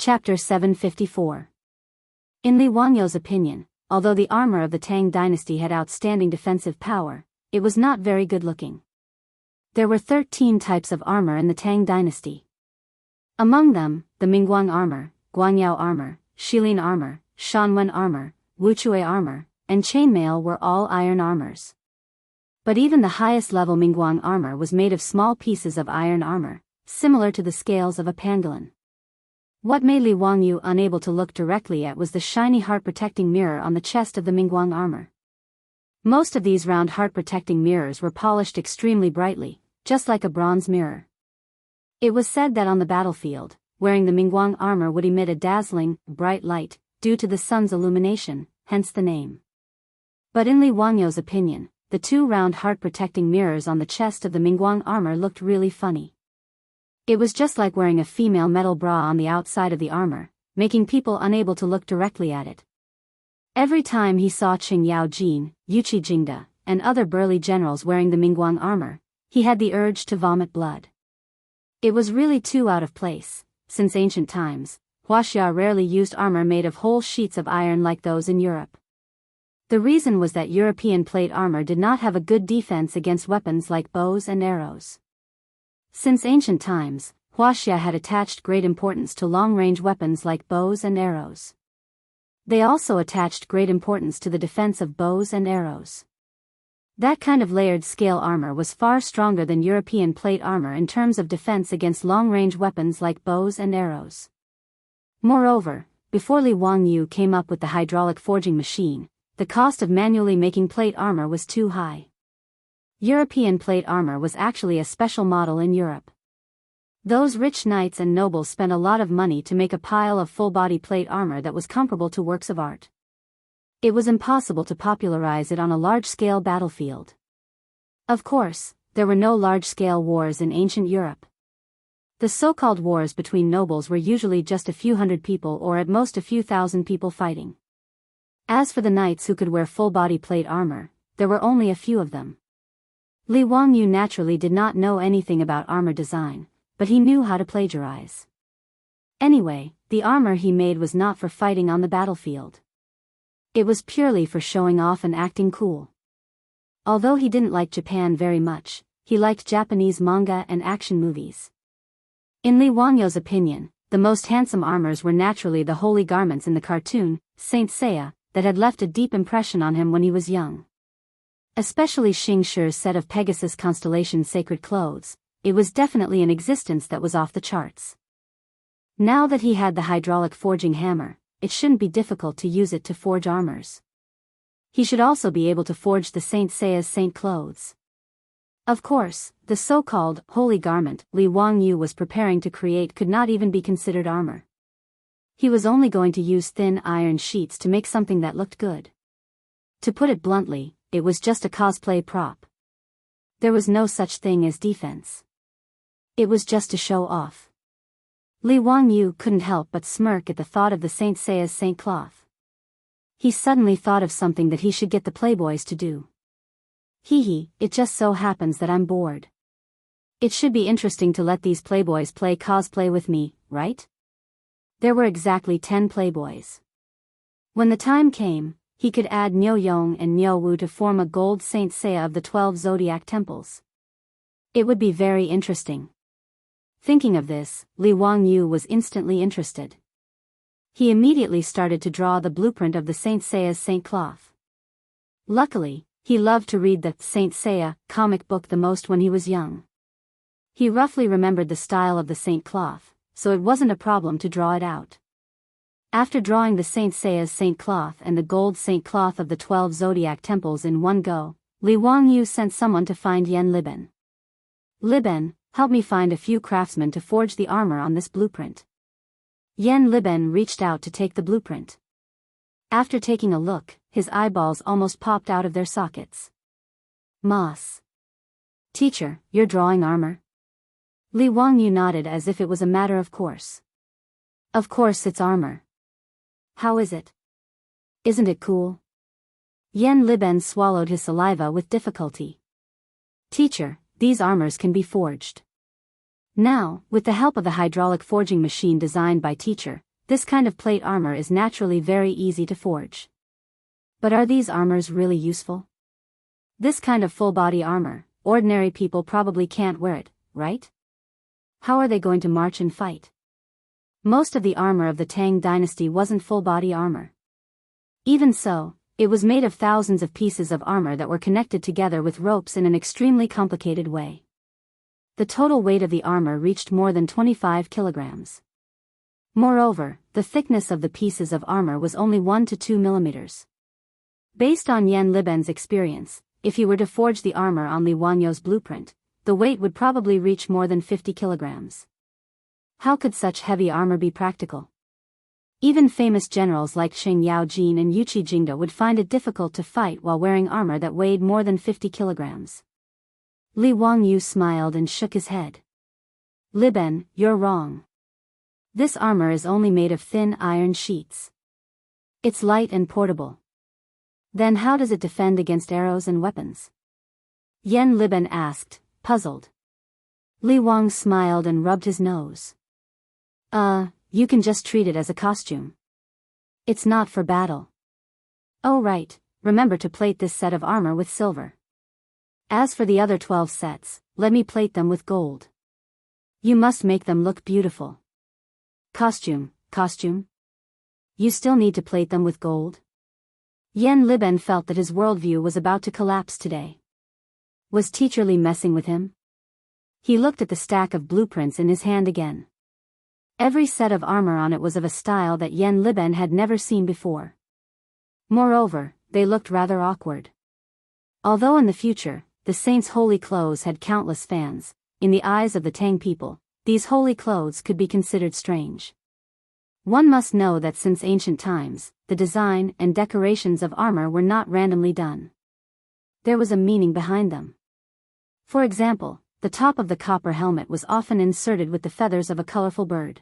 Chapter 754. In Li Wangyou's opinion, although the armor of the Tang dynasty had outstanding defensive power, it was not very good looking. There were 13 types of armor in the Tang dynasty. Among them, the Mingguang armor, Guangyao armor, Shilin armor, Shanwen armor, Wuchui armor, and chainmail were all iron armors. But even the highest level Mingguang armor was made of small pieces of iron armor, similar to the scales of a pangolin. What made Li Wangyou unable to look directly at was the shiny heart-protecting mirror on the chest of the Mingguang armor. Most of these round heart-protecting mirrors were polished extremely brightly, just like a bronze mirror. It was said that on the battlefield, wearing the Mingguang armor would emit a dazzling, bright light, due to the sun's illumination, hence the name. But in Li Wangyou's opinion, the two round heart-protecting mirrors on the chest of the Mingguang armor looked really funny. It was just like wearing a female metal bra on the outside of the armor, making people unable to look directly at it. Every time he saw Qing Yaojin, Yuqi Jingda, and other burly generals wearing the Mingguang armor, he had the urge to vomit blood. It was really too out of place. Since ancient times, Huaxia rarely used armor made of whole sheets of iron like those in Europe. The reason was that European plate armor did not have a good defense against weapons like bows and arrows. Since ancient times, Huaxia had attached great importance to long-range weapons like bows and arrows. They also attached great importance to the defense of bows and arrows. That kind of layered scale armor was far stronger than European plate armor in terms of defense against long-range weapons like bows and arrows. Moreover, before Li Wangyou came up with the hydraulic forging machine, the cost of manually making plate armor was too high. European plate armor was actually a special model in Europe. Those rich knights and nobles spent a lot of money to make a pile of full-body plate armor that was comparable to works of art. It was impossible to popularize it on a large-scale battlefield. Of course, there were no large-scale wars in ancient Europe. The so-called wars between nobles were usually just a few hundred people or at most a few thousand people fighting. As for the knights who could wear full-body plate armor, there were only a few of them. Li Wangyou naturally did not know anything about armor design, but he knew how to plagiarize. Anyway, the armor he made was not for fighting on the battlefield. It was purely for showing off and acting cool. Although he didn't like Japan very much, he liked Japanese manga and action movies. In Li Wangyou's opinion, the most handsome armors were naturally the holy garments in the cartoon, Saint Seiya, that had left a deep impression on him when he was young. Especially Xing Shi's set of Pegasus constellation sacred clothes, it was definitely an existence that was off the charts. Now that he had the hydraulic forging hammer, it shouldn't be difficult to use it to forge armors. He should also be able to forge the Saint Seiya's saint clothes. Of course, the so-called holy garment Li Wangyou was preparing to create could not even be considered armor. He was only going to use thin iron sheets to make something that looked good. To put it bluntly, it was just a cosplay prop. There was no such thing as defense. It was just to show off. Li Wangyou couldn't help but smirk at the thought of the Saint Seiya's saint cloth. He suddenly thought of something that he should get the playboys to do. Hee, it just so happens that I'm bored. It should be interesting to let these playboys play cosplay with me, right? There were exactly 10 playboys. When the time came, he could add Niu Yong and Niu Wu to form a gold Saint Seiya of the 12 zodiac temples. It would be very interesting. Thinking of this, Li Wangyou was instantly interested. He immediately started to draw the blueprint of the Saint Seiya's saint cloth. Luckily, he loved to read the Saint Seiya comic book the most when he was young. He roughly remembered the style of the saint cloth, so it wasn't a problem to draw it out. After drawing the Saint Seiya's saint cloth and the gold saint cloth of the 12 zodiac temples in one go, Li Wangyou sent someone to find Yen Liben. Liben, help me find a few craftsmen to forge the armor on this blueprint. Yen Liben reached out to take the blueprint. After taking a look, his eyeballs almost popped out of their sockets. Moss. Teacher, you're drawing armor? Li Wangyou nodded as if it was a matter of course. Of course it's armor. How is it? Isn't it cool? Yen Liben swallowed his saliva with difficulty. Teacher, these armors can be forged. Now, with the help of the hydraulic forging machine designed by teacher, This kind of plate armor is naturally very easy to forge. But are these armors really useful? This kind of full-body armor, ordinary people probably can't wear it, right? How are they going to march and fight? Most of the armor of the Tang dynasty wasn't full-body armor. Even so, it was made of thousands of pieces of armor that were connected together with ropes in an extremely complicated way. The total weight of the armor reached more than 25 kilograms. Moreover, the thickness of the pieces of armor was only 1 to 2 millimeters. Based on Yan Liben's experience, if he were to forge the armor on Li Wanyo's blueprint, the weight would probably reach more than 50 kilograms. How could such heavy armor be practical? Even famous generals like Qing Yaojin and Yuqi Jingda would find it difficult to fight while wearing armor that weighed more than 50 kilograms. Li Wangyu smiled and shook his head. Liben, you're wrong. This armor is only made of thin iron sheets. It's light and portable. Then how does it defend against arrows and weapons? Yan Liben asked, puzzled. Li Wang smiled and rubbed his nose. You can just treat it as a costume. It's not for battle. Oh right, remember to plate this set of armor with silver. As for the other 12 sets, let me plate them with gold. You must make them look beautiful. Costume. You still need to plate them with gold? Yan Liben felt that his worldview was about to collapse today. Was Teacher Li messing with him? He looked at the stack of blueprints in his hand again. Every set of armor on it was of a style that Yan Liben had never seen before. Moreover, they looked rather awkward. Although in the future, the saints' holy clothes had countless fans, in the eyes of the Tang people, these holy clothes could be considered strange. One must know that since ancient times, the design and decorations of armor were not randomly done. There was a meaning behind them. For example, the top of the copper helmet was often inserted with the feathers of a colorful bird.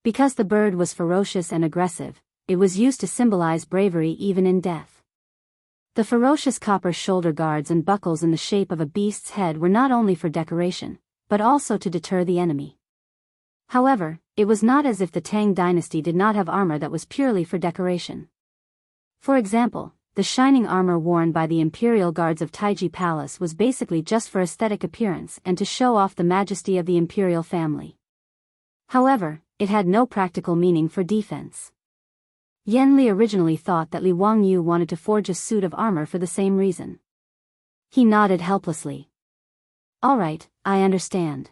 Because the bird was ferocious and aggressive, it was used to symbolize bravery even in death. The ferocious copper shoulder guards and buckles in the shape of a beast's head were not only for decoration, but also to deter the enemy. However, it was not as if the Tang dynasty did not have armor that was purely for decoration. For example, the shining armor worn by the imperial guards of Taiji Palace was basically just for aesthetic appearance and to show off the majesty of the imperial family. However, it had no practical meaning for defense. Yan Li originally thought that Li Wangyu wanted to forge a suit of armor for the same reason. He nodded helplessly. All right, I understand.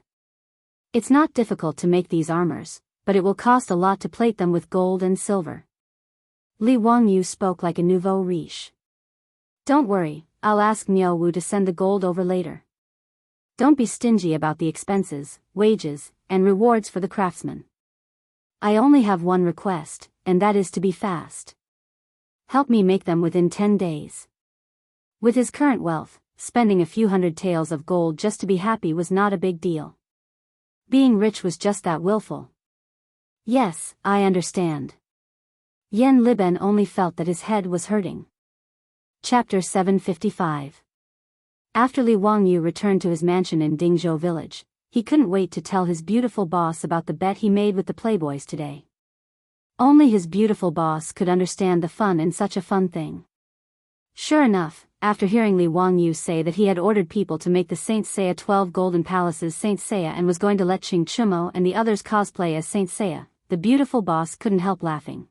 It's not difficult to make these armors, but it will cost a lot to plate them with gold and silver. Li Wangyu spoke like a nouveau riche. Don't worry, I'll ask Niao Wu to send the gold over later. Don't be stingy about the expenses, wages, and rewards for the craftsmen. I only have one request, and that is to be fast. Help me make them within 10 days. With his current wealth, spending a few hundred taels of gold just to be happy was not a big deal. Being rich was just that willful. Yes, I understand. Yan Liben only felt that his head was hurting. Chapter 755. After Li Wangyu returned to his mansion in Dingzhou village, he couldn't wait to tell his beautiful boss about the bet he made with the playboys today. Only his beautiful boss could understand the fun in such a fun thing. Sure enough, after hearing Li Wangyu say that he had ordered people to make the Saint Seiya 12 Golden Palaces Saint Seiya and was going to let Qing Chumo and the others cosplay as Saint Seiya, the beautiful boss couldn't help laughing.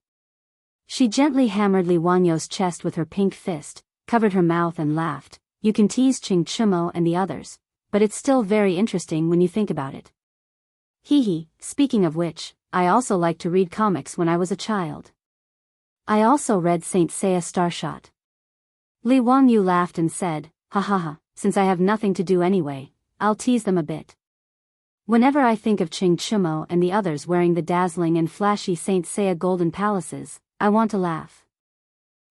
She gently hammered Li Wanyu's chest with her pink fist, covered her mouth and laughed. You can tease Qing Chumo and the others, but it's still very interesting when you think about it. Hee, speaking of which, I also liked to read comics when I was a child. I also read Saint Seiya Starshot. Li Wangyu laughed and said, ha ha ha, since I have nothing to do anyway, I'll tease them a bit. Whenever I think of Qing Chumo and the others wearing the dazzling and flashy Saint Seiya Golden Palaces, I want to laugh.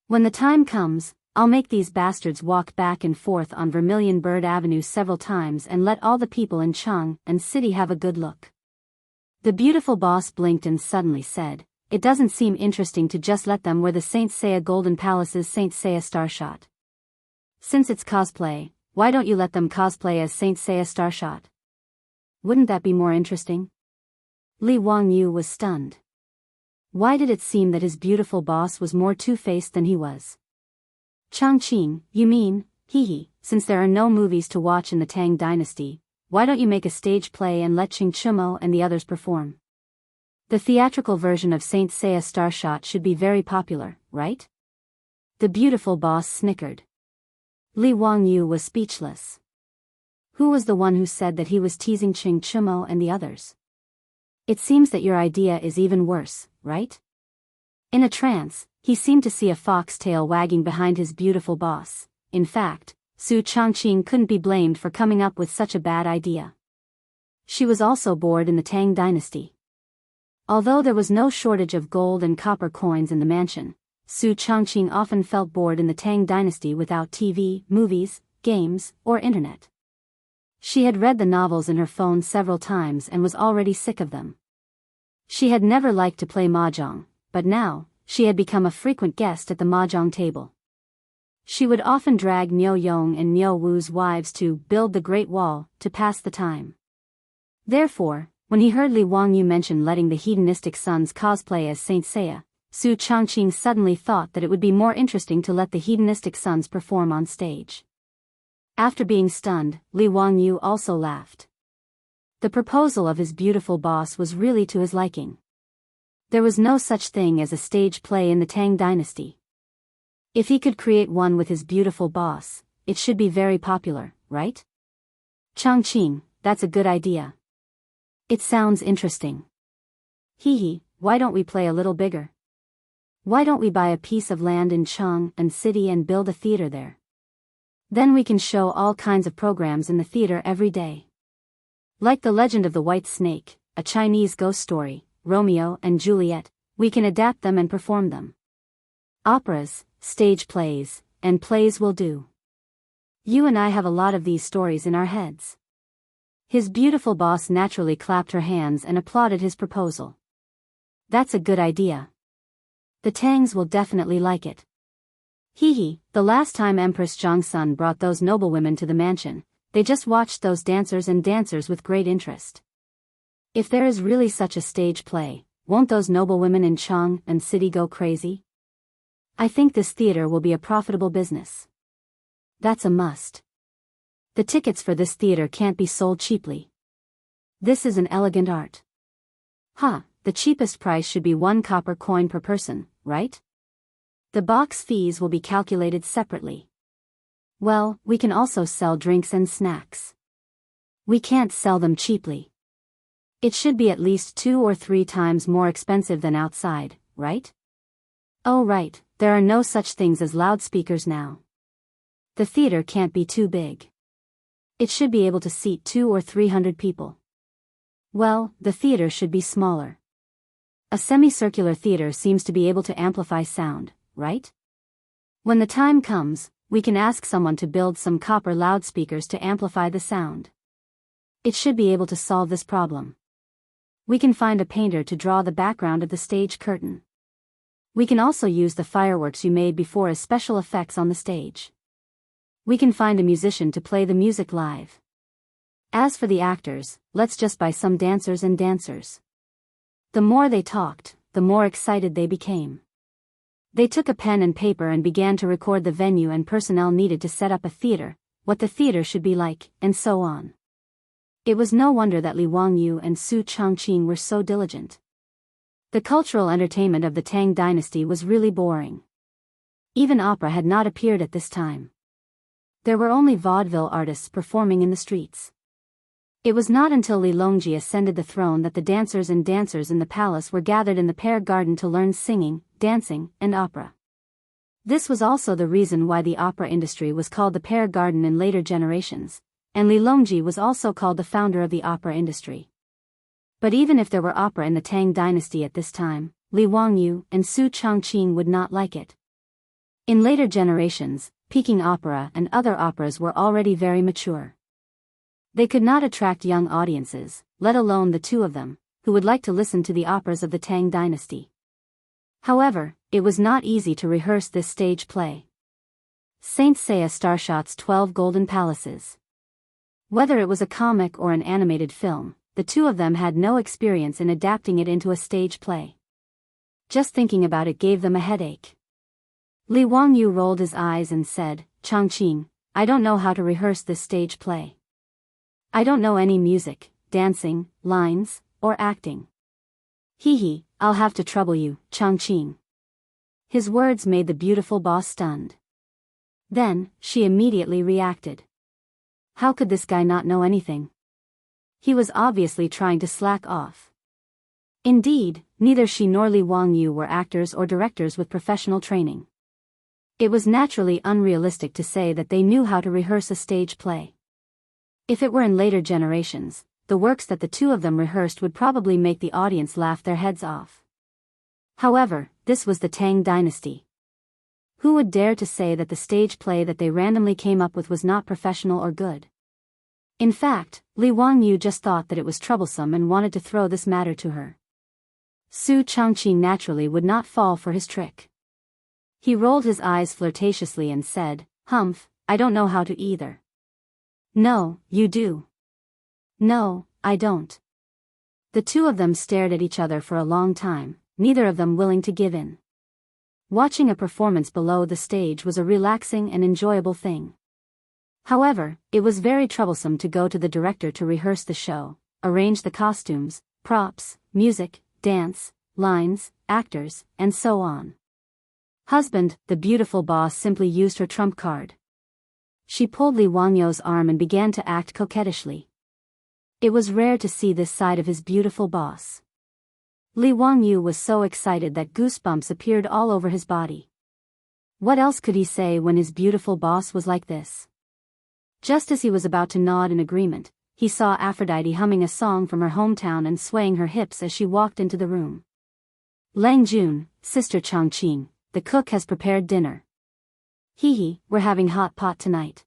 When the time comes, I'll make these bastards walk back and forth on Vermilion Bird Avenue several times and let all the people in Chang and City have a good look. The beautiful boss blinked and suddenly said, it doesn't seem interesting to just let them wear the Saint Seiya Golden Palace's Saint Seiya Starshot. Since it's cosplay, why don't you let them cosplay as Saint Seiya Starshot? Wouldn't that be more interesting? Li Wangyu was stunned. Why did it seem that his beautiful boss was more two-faced than he was? Changqing, you mean, hee, since there are no movies to watch in the Tang dynasty, why don't you make a stage play and let Qing Chumo and the others perform? The theatrical version of Saint Seiya Starshot should be very popular, right? The beautiful boss snickered. Li Wangyu was speechless. Who was the one who said that he was teasing Qing Chumo and the others? It seems that your idea is even worse, right? In a trance, he seemed to see a fox tail wagging behind his beautiful boss. In fact, Su Changqing couldn't be blamed for coming up with such a bad idea. She was also bored in the Tang dynasty. Although there was no shortage of gold and copper coins in the mansion, Su Changqing often felt bored in the Tang dynasty without TV, movies, games, or internet. She had read the novels in her phone several times and was already sick of them. She had never liked to play mahjong, but now, she had become a frequent guest at the mahjong table. She would often drag Niu Yong and Niu Wu's wives to build the Great Wall to pass the time. Therefore, when he heard Li Wangyu mention letting the hedonistic sons cosplay as Saint Seiya, Su Changqing suddenly thought that it would be more interesting to let the hedonistic sons perform on stage. After being stunned, Li Wangyu also laughed. The proposal of his beautiful boss was really to his liking. There was no such thing as a stage play in the Tang dynasty. If he could create one with his beautiful boss, it should be very popular, right? Changqing, that's a good idea. It sounds interesting. Hee, why don't we play a little bigger? Why don't we buy a piece of land in Chang'an City and build a theater there? Then we can show all kinds of programs in the theater every day. Like The Legend of the White Snake, a Chinese ghost story, Romeo and Juliet, we can adapt them and perform them. Operas, stage plays, and plays will do. You and I have a lot of these stories in our heads. His beautiful boss naturally clapped her hands and applauded his proposal. That's a good idea. The Tangs will definitely like it. Hee, the last time Empress Zhongsun brought those noblewomen to the mansion, they just watched those dancers with great interest. If there is really such a stage play, won't those noblewomen in Chang'an City go crazy? I think this theater will be a profitable business. That's a must. The tickets for this theater can't be sold cheaply. This is an elegant art. The cheapest price should be 1 copper coin per person, right? The box fees will be calculated separately. Well, we can also sell drinks and snacks. We can't sell them cheaply. It should be at least 2 or 3 times more expensive than outside, right? Oh right, there are no such things as loudspeakers now. The theater can't be too big. It should be able to seat 200 or 300 people. Well, the theater should be smaller. A semicircular theater seems to be able to amplify sound, right? When the time comes, we can ask someone to build some copper loudspeakers to amplify the sound. It should be able to solve this problem. We can find a painter to draw the background of the stage curtain. We can also use the fireworks you made before as special effects on the stage. We can find a musician to play the music live. As for the actors, let's just buy some dancers and dancers. The more they talked, the more excited they became. They took a pen and paper and began to record the venue and personnel needed to set up a theater, what the theater should be like, and so on. It was no wonder that Li Wangyu and Su Changqing were so diligent. The cultural entertainment of the Tang dynasty was really boring. Even opera had not appeared at this time. There were only vaudeville artists performing in the streets. It was not until Li Longji ascended the throne that the dancers in the palace were gathered in the Pear Garden to learn singing, dancing, and opera. This was also the reason why the opera industry was called the Pear Garden in later generations, and Li Longji was also called the founder of the opera industry. But even if there were opera in the Tang dynasty at this time, Li Wangyu and Su Changqing would not like it. In later generations, Peking opera and other operas were already very mature. They could not attract young audiences, let alone the two of them, who would like to listen to the operas of the Tang dynasty. However, it was not easy to rehearse this stage play. Saint Seiya Starshot's 12 Golden Palaces. Whether it was a comic or an animated film, the two of them had no experience in adapting it into a stage play. Just thinking about it gave them a headache. Li Wangyu rolled his eyes and said, Changqing, I don't know how to rehearse this stage play. I don't know any music, dancing, lines, or acting. Hee, I'll have to trouble you, Changqing. His words made the beautiful boss stunned. Then, she immediately reacted. How could this guy not know anything? He was obviously trying to slack off. Indeed, neither she nor Li Wangyu were actors or directors with professional training. It was naturally unrealistic to say that they knew how to rehearse a stage play. If it were in later generations, the works that the two of them rehearsed would probably make the audience laugh their heads off. However, this was the Tang dynasty. Who would dare to say that the stage play that they randomly came up with was not professional or good? In fact, Li Wangyu just thought that it was troublesome and wanted to throw this matter to her. Su Changqing naturally would not fall for his trick. He rolled his eyes flirtatiously and said, Humph, I don't know how to either. No, you do. No, I don't. The two of them stared at each other for a long time, neither of them willing to give in. Watching a performance below the stage was a relaxing and enjoyable thing. However, it was very troublesome to go to the director to rehearse the show, arrange the costumes, props, music, dance, lines, actors, and so on. Husband, the beautiful boss simply used her trump card. She pulled Li Wangyu's arm and began to act coquettishly. It was rare to see this side of his beautiful boss. Li Wangyu was so excited that goosebumps appeared all over his body. What else could he say when his beautiful boss was like this? Just as he was about to nod in agreement, he saw Aphrodite humming a song from her hometown and swaying her hips as she walked into the room. Lang Jun, Sister Changqing, the cook has prepared dinner. Hee, we're having hot pot tonight.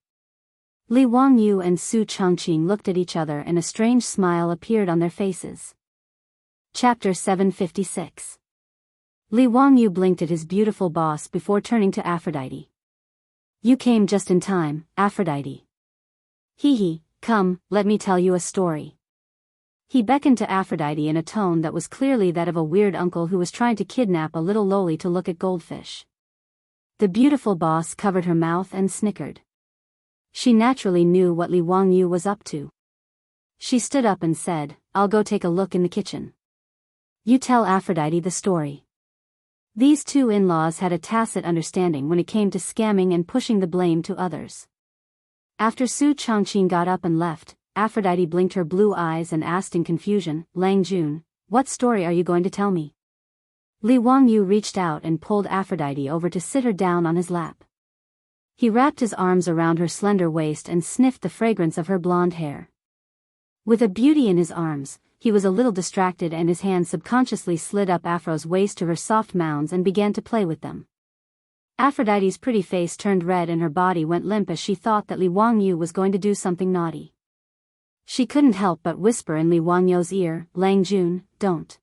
Li Wangyu and Su Changqing looked at each other and a strange smile appeared on their faces. Chapter 756. Li Wangyu blinked at his beautiful boss before turning to Aphrodite. You came just in time, Aphrodite. Hee, come, let me tell you a story. He beckoned to Aphrodite in a tone that was clearly that of a weird uncle who was trying to kidnap a little loli to look at goldfish. The beautiful boss covered her mouth and snickered. She naturally knew what Li Wangyu was up to. She stood up and said, I'll go take a look in the kitchen. You tell Aphrodite the story. These two in-laws had a tacit understanding when it came to scamming and pushing the blame to others. After Su Changqing got up and left, Aphrodite blinked her blue eyes and asked in confusion, Lang Jun, what story are you going to tell me? Li Wangyu reached out and pulled Aphrodite over to sit her down on his lap. He wrapped his arms around her slender waist and sniffed the fragrance of her blonde hair. With a beauty in his arms, he was a little distracted and his hand subconsciously slid up Afro's waist to her soft mounds and began to play with them. Aphrodite's pretty face turned red and her body went limp as she thought that Li Wangyu was going to do something naughty. She couldn't help but whisper in Li Wangyu's ear, Lang Jun, don't.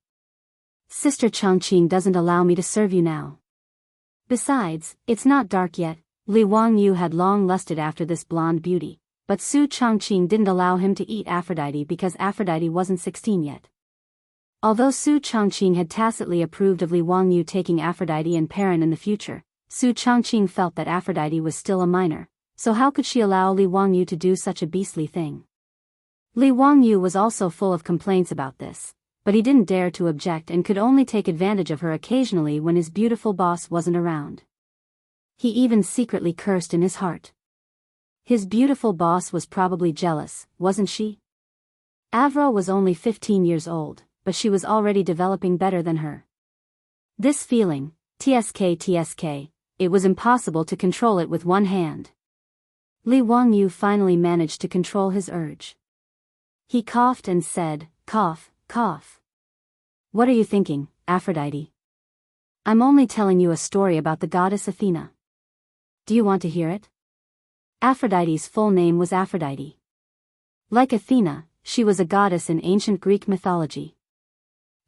Sister Changqing doesn't allow me to serve you now. Besides, it's not dark yet. Li Wangyu had long lusted after this blonde beauty, but Su Changqing didn't allow him to eat Aphrodite because Aphrodite wasn't 16 yet. Although Su Changqing had tacitly approved of Li Wangyu taking Aphrodite and Perrin in the future, Su Changqing felt that Aphrodite was still a minor, so how could she allow Li Wangyu to do such a beastly thing? Li Wangyu was also full of complaints about this, but he didn't dare to object and could only take advantage of her occasionally when his beautiful boss wasn't around. He even secretly cursed in his heart. His beautiful boss was probably jealous, wasn't she? Avro was only 15 years old, but she was already developing better than her. This feeling, TSK, it was impossible to control it with one hand. Li Wangyu finally managed to control his urge. He coughed and said, cough, cough. What are you thinking, Aphrodite? I'm only telling you a story about the goddess Athena. Do you want to hear it? Aphrodite's full name was Aphrodite. Like Athena, she was a goddess in ancient Greek mythology.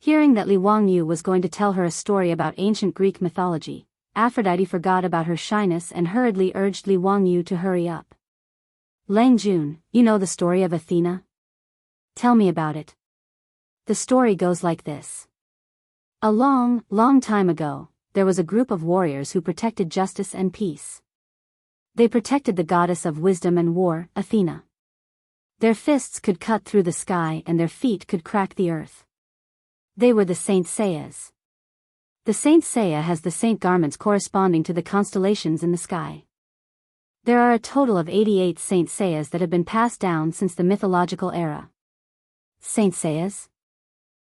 Hearing that Li Wangyu was going to tell her a story about ancient Greek mythology, Aphrodite forgot about her shyness and hurriedly urged Li Wangyu to hurry up. Lang Jun, you know the story of Athena? Tell me about it. The story goes like this. A long, long time ago, there was a group of warriors who protected justice and peace. They protected the goddess of wisdom and war, Athena. Their fists could cut through the sky and their feet could crack the earth. They were the Saint Seiyas. The Saint Seiya has the saint garments corresponding to the constellations in the sky. There are a total of 88 Saint Seiyas that have been passed down since the mythological era. Saint Seiyas?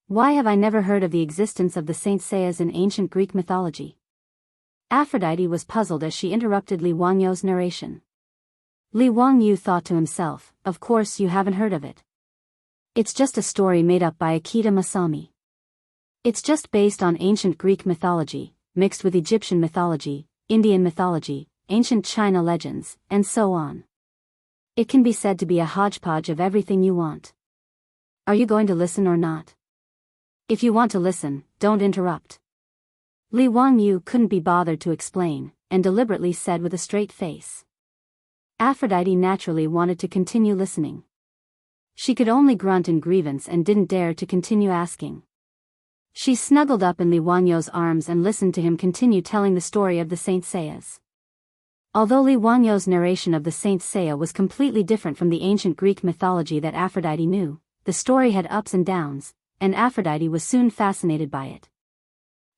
Why have I never heard of the existence of the Saint Seiyas in ancient Greek mythology? Aphrodite was puzzled as she interrupted Li Wangyu's narration. Li Wangyu thought to himself, of course you haven't heard of it. It's just a story made up by Akita Masami. It's just based on ancient Greek mythology, mixed with Egyptian mythology, Indian mythology, ancient China legends, and so on. It can be said to be a hodgepodge of everything you want. Are you going to listen or not? If you want to listen, don't interrupt. Li Wangyu couldn't be bothered to explain, and deliberately said with a straight face. Aphrodite naturally wanted to continue listening. She could only grunt in grievance and didn't dare to continue asking. She snuggled up in Li Wangyu's arms and listened to him continue telling the story of the Saint Seiyas. Although Li Wangyu's narration of the Saint Seiya was completely different from the ancient Greek mythology that Aphrodite knew, the story had ups and downs, and Aphrodite was soon fascinated by it.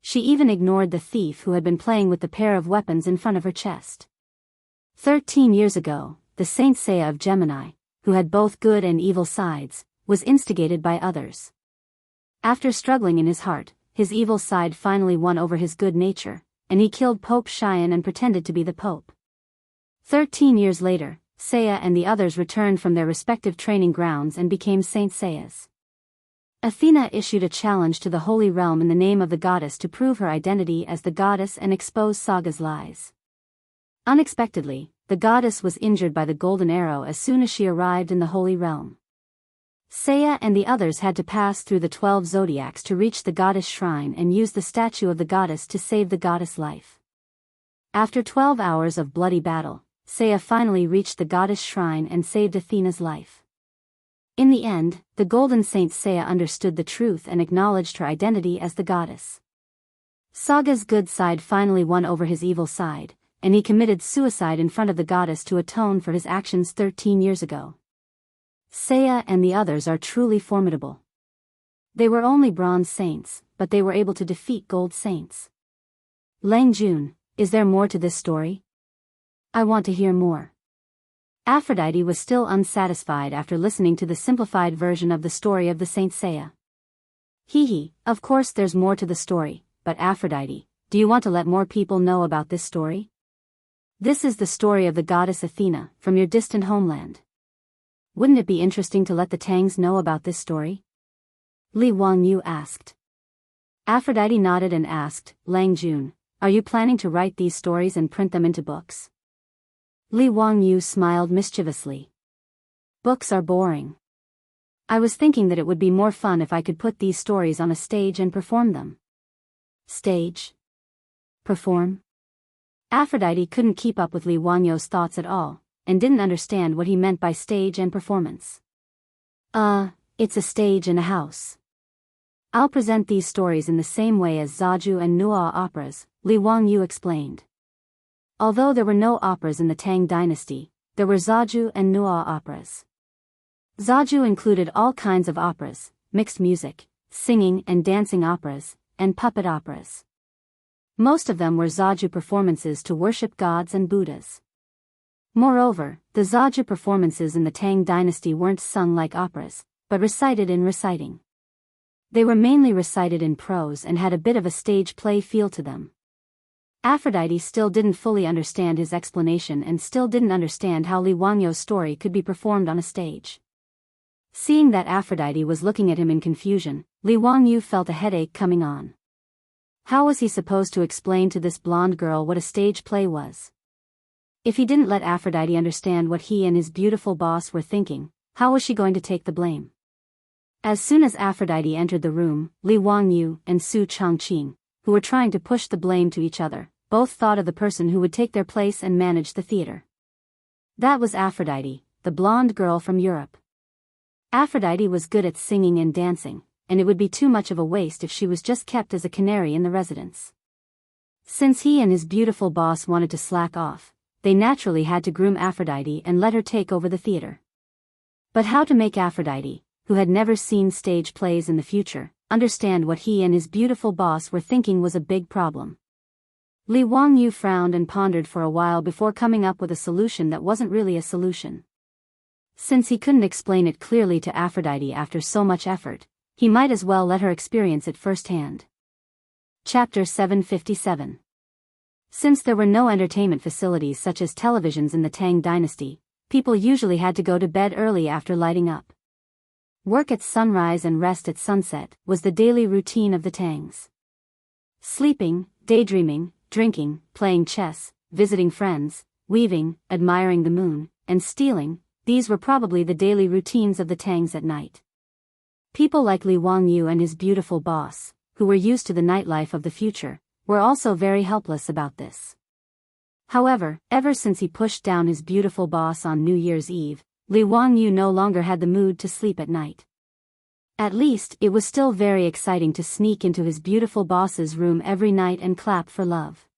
She even ignored the thief who had been playing with the pair of weapons in front of her chest. 13 years ago, the Saint Seiya of Gemini, who had both good and evil sides, was instigated by others. After struggling in his heart, his evil side finally won over his good nature, and he killed Pope Xian and pretended to be the Pope. 13 years later, Seiya and the others returned from their respective training grounds and became Saint Seiyas. Athena issued a challenge to the Holy Realm in the name of the goddess to prove her identity as the goddess and expose Saga's lies. Unexpectedly, the goddess was injured by the golden arrow as soon as she arrived in the Holy Realm. Seiya and the others had to pass through the 12 zodiacs to reach the goddess shrine and use the statue of the goddess to save the goddess' life. After 12 hours of bloody battle, Seiya finally reached the goddess shrine and saved Athena's life. In the end, the Golden Saint Seiya understood the truth and acknowledged her identity as the goddess. Saga's good side finally won over his evil side, and he committed suicide in front of the goddess to atone for his actions 13 years ago. Seiya and the others are truly formidable. They were only bronze saints, but they were able to defeat gold saints. Lang Jun, is there more to this story? I want to hear more. Aphrodite was still unsatisfied after listening to the simplified version of the story of the Saint Seiya. Of course there's more to the story, but Aphrodite, do you want to let more people know about this story? This is the story of the goddess Athena, from your distant homeland. Wouldn't it be interesting to let the Tangs know about this story? Li Wangyu asked. Aphrodite nodded and asked, Lang Jun, are you planning to write these stories and print them into books? Li Wangyu smiled mischievously. Books are boring. I was thinking that it would be more fun if I could put these stories on a stage and perform them. Stage? Perform? Aphrodite couldn't keep up with Li Wangyu's thoughts at all, and didn't understand what he meant by stage and performance. It's a stage in a house. I'll present these stories in the same way as Zaju and Nuo operas, Li Wangyu explained. Although there were no operas in the Tang dynasty, there were Zaju and Nuo operas. Zaju included all kinds of operas, mixed music, singing and dancing operas, and puppet operas. Most of them were Zaju performances to worship gods and Buddhas. Moreover, the Zaju performances in the Tang dynasty weren't sung like operas, but recited in reciting. They were mainly recited in prose and had a bit of a stage play feel to them. Aphrodite still didn't fully understand his explanation and still didn't understand how Li Wangyu's story could be performed on a stage. Seeing that Aphrodite was looking at him in confusion, Li Wangyu felt a headache coming on. How was he supposed to explain to this blonde girl what a stage play was? If he didn't let Aphrodite understand what he and his beautiful boss were thinking, how was she going to take the blame? As soon as Aphrodite entered the room, Li Wangyu and Su Chongqing, who were trying to push the blame to each other, both thought of the person who would take their place and manage the theater. That was Aphrodite, the blonde girl from Europe. Aphrodite was good at singing and dancing, and it would be too much of a waste if she was just kept as a canary in the residence. Since he and his beautiful boss wanted to slack off, they naturally had to groom Aphrodite and let her take over the theater. But how to make Aphrodite, who had never seen stage plays in the future, understand what he and his beautiful boss were thinking was a big problem. Li Wangyu frowned and pondered for a while before coming up with a solution that wasn't really a solution. Since he couldn't explain it clearly to Aphrodite after so much effort, he might as well let her experience it firsthand. Chapter 757. Since there were no entertainment facilities such as televisions in the Tang dynasty, people usually had to go to bed early after lighting up. Work at sunrise and rest at sunset was the daily routine of the Tangs. Sleeping, daydreaming, drinking, playing chess, visiting friends, weaving, admiring the moon, and stealing, these were probably the daily routines of the Tangs at night. People like Li Wangyu and his beautiful boss, who were used to the nightlife of the future, were also very helpless about this. However, ever since he pushed down his beautiful boss on New Year's Eve, Li Wangyu no longer had the mood to sleep at night. At least, it was still very exciting to sneak into his beautiful boss's room every night and clap for love.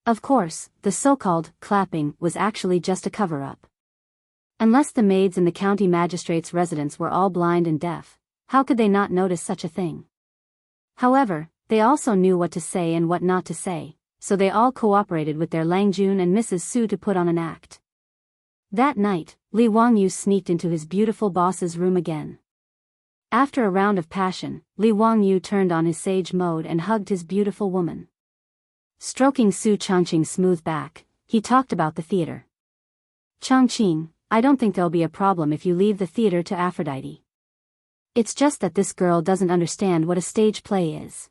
Of course, the so-called clapping was actually just a cover-up. Unless the maids in the county magistrate's residence were all blind and deaf, how could they not notice such a thing? However, they also knew what to say and what not to say, so they all cooperated with their Langjun and Mrs. Su to put on an act. That night, Li Wangyu sneaked into his beautiful boss's room again. After a round of passion, Li Wangyu turned on his sage mode and hugged his beautiful woman. Stroking Su Changqing's smooth back, he talked about the theater. "Changqing, I don't think there'll be a problem if you leave the theater to Aphrodite. It's just that this girl doesn't understand what a stage play is.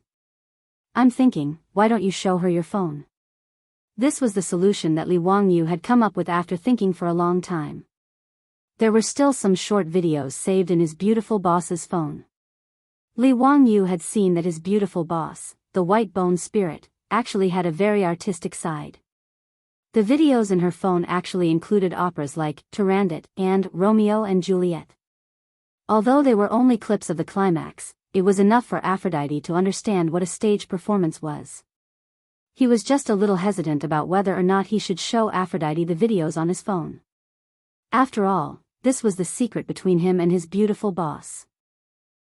I'm thinking, why don't you show her your phone?" This was the solution that Li Wangyu had come up with after thinking for a long time. There were still some short videos saved in his beautiful boss's phone. Li Wangyu had seen that his beautiful boss, the white-bone spirit, actually had a very artistic side. The videos in her phone actually included operas like Turandot and Romeo and Juliet. Although they were only clips of the climax, it was enough for Aphrodite to understand what a stage performance was. He was just a little hesitant about whether or not he should show Aphrodite the videos on his phone. After all, this was the secret between him and his beautiful boss.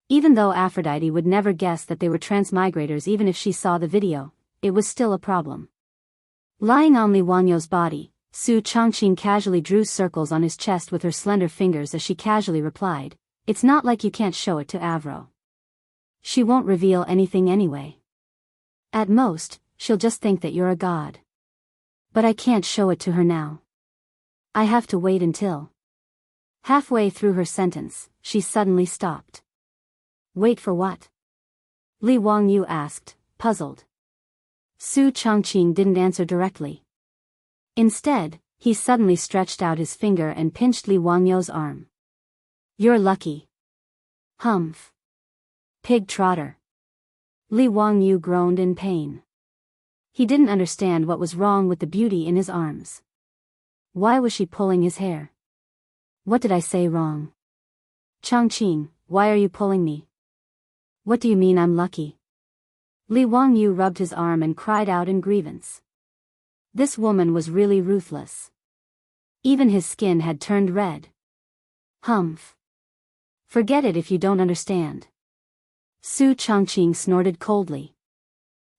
Even though Aphrodite would never guess that they were transmigrators even if she saw the video, it was still a problem. Lying on Li Wangyu's body, Su Changqing casually drew circles on his chest with her slender fingers as she casually replied, "It's not like you can't show it to Avro. She won't reveal anything anyway. At most, she'll just think that you're a god. But I can't show it to her now. I have to wait until..." Halfway through her sentence, she suddenly stopped. "Wait for what?" Li Wangyu asked, puzzled. Su Changqing didn't answer directly. Instead, he suddenly stretched out his finger and pinched Li Wangyu's arm. "You're lucky. Humph. Pig trotter." Li Wangyu groaned in pain. He didn't understand what was wrong with the beauty in his arms. Why was she pulling his hair? "What did I say wrong?" "Changqing, why are you pulling me?" "What do you mean I'm lucky?" Li Wangyu rubbed his arm and cried out in grievance. This woman was really ruthless. Even his skin had turned red. "Humph. Forget it if you don't understand." Su Changqing snorted coldly.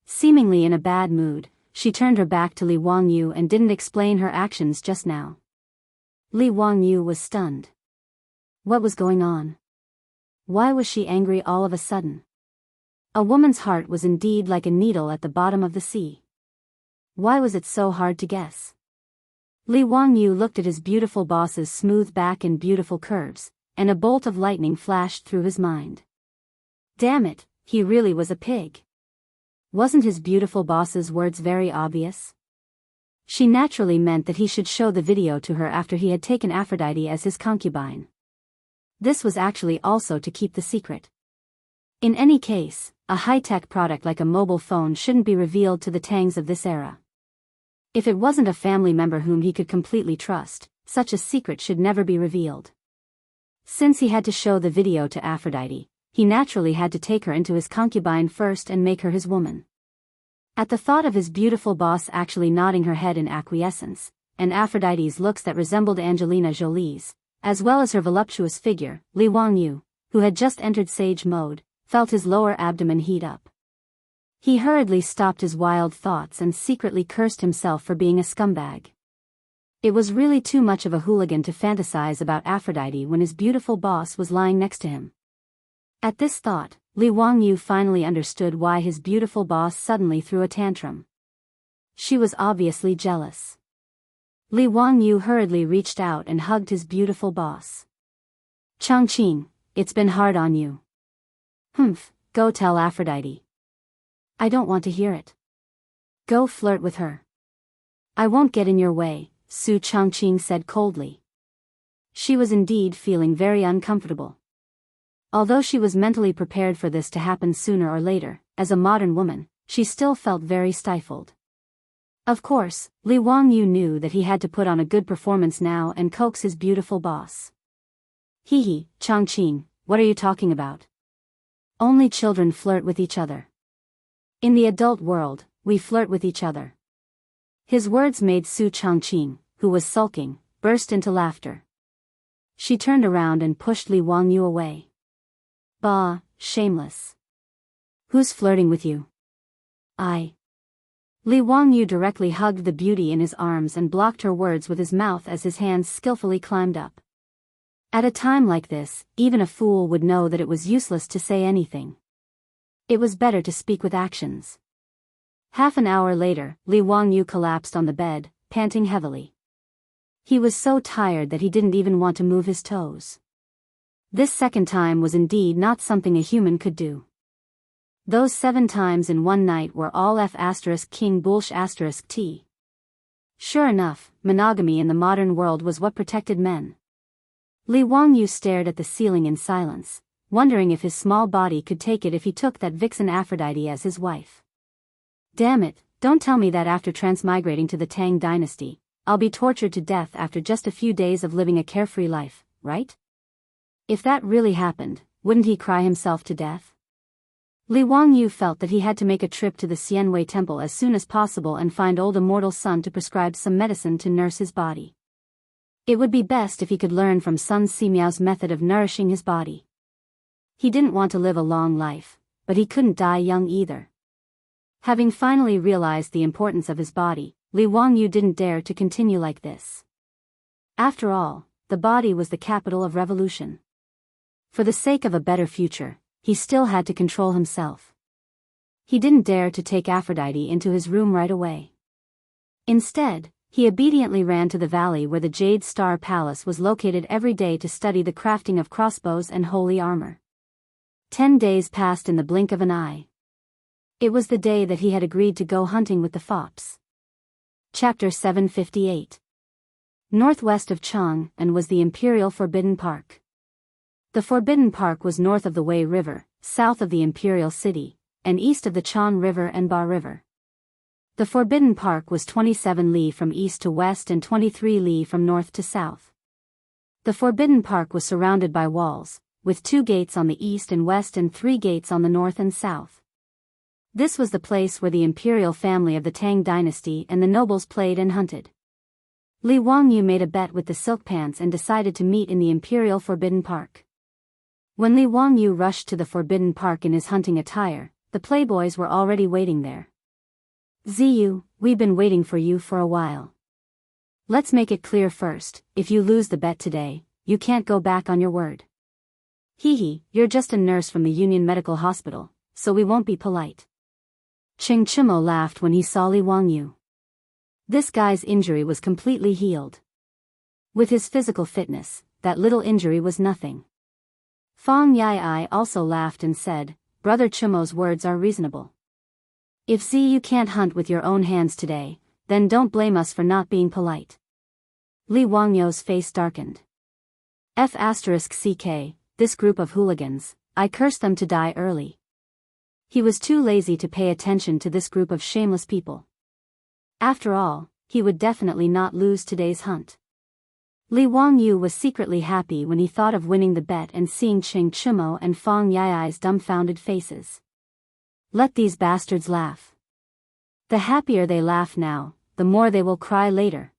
Seemingly in a bad mood, she turned her back to Li Wangyu and didn't explain her actions just now. Li Wangyu was stunned. What was going on? Why was she angry all of a sudden? A woman's heart was indeed like a needle at the bottom of the sea. Why was it so hard to guess? Li Wangyu looked at his beautiful boss's smooth back and beautiful curves, and a bolt of lightning flashed through his mind. Damn it, he really was a pig. Wasn't his beautiful boss's words very obvious? She naturally meant that he should show the video to her after he had taken Aphrodite as his concubine. This was actually also to keep the secret. In any case, a high-tech product like a mobile phone shouldn't be revealed to the Tangs of this era. If it wasn't a family member whom he could completely trust, such a secret should never be revealed. Since he had to show the video to Aphrodite, he naturally had to take her into his concubine first and make her his woman. At the thought of his beautiful boss actually nodding her head in acquiescence, and Aphrodite's looks that resembled Angelina Jolie's, as well as her voluptuous figure, Li Wangyu, who had just entered sage mode, felt his lower abdomen heat up. He hurriedly stopped his wild thoughts and secretly cursed himself for being a scumbag. It was really too much of a hooligan to fantasize about Aphrodite when his beautiful boss was lying next to him. At this thought, Li Wangyu finally understood why his beautiful boss suddenly threw a tantrum. She was obviously jealous. Li Wangyu hurriedly reached out and hugged his beautiful boss. "Changqing, it's been hard on you." "Humph, go tell Aphrodite." "I don't want to hear it." "Go flirt with her." "I won't get in your way," Su Changqing said coldly. She was indeed feeling very uncomfortable. Although she was mentally prepared for this to happen sooner or later, as a modern woman, she still felt very stifled. Of course, Li Wangyu knew that he had to put on a good performance now and coax his beautiful boss. "Hee, Changqing, what are you talking about? Only children flirt with each other. In the adult world, we flirt with each other." His words made Su Changqing, who was sulking, burst into laughter. She turned around and pushed Li Wangyu away. "Bah, shameless. Who's flirting with you?" "I." Li Wangyu directly hugged the beauty in his arms and blocked her words with his mouth as his hands skillfully climbed up. At a time like this, even a fool would know that it was useless to say anything. It was better to speak with actions. Half an hour later, Li Wangyu collapsed on the bed, panting heavily. He was so tired that he didn't even want to move his toes. This second time was indeed not something a human could do. Those 7 times in one night were all F***king bullsh** T. Sure enough, monogamy in the modern world was what protected men. Li Wangyu stared at the ceiling in silence, wondering if his small body could take it if he took that vixen Aphrodite as his wife. Damn it, don't tell me that after transmigrating to the Tang dynasty, I'll be tortured to death after just a few days of living a carefree life, right? If that really happened, wouldn't he cry himself to death? Li Wangyu felt that he had to make a trip to the Xianwei temple as soon as possible and find old immortal Sun to prescribe some medicine to nurse his body. It would be best if he could learn from Sun Simiao's method of nourishing his body. He didn't want to live a long life, but he couldn't die young either. Having finally realized the importance of his body, Li Wangyu didn't dare to continue like this. After all, the body was the capital of revolution. For the sake of a better future, he still had to control himself. He didn't dare to take Aphrodite into his room right away. Instead, he obediently ran to the valley where the Jade Star Palace was located every day to study the crafting of crossbows and holy armor. 10 days passed in the blink of an eye. It was the day that he had agreed to go hunting with the fops. Chapter 758. Northwest of Chang'an was the Imperial Forbidden Park. The Forbidden Park was north of the Wei River, south of the Imperial City, and east of the Chan River and Ba River. The Forbidden Park was 27 li from east to west and 23 li from north to south. The Forbidden Park was surrounded by walls, with 2 gates on the east and west and 3 gates on the north and south. This was the place where the imperial family of the Tang dynasty and the nobles played and hunted. Li Wangyu made a bet with the Silk Pants and decided to meet in the Imperial Forbidden Park. When Li Wangyu rushed to the Forbidden Park in his hunting attire, the playboys were already waiting there. "Ziyu, we've been waiting for you for a while. Let's make it clear first, if you lose the bet today, you can't go back on your word. Hee, you're just a nurse from the Union Medical Hospital, so we won't be polite." Cheng Chimo laughed when he saw Li Wangyu. This guy's injury was completely healed. With his physical fitness, that little injury was nothing. Fang Yai also laughed and said, "Brother Chimo's words are reasonable. If Ziyu can't hunt with your own hands today, then don't blame us for not being polite." Li Wangyu's face darkened. F***ck, this group of hooligans, I curse them to die early. He was too lazy to pay attention to this group of shameless people. After all, he would definitely not lose today's hunt. Li Wangyu was secretly happy when he thought of winning the bet and seeing Qing Chumo and Fang Yai's dumbfounded faces. Let these bastards laugh. The happier they laugh now, the more they will cry later.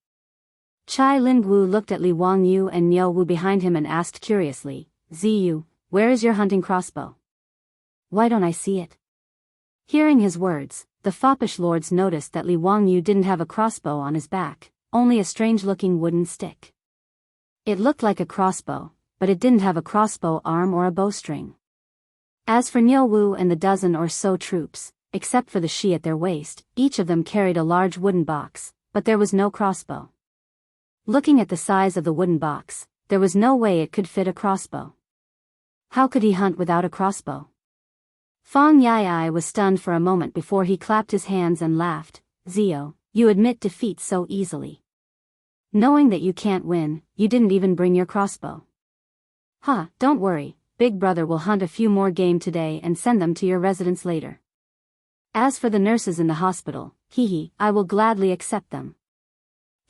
Chai Lingwu looked at Li Wangyu and Niu Wu behind him and asked curiously, Ziyu, where is your hunting crossbow? Why don't I see it? Hearing his words, the foppish lords noticed that Li Wangyu didn't have a crossbow on his back, only a strange-looking wooden stick. It looked like a crossbow, but it didn't have a crossbow arm or a bowstring. As for Niu Wu and the dozen or so troops, except for the shi at their waist, each of them carried a large wooden box, but there was no crossbow. Looking at the size of the wooden box, there was no way it could fit a crossbow. How could he hunt without a crossbow? Fang Yai was stunned for a moment before he clapped his hands and laughed. Zio, you admit defeat so easily. Knowing that you can't win, you didn't even bring your crossbow. Don't worry, Big Brother will hunt a few more game today and send them to your residence later. As for the nurses in the hospital, I will gladly accept them.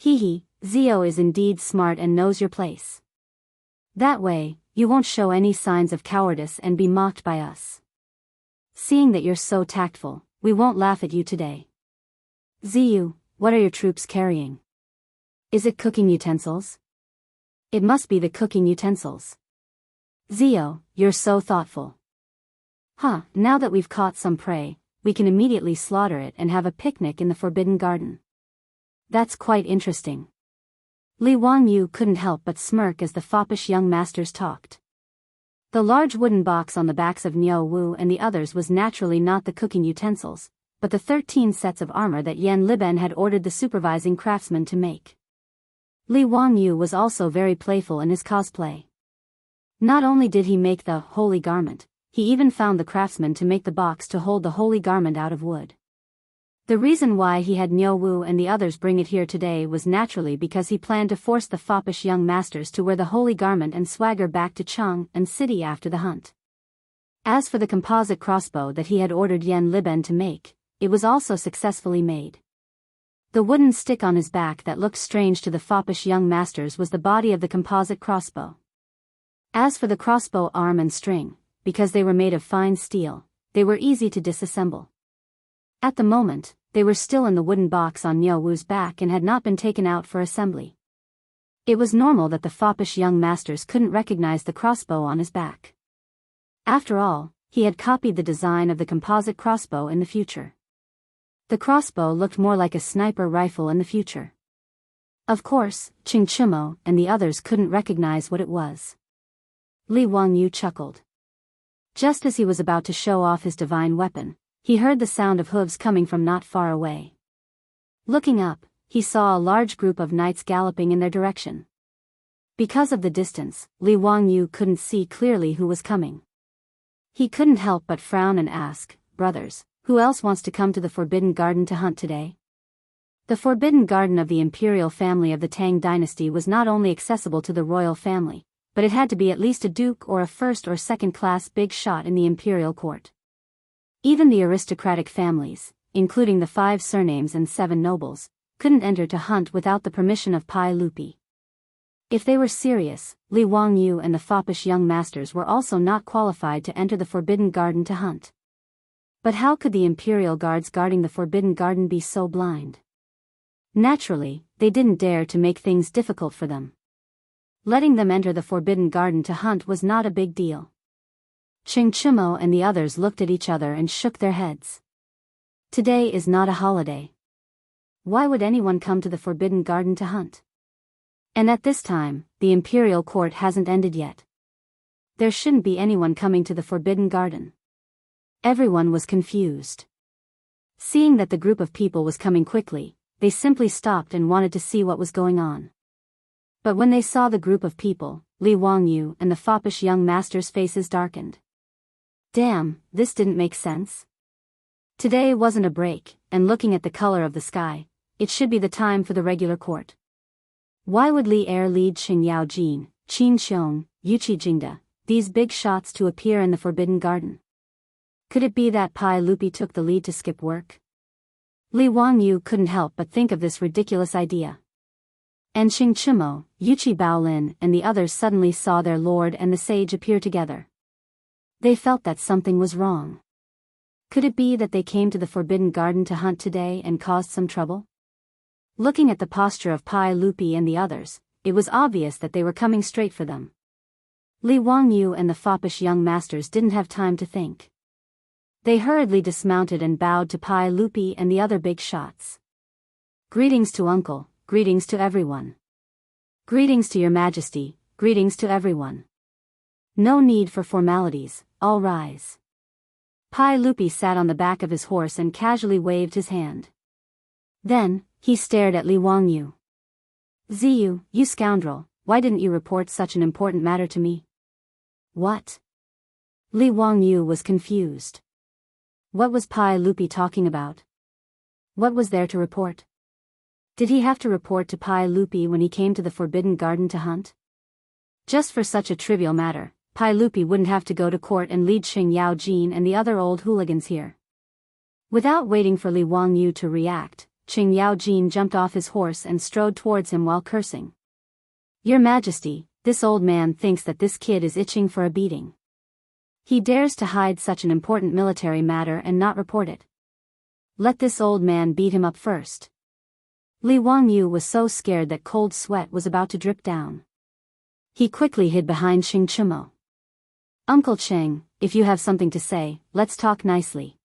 Zio is indeed smart and knows your place. That way, you won't show any signs of cowardice and be mocked by us. Seeing that you're so tactful, we won't laugh at you today. Ziyu, what are your troops carrying? Is it cooking utensils? It must be the cooking utensils. Zio, you're so thoughtful. Now that we've caught some prey, we can immediately slaughter it and have a picnic in the Forbidden Garden. That's quite interesting. Li Wangyu couldn't help but smirk as the foppish young masters talked. The large wooden box on the backs of Niu Wu and the others was naturally not the cooking utensils, but the 13 sets of armor that Yan Liben had ordered the supervising craftsman to make. Li Wangyu was also very playful in his cosplay. Not only did he make the holy garment, he even found the craftsman to make the box to hold the holy garment out of wood. The reason why he had Niu Wu and the others bring it here today was naturally because he planned to force the foppish young masters to wear the holy garment and swagger back to Chang'an City after the hunt. As for the composite crossbow that he had ordered Yan Liben to make, it was also successfully made. The wooden stick on his back that looked strange to the foppish young masters was the body of the composite crossbow. As for the crossbow arm and string, because they were made of fine steel, they were easy to disassemble. At the moment, they were still in the wooden box on Niu Wu's back and had not been taken out for assembly. It was normal that the foppish young masters couldn't recognize the crossbow on his back. After all, he had copied the design of the composite crossbow in the future. The crossbow looked more like a sniper rifle in the future. Of course, Qing Chumo and the others couldn't recognize what it was. Li Wangyu chuckled. Just as he was about to show off his divine weapon, he heard the sound of hooves coming from not far away. Looking up, he saw a large group of knights galloping in their direction. Because of the distance, Li Wangyu couldn't see clearly who was coming. He couldn't help but frown and ask, brothers, who else wants to come to the Forbidden Garden to hunt today? The Forbidden Garden of the imperial family of the Tang dynasty was not only accessible to the royal family, but it had to be at least a duke or a first or second-class big shot in the imperial court. Even the aristocratic families, including the 5 surnames and 7 nobles, couldn't enter to hunt without the permission of Pai Lupi. If they were serious, Li Wangyu and the foppish young masters were also not qualified to enter the Forbidden Garden to hunt. But how could the imperial guards guarding the Forbidden Garden be so blind? Naturally, they didn't dare to make things difficult for them. Letting them enter the Forbidden Garden to hunt was not a big deal. Qing Chumo and the others looked at each other and shook their heads. Today is not a holiday. Why would anyone come to the Forbidden Garden to hunt? And at this time, the imperial court hasn't ended yet. There shouldn't be anyone coming to the Forbidden Garden. Everyone was confused. Seeing that the group of people was coming quickly, they simply stopped and wanted to see what was going on. But when they saw the group of people, Li Wangyu and the foppish young masters' faces darkened. Damn, this didn't make sense. Today wasn't a break, and looking at the color of the sky, it should be the time for the regular court. Why would Li Er lead Qing Yao Jin, Qin Xiong, Yuqi Jingda, these big shots to appear in the Forbidden Garden? Could it be that Pai Lupi took the lead to skip work? Li Wangyu couldn't help but think of this ridiculous idea. And Qing Chimo, Yuchi Baolin, and the others suddenly saw their lord and the sage appear together. They felt that something was wrong. Could it be that they came to the Forbidden Garden to hunt today and caused some trouble? Looking at the posture of Pai Lupi and the others, it was obvious that they were coming straight for them. Li Wangyu and the foppish young masters didn't have time to think. They hurriedly dismounted and bowed to Pai Lupi and the other big shots. Greetings to Uncle, greetings to everyone. Greetings to Your Majesty, greetings to everyone. No need for formalities, all rise. Pai Lupi sat on the back of his horse and casually waved his hand. Then, he stared at Li Wangyu. Ziyu, you scoundrel, why didn't you report such an important matter to me? What? Li Wangyu was confused. What was Pai Lupi talking about? What was there to report? Did he have to report to Pai Lupi when he came to the Forbidden Garden to hunt? Just for such a trivial matter, Pai Lupi wouldn't have to go to court and lead Xing Yaojin and the other old hooligans here. Without waiting for Li Wangyu to react, Xing Yaojin jumped off his horse and strode towards him while cursing. Your Majesty, this old man thinks that this kid is itching for a beating. He dares to hide such an important military matter and not report it. Let this old man beat him up first. Li Wangyu was so scared that cold sweat was about to drip down. He quickly hid behind Xing Chimo. Uncle Cheng, if you have something to say, let's talk nicely.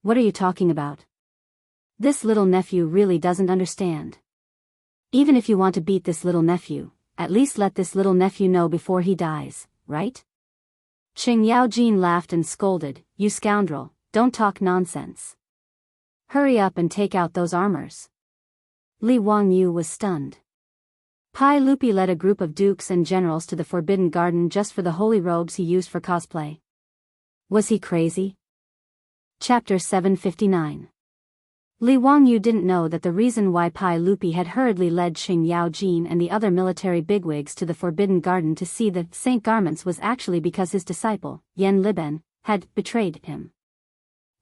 What are you talking about? This little nephew really doesn't understand. Even if you want to beat this little nephew, at least let this little nephew know before he dies, right? Xing Yaojin laughed and scolded, you scoundrel, don't talk nonsense. Hurry up and take out those armors. Li Wangyu was stunned. Pai Lupi led a group of dukes and generals to the Forbidden Garden just for the holy robes he used for cosplay. Was he crazy? Chapter 759. Li Wangyu didn't know that the reason why Pai Lupi had hurriedly led Xing Yaojin and the other military bigwigs to the Forbidden Garden to see the Saint Garments was actually because his disciple, Yen Liben, had betrayed him.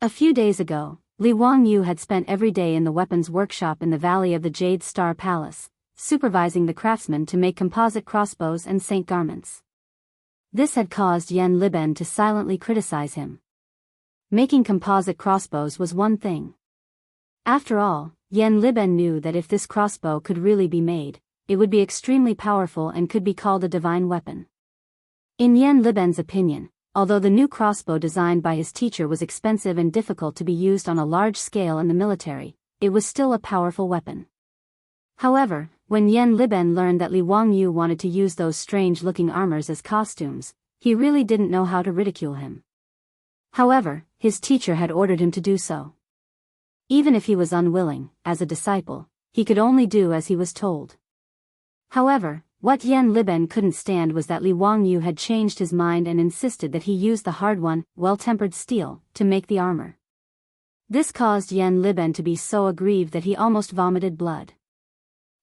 A few days ago, Li Wangyu had spent every day in the weapons workshop in the Valley of the Jade Star Palace, supervising the craftsmen to make composite crossbows and Saint Garments. This had caused Yen Liben to silently criticize him. Making composite crossbows was one thing. After all, Yen Liben knew that if this crossbow could really be made, it would be extremely powerful and could be called a divine weapon. In Yen Liben's opinion, although the new crossbow designed by his teacher was expensive and difficult to be used on a large scale in the military, it was still a powerful weapon. However, when Yen Liben learned that Li Wangyu wanted to use those strange-looking armors as costumes, he really didn't know how to ridicule him. However, his teacher had ordered him to do so. Even if he was unwilling, as a disciple, he could only do as he was told. However, what Yen Liben couldn't stand was that Li Wangyu had changed his mind and insisted that he use the hard-won, well-tempered steel to make the armor. This caused Yen Liben to be so aggrieved that he almost vomited blood.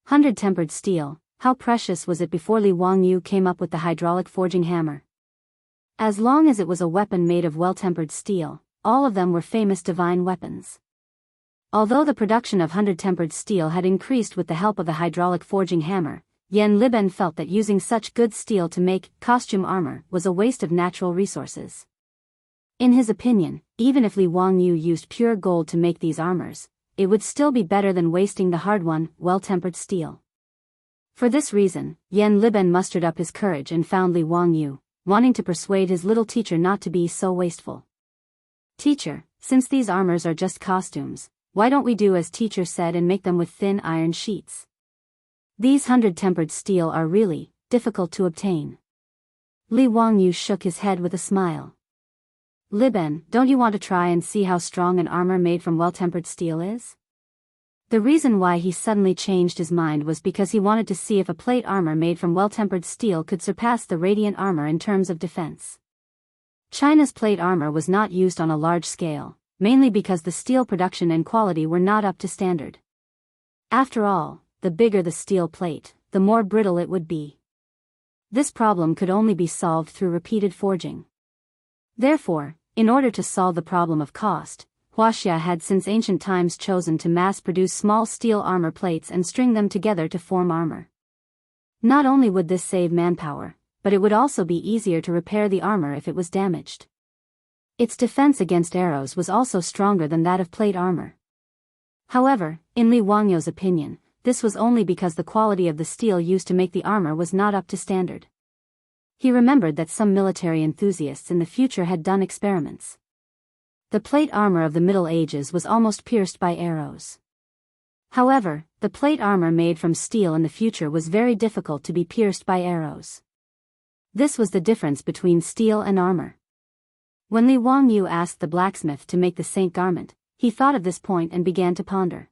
100-tempered steel, how precious was it before Li Wangyu came up with the hydraulic forging hammer? As long as it was a weapon made of well-tempered steel, all of them were famous divine weapons. Although the production of 100-tempered steel had increased with the help of the hydraulic forging hammer, Yen Liben felt that using such good steel to make costume armor was a waste of natural resources. In his opinion, even if Li Wangyu used pure gold to make these armors, it would still be better than wasting the hard-won, well-tempered steel. For this reason, Yen Liben mustered up his courage and found Li Wangyu, wanting to persuade his little teacher not to be so wasteful. Teacher, since these armors are just costumes, why don't we do as teacher said and make them with thin iron sheets? These 100-tempered steel are really difficult to obtain. Li Wangyu shook his head with a smile. Liben, don't you want to try and see how strong an armor made from well-tempered steel is? The reason why he suddenly changed his mind was because he wanted to see if a plate armor made from well-tempered steel could surpass the radiant armor in terms of defense. China's plate armor was not used on a large scale, mainly because the steel production and quality were not up to standard. After all, the bigger the steel plate, the more brittle it would be. This problem could only be solved through repeated forging. Therefore, in order to solve the problem of cost, Huaxia had since ancient times chosen to mass-produce small steel armor plates and string them together to form armor. Not only would this save manpower, but it would also be easier to repair the armor if it was damaged. Its defense against arrows was also stronger than that of plate armor. However, in Li Wangyou's opinion, this was only because the quality of the steel used to make the armor was not up to standard. He remembered that some military enthusiasts in the future had done experiments. The plate armor of the Middle Ages was almost pierced by arrows. However, the plate armor made from steel in the future was very difficult to be pierced by arrows. This was the difference between steel and armor. When Li Wangyou asked the blacksmith to make the saint garment, he thought of this point and began to ponder.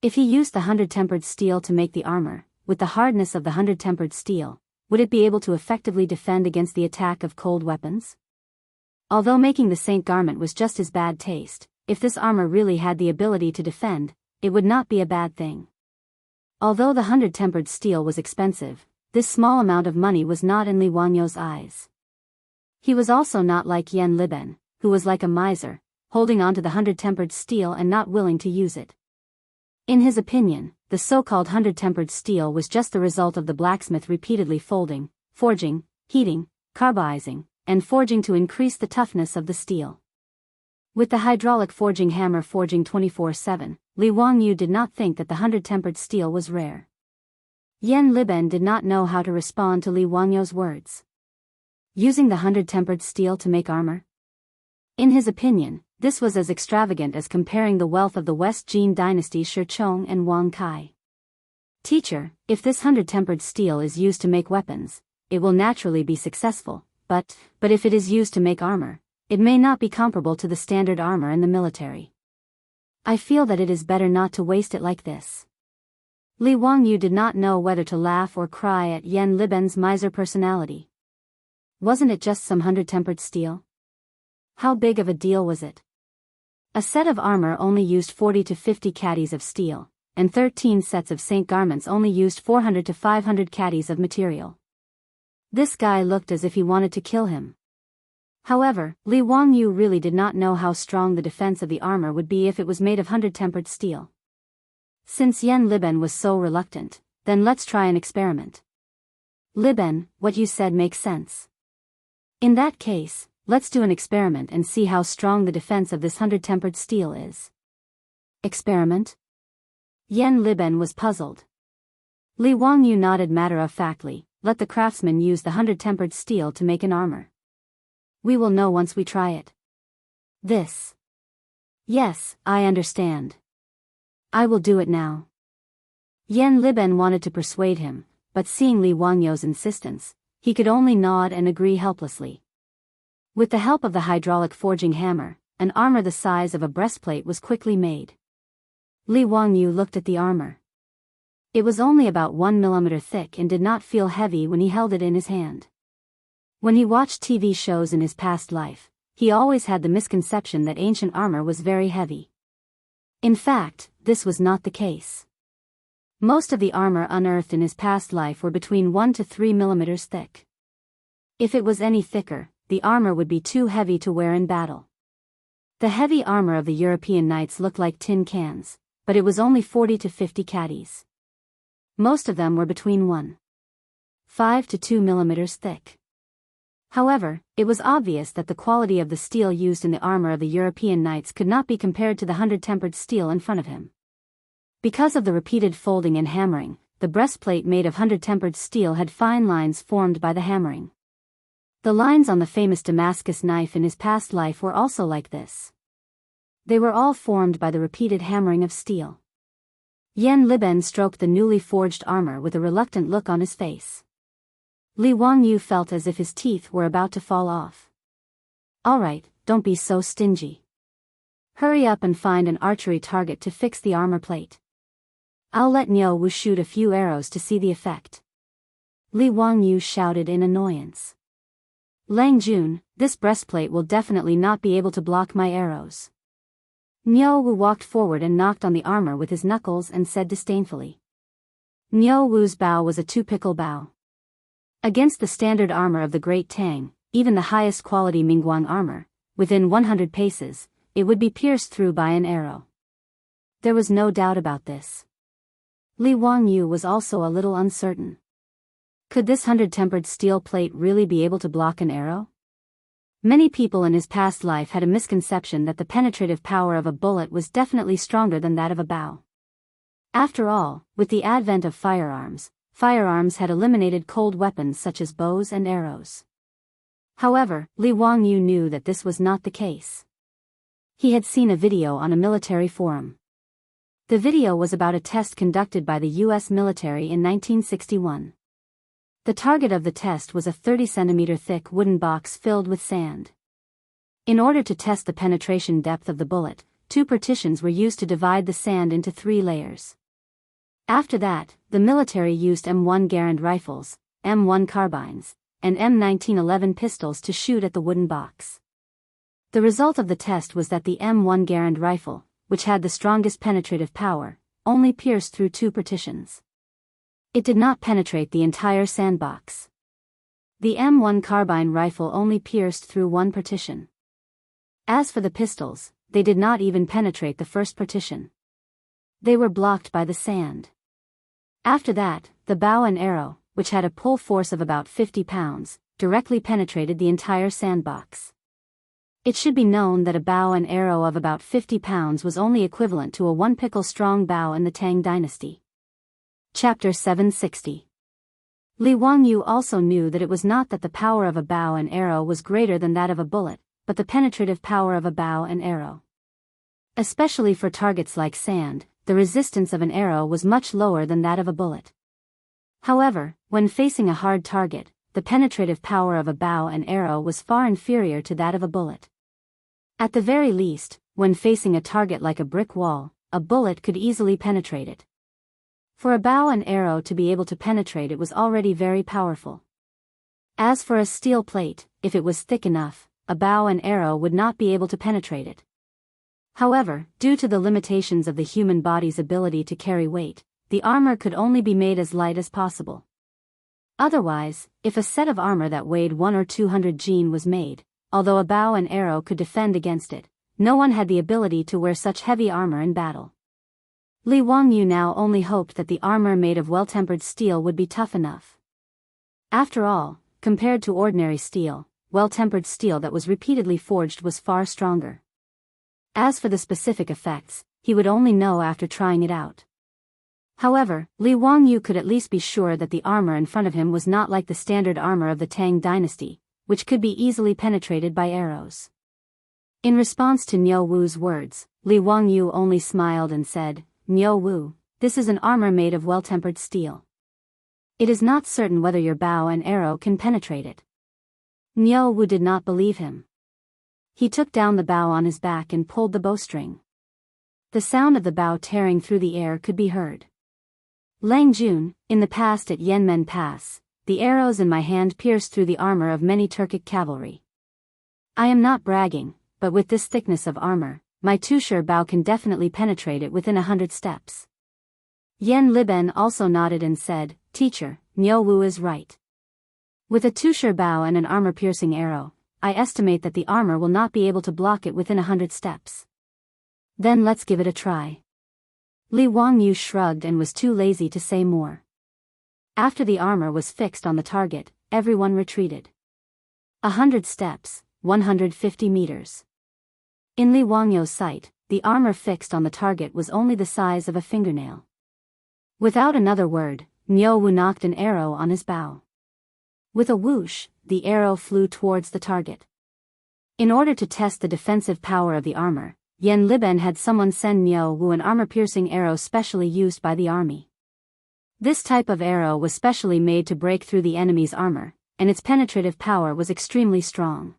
If he used the 100-tempered steel to make the armor, with the hardness of the 100-tempered steel, would it be able to effectively defend against the attack of cold weapons? Although making the saint garment was just as bad taste, if this armor really had the ability to defend, it would not be a bad thing. Although the 100-tempered steel was expensive, this small amount of money was not in Li Wangyou's eyes. He was also not like Yan Liben, who was like a miser, holding on to the 100-tempered steel and not willing to use it. In his opinion, the so-called 100-tempered steel was just the result of the blacksmith repeatedly folding, forging, heating, carbonizing, and forging to increase the toughness of the steel. With the hydraulic forging hammer forging 24/7, Li Wangyou did not think that the 100-tempered steel was rare. Yan Liben did not know how to respond to Li Wangyou's words. Using the 100-tempered steel to make armor? In his opinion, this was as extravagant as comparing the wealth of the West Jin dynasty Shechong and Wang Kai. Teacher, if this 100-tempered steel is used to make weapons, it will naturally be successful, but if it is used to make armor, it may not be comparable to the standard armor in the military. I feel that it is better not to waste it like this. Li Wangyou did not know whether to laugh or cry at Yan Liben's miser personality. Wasn't it just some 100-tempered steel? How big of a deal was it? A set of armor only used 40 to 50 caddies of steel, and 13 sets of saint garments only used 400 to 500 caddies of material. This guy looked as if he wanted to kill him. However, Li Wangyou really did not know how strong the defense of the armor would be if it was made of 100-tempered steel. Since Yan Liben was so reluctant, then let's try an experiment. Liben, what you said makes sense. In that case, let's do an experiment and see how strong the defense of this 100-tempered steel is. Experiment? Yan Liben was puzzled. Li Wangyou nodded matter-of-factly, let the craftsman use the 100-tempered steel to make an armor. We will know once we try it. This. Yes, I understand. I will do it now. Yan Liben wanted to persuade him, but seeing Li Wangyou's insistence, he could only nod and agree helplessly. With the help of the hydraulic forging hammer, an armor the size of a breastplate was quickly made. Li Wangyou looked at the armor. It was only about 1 millimeter thick and did not feel heavy when he held it in his hand. When he watched TV shows in his past life, he always had the misconception that ancient armor was very heavy. In fact, this was not the case. Most of the armor unearthed in his past life were between 1 to 3 millimeters thick. If it was any thicker, the armor would be too heavy to wear in battle. The heavy armor of the European knights looked like tin cans, but it was only 40 to 50 caddies. Most of them were between 1.5 to 2 millimeters thick. However, it was obvious that the quality of the steel used in the armor of the European knights could not be compared to the 100-tempered steel in front of him. Because of the repeated folding and hammering, the breastplate made of 100-tempered steel had fine lines formed by the hammering. The lines on the famous Damascus knife in his past life were also like this. They were all formed by the repeated hammering of steel. Yan Liben stroked the newly forged armor with a reluctant look on his face. Li Wangyou felt as if his teeth were about to fall off. All right, don't be so stingy. Hurry up and find an archery target to fix the armor plate. I'll let Niu Wu shoot a few arrows to see the effect. Li Wangyou shouted in annoyance. Lang Jun, this breastplate will definitely not be able to block my arrows. Niu Wu walked forward and knocked on the armor with his knuckles and said disdainfully. Niu Wu's bow was a two-pickle bow. Against the standard armor of the Great Tang, even the highest quality Mingguang armor, within 100 paces, it would be pierced through by an arrow. There was no doubt about this. Li Wangyu was also a little uncertain. Could this 100-tempered steel plate really be able to block an arrow? Many people in his past life had a misconception that the penetrative power of a bullet was definitely stronger than that of a bow. After all, with the advent of firearms had eliminated cold weapons such as bows and arrows. However, Li Wangyu knew that this was not the case. He had seen a video on a military forum. The video was about a test conducted by the U.S. military in 1961. The target of the test was a 30-centimeter thick wooden box filled with sand. In order to test the penetration depth of the bullet, 2 partitions were used to divide the sand into 3 layers. After that, the military used M1 Garand rifles, M1 carbines, and M1911 pistols to shoot at the wooden box. The result of the test was that the M1 Garand rifle, which had the strongest penetrative power, only pierced through 2 partitions. It did not penetrate the entire sandbox. The M1 carbine rifle only pierced through 1 partition. As for the pistols, they did not even penetrate the first partition. They were blocked by the sand. After that, the bow and arrow, which had a pull force of about 50 pounds, directly penetrated the entire sandbox. It should be known that a bow and arrow of about 50 pounds was only equivalent to a 1-pickle-strong bow in the Tang dynasty. Chapter 760. Li Wangyu also knew that it was not that the power of a bow and arrow was greater than that of a bullet, but the penetrative power of a bow and arrow. Especially for targets like sand, the resistance of an arrow was much lower than that of a bullet. However, when facing a hard target, the penetrative power of a bow and arrow was far inferior to that of a bullet. At the very least, when facing a target like a brick wall, a bullet could easily penetrate it. For a bow and arrow to be able to penetrate it was already very powerful. As for a steel plate, if it was thick enough, a bow and arrow would not be able to penetrate it. However, due to the limitations of the human body's ability to carry weight, the armor could only be made as light as possible. Otherwise, if a set of armor that weighed 100 or 200 jin was made, although a bow and arrow could defend against it, no one had the ability to wear such heavy armor in battle. Li Wangyu now only hoped that the armor made of well-tempered steel would be tough enough. After all, compared to ordinary steel, well-tempered steel that was repeatedly forged was far stronger. As for the specific effects, he would only know after trying it out. However, Li Wangyu could at least be sure that the armor in front of him was not like the standard armor of the Tang dynasty, which could be easily penetrated by arrows. In response to Niu Wu's words, Li Wangyu only smiled and said, "Niu Wu, this is an armor made of well-tempered steel. It is not certain whether your bow and arrow can penetrate it." Niu Wu did not believe him. He took down the bow on his back and pulled the bowstring. The sound of the bow tearing through the air could be heard. Lang Jun, in the past at Yanmen Pass, the arrows in my hand pierced through the armor of many Turkic cavalry. I am not bragging, but with this thickness of armor, my Tushur bow can definitely penetrate it within 100 steps. Yan Liben also nodded and said, "Teacher, Niu Wu is right. With a Tushur bow and an armor-piercing arrow, I estimate that the armor will not be able to block it within 100 steps. Then let's give it a try." Li Wangyu shrugged and was too lazy to say more. After the armor was fixed on the target, everyone retreated. 100 steps, 150 meters. In Li Wangyu's sight, the armor fixed on the target was only the size of a fingernail. Without another word, Niu Wu knocked an arrow on his bow. With a whoosh, the arrow flew towards the target. In order to test the defensive power of the armor, Yan Liben had someone send Niu Wu an armor-piercing arrow specially used by the army. This type of arrow was specially made to break through the enemy's armor, and its penetrative power was extremely strong.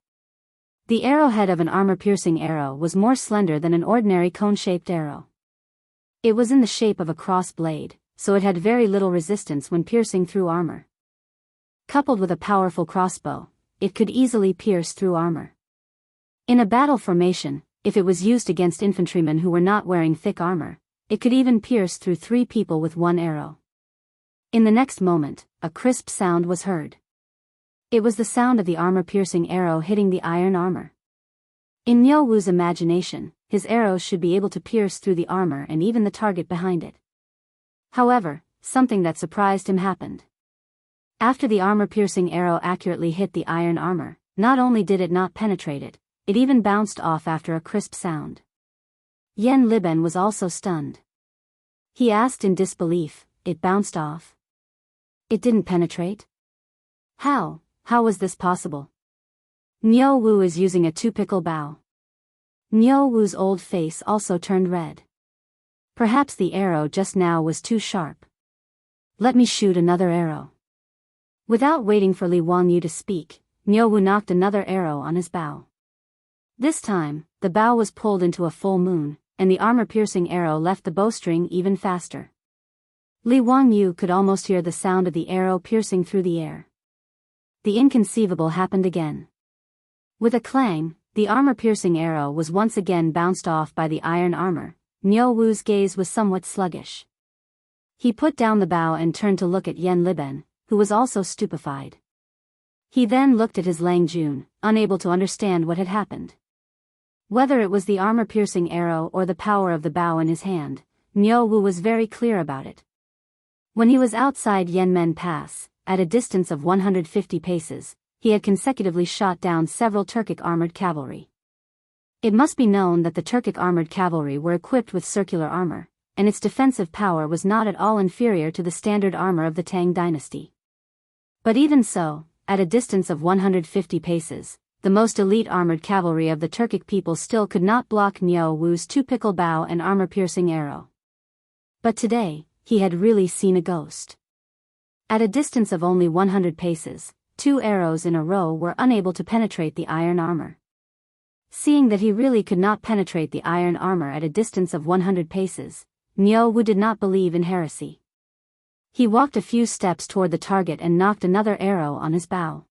The arrowhead of an armor-piercing arrow was more slender than an ordinary cone-shaped arrow. It was in the shape of a cross blade, so it had very little resistance when piercing through armor. Coupled with a powerful crossbow, it could easily pierce through armor. In a battle formation, if it was used against infantrymen who were not wearing thick armor, it could even pierce through 3 people with 1 arrow. In the next moment, a crisp sound was heard. It was the sound of the armor-piercing arrow hitting the iron armor. In Niu Wu's imagination, his arrows should be able to pierce through the armor and even the target behind it. However, something that surprised him happened. After the armor-piercing arrow accurately hit the iron armor, not only did it not penetrate it, it even bounced off after a crisp sound. Yen Liben was also stunned. He asked in disbelief, "It bounced off? It didn't penetrate? How was this possible?" Niu Wu is using a two-pickle bow. Niu Wu's old face also turned red. Perhaps the arrow just now was too sharp. "Let me shoot another arrow." Without waiting for Li Wangyu to speak, Niu Wu knocked another arrow on his bow. This time, the bow was pulled into a full moon, and the armor-piercing arrow left the bowstring even faster. Li Wangyu could almost hear the sound of the arrow piercing through the air. The inconceivable happened again. With a clang, the armor-piercing arrow was once again bounced off by the iron armor. Niu Wu's gaze was somewhat sluggish. He put down the bow and turned to look at Yen Liben, who was also stupefied. He then looked at his Lang Jun, unable to understand what had happened. Whether it was the armor-piercing arrow or the power of the bow in his hand, Niu Wu was very clear about it. When he was outside Yanmen Pass, at a distance of 150 paces, he had consecutively shot down several Turkic armored cavalry. It must be known that the Turkic armored cavalry were equipped with circular armor, and its defensive power was not at all inferior to the standard armor of the Tang dynasty. But even so, at a distance of 150 paces, the most elite armored cavalry of the Turkic people still could not block Niu Wu's two-pickle bow and armor-piercing arrow. But today, he had really seen a ghost. At a distance of only 100 paces, two arrows in a row were unable to penetrate the iron armor. Seeing that he really could not penetrate the iron armor at a distance of 100 paces, Niu Wu did not believe in heresy. He walked a few steps toward the target and knocked another arrow on his bow.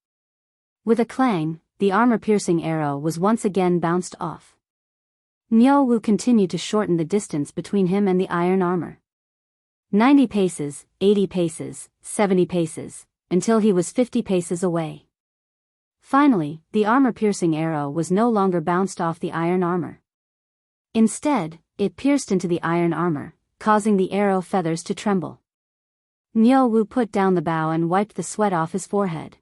With a clang, the armor-piercing arrow was once again bounced off. Niu Wu continued to shorten the distance between him and the iron armor. 90 paces, 80 paces, 70 paces, until he was 50 paces away. Finally, the armor-piercing arrow was no longer bounced off the iron armor. Instead, it pierced into the iron armor, causing the arrow feathers to tremble. Niu Wu put down the bow and wiped the sweat off his forehead.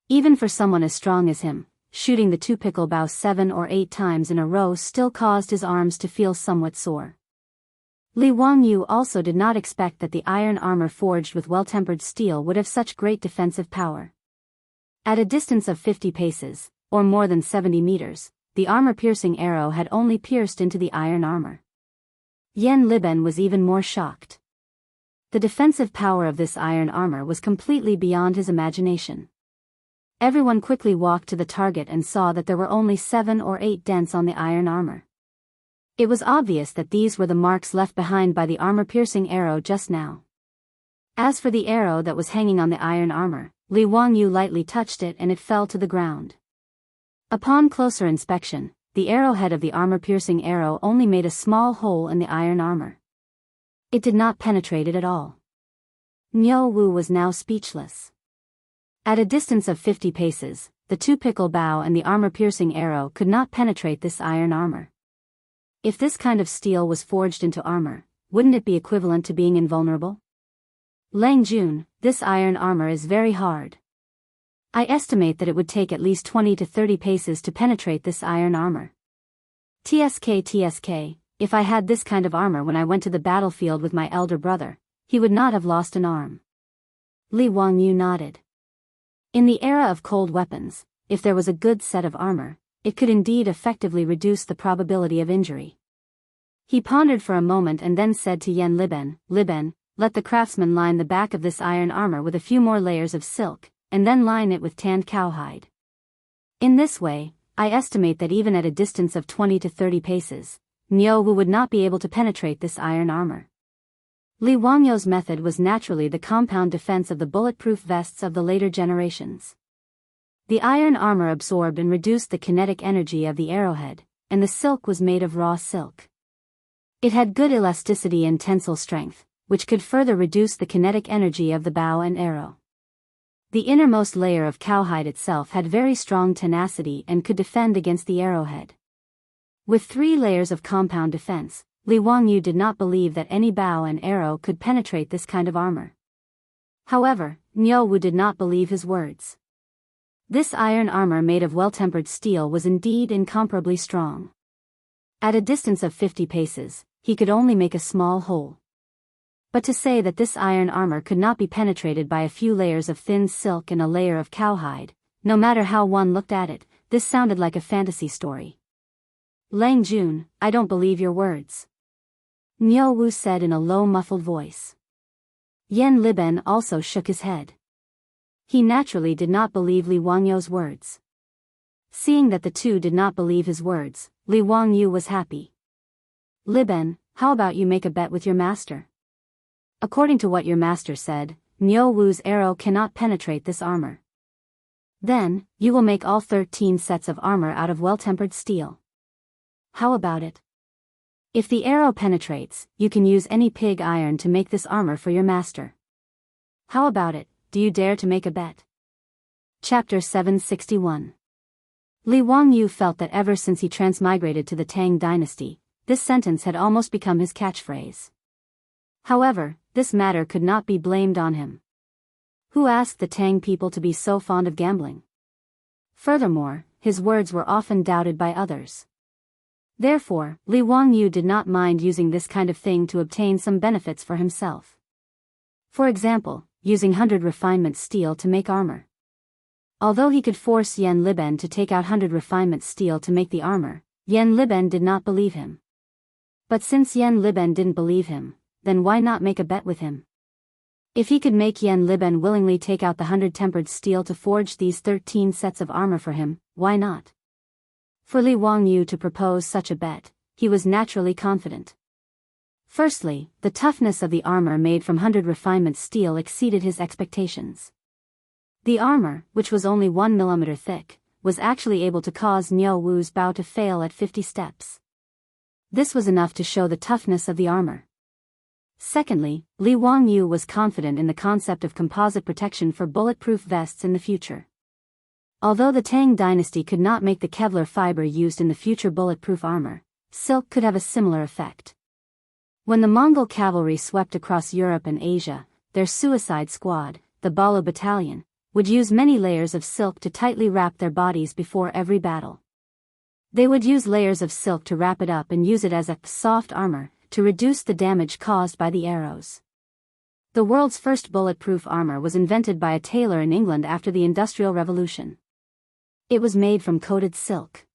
Even for someone as strong as him, shooting the two-pickle bow 7 or 8 times in a row still caused his arms to feel somewhat sore. Li Wangyu also did not expect that the iron armor forged with well-tempered steel would have such great defensive power. At a distance of 50 paces, or more than 70 meters, the armor-piercing arrow had only pierced into the iron armor. Yen Liben was even more shocked. The defensive power of this iron armor was completely beyond his imagination. Everyone quickly walked to the target and saw that there were only 7 or 8 dents on the iron armor. It was obvious that these were the marks left behind by the armor-piercing arrow just now. As for the arrow that was hanging on the iron armor, Li Wangyu lightly touched it and it fell to the ground. Upon closer inspection, the arrowhead of the armor-piercing arrow only made a small hole in the iron armor. It did not penetrate it at all. Niu Wu was now speechless. At a distance of 50 paces, the two-pickle bow and the armor-piercing arrow could not penetrate this iron armor. If this kind of steel was forged into armor, wouldn't it be equivalent to being invulnerable? Lang Jun, this iron armor is very hard. I estimate that it would take at least 20 to 30 paces to penetrate this iron armor. TSK, if I had this kind of armor when I went to the battlefield with my elder brother, he would not have lost an arm. Li Wangyu nodded. In the era of cold weapons, if there was a good set of armor, it could indeed effectively reduce the probability of injury. He pondered for a moment and then said to Yen Liben, let the craftsman line the back of this iron armor with a few more layers of silk, and then line it with tanned cowhide. In this way, I estimate that even at a distance of 20 to 30 paces, Niu Wu would not be able to penetrate this iron armor. Li Wangyu's method was naturally the compound defense of the bulletproof vests of the later generations. The iron armor absorbed and reduced the kinetic energy of the arrowhead, and the silk was made of raw silk. It had good elasticity and tensile strength, which could further reduce the kinetic energy of the bow and arrow. The innermost layer of cowhide itself had very strong tenacity and could defend against the arrowhead. With 3 layers of compound defense, Li Wangyu did not believe that any bow and arrow could penetrate this kind of armor. However, Niu Wu did not believe his words. This iron armor made of well-tempered steel was indeed incomparably strong. At a distance of 50 paces, he could only make a small hole. But to say that this iron armor could not be penetrated by a few layers of thin silk and a layer of cowhide, no matter how one looked at it, this sounded like a fantasy story. Lang Jun, I don't believe your words. Niu Wu said in a low muffled voice. Yan Liben also shook his head. He naturally did not believe Li Wangyu's words. Seeing that the two did not believe his words, Li Wangyu was happy. Liben, how about you make a bet with your master? According to what your master said, Niu Wu's arrow cannot penetrate this armor. Then, you will make all 13 sets of armor out of well-tempered steel. How about it? If the arrow penetrates, you can use any pig iron to make this armor for your master. How about it, do you dare to make a bet? Chapter 761. Li Wangyu felt that ever since he transmigrated to the Tang dynasty, this sentence had almost become his catchphrase. However, this matter could not be blamed on him. Who asked the Tang people to be so fond of gambling? Furthermore, his words were often doubted by others. Therefore, Li Wangyu did not mind using this kind of thing to obtain some benefits for himself. For example, using 100 refinement steel to make armor. Although he could force Yan Liben to take out 100 refinement steel to make the armor, Yan Liben did not believe him. But since Yan Liben didn't believe him, then why not make a bet with him? If he could make Yan Liben willingly take out the 100 tempered steel to forge these 13 sets of armor for him, why not? For Li Wangyu to propose such a bet, he was naturally confident. Firstly, the toughness of the armor made from 100 refinement steel exceeded his expectations. The armor, which was only 1 millimeter thick, was actually able to cause Niu Wu's bow to fail at 50 steps. This was enough to show the toughness of the armor. Secondly, Li Wangyu was confident in the concept of composite protection for bulletproof vests in the future. Although the Tang dynasty could not make the Kevlar fiber used in the future bulletproof armor, silk could have a similar effect. When the Mongol cavalry swept across Europe and Asia, their suicide squad, the Balu battalion, would use many layers of silk to tightly wrap their bodies before every battle. They would use layers of silk to wrap it up and use it as a soft armor, to reduce the damage caused by the arrows. The world's first bulletproof armor was invented by a tailor in England after the Industrial Revolution. It was made from coated silk.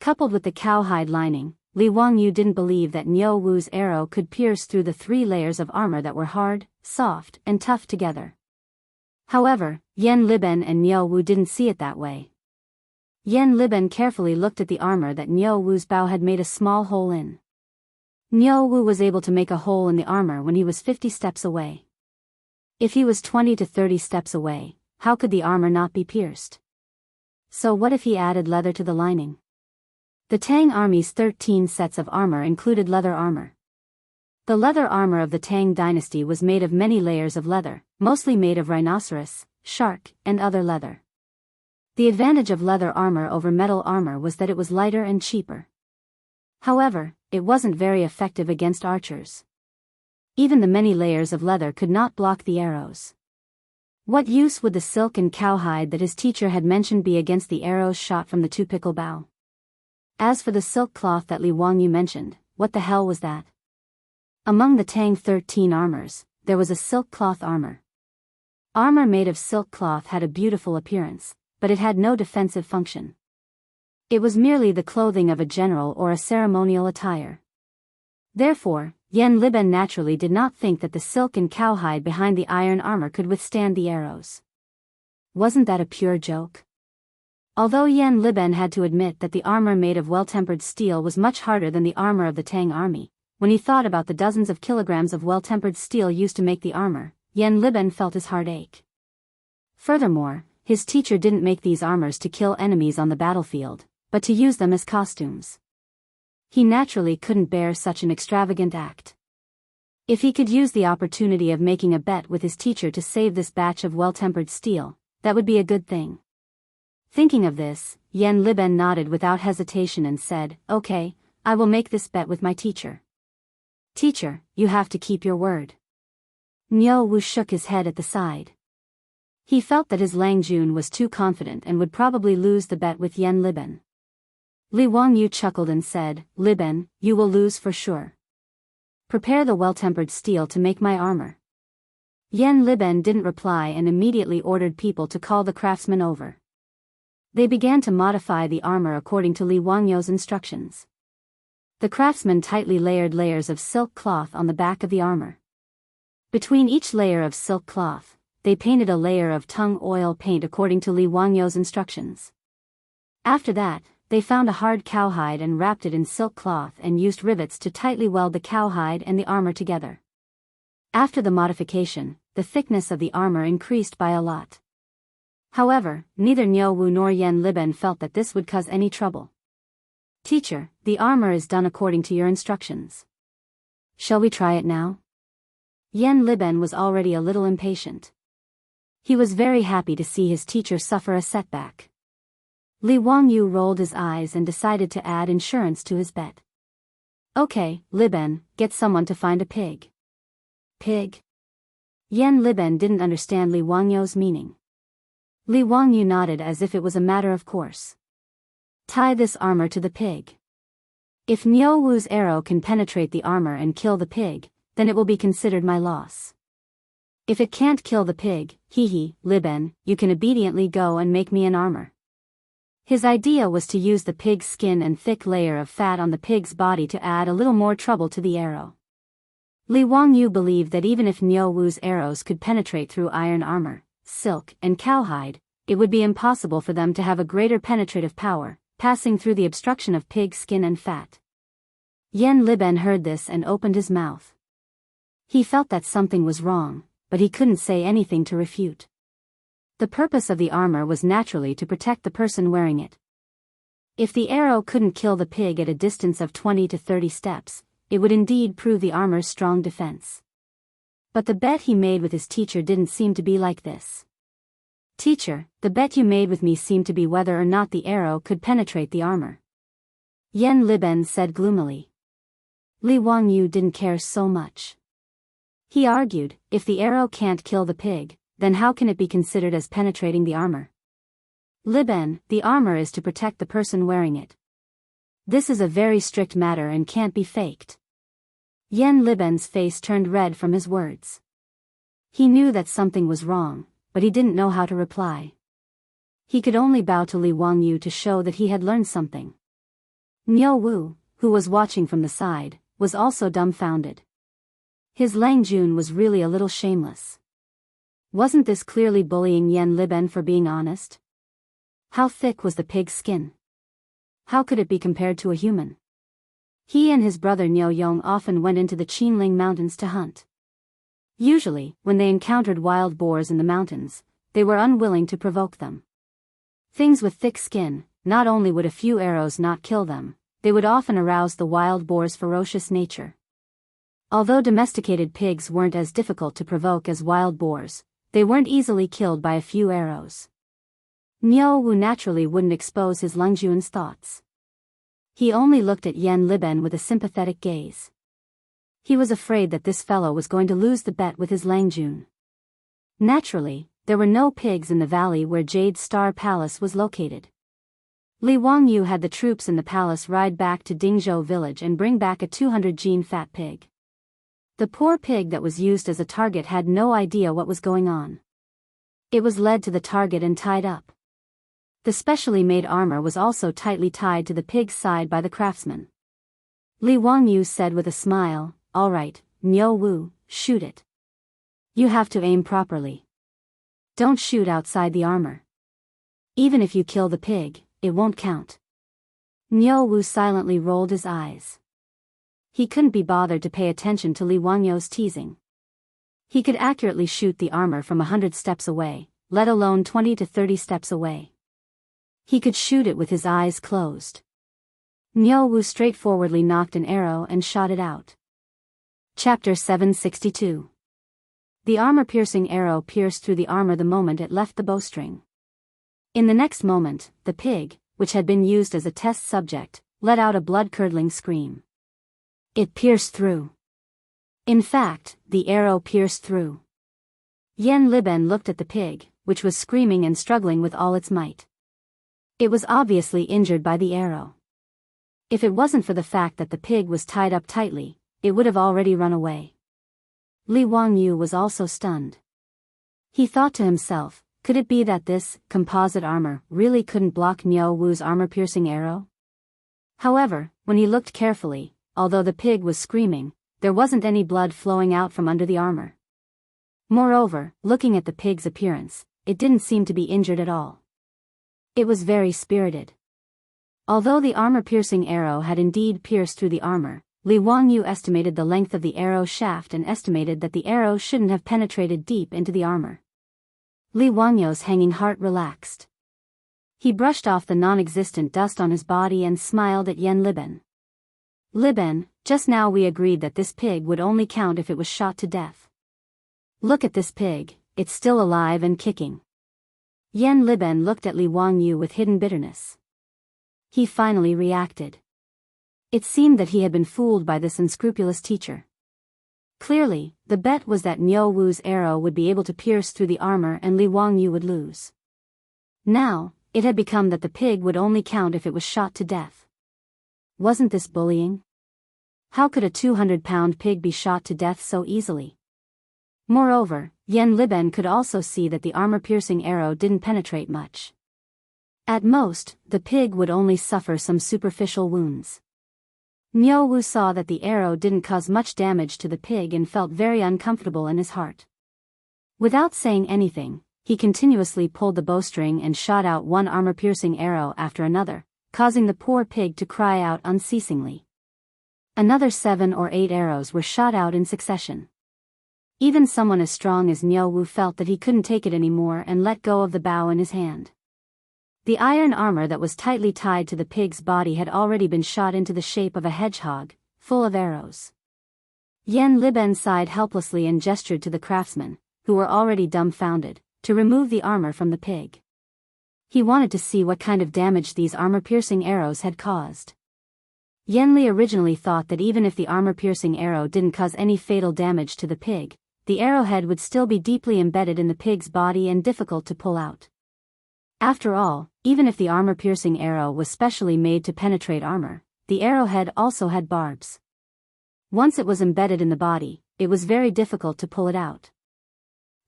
Coupled with the cowhide lining, Li Wangyu didn't believe that Niu Wu's arrow could pierce through the 3 layers of armor that were hard, soft, and tough together. However, Yan Liben and Niu Wu didn't see it that way. Yan Liben carefully looked at the armor that Niu Wu's bow had made a small hole in. Niu Wu was able to make a hole in the armor when he was 50 steps away. If he was 20 to 30 steps away, how could the armor not be pierced? So what if he added leather to the lining? The Tang army's 13 sets of armor included leather armor. The leather armor of the Tang dynasty was made of many layers of leather, mostly made of rhinoceros, shark, and other leather. The advantage of leather armor over metal armor was that it was lighter and cheaper. However, it wasn't very effective against archers. Even the many layers of leather could not block the arrows. What use would the silk and cowhide that his teacher had mentioned be against the arrows shot from the two-pickle bow? As for the silk cloth that Li Wangyu mentioned, what the hell was that? Among the Tang 13 armors, there was a silk cloth armor. Armor made of silk cloth had a beautiful appearance, but it had no defensive function. It was merely the clothing of a general or a ceremonial attire. Therefore, Yan Liben naturally did not think that the silk and cowhide behind the iron armor could withstand the arrows. Wasn't that a pure joke? Although Yan Liben had to admit that the armor made of well-tempered steel was much harder than the armor of the Tang army, when he thought about the dozens of kilograms of well-tempered steel used to make the armor, Yan Liben felt his heart ache. Furthermore, his teacher didn't make these armors to kill enemies on the battlefield, but to use them as costumes. He naturally couldn't bear such an extravagant act. If he could use the opportunity of making a bet with his teacher to save this batch of well-tempered steel, that would be a good thing. Thinking of this, Yen Liben nodded without hesitation and said, "Okay, I will make this bet with my teacher." "Teacher, you have to keep your word." Niu Wu shook his head at the side. He felt that his Lang Jun was too confident and would probably lose the bet with Yen Liben. Li Wangyu chuckled and said, "Liben, you will lose for sure. Prepare the well-tempered steel to make my armor." Yen Liben didn't reply and immediately ordered people to call the craftsmen over. They began to modify the armor according to Li Wangyu's instructions. The craftsmen tightly layered layers of silk cloth on the back of the armor. Between each layer of silk cloth, they painted a layer of tung oil paint according to Li Wangyu's instructions. After that, they found a hard cowhide and wrapped it in silk cloth and used rivets to tightly weld the cowhide and the armor together. After the modification, the thickness of the armor increased by a lot. However, neither Niu Wu nor Yen Liben felt that this would cause any trouble. "Teacher, the armor is done according to your instructions. Shall we try it now?" Yen Liben was already a little impatient. He was very happy to see his teacher suffer a setback. Li Wangyu rolled his eyes and decided to add insurance to his bet. "Okay, Liben, get someone to find a pig." "Pig?" Yen Liben didn't understand Li Wangyu's meaning. Li Wangyu nodded as if it was a matter of course. "Tie this armor to the pig. If Niu Wu's arrow can penetrate the armor and kill the pig, then it will be considered my loss. If it can't kill the pig, Liben, you can obediently go and make me an armor." His idea was to use the pig's skin and thick layer of fat on the pig's body to add a little more trouble to the arrow. Li Wangyu believed that even if Niu Wu's arrows could penetrate through iron armor, silk, and cowhide, it would be impossible for them to have a greater penetrative power, passing through the obstruction of pig skin and fat. Yen Liben heard this and opened his mouth. He felt that something was wrong, but he couldn't say anything to refute. The purpose of the armor was naturally to protect the person wearing it. If the arrow couldn't kill the pig at a distance of 20 to 30 steps, it would indeed prove the armor's strong defense. But the bet he made with his teacher didn't seem to be like this. "Teacher, the bet you made with me seemed to be whether or not the arrow could penetrate the armor." Yen Liben said gloomily. Li Wangyu didn't care so much. He argued, if the arrow can't kill the pig, then how can it be considered as penetrating the armor? "Liben, the armor is to protect the person wearing it. This is a very strict matter and can't be faked." Yen Liben's face turned red from his words. He knew that something was wrong, but he didn't know how to reply. He could only bow to Li Wangyu to show that he had learned something. Niu Wu, who was watching from the side, was also dumbfounded. His Lang Jun was really a little shameless. Wasn't this clearly bullying Yen Liben for being honest? How thick was the pig's skin? How could it be compared to a human? He and his brother Niu Yong often went into the Qinling Mountains to hunt. Usually, when they encountered wild boars in the mountains, they were unwilling to provoke them. Things with thick skin, not only would a few arrows not kill them, they would often arouse the wild boar's ferocious nature. Although domesticated pigs weren't as difficult to provoke as wild boars, they weren't easily killed by a few arrows. Niu Wu naturally wouldn't expose his Langjun's thoughts. He only looked at Yen Liben with a sympathetic gaze. He was afraid that this fellow was going to lose the bet with his Langjun. Naturally, there were no pigs in the valley where Jade Star Palace was located. Li Wangyu had the troops in the palace ride back to Dingzhou village and bring back a 200-gene fat pig. The poor pig that was used as a target had no idea what was going on. It was led to the target and tied up. The specially made armor was also tightly tied to the pig's side by the craftsman. Li Wangyu said with a smile, "All right, Niu Wu, shoot it. You have to aim properly. Don't shoot outside the armor. Even if you kill the pig, it won't count." Niu Wu silently rolled his eyes. He couldn't be bothered to pay attention to Li Wangyu's teasing. He could accurately shoot the armor from 100 steps away, let alone 20 to 30 steps away. He could shoot it with his eyes closed. Niu Wu straightforwardly nocked an arrow and shot it out. Chapter 762. The armor-piercing arrow pierced through the armor the moment it left the bowstring. In the next moment, the pig, which had been used as a test subject, let out a blood-curdling scream. It pierced through. In fact, the arrow pierced through. Yen Liben looked at the pig, which was screaming and struggling with all its might. It was obviously injured by the arrow. If it wasn't for the fact that the pig was tied up tightly, it would have already run away. Li Wangyu was also stunned. He thought to himself, could it be that this composite armor really couldn't block Niu Wu's armor-piercing arrow? However, when he looked carefully, although the pig was screaming, there wasn't any blood flowing out from under the armor. Moreover, looking at the pig's appearance, it didn't seem to be injured at all. It was very spirited. Although the armor-piercing arrow had indeed pierced through the armor, Li Wangyu estimated the length of the arrow shaft and estimated that the arrow shouldn't have penetrated deep into the armor. Li Wangyu's hanging heart relaxed. He brushed off the non-existent dust on his body and smiled at Yen Liben. Liben, just now we agreed that this pig would only count if it was shot to death. Look at this pig, it's still alive and kicking. Yen Liben looked at Li Wangyu with hidden bitterness. He finally reacted. It seemed that he had been fooled by this unscrupulous teacher. Clearly, the bet was that Niu Wu's arrow would be able to pierce through the armor and Li Wangyu would lose. Now, it had become that the pig would only count if it was shot to death. Wasn't this bullying? How could a 200-pound pig be shot to death so easily? Moreover, Yen Liben could also see that the armor-piercing arrow didn't penetrate much. At most, the pig would only suffer some superficial wounds. Niu Wu saw that the arrow didn't cause much damage to the pig and felt very uncomfortable in his heart. Without saying anything, he continuously pulled the bowstring and shot out one armor-piercing arrow after another, causing the poor pig to cry out unceasingly. Another 7 or 8 arrows were shot out in succession. Even someone as strong as Niu Wu felt that he couldn't take it anymore and let go of the bow in his hand. The iron armor that was tightly tied to the pig's body had already been shot into the shape of a hedgehog, full of arrows. Yen Liben sighed helplessly and gestured to the craftsmen, who were already dumbfounded, to remove the armor from the pig. He wanted to see what kind of damage these armor-piercing arrows had caused. Yen Li originally thought that even if the armor-piercing arrow didn't cause any fatal damage to the pig, the arrowhead would still be deeply embedded in the pig's body and difficult to pull out. After all, even if the armor-piercing arrow was specially made to penetrate armor, the arrowhead also had barbs. Once it was embedded in the body, it was very difficult to pull it out.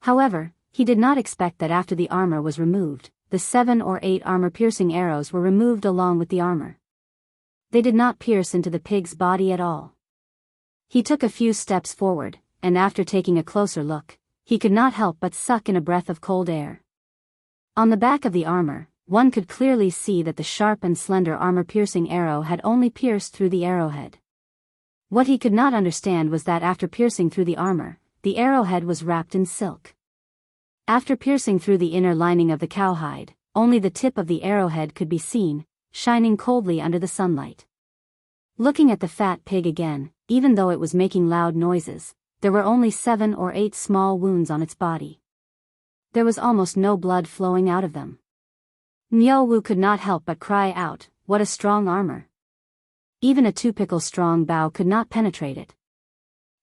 However, he did not expect that after the armor was removed, the 7 or 8 armor-piercing arrows were removed along with the armor. They did not pierce into the pig's body at all. He took a few steps forward, and after taking a closer look, he could not help but suck in a breath of cold air. On the back of the armor, one could clearly see that the sharp and slender armor-piercing arrow had only pierced through the arrowhead. What he could not understand was that after piercing through the armor, the arrowhead was wrapped in silk. After piercing through the inner lining of the cowhide, only the tip of the arrowhead could be seen, shining coldly under the sunlight. Looking at the fat pig again, even though it was making loud noises, there were only 7 or 8 small wounds on its body. There was almost no blood flowing out of them. Niu Wu could not help but cry out, "What a strong armor! Even a 2-pickle strong bow could not penetrate it.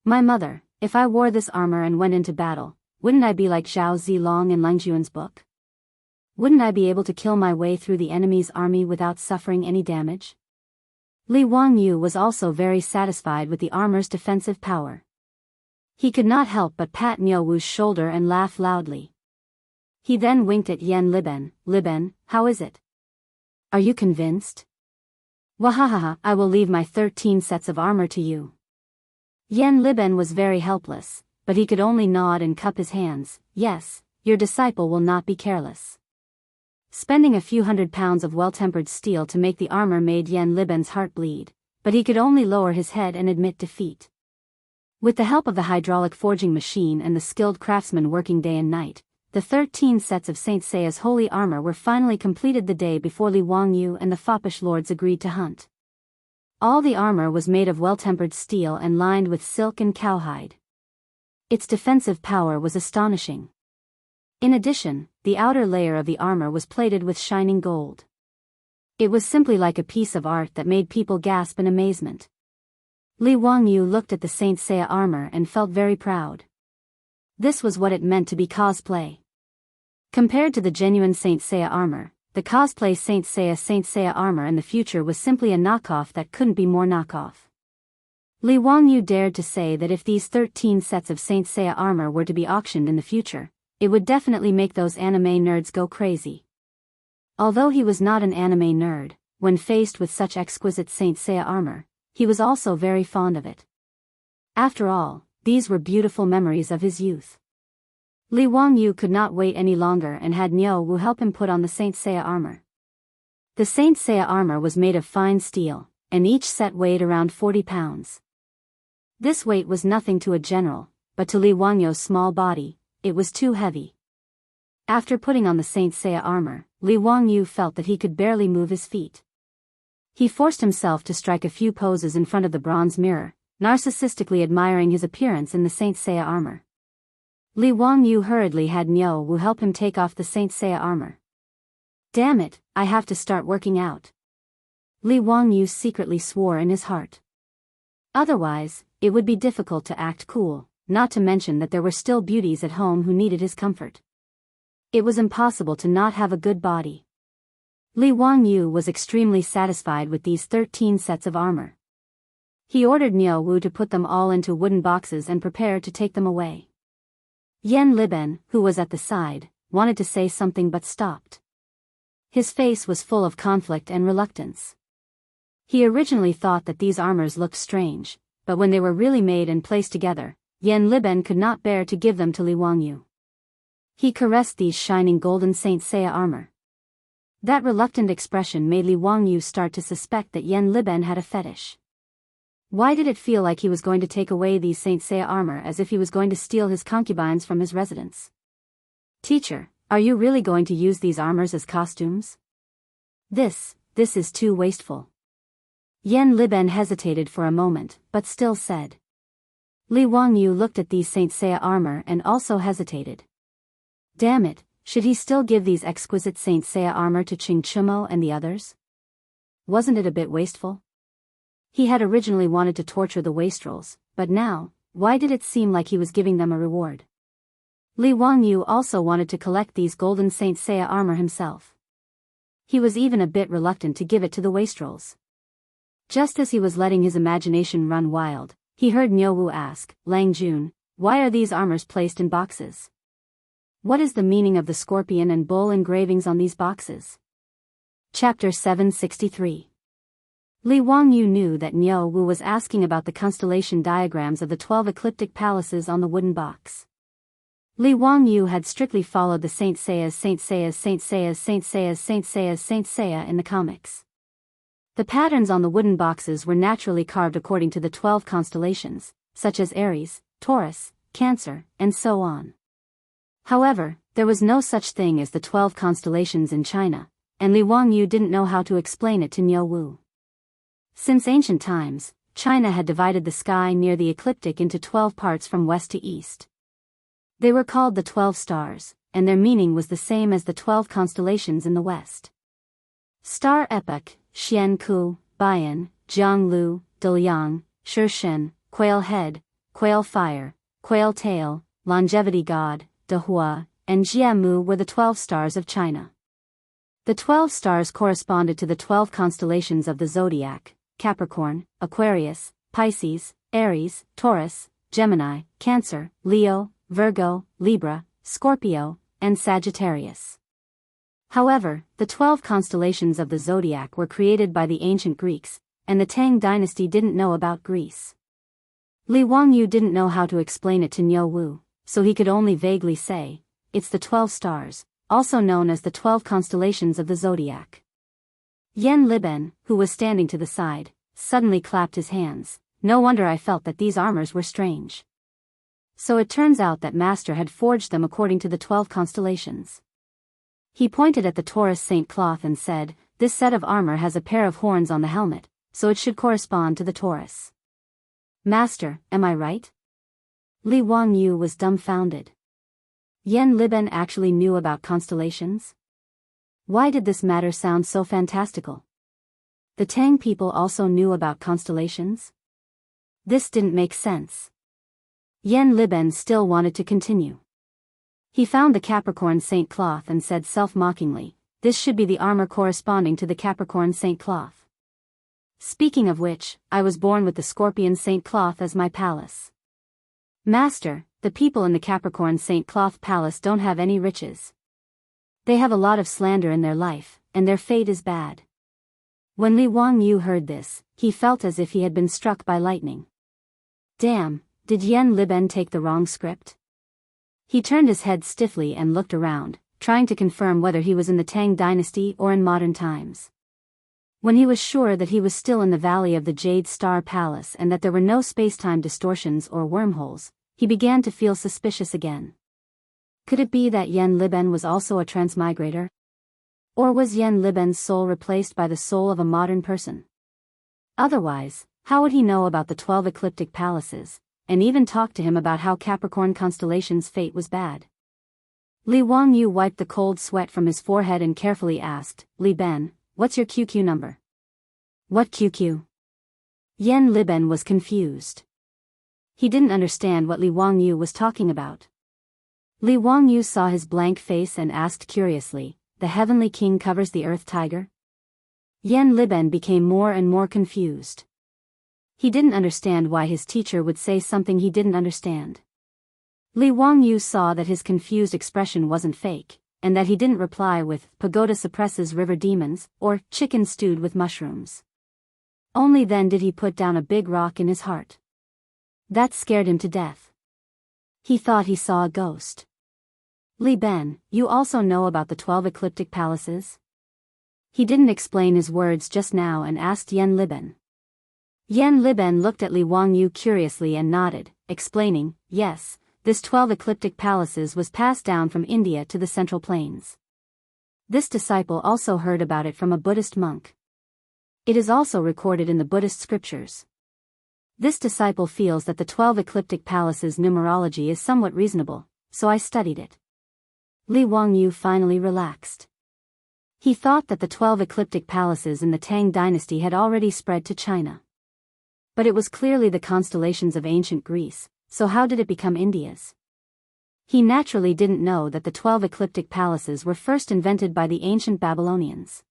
My mother, if I wore this armor and went into battle, wouldn't I be like Zhao Zilong in Langjuan's book? Wouldn't I be able to kill my way through the enemy's army without suffering any damage?" Li Wangyu was also very satisfied with the armor's defensive power. He could not help but pat Niu Wu's shoulder and laugh loudly. He then winked at Yen Liben. "Liben, how is it? Are you convinced?" "Wahahaha, I will leave my 13 sets of armor to you." Yen Liben was very helpless, but he could only nod and cup his hands. "Yes, your disciple will not be careless." Spending a few £100 of well-tempered steel to make the armor made Yen Liben's heart bleed, but he could only lower his head and admit defeat. With the help of the hydraulic forging machine and the skilled craftsmen working day and night, the 13 sets of Saint Seiya's holy armor were finally completed the day before Li Wangyu and the foppish lords agreed to hunt. All the armor was made of well-tempered steel and lined with silk and cowhide. Its defensive power was astonishing. In addition, the outer layer of the armor was plated with shining gold. It was simply like a piece of art that made people gasp in amazement. Li Wangyu looked at the Saint Seiya armor and felt very proud. This was what it meant to be cosplay. Compared to the genuine Saint Seiya armor, the cosplay Saint Seiya armor in the future was simply a knockoff that couldn't be more knockoff. Li Wangyu dared to say that if these 13 sets of Saint Seiya armor were to be auctioned in the future, it would definitely make those anime nerds go crazy. Although he was not an anime nerd, when faced with such exquisite Saint Seiya armor, he was also very fond of it. After all, these were beautiful memories of his youth. Li Wangyu could not wait any longer and had Niu Wu help him put on the Saint Seiya armor. The Saint Seiya armor was made of fine steel, and each set weighed around 40 pounds. This weight was nothing to a general, but to Li Wangyu's small body, it was too heavy. After putting on the Saint Seiya armor, Li Wangyu felt that he could barely move his feet. He forced himself to strike a few poses in front of the bronze mirror, narcissistically admiring his appearance in the Saint Seiya armor. Li Wangyu hurriedly had Niu Wu help him take off the Saint Seiya armor. Damn it, I have to start working out. Li Wangyu secretly swore in his heart. Otherwise, it would be difficult to act cool, not to mention that there were still beauties at home who needed his comfort. It was impossible to not have a good body. Li Wangyu was extremely satisfied with these 13 sets of armor. He ordered Niu Wu to put them all into wooden boxes and prepare to take them away. Yan Liben, who was at the side, wanted to say something but stopped. His face was full of conflict and reluctance. He originally thought that these armors looked strange, but when they were really made and placed together, Yan Liben could not bear to give them to Li Wangyu. He caressed these shining golden Saint Seiya armor. That reluctant expression made Li Wangyu start to suspect that Yan Liben had a fetish. Why did it feel like he was going to take away these Saint Seiya armor as if he was going to steal his concubines from his residence? Teacher, are you really going to use these armors as costumes? This is too wasteful. Yan Liben hesitated for a moment, but still said. Li Wangyu looked at these Saint Seiya armor and also hesitated. Damn it, should he still give these exquisite Saint Seiya armor to Qing Chumo and the others? Wasn't it a bit wasteful? He had originally wanted to torture the wastrels, but now, why did it seem like he was giving them a reward? Li Wangyu also wanted to collect these golden Saint Seiya armor himself. He was even a bit reluctant to give it to the wastrels. Just as he was letting his imagination run wild, he heard Niu Wu ask, Lang Jun, why are these armors placed in boxes? What is the meaning of the scorpion and bull engravings on these boxes? Chapter 763. Li Wangyu knew that Niu Wu was asking about the constellation diagrams of the 12 ecliptic palaces on the wooden box. Li Wangyu had strictly followed the Saint Seiya in the comics. The patterns on the wooden boxes were naturally carved according to the 12 constellations, such as Aries, Taurus, Cancer, and so on. However, there was no such thing as the 12 constellations in China, and Li Wangyu didn't know how to explain it to Niu Wu. Since ancient times, China had divided the sky near the ecliptic into 12 parts from west to east. They were called the 12 stars, and their meaning was the same as the 12 constellations in the west. Star Epoch, Xian Ku, Bian, Jianglu, Diliang, Shen, Quail Head, Quail Fire, Quail Tail, Longevity God, Dehua, and Jiamu were the 12 stars of China. The 12 stars corresponded to the 12 constellations of the zodiac: Capricorn, Aquarius, Pisces, Aries, Taurus, Gemini, Cancer, Leo, Virgo, Libra, Scorpio, and Sagittarius. However, the 12 constellations of the zodiac were created by the ancient Greeks, and the Tang dynasty didn't know about Greece. Li Wangyu didn't know how to explain it to Niu Wu, so he could only vaguely say, it's the 12 stars, also known as the 12 constellations of the zodiac. Yan Liben, who was standing to the side, suddenly clapped his hands. No wonder I felt that these armors were strange. So it turns out that Master had forged them according to the 12 constellations. He pointed at the Taurus Saint cloth and said, this set of armor has a pair of horns on the helmet, so it should correspond to the Taurus. Master, am I right? Li Wangyu was dumbfounded. Yan Liben actually knew about constellations? Why did this matter sound so fantastical? The Tang people also knew about constellations? This didn't make sense. Yan Liben still wanted to continue. He found the Capricorn saint cloth and said self-mockingly, "This should be the armor corresponding to the Capricorn saint cloth. Speaking of which, I was born with the Scorpion saint cloth as my palace." Master, the people in the Capricorn saint cloth palace don't have any riches. They have a lot of slander in their life, and their fate is bad. When Li Wangyu heard this, he felt as if he had been struck by lightning. Damn, did Yan Liben take the wrong script? He turned his head stiffly and looked around, trying to confirm whether he was in the Tang dynasty or in modern times. When he was sure that he was still in the Valley of the Jade Star Palace and that there were no space-time distortions or wormholes, he began to feel suspicious again. Could it be that Yan Liben was also a transmigrator? Or was Yan Liben's soul replaced by the soul of a modern person? Otherwise, how would he know about the 12 ecliptic palaces, and even talk to him about how Capricorn constellation's fate was bad? Li Wangyu wiped the cold sweat from his forehead and carefully asked, "Li Ben, what's your QQ number?" "What QQ?" Yan Liben was confused. He didn't understand what Li Wangyu was talking about. Li Wangyu saw his blank face and asked curiously, "The Heavenly King covers the Earth Tiger?" Yan Liben became more and more confused. He didn't understand why his teacher would say something he didn't understand. Li Wangyu saw that his confused expression wasn't fake, and that he didn't reply with, "Pagoda suppresses river demons," or "chicken stewed with mushrooms." Only then did he put down a big rock in his heart. That scared him to death. He thought he saw a ghost. "Li Ben, you also know about the 12 ecliptic palaces?" He didn't explain his words just now and asked Yan Liben. Yan Liben looked at Li Wangyu curiously and nodded, explaining, "Yes, this 12 ecliptic palaces was passed down from India to the Central Plains. This disciple also heard about it from a Buddhist monk. It is also recorded in the Buddhist scriptures. This disciple feels that the 12 ecliptic palaces numerology is somewhat reasonable, so I studied it." Li Wangyu finally relaxed. He thought that the 12 ecliptic palaces in the Tang dynasty had already spread to China. But it was clearly the constellations of ancient Greece, so how did it become India's? He naturally didn't know that the 12 ecliptic palaces were first invented by the ancient Babylonians.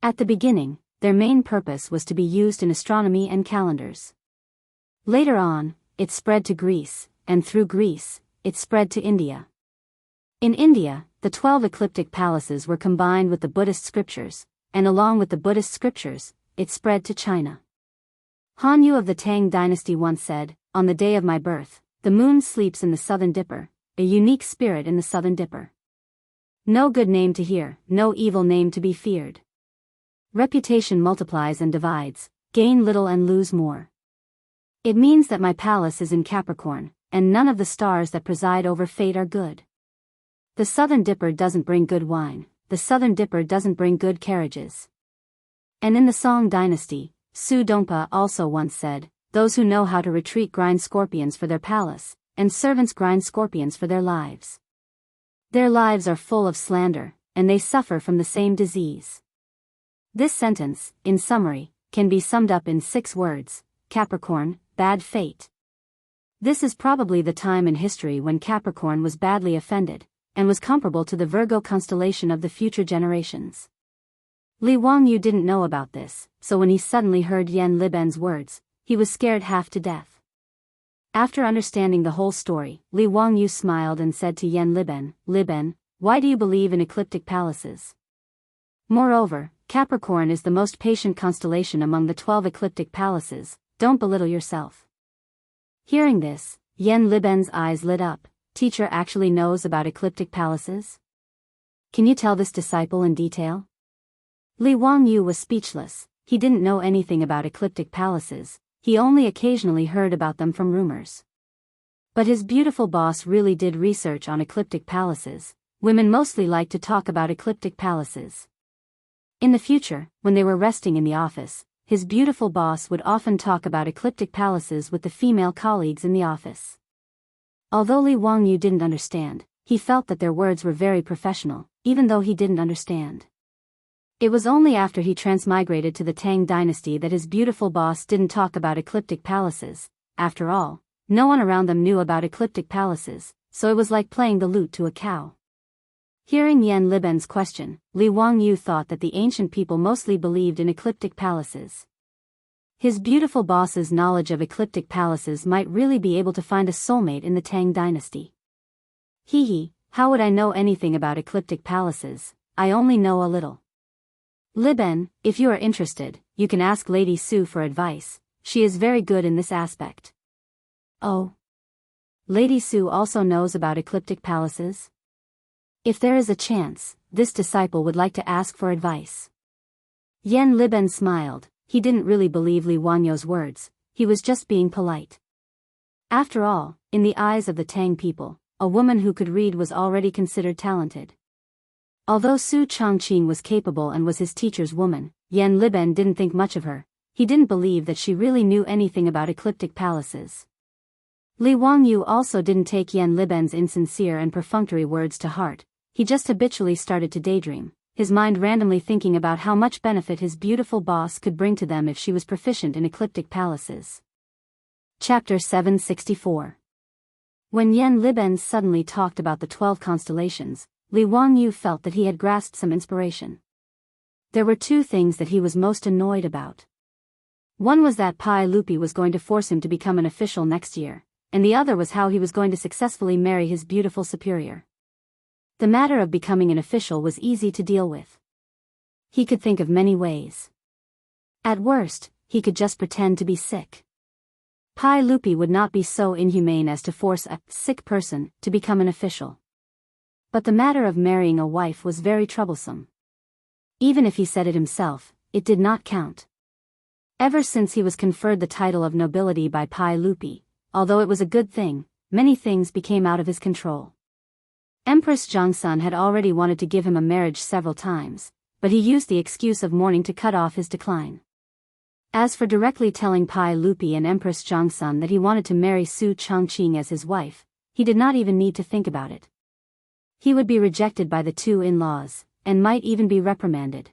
At the beginning, their main purpose was to be used in astronomy and calendars. Later on, it spread to Greece, and through Greece, it spread to India. In India, the 12 ecliptic palaces were combined with the Buddhist scriptures, and along with the Buddhist scriptures, it spread to China. Han Yu of the Tang dynasty once said, "On the day of my birth, the moon sleeps in the southern dipper, a unique spirit in the southern dipper. No good name to hear, no evil name to be feared. Reputation multiplies and divides, gain little and lose more. It means that my palace is in Capricorn, and none of the stars that preside over fate are good. The southern dipper doesn't bring good wine, the southern dipper doesn't bring good carriages." And in the Song dynasty, Su Dongpa also once said, "Those who know how to retreat grind scorpions for their palace, and servants grind scorpions for their lives. Their lives are full of slander, and they suffer from the same disease." This sentence, in summary, can be summed up in 6 words: Capricorn, bad fate. This is probably the time in history when Capricorn was badly offended, and was comparable to the Virgo constellation of the future generations. Li Wangyu didn't know about this, so when he suddenly heard Yan Liben's words, he was scared half to death. After understanding the whole story, Li Wangyu smiled and said to Yan Liben, "Liben, why do you believe in ecliptic palaces? Moreover, Capricorn is the most patient constellation among the 12 ecliptic palaces, don't belittle yourself." Hearing this, Yan Liben's eyes lit up. Teacher actually knows about ecliptic palaces? Can you tell this disciple in detail? Li Wangyu was speechless. He didn't know anything about ecliptic palaces, he only occasionally heard about them from rumors. But his beautiful boss really did research on ecliptic palaces. Women mostly like to talk about ecliptic palaces. In the future, when they were resting in the office, his beautiful boss would often talk about ecliptic palaces with the female colleagues in the office. Although Li Wangyu didn't understand, he felt that their words were very professional, even though he didn't understand. It was only after he transmigrated to the Tang dynasty that his beautiful boss didn't talk about ecliptic palaces. After all, no one around them knew about ecliptic palaces, so it was like playing the lute to a cow. Hearing Yan Liben's question, Li Wangyu thought that the ancient people mostly believed in ecliptic palaces. His beautiful boss's knowledge of ecliptic palaces might really be able to find a soulmate in the Tang dynasty. Hee, how would I know anything about ecliptic palaces? I only know a little. Liben, if you are interested, you can ask Lady Su for advice. She is very good in this aspect. Oh. Lady Su also knows about ecliptic palaces? If there is a chance, this disciple would like to ask for advice. Yan Liben smiled. He didn't really believe Li Wangyu's words, he was just being polite. After all, in the eyes of the Tang people, a woman who could read was already considered talented. Although Su Chongqing was capable and was his teacher's woman, Yan Liben didn't think much of her. He didn't believe that she really knew anything about ecliptic palaces. Li Wangyu also didn't take Yan Liben's insincere and perfunctory words to heart. He just habitually started to daydream, his mind randomly thinking about how much benefit his beautiful boss could bring to them if she was proficient in ecliptic palaces. Chapter 764. When Yan Liben suddenly talked about the 12 constellations, Li Wangyu felt that he had grasped some inspiration. There were two things that he was most annoyed about. One was that Pai Lupi was going to force him to become an official next year, and the other was how he was going to successfully marry his beautiful superior. The matter of becoming an official was easy to deal with. He could think of many ways. At worst, he could just pretend to be sick. Pai Lupi would not be so inhumane as to force a sick person to become an official. But the matter of marrying a wife was very troublesome. Even if he said it himself, it did not count. Ever since he was conferred the title of nobility by Pai Lupi, although it was a good thing, many things became out of his control. Empress Zhongsun had already wanted to give him a marriage several times, but he used the excuse of mourning to cut off his decline. As for directly telling Pai Lupi and Empress Zhongsun that he wanted to marry Su Chongqing as his wife, he did not even need to think about it. He would be rejected by the two in-laws, and might even be reprimanded.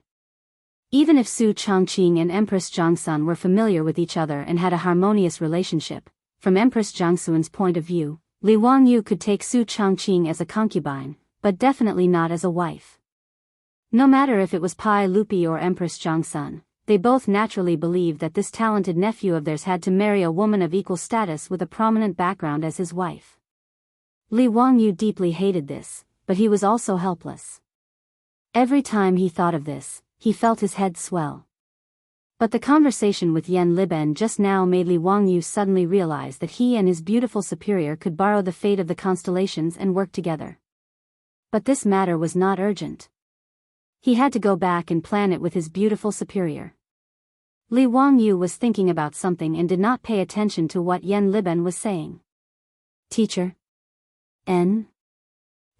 Even if Su Chongqing and Empress Zhongsun were familiar with each other and had a harmonious relationship, from Empress Zhongsun's point of view, Li Wangyu could take Su Chongqing as a concubine, but definitely not as a wife. No matter if it was Pai Lupi or Empress Zhongsun, they both naturally believed that this talented nephew of theirs had to marry a woman of equal status with a prominent background as his wife. Li Wangyu deeply hated this, but he was also helpless. Every time he thought of this, he felt his head swell. But the conversation with Yan Liben just now made Li Wangyu suddenly realize that he and his beautiful superior could borrow the fate of the constellations and work together. But this matter was not urgent. He had to go back and plan it with his beautiful superior. Li Wangyu was thinking about something and did not pay attention to what Yan Liben was saying. Teacher? N?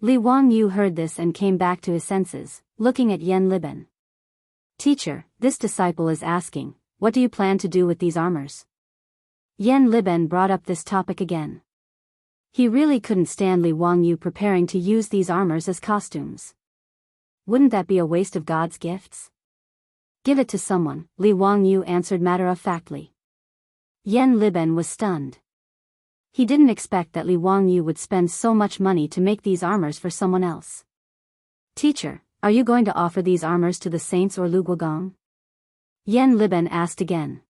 Li Wangyu heard this and came back to his senses, looking at Yan Liben. Teacher, this disciple is asking, what do you plan to do with these armors? Yan Liben brought up this topic again. He really couldn't stand Li Wangyu preparing to use these armors as costumes. Wouldn't that be a waste of God's gifts? Give it to someone, Li Wangyu answered matter-of-factly. Yan Liben was stunned. He didn't expect that Li Wangyu would spend so much money to make these armors for someone else. Teacher, are you going to offer these armors to the saints or Lu Guogong? Yan Liben asked again.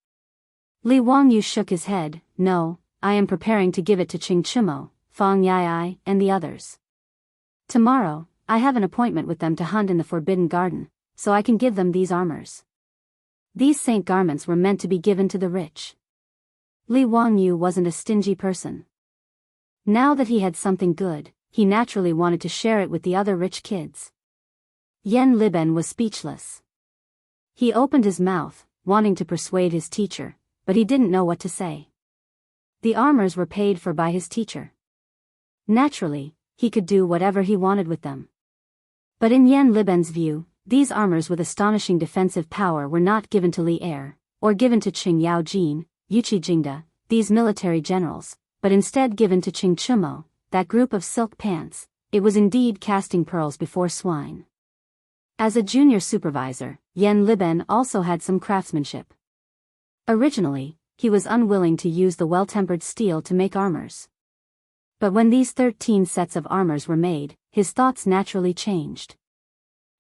Li Wangyu shook his head. No, I am preparing to give it to Qing Chimo, Fang Yai, and the others. Tomorrow, I have an appointment with them to hunt in the Forbidden Garden, so I can give them these armors. These saint garments were meant to be given to the rich. Li Wangyu wasn't a stingy person. Now that he had something good, he naturally wanted to share it with the other rich kids. Yan Liben was speechless. He opened his mouth, wanting to persuade his teacher, but he didn't know what to say. The armors were paid for by his teacher. Naturally, he could do whatever he wanted with them. But in Yan Liben's view, these armors with astonishing defensive power were not given to Li Er, or given to Qing Yaojin, Yuqi Jingda, these military generals, but instead given to Qing Chumo, that group of silk pants. It was indeed casting pearls before swine. As a junior supervisor, Yan Liben also had some craftsmanship. Originally, he was unwilling to use the well-tempered steel to make armors. But when these 13 sets of armors were made, his thoughts naturally changed.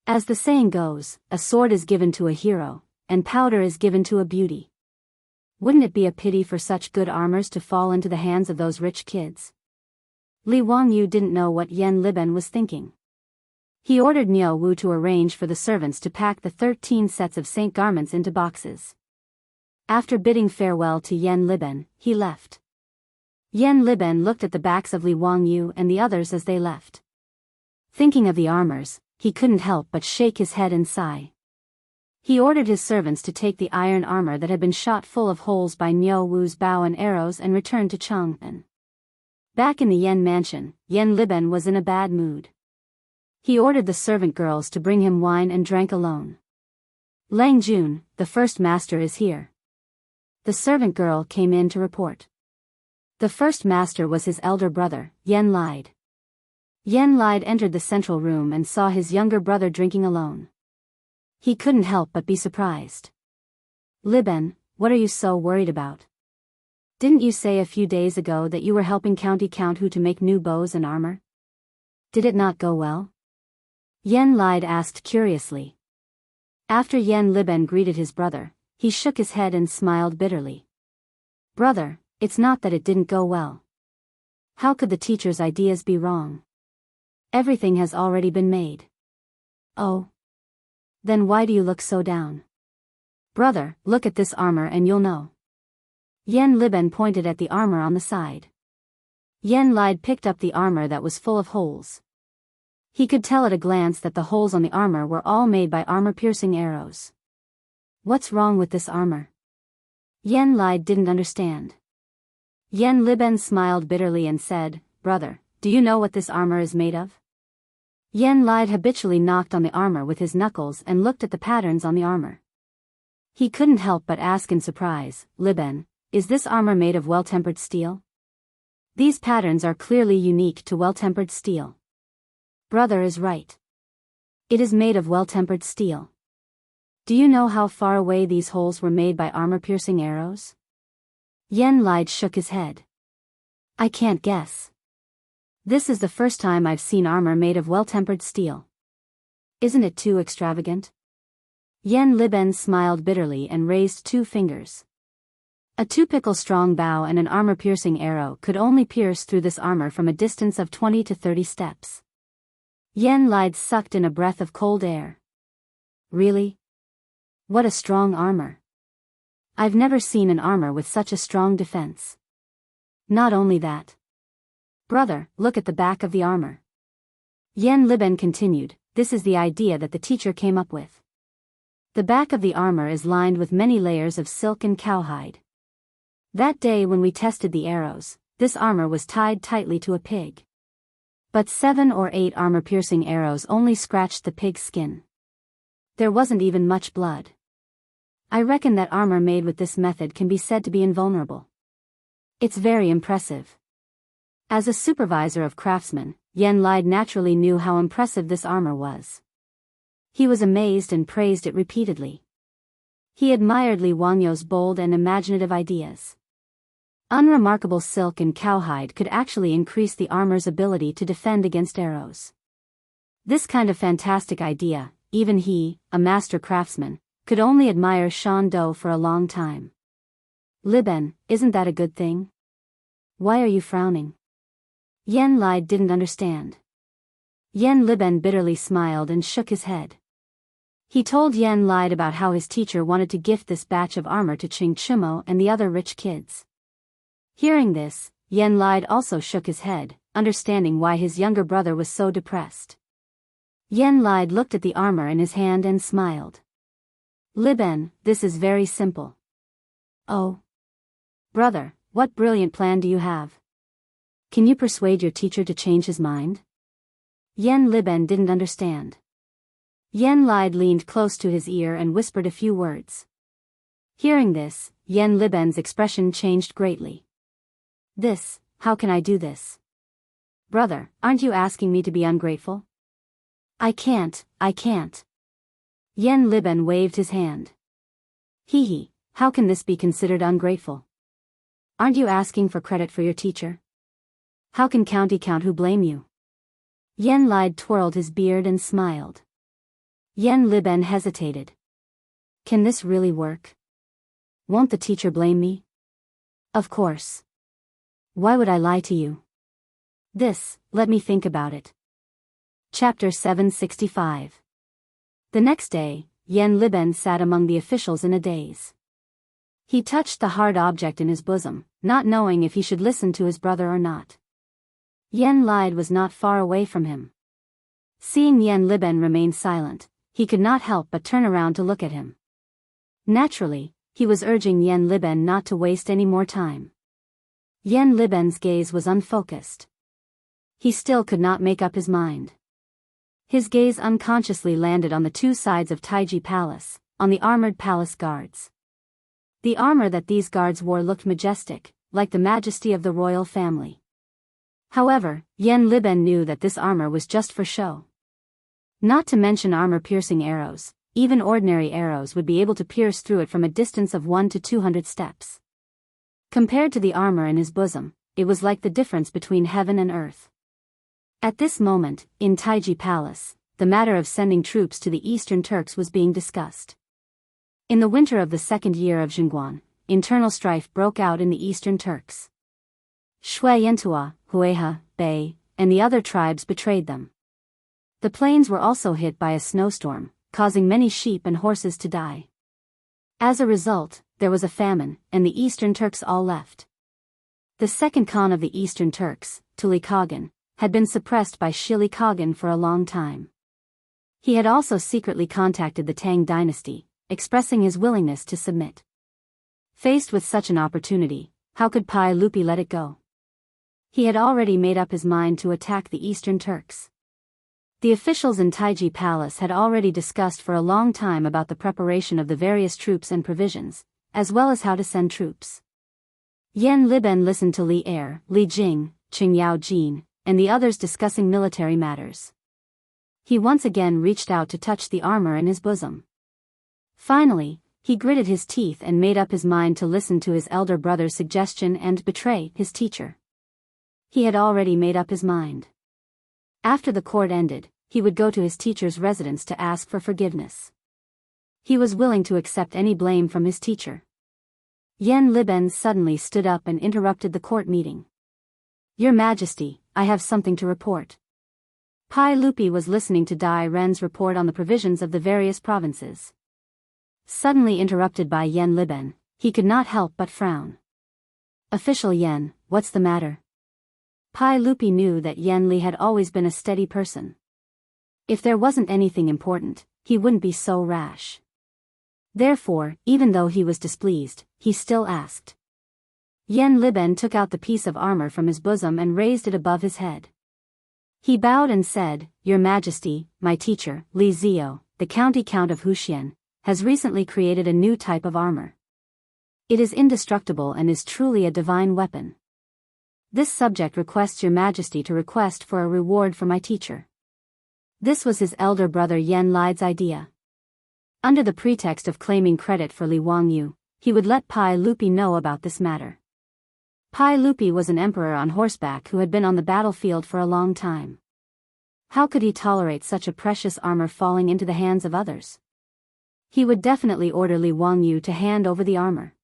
As the saying goes, a sword is given to a hero, and powder is given to a beauty. Wouldn't it be a pity for such good armors to fall into the hands of those rich kids? Li Wangyu didn't know what Yan Liben was thinking. He ordered Niu Wu to arrange for the servants to pack the 13 sets of saint garments into boxes. After bidding farewell to Yan Liben, he left. Yan Liben looked at the backs of Li Wangyu and the others as they left. Thinking of the armors, he couldn't help but shake his head and sigh. He ordered his servants to take the iron armor that had been shot full of holes by Niu Wu's bow and arrows and return to Chang'an. Back in the Yan mansion, Yan Liben was in a bad mood. He ordered the servant girls to bring him wine and drank alone. Lang Jun, the first master is here. The servant girl came in to report. The first master was his elder brother, Yan Lide. Yan Lide entered the central room and saw his younger brother drinking alone. He couldn't help but be surprised. Liben, what are you so worried about? Didn't you say a few days ago that you were helping Count Hu to make new bows and armor? Did it not go well? Yan Lide asked curiously. After Yan Liben greeted his brother, he shook his head and smiled bitterly. Brother, it's not that it didn't go well. How could the teacher's ideas be wrong? Everything has already been made. Oh. Then why do you look so down? Brother, look at this armor and you'll know. Yan Liben pointed at the armor on the side. Yan Lide picked up the armor that was full of holes. He could tell at a glance that the holes on the armor were all made by armor-piercing arrows. What's wrong with this armor? Yan Lide didn't understand. Yan Liben smiled bitterly and said, Brother, do you know what this armor is made of? Yan Lide habitually knocked on the armor with his knuckles and looked at the patterns on the armor. He couldn't help but ask in surprise, Liben, is this armor made of well-tempered steel? These patterns are clearly unique to well-tempered steel. Brother is right. It is made of well-tempered steel. Do you know how far away these holes were made by armor-piercing arrows? Yan Lide shook his head. I can't guess. This is the first time I've seen armor made of well-tempered steel. Isn't it too extravagant? Yan Liben smiled bitterly and raised 2 fingers. A 2-pickle strong bow and an armor-piercing arrow could only pierce through this armor from a distance of 20 to 30 steps. Yan Lide sucked in a breath of cold air. Really? What a strong armor. I've never seen an armor with such a strong defense. Not only that. Brother, look at the back of the armor. Yan Liben continued, this is the idea that the teacher came up with. The back of the armor is lined with many layers of silk and cowhide. That day when we tested the arrows, this armor was tied tightly to a pig. But 7 or 8 armor-piercing arrows only scratched the pig's skin. There wasn't even much blood. I reckon that armor made with this method can be said to be invulnerable. It's very impressive. As a supervisor of craftsmen, Yan Lide naturally knew how impressive this armor was. He was amazed and praised it repeatedly. He admired Li Wangyu's bold and imaginative ideas. Unremarkable silk and cowhide could actually increase the armor's ability to defend against arrows. This kind of fantastic idea, even he, a master craftsman, could only admire Shan Do for a long time. Liben, isn't that a good thing? Why are you frowning? Yan Lide didn't understand. Yan Liben bitterly smiled and shook his head. He told Yan Lide about how his teacher wanted to gift this batch of armor to Qing Chumo and the other rich kids. Hearing this, Yan Lide also shook his head, understanding why his younger brother was so depressed. Yan Lide looked at the armor in his hand and smiled. Liben, this is very simple. Oh. Brother, what brilliant plan do you have? Can you persuade your teacher to change his mind? Yan Liben didn't understand. Yan Lide leaned close to his ear and whispered a few words. Hearing this, Yen Liben's expression changed greatly. How can I do this? Brother, aren't you asking me to be ungrateful? I can't. Yen Liben waved his hand. How can this be considered ungrateful? Aren't you asking for credit for your teacher? How can County Count who blame you? Yen Lide twirled his beard and smiled. Yen Liben hesitated. Can this really work? Won't the teacher blame me? Of course. Why would I lie to you? Let me think about it. Chapter 765. The next day, Yen Liben sat among the officials in a daze. He touched the hard object in his bosom, not knowing if he should listen to his brother or not. Yen Lide was not far away from him. Seeing Yen Liben remain silent, he could not help but turn around to look at him. Naturally, he was urging Yen Liben not to waste any more time. Yen Liben's gaze was unfocused. He still could not make up his mind. His gaze unconsciously landed on the two sides of Taiji Palace, on the armored palace guards. The armor that these guards wore looked majestic, like the majesty of the royal family. However, Yen Liben knew that this armor was just for show. Not to mention armor-piercing arrows, even ordinary arrows would be able to pierce through it from a distance of 1 to 200 steps. Compared to the armor in his bosom, it was like the difference between heaven and earth. At this moment, in Taiji Palace, the matter of sending troops to the Eastern Turks was being discussed. In the winter of the second year of Jingguan, internal strife broke out in the Eastern Turks. Shui Yentua, Hueha, Bei, and the other tribes betrayed them. The plains were also hit by a snowstorm, causing many sheep and horses to die. As a result, there was a famine, and the Eastern Turks all left. The second Khan of the Eastern Turks, Tuli Kaghan, had been suppressed by Shili Kaghan for a long time. He had also secretly contacted the Tang dynasty, expressing his willingness to submit. Faced with such an opportunity, how could Pai Lupi let it go? He had already made up his mind to attack the Eastern Turks. The officials in Taiji Palace had already discussed for a long time about the preparation of the various troops and provisions, as well as how to send troops. Yen Liben listened to Li Er, Li Jing, Qing Yao Jin, and the others discussing military matters. He once again reached out to touch the armor in his bosom. Finally, he gritted his teeth and made up his mind to listen to his elder brother's suggestion and betray his teacher. He had already made up his mind. After the court ended, he would go to his teacher's residence to ask for forgiveness. He was willing to accept any blame from his teacher. Yen Liben suddenly stood up and interrupted the court meeting. Your Majesty, I have something to report. Pai Lupi was listening to Dai Ren's report on the provisions of the various provinces. Suddenly interrupted by Yen Liben, he could not help but frown. Official Yen, what's the matter? Pai Lupi knew that Yen Li had always been a steady person. If there wasn't anything important, he wouldn't be so rash. Therefore, even though he was displeased, he still asked. Yen Liben took out the piece of armor from his bosom and raised it above his head. He bowed and said, Your Majesty, my teacher, Li Zio, the county count of Huxian, has recently created a new type of armor. It is indestructible and is truly a divine weapon. This subject requests Your Majesty to request for a reward for my teacher. This was his elder brother Yen Lide's idea. Under the pretext of claiming credit for Li Wangyu, he would let Pai Lupi know about this matter. Pai Lupi was an emperor on horseback who had been on the battlefield for a long time. How could he tolerate such a precious armor falling into the hands of others? He would definitely order Li Wangyu to hand over the armor.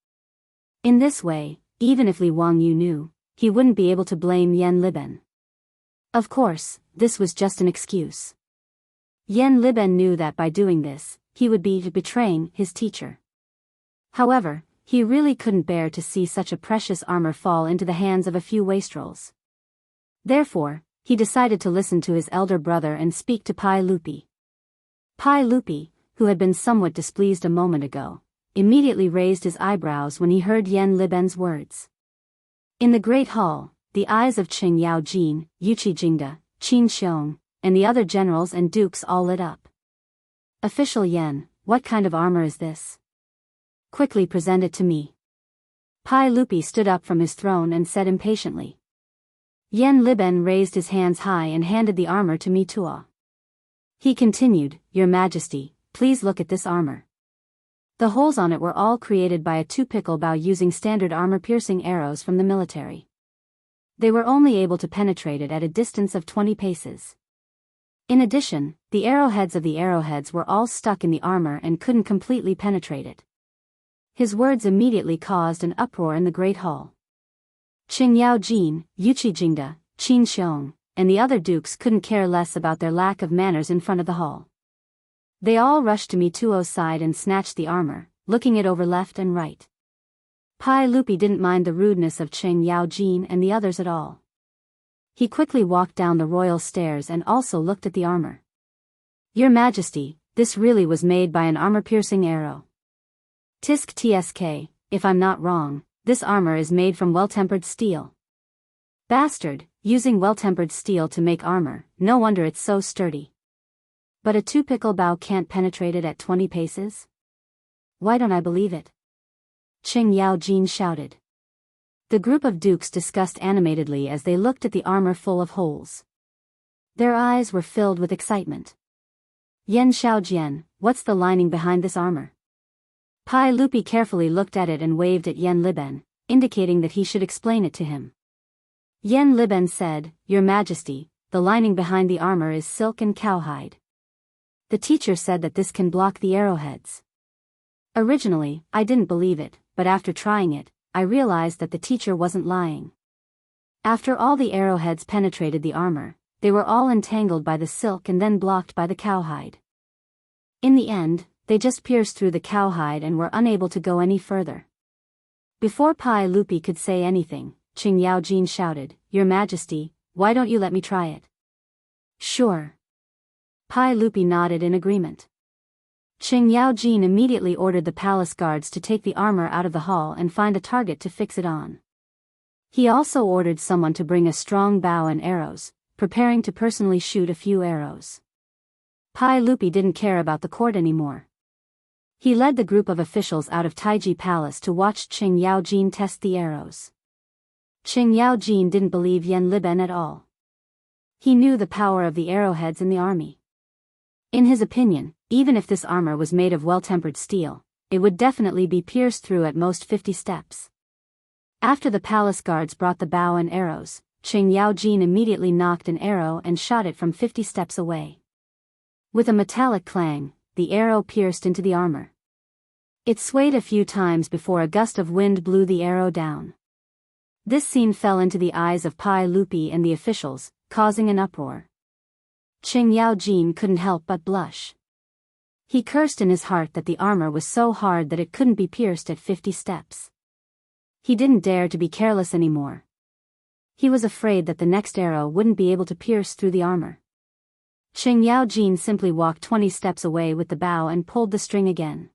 In this way, even if Li Wangyu knew, he wouldn't be able to blame Yen Liben. Of course, this was just an excuse. Yen Liben knew that by doing this, he would be betraying his teacher. However, he really couldn't bear to see such a precious armor fall into the hands of a few wastrels. Therefore, he decided to listen to his elder brother and speak to Pai Lupi. Pai Lupi, who had been somewhat displeased a moment ago, immediately raised his eyebrows when he heard Yen Liben's words. In the great hall, the eyes of Qing Yao Jin, Yuqi Jingda, Qin Xiong, and the other generals and dukes all lit up. Official Yen, what kind of armor is this? Quickly present it to me. Pai Lupi stood up from his throne and said impatiently. Yen Liben raised his hands high and handed the armor to Tuo. He continued, Your Majesty, please look at this armor. The holes on it were all created by a two-pickle bow using standard armor-piercing arrows from the military. They were only able to penetrate it at a distance of 20 paces. In addition, the arrowheads of the arrowheads were all stuck in the armor and couldn't completely penetrate it. His words immediately caused an uproar in the Great Hall. Qing Yao Jin, Yuchi Jingda, Qin Xiong, and the other dukes couldn't care less about their lack of manners in front of the hall. They all rushed to Tuo's side and snatched the armor, looking it over left and right. Pai Lupi didn't mind the rudeness of Qing Yao Jin and the others at all. He quickly walked down the royal stairs and also looked at the armor. Your Majesty, this really was made by an armor-piercing arrow. Tisk tsk, if I'm not wrong, this armor is made from well-tempered steel. Bastard, using well-tempered steel to make armor, no wonder it's so sturdy. But a two-pickle bow can't penetrate it at 20 paces? Why don't I believe it? Qing Yao Jin shouted. The group of dukes discussed animatedly as they looked at the armor full of holes. Their eyes were filled with excitement. Yen Xiaojian, what's the lining behind this armor? Pai Lupi carefully looked at it and waved at Yen Liben, indicating that he should explain it to him. Yen Liben said, Your Majesty, the lining behind the armor is silk and cowhide. The teacher said that this can block the arrowheads. Originally, I didn't believe it, but after trying it, I realized that the teacher wasn't lying. After all the arrowheads penetrated the armor, they were all entangled by the silk and then blocked by the cowhide. In the end, they just pierced through the cowhide and were unable to go any further. Before Pai Lupi could say anything, Qing Yao Jin shouted, Your Majesty, why don't you let me try it? Sure. Pai Lupi nodded in agreement. Qing Yao Jin immediately ordered the palace guards to take the armor out of the hall and find a target to fix it on. He also ordered someone to bring a strong bow and arrows, preparing to personally shoot a few arrows. Pai Lupi didn't care about the court anymore. He led the group of officials out of Taiji Palace to watch Qing Yao Jin test the arrows. Qing Yao Jin didn't believe Yen Liben at all. He knew the power of the arrowheads in the army. In his opinion, even if this armor was made of well-tempered steel, it would definitely be pierced through at most 50 steps. After the palace guards brought the bow and arrows, Qing Yao Jin immediately nocked an arrow and shot it from 50 steps away. With a metallic clang, the arrow pierced into the armor. It swayed a few times before a gust of wind blew the arrow down. This scene fell into the eyes of Pai Lupi and the officials, causing an uproar. Qing Yao Jin couldn't help but blush. He cursed in his heart that the armor was so hard that it couldn't be pierced at 50 steps. He didn't dare to be careless anymore. He was afraid that the next arrow wouldn't be able to pierce through the armor. Qing Yao Jin simply walked 20 steps away with the bow and pulled the string again.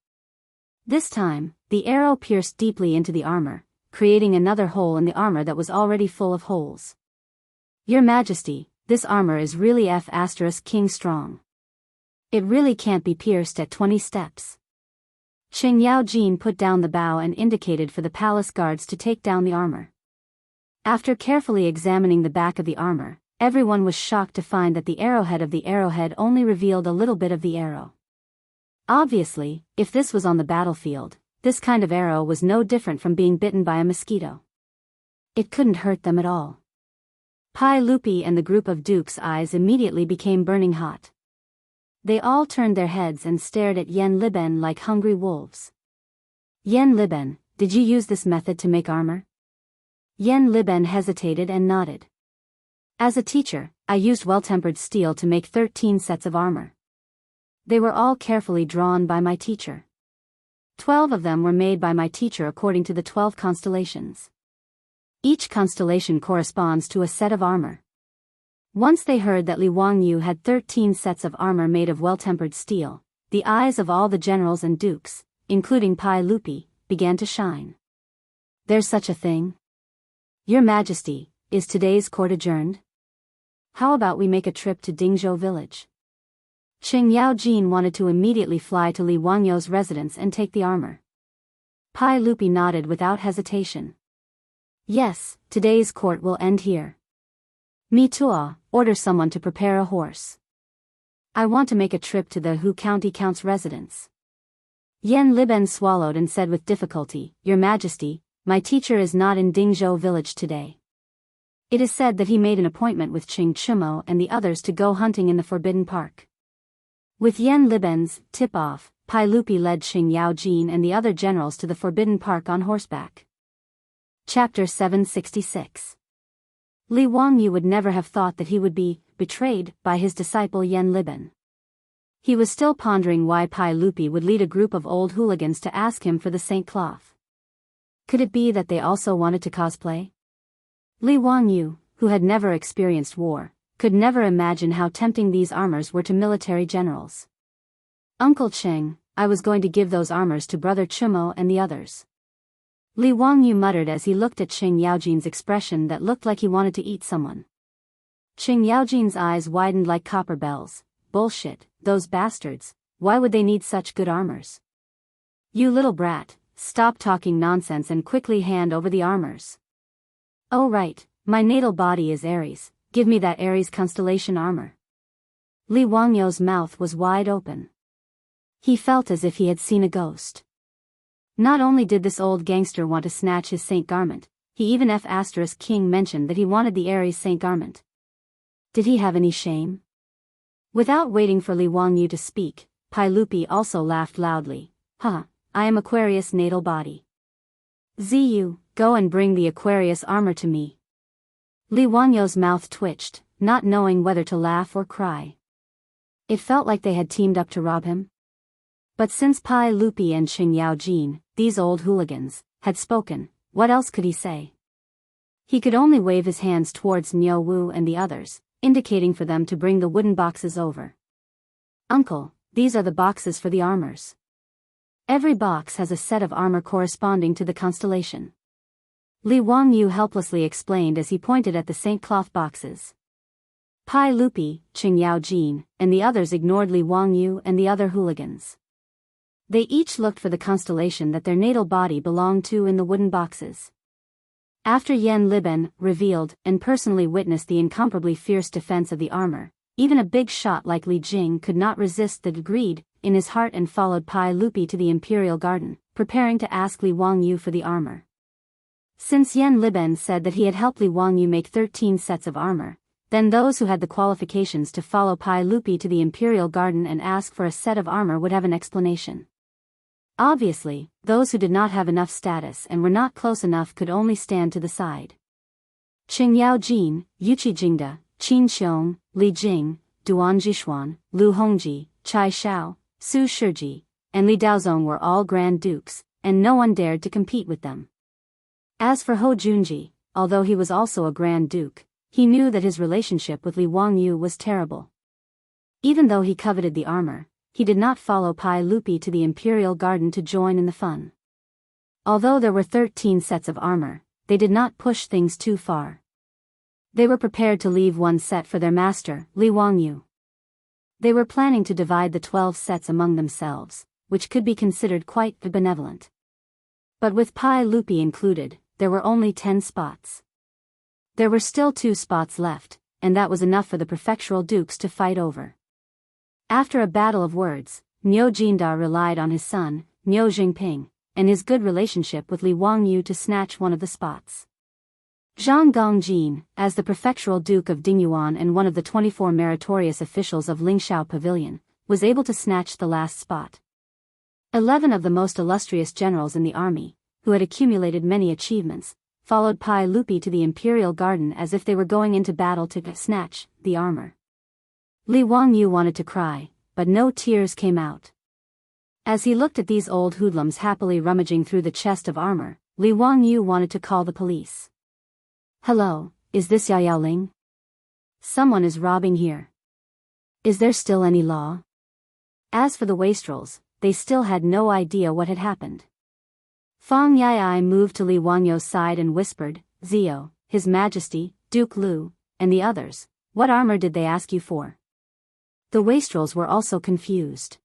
This time, the arrow pierced deeply into the armor, creating another hole in the armor that was already full of holes. Your Majesty, this armor is really F*King strong. It really can't be pierced at 20 steps. Qing Yao Jin put down the bow and indicated for the palace guards to take down the armor. After carefully examining the back of the armor, everyone was shocked to find that the arrowhead of the arrowhead only revealed a little bit of the arrow. Obviously, if this was on the battlefield, this kind of arrow was no different from being bitten by a mosquito. It couldn't hurt them at all. Pai Lupi and the group of dukes' eyes immediately became burning hot. They all turned their heads and stared at Yen Liben like hungry wolves. Yen Liben, did you use this method to make armor? Yen Liben hesitated and nodded. As a teacher, I used well-tempered steel to make 13 sets of armor. They were all carefully drawn by my teacher. 12 of them were made by my teacher according to the 12 constellations. Each constellation corresponds to a set of armor. Once they heard that Li Wangyu had 13 sets of armor made of well-tempered steel, the eyes of all the generals and dukes, including Pai Lupi, began to shine. There's such a thing? Your Majesty, is today's court adjourned? How about we make a trip to Dingzhou village? Qing Yao Jin wanted to immediately fly to Li Wangyu's residence and take the armor. Pai Lupi nodded without hesitation. Yes, today's court will end here. Me too, order someone to prepare a horse. I want to make a trip to the Hu County Count's residence. Yen Liben swallowed and said with difficulty, Your Majesty, my teacher is not in Dingzhou village today. It is said that he made an appointment with Qing Chumo and the others to go hunting in the Forbidden Park. With Yen Liben's tip-off, Pai Lupi led Qing Yaojin and the other generals to the Forbidden Park on horseback. Chapter 766. Li Wangyu would never have thought that he would be betrayed by his disciple Yen Liben. He was still pondering why Pai Lupi would lead a group of old hooligans to ask him for the Saint Cloth. Could it be that they also wanted to cosplay? Li Wangyu, who had never experienced war, could never imagine how tempting these armors were to military generals. Uncle Cheng, I was going to give those armors to Brother Chumo and the others. Li Wangyu muttered as he looked at Qing Yaojin's expression that looked like he wanted to eat someone. Qing Yaojin's eyes widened like copper bells. Bullshit, those bastards, why would they need such good armors? You little brat, stop talking nonsense and quickly hand over the armors. Oh right, my natal body is Aries, give me that Aries constellation armor. Li Wangyu's mouth was wide open. He felt as if he had seen a ghost. Not only did this old gangster want to snatch his saint garment, he even King mentioned that he wanted the Aries saint garment. Did he have any shame? Without waiting for Li Wangyu to speak, Pai Lupi also laughed loudly. I am Aquarius natal body. Ziyu, go and bring the Aquarius armor to me. Li Wangyu's mouth twitched, not knowing whether to laugh or cry. It felt like they had teamed up to rob him. But since Pai Lupi and Qing Yaojin, these old hooligans, had spoken, what else could he say? He could only wave his hands towards Niu Wu and the others, indicating for them to bring the wooden boxes over. Uncle, these are the boxes for the armors. Every box has a set of armor corresponding to the constellation. Li Wangyu helplessly explained as he pointed at the Saint Cloth boxes. Pai Lupi, Qing Yaojin, and the others ignored Li Wangyu and the other hooligans. They each looked for the constellation that their natal body belonged to in the wooden boxes. After Yen Liben revealed and personally witnessed the incomparably fierce defense of the armor, even a big shot like Li Jing could not resist the greed in his heart and followed Pai Lupi to the Imperial Garden, preparing to ask Li Wangyu for the armor. Since Yen Liben said that he had helped Li Wangyu make 13 sets of armor, then those who had the qualifications to follow Pai Lupi to the Imperial Garden and ask for a set of armor would have an explanation. Obviously, those who did not have enough status and were not close enough could only stand to the side. Qing Yaojin, Yuqi Jingda, Qin Xiong, Li Jing, Duan Jishuan, Lu Hongji, Chai Shao, Su Shiji, and Li Daozong were all Grand Dukes, and no one dared to compete with them. As for Ho Junji, although he was also a Grand Duke, he knew that his relationship with Li Wangyu was terrible. Even though he coveted the armor, he did not follow Pai Lupi to the Imperial Garden to join in the fun. Although there were 13 sets of armor, they did not push things too far. They were prepared to leave one set for their master, Li Wangyu. They were planning to divide the 12 sets among themselves, which could be considered quite benevolent. But with Pai Lupi included, there were only 10 spots. There were still 2 spots left, and that was enough for the prefectural dukes to fight over. After a battle of words, Niu Jinda relied on his son, Niu Jingping, and his good relationship with Li Wangyu to snatch one of the spots. Zhang Gongjin, as the prefectural duke of Dingyuan and one of the 24 meritorious officials of Lingshao Pavilion, was able to snatch the last spot. 11 of the most illustrious generals in the army, who had accumulated many achievements, followed Pai Lupi to the Imperial Garden as if they were going into battle to snatch the armor. Li Wangyu wanted to cry, but no tears came out. As he looked at these old hoodlums happily rummaging through the chest of armor, Li Wangyu wanted to call the police. Hello, is this Yaoling? Someone is robbing here. Is there still any law? As for the wastrels, they still had no idea what had happened. Fang Yai moved to Li Wangyu's side and whispered, Zio, His Majesty, Duke Lu, and the others, what armor did they ask you for? The wastrels were also confused.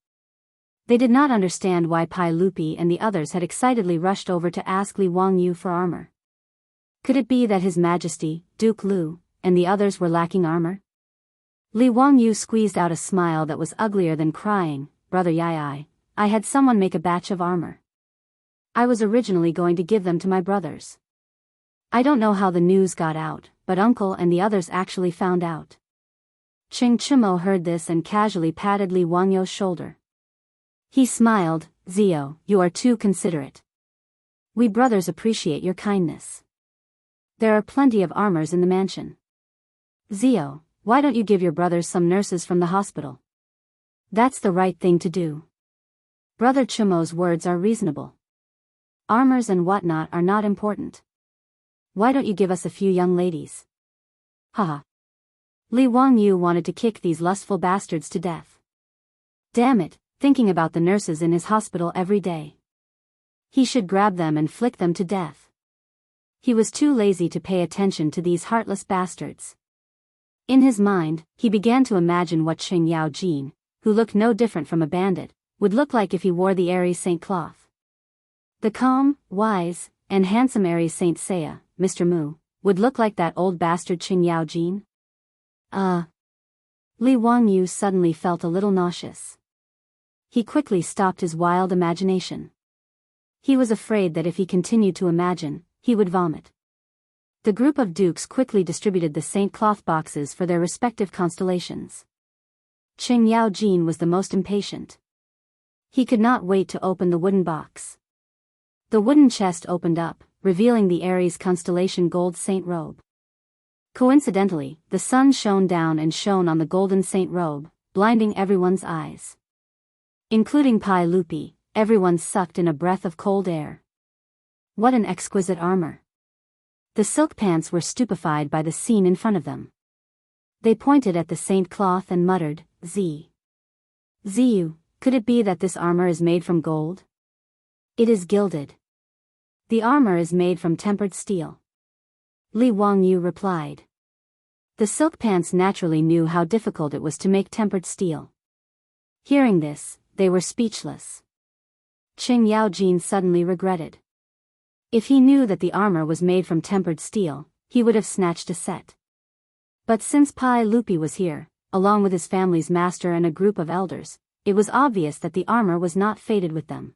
They did not understand why Pai Lupi and the others had excitedly rushed over to ask Li Wangyu for armor. Could it be that His Majesty, Duke Lu, and the others were lacking armor? Li Wangyu squeezed out a smile that was uglier than crying. Brother Yai, I had someone make a batch of armor. I was originally going to give them to my brothers. I don't know how the news got out, but Uncle and the others actually found out. Ching Chimo heard this and casually patted Li Wangyu's shoulder. He smiled. Zio, you are too considerate. We brothers appreciate your kindness. There are plenty of armors in the mansion. Zio, why don't you give your brothers some nurses from the hospital? That's the right thing to do. Brother Chimo's words are reasonable. Armors and whatnot are not important. Why don't you give us a few young ladies? Haha. Li Wangyu wanted to kick these lustful bastards to death. Damn it, thinking about the nurses in his hospital every day. He should grab them and flick them to death. He was too lazy to pay attention to these heartless bastards. In his mind, he began to imagine what Qing Yao Jin, who looked no different from a bandit, would look like if he wore the Aries Saint cloth. The calm, wise, and handsome Aries Saint Seiya, Mr. Mu, would look like that old bastard Qing Yao Jin. Li Wangyu suddenly felt a little nauseous. He quickly stopped his wild imagination. He was afraid that if he continued to imagine, he would vomit. The group of dukes quickly distributed the saint cloth boxes for their respective constellations. Qing Yao Jin was the most impatient. He could not wait to open the wooden box. The wooden chest opened up, revealing the Aries constellation gold saint robe. Coincidentally, the sun shone down and shone on the golden saint robe, blinding everyone's eyes. Including Pai Lupi, everyone sucked in a breath of cold air. What an exquisite armor. The silk pants were stupefied by the scene in front of them. They pointed at the saint cloth and muttered, Ziyu, could it be that this armor is made from gold? It is gilded. The armor is made from tempered steel. Li Wangyu replied. The silk pants naturally knew how difficult it was to make tempered steel. Hearing this, they were speechless. Qing Yao Jin suddenly regretted. If he knew that the armor was made from tempered steel, he would have snatched a set. But since Pai Lupi was here, along with his family's master and a group of elders, it was obvious that the armor was not fated with them.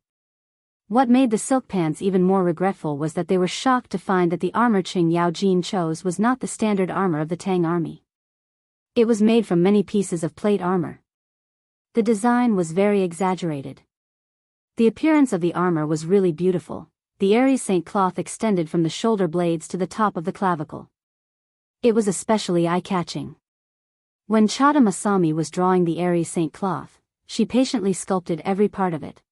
What made the silk pants even more regretful was that they were shocked to find that the armor Qing Yao Jin chose was not the standard armor of the Tang army. It was made from many pieces of plate armor. The design was very exaggerated. The appearance of the armor was really beautiful. The Aries Saint cloth extended from the shoulder blades to the top of the clavicle. It was especially eye-catching. When Chada Masami was drawing the Aries Saint cloth, she patiently sculpted every part of it.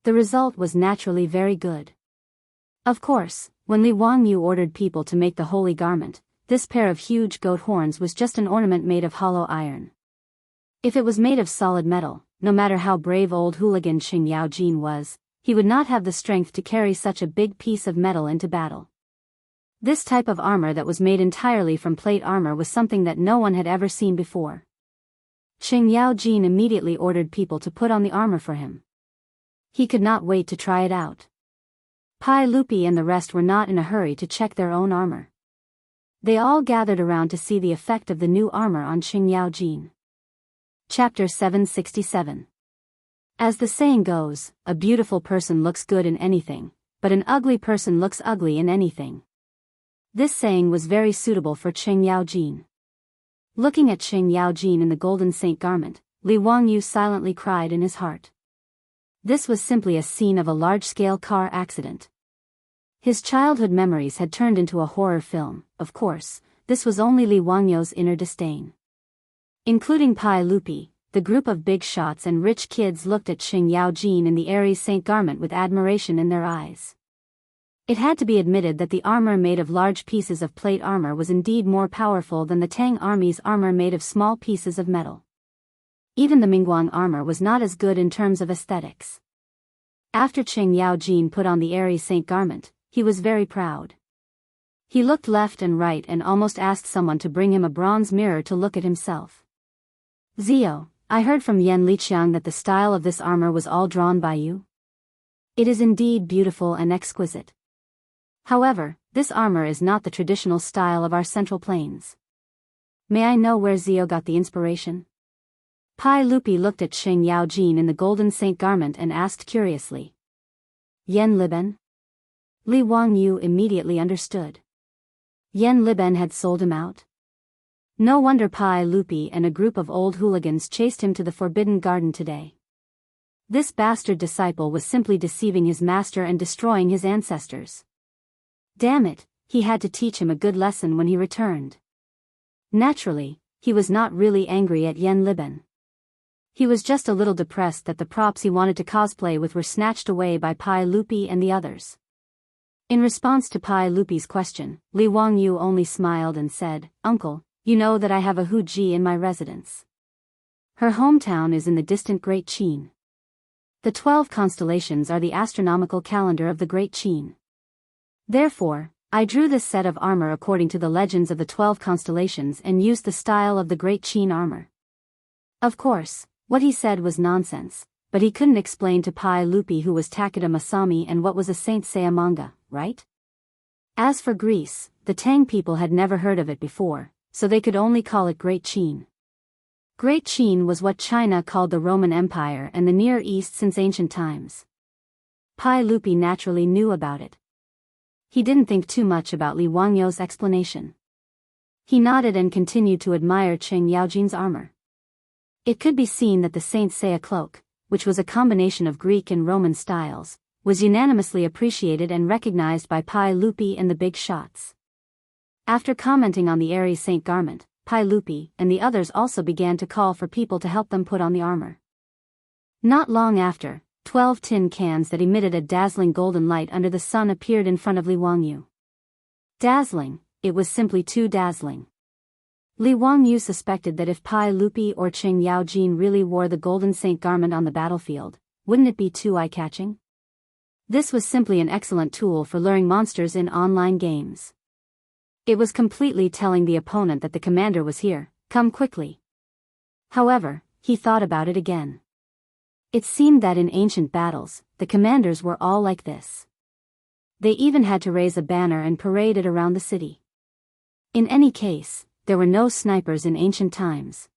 The result was naturally very good. Of course, when Li Wangyu ordered people to make the holy garment, this pair of huge goat horns was just an ornament made of hollow iron. If it was made of solid metal, no matter how brave old hooligan Qing Yao Jin was, he would not have the strength to carry such a big piece of metal into battle. This type of armor that was made entirely from plate armor was something that no one had ever seen before. Qing Yao Jin immediately ordered people to put on the armor for him. He could not wait to try it out. Pai Lupi and the rest were not in a hurry to check their own armor. They all gathered around to see the effect of the new armor on Qing Yao Jin. Chapter 767. As the saying goes, a beautiful person looks good in anything, but an ugly person looks ugly in anything. This saying was very suitable for Qing Yao Jin. Looking at Qing Yao Jin in the golden saint garment, Li Wangyu silently cried in his heart. This was simply a scene of a large-scale car accident. His childhood memories had turned into a horror film. Of course, this was only Li Wangyu's inner disdain. Including Pai Lupi, the group of big shots and rich kids looked at Qing Yao Jin in the Aries Saint garment with admiration in their eyes. It had to be admitted that the armor made of large pieces of plate armor was indeed more powerful than the Tang army's armor made of small pieces of metal. Even the Mingguang armor was not as good in terms of aesthetics. After Qing Yao Jin put on the Aries Saint garment, he was very proud. He looked left and right and almost asked someone to bring him a bronze mirror to look at himself. Zio, I heard from Yan Liqiang that the style of this armor was all drawn by you. It is indeed beautiful and exquisite. However, this armor is not the traditional style of our Central Plains. May I know where Zio got the inspiration? Pai Lupi looked at Qing Yaojin in the golden saint garment and asked curiously. Yan Liben? Li Wangyu immediately understood. Yan Liben had sold him out? No wonder Pai Lupi and a group of old hooligans chased him to the Forbidden Garden today. This bastard disciple was simply deceiving his master and destroying his ancestors. Damn it, he had to teach him a good lesson when he returned. Naturally, he was not really angry at Yan Liben. He was just a little depressed that the props he wanted to cosplay with were snatched away by Pai Lupi and the others. In response to Pai Lupi's question, Li Wangyu only smiled and said, "Uncle, you know that I have a Hu Ji in my residence. Her hometown is in the distant Great Qin. The 12 constellations are the astronomical calendar of the Great Qin. Therefore, I drew this set of armor according to the legends of the 12 constellations and used the style of the Great Qin armor." Of course, what he said was nonsense, but he couldn't explain to Pai Lupi who was Takeda Masami and what was a Saint Seiya manga, right? As for Greece, the Tang people had never heard of it before, so they could only call it Great Qin. Great Qin was what China called the Roman Empire and the Near East since ancient times. Pai Lupi naturally knew about it. He didn't think too much about Li Wangyu's explanation. He nodded and continued to admire Qing Yaojin's armor. It could be seen that the Saint Seiya cloak, which was a combination of Greek and Roman styles, was unanimously appreciated and recognized by Pai Lupi and the big shots. After commenting on the airy saint garment, Pai Lupi and the others also began to call for people to help them put on the armor. Not long after, 12 tin cans that emitted a dazzling golden light under the sun appeared in front of Li Wangyu. Dazzling, it was simply too dazzling. Li Wangyu suspected that if Pai Lupi or Qing Yaojin really wore the golden saint garment on the battlefield, wouldn't it be too eye-catching? This was simply an excellent tool for luring monsters in online games. It was completely telling the opponent that the commander was here, come quickly. However, he thought about it again. It seemed that in ancient battles, the commanders were all like this. They even had to raise a banner and parade it around the city. In any case, there were no snipers in ancient times.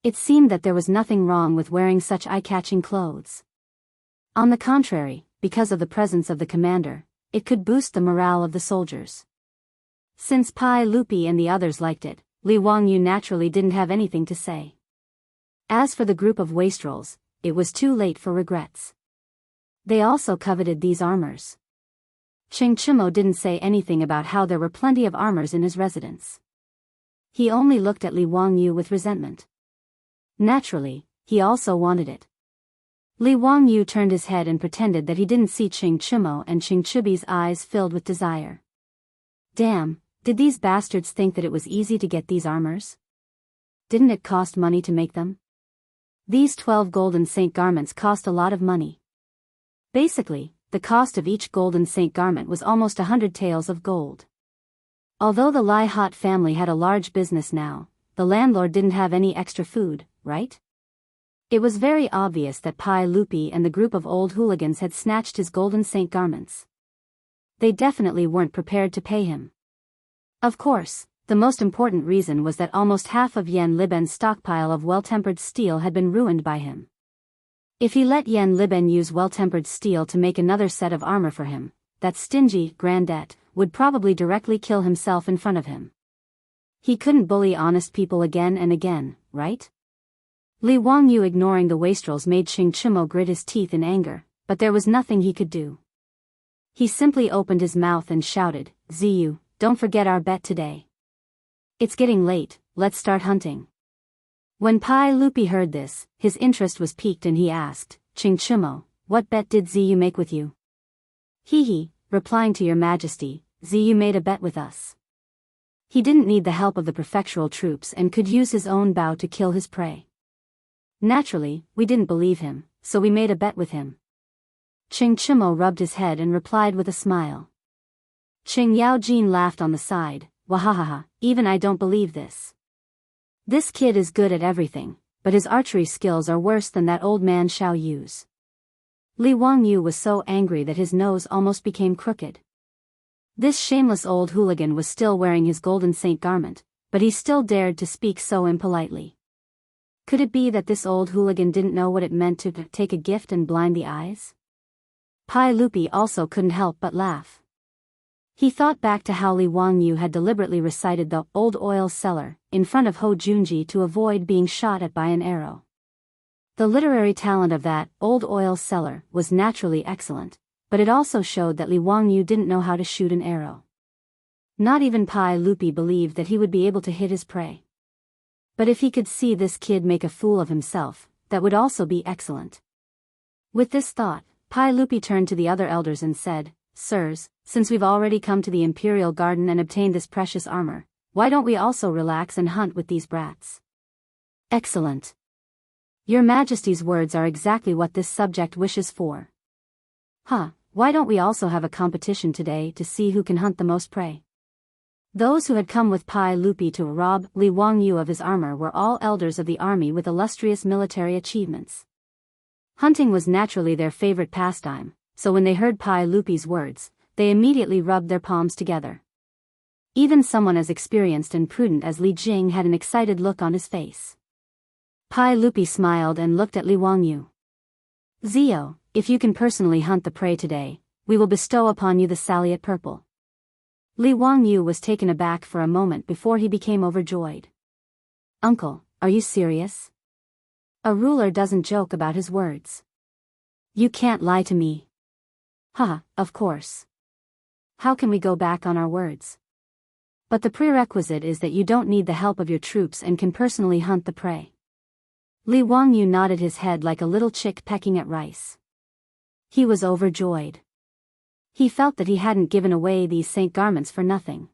It seemed that there was nothing wrong with wearing such eye-catching clothes. On the contrary, because of the presence of the commander, it could boost the morale of the soldiers. Since Pai Lupi and the others liked it, Li Wangyu naturally didn't have anything to say. As for the group of wastrels, it was too late for regrets. They also coveted these armors. Qing Chimo didn't say anything about how there were plenty of armors in his residence. He only looked at Li Wangyu with resentment. Naturally, he also wanted it. Li Wangyu turned his head and pretended that he didn't see Qing Chimo, and Qing Chubi's eyes filled with desire. Damn, did these bastards think that it was easy to get these armors? Didn't it cost money to make them? These 12 golden saint garments cost a lot of money. Basically, the cost of each golden saint garment was almost 100 taels of gold. Although the Lai Hot family had a large business now, the landlord didn't have any extra food, right? It was very obvious that Pai Lupi and the group of old hooligans had snatched his golden saint garments. They definitely weren't prepared to pay him. Of course, the most important reason was that almost half of Yan Liben's stockpile of well-tempered steel had been ruined by him. If he let Yan Liben use well-tempered steel to make another set of armor for him, that stingy granddette would probably directly kill himself in front of him. He couldn't bully honest people again and again, right? Li Wangyu ignoring the wastrels made Qing Chimo grit his teeth in anger, but there was nothing he could do. He simply opened his mouth and shouted, "Ziyu, don't forget our bet today. It's getting late, let's start hunting." When Pai Lupi heard this, his interest was piqued and he asked, "Qing Chimo, what bet did Ziyu make with you?" "Hee," replying to your majesty, Ziyu made a bet with us. He didn't need the help of the prefectural troops and could use his own bow to kill his prey. Naturally, we didn't believe him, so we made a bet with him. Qing Chimo rubbed his head and replied with a smile. Qing Yaojin laughed on the side, "Wahahaha, even I don't believe this. This kid is good at everything, but his archery skills are worse than that old man Xiao Yu's. Li Wangyu was so angry that his nose almost became crooked. This shameless old hooligan was still wearing his golden saint garment, but he still dared to speak so impolitely. Could it be that this old hooligan didn't know what it meant to take a gift and blind the eyes? Pai Lupi also couldn't help but laugh. He thought back to how Li Wangyu had deliberately recited the old oil cellar in front of Ho Junji to avoid being shot at by an arrow. The literary talent of that old oil cellar was naturally excellent, but it also showed that Li Wangyu didn't know how to shoot an arrow. Not even Pai Lupi believed that he would be able to hit his prey. But if he could see this kid make a fool of himself, that would also be excellent. With this thought, Pai Lupi turned to the other elders and said, "Sirs, since we've already come to the Imperial Garden and obtained this precious armor, why don't we also relax and hunt with these brats?" "Excellent. Your Majesty's words are exactly what this subject wishes for." Why don't we also have a competition today to see who can hunt the most prey?" Those who had come with Pai Lupi to rob Li Wangyu of his armor were all elders of the army with illustrious military achievements. Hunting was naturally their favorite pastime, so when they heard Pai Lupi's words, they immediately rubbed their palms together. Even someone as experienced and prudent as Li Jing had an excited look on his face. Pai Lupi smiled and looked at Li Wangyu. "Zio, if you can personally hunt the prey today, we will bestow upon you the Saliot Purple." Li Wangyu was taken aback for a moment before he became overjoyed. "Uncle, are you serious? A ruler doesn't joke about his words. You can't lie to me." Of course. How can we go back on our words? But the prerequisite is that you don't need the help of your troops and can personally hunt the prey." Li Wangyu nodded his head like a little chick pecking at rice. He was overjoyed. He felt that he hadn't given away these saint garments for nothing.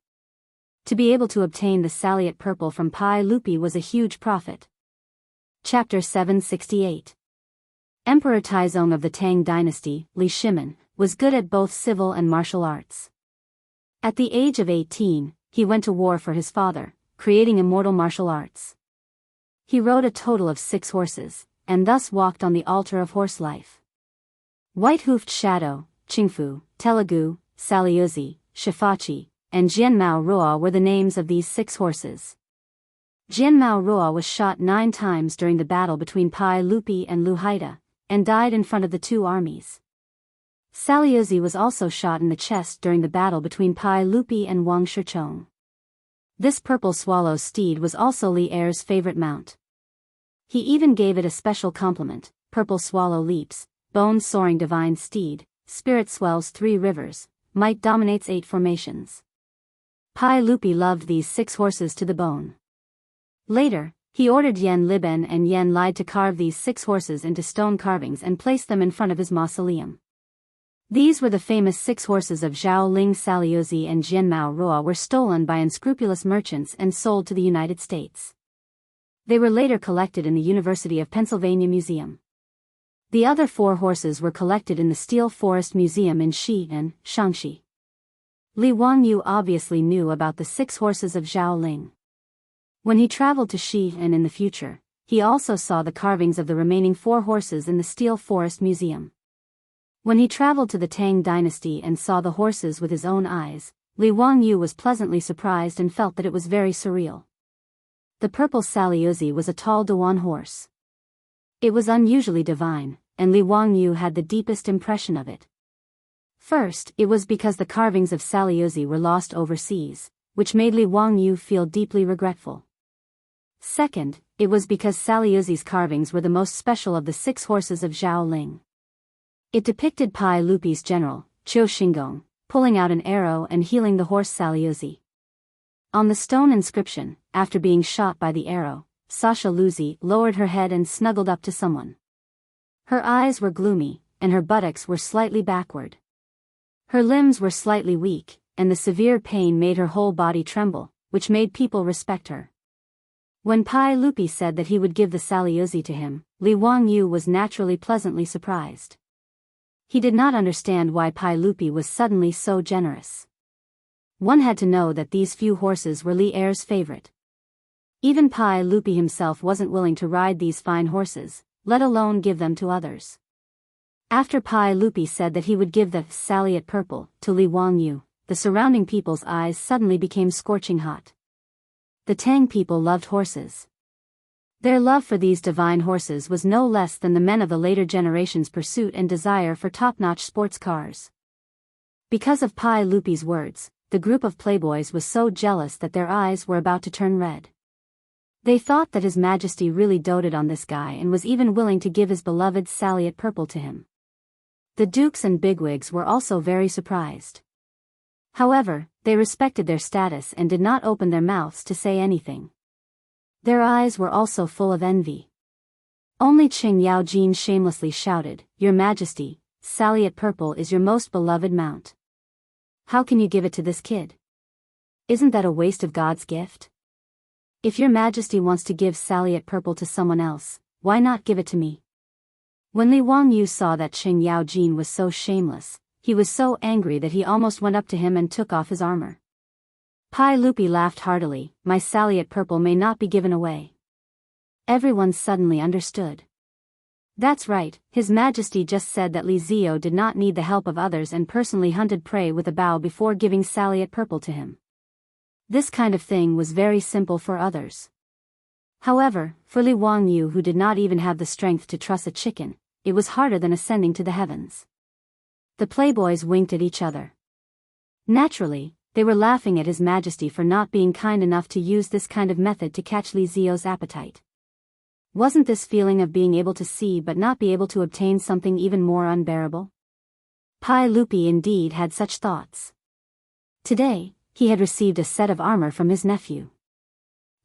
To be able to obtain the Saliot Purple from Pai Lupi was a huge profit. Chapter 768. Emperor Taizong of the Tang Dynasty, Li Shimin, was good at both civil and martial arts. At the age of 18, he went to war for his father, creating immortal martial arts. He rode a total of 6 horses, and thus walked on the altar of horse life. White-hoofed Shadow, Qingfu, Telugu, Saliuzi, Shifachi, and Jianmao Ruo were the names of these 6 horses. Jianmao Ruo was shot 9 times during the battle between Pai Lupi and Lu Haida, and died in front of the 2 armies. Saliuzi was also shot in the chest during the battle between Pai Lupi and Wang Shichong. This purple swallow's steed was also Li Er's favorite mount. He even gave it a special compliment: "Purple swallow leaps, bones soaring divine steed, spirit swells 3 rivers, might dominates 8 formations." Pai Lupi loved these 6 horses to the bone. Later, he ordered Yen Liben and Yen Lide to carve these 6 horses into stone carvings and place them in front of his mausoleum. These were the famous 6 horses of Zhao Ling. Saliuzi and Jianmao Ruo were stolen by unscrupulous merchants and sold to the United States. They were later collected in the University of Pennsylvania Museum. The other 4 horses were collected in the Steel Forest Museum in Xi'an, Shaanxi. Li Wangyu obviously knew about the 6 horses of Zhao Ling. When he traveled to Xi'an in the future, he also saw the carvings of the remaining 4 horses in the Steel Forest Museum. When he traveled to the Tang Dynasty and saw the horses with his own eyes, Li Wangyu was pleasantly surprised and felt that it was very surreal. The purple Saliuzi was a tall Dewan horse. It was unusually divine, and Li Wangyu had the deepest impression of it. First, it was because the carvings of Saliuzi were lost overseas, which made Li Wangyu feel deeply regretful. Second, it was because Saliuzi's carvings were the most special of the 6 horses of Zhao Ling. It depicted Pai Lupi's general, Qiu Xinggong, pulling out an arrow and healing the horse Saliuzi. On the stone inscription, after being shot by the arrow, Sasha Luzi lowered her head and snuggled up to someone. Her eyes were gloomy, and her buttocks were slightly backward. Her limbs were slightly weak, and the severe pain made her whole body tremble, which made people respect her. When Pai Lupi said that he would give the Saliuzi to him, Li Wangyu was naturally pleasantly surprised. He did not understand why Pai Lupi was suddenly so generous. One had to know that these few horses were Li Er's favorite. Even Pai Lupi himself wasn't willing to ride these fine horses, let alone give them to others. After Pai Lupi said that he would give the Saliot Purple to Li Wangyu, the surrounding people's eyes suddenly became scorching hot. The Tang people loved horses. Their love for these divine horses was no less than the men of the later generation's pursuit and desire for top-notch sports cars. Because of Pai Lupi's words, the group of playboys was so jealous that their eyes were about to turn red. They thought that His Majesty really doted on this guy and was even willing to give his beloved Saliot Purple to him. The dukes and bigwigs were also very surprised. However, they respected their status and did not open their mouths to say anything. Their eyes were also full of envy. Only Qing Yaojin shamelessly shouted, "Your Majesty, Saliot Purple is your most beloved mount. How can you give it to this kid? Isn't that a waste of God's gift? If your Majesty wants to give Saliot Purple to someone else, why not give it to me?" When Li Wangyu saw that Qing Yaojin was so shameless, he was so angry that he almost went up to him and took off his armor. Pai Lupi laughed heartily, "My Saliot Purple may not be given away." Everyone suddenly understood. That's right, His Majesty just said that Li Zio did not need the help of others and personally hunted prey with a bow before giving Saliot Purple to him. This kind of thing was very simple for others. However, for Li Wangyu, who did not even have the strength to truss a chicken, it was harder than ascending to the heavens. The playboys winked at each other. Naturally, they were laughing at His Majesty for not being kind enough to use this kind of method to catch Li Zio's appetite. Wasn't this feeling of being able to see but not be able to obtain something even more unbearable? Pai Lupi indeed had such thoughts. Today, he had received a set of armor from his nephew.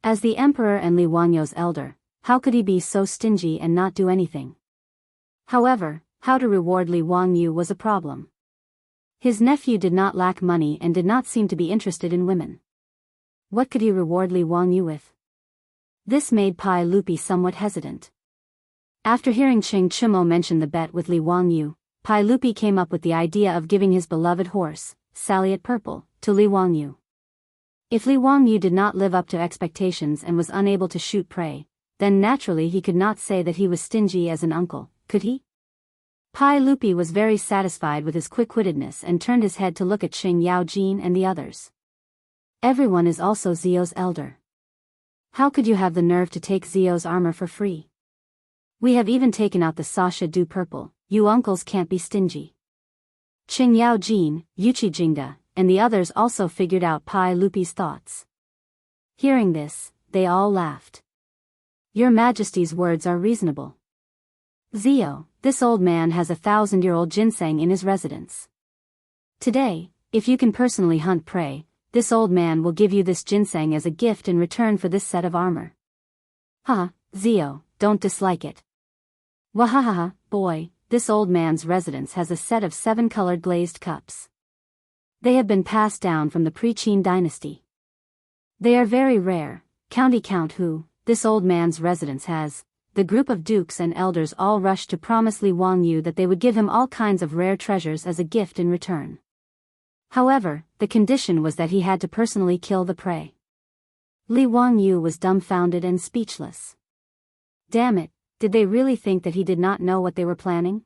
As the emperor and Li Wangyu's elder, how could he be so stingy and not do anything? However, how to reward Li Wangyu was a problem. His nephew did not lack money and did not seem to be interested in women. What could he reward Li Wangyu with? This made Pai Lupi somewhat hesitant. After hearing Qing Chimo mention the bet with Li Wangyu, Pai Lupi came up with the idea of giving his beloved horse, Saliot Purple, to Li Wangyu. If Li Wangyu did not live up to expectations and was unable to shoot prey, then naturally he could not say that he was stingy as an uncle, could he? Pai Lupi was very satisfied with his quick-wittedness and turned his head to look at Qing Yaojin and the others. Everyone is also Zio's elder. How could you have the nerve to take Zio's armor for free? We have even taken out the Sasha Du Purple, you uncles can't be stingy. Qing Yaojin, Yuchi Jingda, and the others also figured out Pai Lupi's thoughts. Hearing this, they all laughed. Your Majesty's words are reasonable. Zio, this old man has 1,000-year-old ginseng in his residence. Today, if you can personally hunt prey, this old man will give you this ginseng as a gift in return for this set of armor. Ha, Zio, don't dislike it. Wahahaha, boy, this old man's residence has a set of 7 colored glazed cups. They have been passed down from the pre-Qin dynasty. They are very rare, count who, this old man's residence has. The group of dukes and elders all rushed to promise Li Wangyu that they would give him all kinds of rare treasures as a gift in return. However, the condition was that he had to personally kill the prey. Li Wangyu was dumbfounded and speechless. Damn it, did they really think that he did not know what they were planning?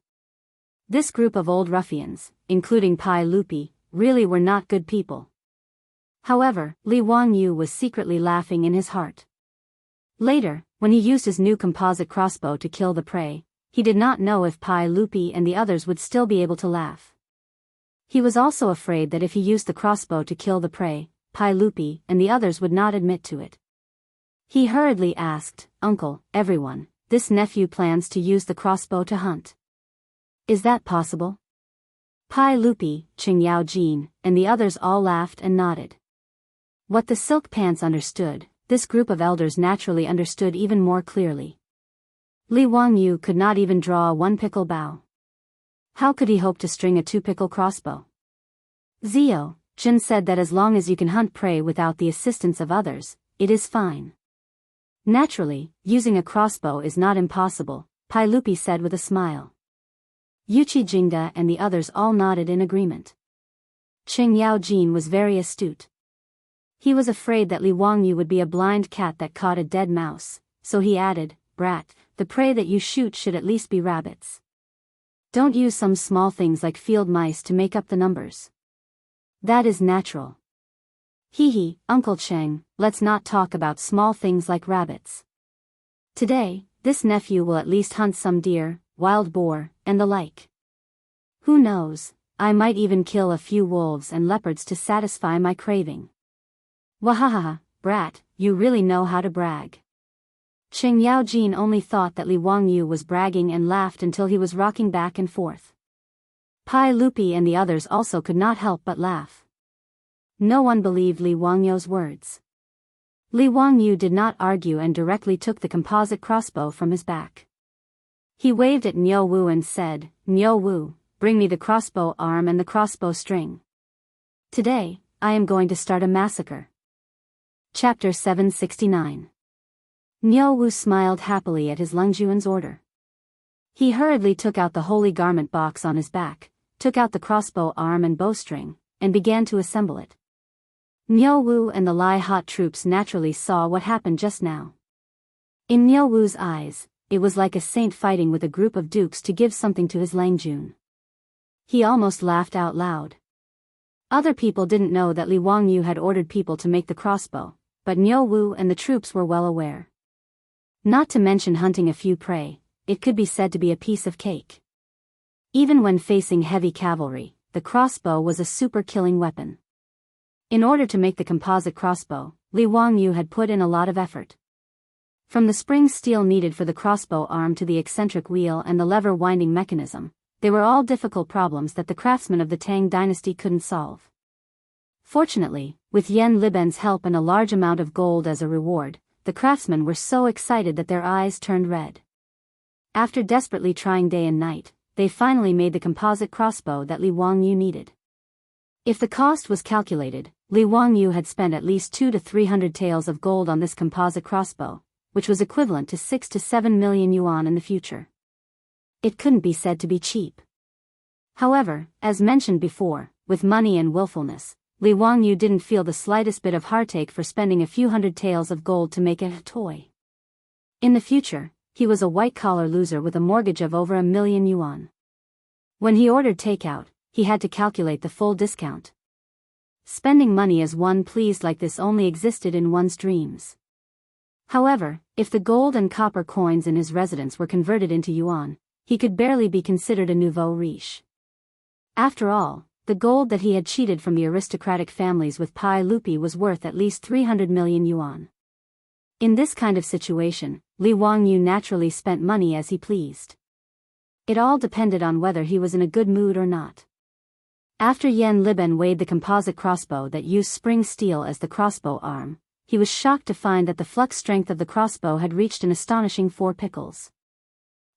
This group of old ruffians, including Pai Lupi, really were not good people. However, Li Wangyu was secretly laughing in his heart. Later, when he used his new composite crossbow to kill the prey, he did not know if Pai Lupi and the others would still be able to laugh. He was also afraid that if he used the crossbow to kill the prey, Pai Lupi and the others would not admit to it. He hurriedly asked, "Uncle, everyone, this nephew plans to use the crossbow to hunt. Is that possible?" Pai Lupi, Qing Yaojin, and the others all laughed and nodded. What the silk pants understood, this group of elders naturally understood even more clearly. Li Wangyu could not even draw a 1-pickle bow. How could he hope to string a 2-pickle crossbow? Zio, Jin said that as long as you can hunt prey without the assistance of others, it is fine. Naturally, using a crossbow is not impossible, Pai Lupi said with a smile. Yuchi Jingda and the others all nodded in agreement. Qing Yaojin was very astute. He was afraid that Li Wangyu would be a blind cat that caught a dead mouse, so he added, "Brat, the prey that you shoot should at least be rabbits. Don't use some small things like field mice to make up the numbers. That is natural." "Hee, Uncle Cheng, let's not talk about small things like rabbits. Today, this nephew will at least hunt some deer, wild boar, and the like. Who knows, I might even kill a few wolves and leopards to satisfy my craving." "Wahahaha, brat, you really know how to brag." Cheng Yaojin only thought that Li Wangyu was bragging and laughed until he was rocking back and forth. Pai Lupi and the others also could not help but laugh. No one believed Li Wangyu's words. Li Wangyu did not argue and directly took the composite crossbow from his back. He waved at Niu Wu and said, "Niu Wu, bring me the crossbow arm and the crossbow string. Today, I am going to start a massacre." Chapter 769. Niu Wu smiled happily at his Lungjuan's order. He hurriedly took out the holy garment box on his back, took out the crossbow arm and bowstring, and began to assemble it. Niu Wu and the Lai hot troops naturally saw what happened just now. In Niu Wu's eyes, it was like a saint fighting with a group of dukes to give something to his Langjun. He almost laughed out loud. Other people didn't know that Li Wangyu had ordered people to make the crossbow, but Niu Wu and the troops were well aware. Not to mention hunting a few prey, it could be said to be a piece of cake. Even when facing heavy cavalry, the crossbow was a super killing weapon. In order to make the composite crossbow, Li Wangyu had put in a lot of effort. From the spring steel needed for the crossbow arm to the eccentric wheel and the lever winding mechanism, they were all difficult problems that the craftsmen of the Tang dynasty couldn't solve. Fortunately, with Yan Liben's help and a large amount of gold as a reward, the craftsmen were so excited that their eyes turned red. After desperately trying day and night, they finally made the composite crossbow that Li Wangyu needed. If the cost was calculated, Li Wangyu had spent at least 200 to 300 taels of gold on this composite crossbow, which was equivalent to 6 to 7 million yuan in the future. It couldn't be said to be cheap. However, as mentioned before, with money and willfulness, Li Wangyu didn't feel the slightest bit of heartache for spending a few hundred taels of gold to make it a toy. In the future, he was a white-collar loser with a mortgage of over 1 million yuan. When he ordered takeout, he had to calculate the full discount. Spending money as one pleased like this only existed in one's dreams. However, if the gold and copper coins in his residence were converted into yuan, he could barely be considered a nouveau riche. After all, the gold that he had cheated from the aristocratic families with Pai Lupi was worth at least 300 million yuan. In this kind of situation, Li Wangyu naturally spent money as he pleased. It all depended on whether he was in a good mood or not. After Yan Liben weighed the composite crossbow that used spring steel as the crossbow arm, he was shocked to find that the flux strength of the crossbow had reached an astonishing 4 pickles.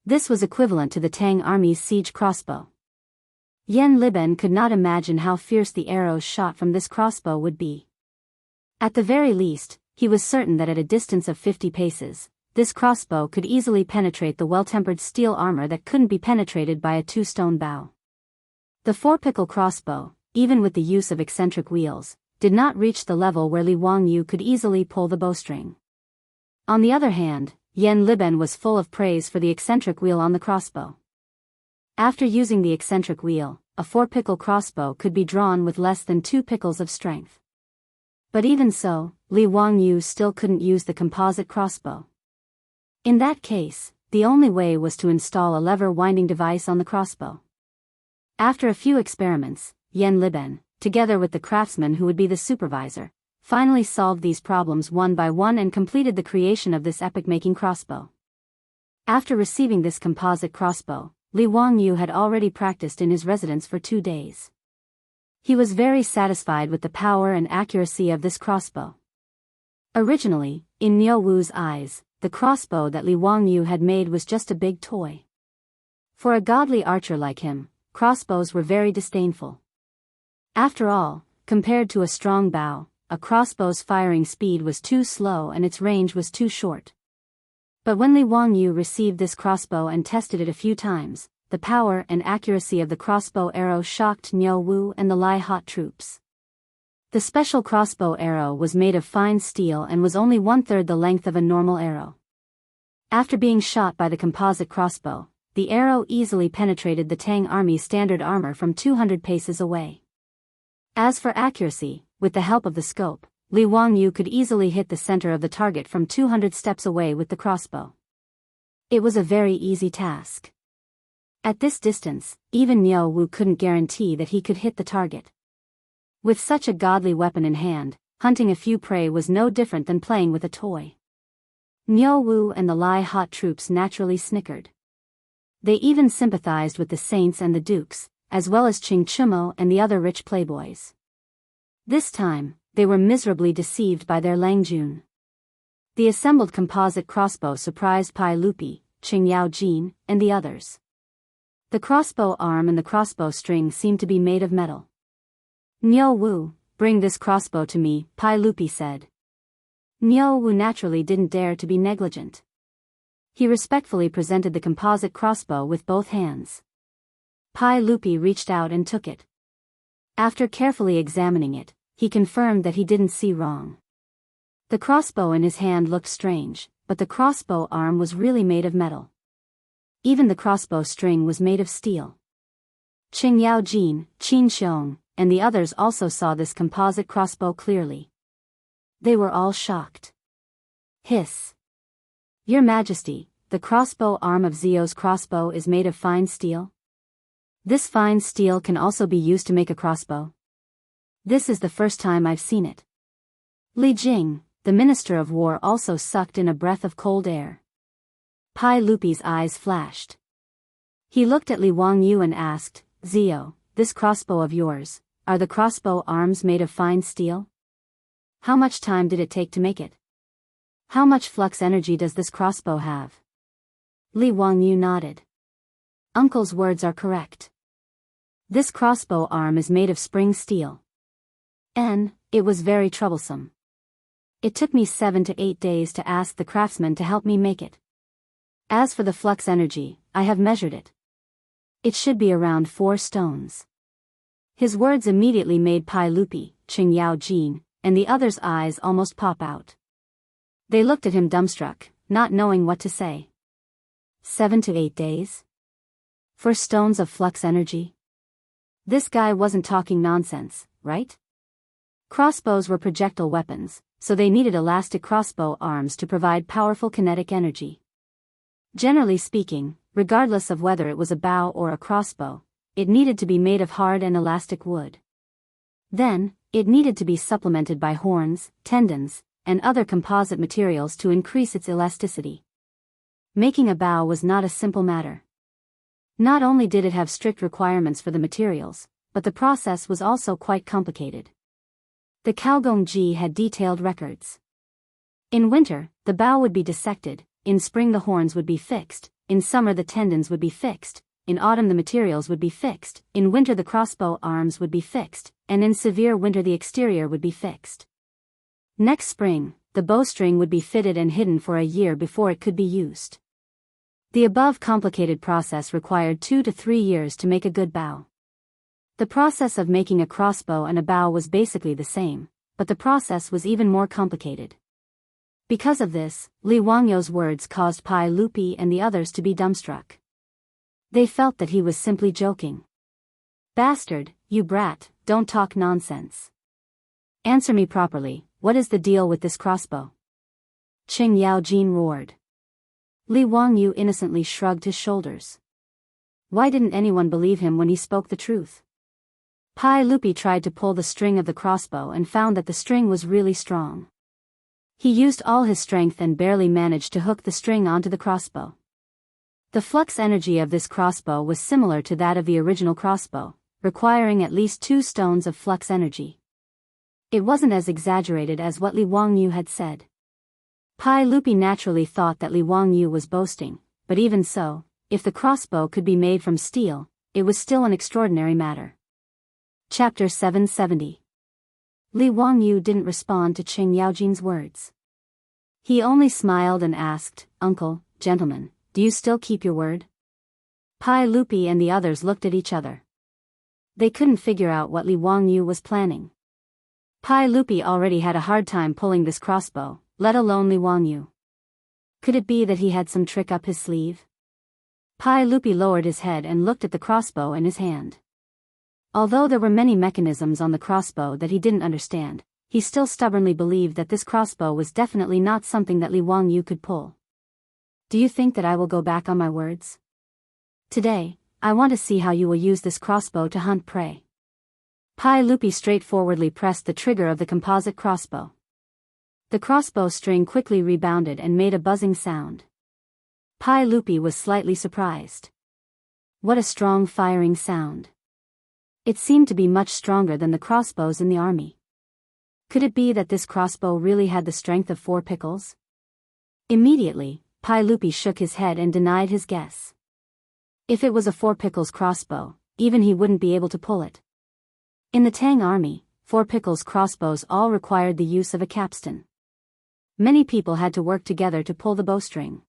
This was equivalent to the Tang army's siege crossbow. Yan Liben could not imagine how fierce the arrows shot from this crossbow would be. At the very least, he was certain that at a distance of 50 paces, this crossbow could easily penetrate the well-tempered steel armor that couldn't be penetrated by a 2-stone bow. The 4-pickle crossbow, even with the use of eccentric wheels, did not reach the level where Li Wangyu could easily pull the bowstring. On the other hand, Yan Liben was full of praise for the eccentric wheel on the crossbow. After using the eccentric wheel, a 4-pickle crossbow could be drawn with less than 2 pickles of strength. But even so, Li Wangyu still couldn't use the composite crossbow. In that case, the only way was to install a lever winding device on the crossbow. After a few experiments, Yan Liben, together with the craftsman who would be the supervisor, finally solved these problems one by one and completed the creation of this epoch-making crossbow. After receiving this composite crossbow, Li Wangyu had already practiced in his residence for 2 days. He was very satisfied with the power and accuracy of this crossbow. Originally, in Niu Wu's eyes, the crossbow that Li Wangyu had made was just a big toy. For a godly archer like him, crossbows were very disdainful. After all, compared to a strong bow, a crossbow's firing speed was too slow and its range was too short. But when Li Wangyu received this crossbow and tested it a few times, the power and accuracy of the crossbow arrow shocked Niu Wu and the Lai hot troops. The special crossbow arrow was made of fine steel and was only 1/3 the length of a normal arrow. After being shot by the composite crossbow, the arrow easily penetrated the Tang army's standard armor from 200 paces away. As for accuracy, with the help of the scope, Li Wangyu could easily hit the center of the target from 200 steps away with the crossbow. It was a very easy task. At this distance, even Niu Wu couldn't guarantee that he could hit the target. With such a godly weapon in hand, hunting a few prey was no different than playing with a toy. Niu Wu and the Lai Hot troops naturally snickered. They even sympathized with the saints and the dukes, as well as Qing Chumo and the other rich playboys. This time, they were miserably deceived by their Langjun. The assembled composite crossbow surprised Pai Lupi, Qing Yaojin, and the others. The crossbow arm and the crossbow string seemed to be made of metal. Niu Wu, bring this crossbow to me, Pai Lupi said. Niu Wu naturally didn't dare to be negligent. He respectfully presented the composite crossbow with both hands. Pai Lupi reached out and took it. After carefully examining it, he confirmed that he didn't see wrong. The crossbow in his hand looked strange, but the crossbow arm was really made of metal. Even the crossbow string was made of steel. Qing Yaojin, Qin Xiong, and the others also saw this composite crossbow clearly. They were all shocked. Hiss! Your Majesty, the crossbow arm of Zio's crossbow is made of fine steel? This fine steel can also be used to make a crossbow? This is the first time I've seen it. Li Jing, the Minister of War, also sucked in a breath of cold air. Pai Lupi's eyes flashed. He looked at Li Wangyu and asked, Zio, this crossbow of yours, are the crossbow arms made of fine steel? How much time did it take to make it? How much flux energy does this crossbow have? Li Wangyu nodded. Uncle's words are correct. This crossbow arm is made of spring steel. It was very troublesome. It took me 7 to 8 days to ask the craftsman to help me make it. As for the flux energy, I have measured it. It should be around 4 stones. His words immediately made Pai Lupi, Qing Yaojin, and the others' eyes almost pop out. They looked at him dumbstruck, not knowing what to say. 7 to 8 days? 4 stones of flux energy? This guy wasn't talking nonsense, right? Crossbows were projectile weapons, so they needed elastic crossbow arms to provide powerful kinetic energy. Generally speaking, regardless of whether it was a bow or a crossbow, it needed to be made of hard and elastic wood. Then, it needed to be supplemented by horns, tendons, and other composite materials to increase its elasticity. Making a bow was not a simple matter. Not only did it have strict requirements for the materials, but the process was also quite complicated. The Caogongji had detailed records. In winter, the bow would be dissected, in spring the horns would be fixed, in summer the tendons would be fixed, in autumn the materials would be fixed, in winter the crossbow arms would be fixed, and in severe winter the exterior would be fixed. Next spring, the bowstring would be fitted and hidden for a year before it could be used. The above complicated process required 2 to 3 years to make a good bow. The process of making a crossbow and a bow was basically the same, but the process was even more complicated. Because of this, Li Wangyu's words caused Pai Lupi and the others to be dumbstruck. They felt that he was simply joking. Bastard, you brat, don't talk nonsense. Answer me properly, what is the deal with this crossbow? Qing Yaojin roared. Li Wangyu innocently shrugged his shoulders. Why didn't anyone believe him when he spoke the truth? Pai Lupi tried to pull the string of the crossbow and found that the string was really strong. He used all his strength and barely managed to hook the string onto the crossbow. The flux energy of this crossbow was similar to that of the original crossbow, requiring at least 2 stones of flux energy. It wasn't as exaggerated as what Li Wangyu had said. Pai Lupi naturally thought that Li Wangyu was boasting, but even so, if the crossbow could be made from steel, it was still an extraordinary matter. Chapter 770. Li Wangyu didn't respond to Qing Yaojin's words. He only smiled and asked, Uncle, gentlemen, do you still keep your word? Pai Lupi and the others looked at each other. They couldn't figure out what Li Wangyu was planning. Pai Lupi already had a hard time pulling this crossbow, let alone Li Wangyu. Could it be that he had some trick up his sleeve? Pai Lupi lowered his head and looked at the crossbow in his hand. Although there were many mechanisms on the crossbow that he didn't understand, he still stubbornly believed that this crossbow was definitely not something that Li Wangyu could pull. Do you think that I will go back on my words? Today, I want to see how you will use this crossbow to hunt prey. Pai Lupi straightforwardly pressed the trigger of the composite crossbow. The crossbow string quickly rebounded and made a buzzing sound. Pai Lupi was slightly surprised. What a strong firing sound. It seemed to be much stronger than the crossbows in the army. Could it be that this crossbow really had the strength of 4 pickles? Immediately, Pai Lupi shook his head and denied his guess. If it was a 4 pickles crossbow, even he wouldn't be able to pull it. In the Tang army, 4 pickles crossbows all required the use of a capstan. Many people had to work together to pull the bowstring.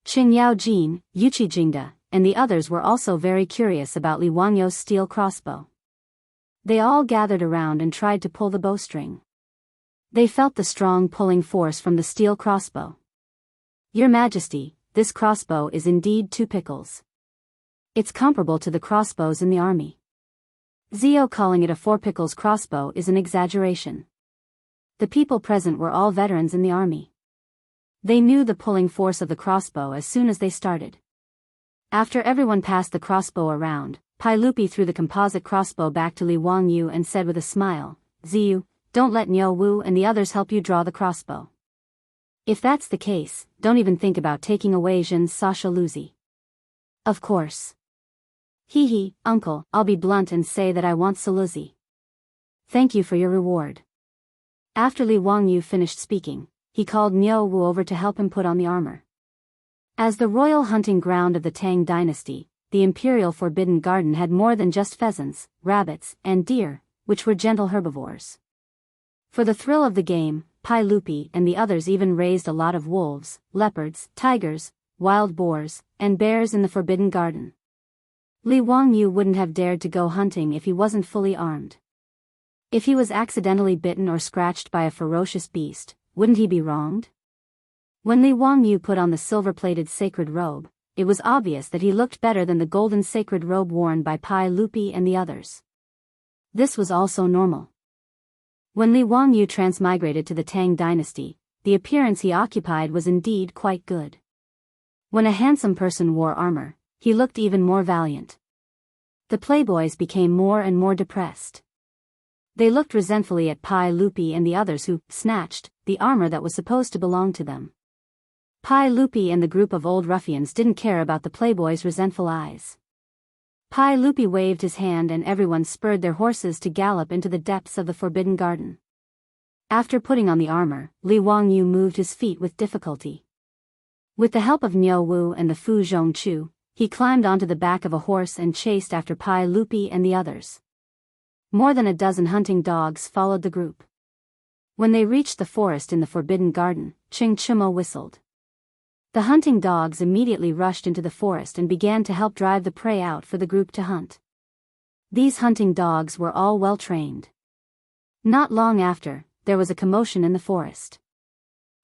Qing Yao Jin, Yuchi Jingda, and the others were also very curious about Li Wangyu's steel crossbow. They all gathered around and tried to pull the bowstring. They felt the strong pulling force from the steel crossbow. Your Majesty, this crossbow is indeed 2 pickles. It's comparable to the crossbows in the army. Zio calling it a 4 pickles crossbow is an exaggeration. The people present were all veterans in the army. They knew the pulling force of the crossbow as soon as they started. After everyone passed the crossbow around, Pai Lupi threw the composite crossbow back to Li Wangyu and said with a smile, Ziyu, don't let Niu Wu and the others help you draw the crossbow. If that's the case, don't even think about taking away Jin's Sasha Luzi. Of course. Hee, uncle, I'll be blunt and say that I want Saluzi. Thank you for your reward. After Li Wangyu finished speaking, he called Niu Wu over to help him put on the armor. As the royal hunting ground of the Tang dynasty, the imperial forbidden garden had more than just pheasants, rabbits, and deer, which were gentle herbivores. For the thrill of the game, Pai Lupi and the others even raised a lot of wolves, leopards, tigers, wild boars, and bears in the forbidden garden. Li Wangyu wouldn't have dared to go hunting if he wasn't fully armed. If he was accidentally bitten or scratched by a ferocious beast, wouldn't he be wronged? When Li Wangyu put on the silver-plated sacred robe, it was obvious that he looked better than the golden sacred robe worn by Pai Lupi and the others. This was also normal. When Li Wangyu transmigrated to the Tang dynasty, the appearance he occupied was indeed quite good. When a handsome person wore armor, he looked even more valiant. The playboys became more and more depressed. They looked resentfully at Pai Lupi and the others who snatched the armor that was supposed to belong to them. Pai Lupi and the group of old ruffians didn't care about the playboys' resentful eyes. Pai Lupi waved his hand and everyone spurred their horses to gallop into the depths of the forbidden garden. After putting on the armor, Li Wangyu moved his feet with difficulty. With the help of Niu Wu and the Fu Zhongchu, he climbed onto the back of a horse and chased after Pai Lupi and the others. More than a dozen hunting dogs followed the group. When they reached the forest in the forbidden garden, Ching Chimo whistled. The hunting dogs immediately rushed into the forest and began to help drive the prey out for the group to hunt. These hunting dogs were all well trained. Not long after, there was a commotion in the forest.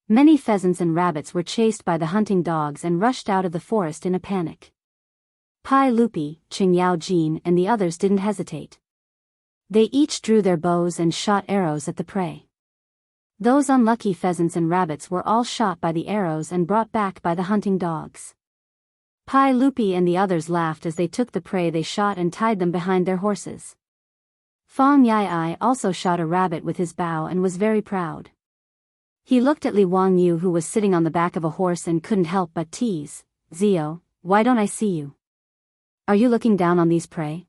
Many pheasants and rabbits were chased by the hunting dogs and rushed out of the forest in a panic. Pai Lupi, Qing Yao Jin and the others didn't hesitate. They each drew their bows and shot arrows at the prey. Those unlucky pheasants and rabbits were all shot by the arrows and brought back by the hunting dogs. Pai Lupi and the others laughed as they took the prey they shot and tied them behind their horses. Fang Yai also shot a rabbit with his bow and was very proud. He looked at Li Wangyu who was sitting on the back of a horse and couldn't help but tease, Zio, why don't I see you? Are you looking down on these prey?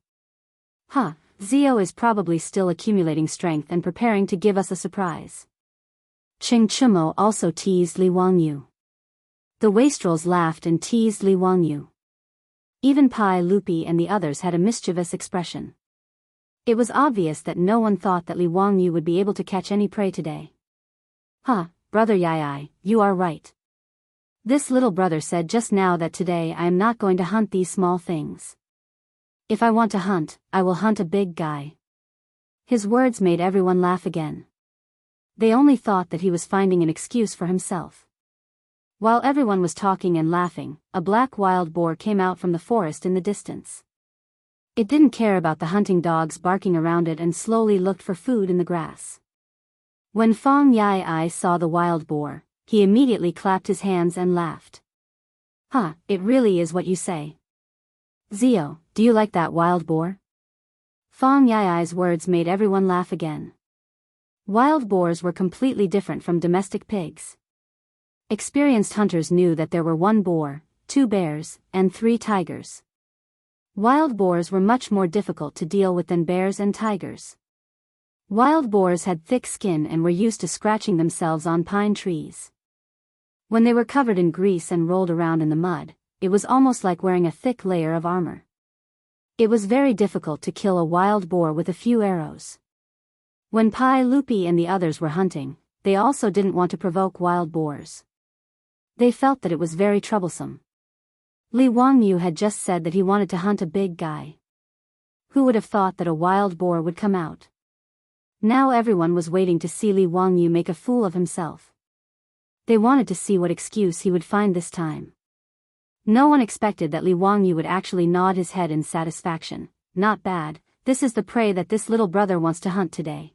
Huh, Zio is probably still accumulating strength and preparing to give us a surprise. Ching Chimo also teased Li Wangyu. The wastrels laughed and teased Li Wangyu. Even Pai Lupi and the others had a mischievous expression. It was obvious that no one thought that Li Wangyu would be able to catch any prey today. Huh, brother Yai, you are right. This little brother said just now that today I am not going to hunt these small things. If I want to hunt, I will hunt a big guy. His words made everyone laugh again. They only thought that he was finding an excuse for himself. While everyone was talking and laughing, a black wild boar came out from the forest in the distance. It didn't care about the hunting dogs barking around it and slowly looked for food in the grass. When Fong Yai saw the wild boar, he immediately clapped his hands and laughed. "Huh, it really is what you say. Zio, do you like that wild boar?" Fong Yai's words made everyone laugh again. Wild boars were completely different from domestic pigs. Experienced hunters knew that there were 1 boar, 2 bears, and 3 tigers. Wild boars were much more difficult to deal with than bears and tigers. Wild boars had thick skin and were used to scratching themselves on pine trees. When they were covered in grease and rolled around in the mud, it was almost like wearing a thick layer of armor. It was very difficult to kill a wild boar with a few arrows. When Pai Lupi and the others were hunting, they also didn't want to provoke wild boars. They felt that it was very troublesome. Li Wangyu had just said that he wanted to hunt a big guy. Who would have thought that a wild boar would come out? Now everyone was waiting to see Li Wangyu make a fool of himself. They wanted to see what excuse he would find this time. No one expected that Li Wangyu would actually nod his head in satisfaction. "Not bad, this is the prey that this little brother wants to hunt today.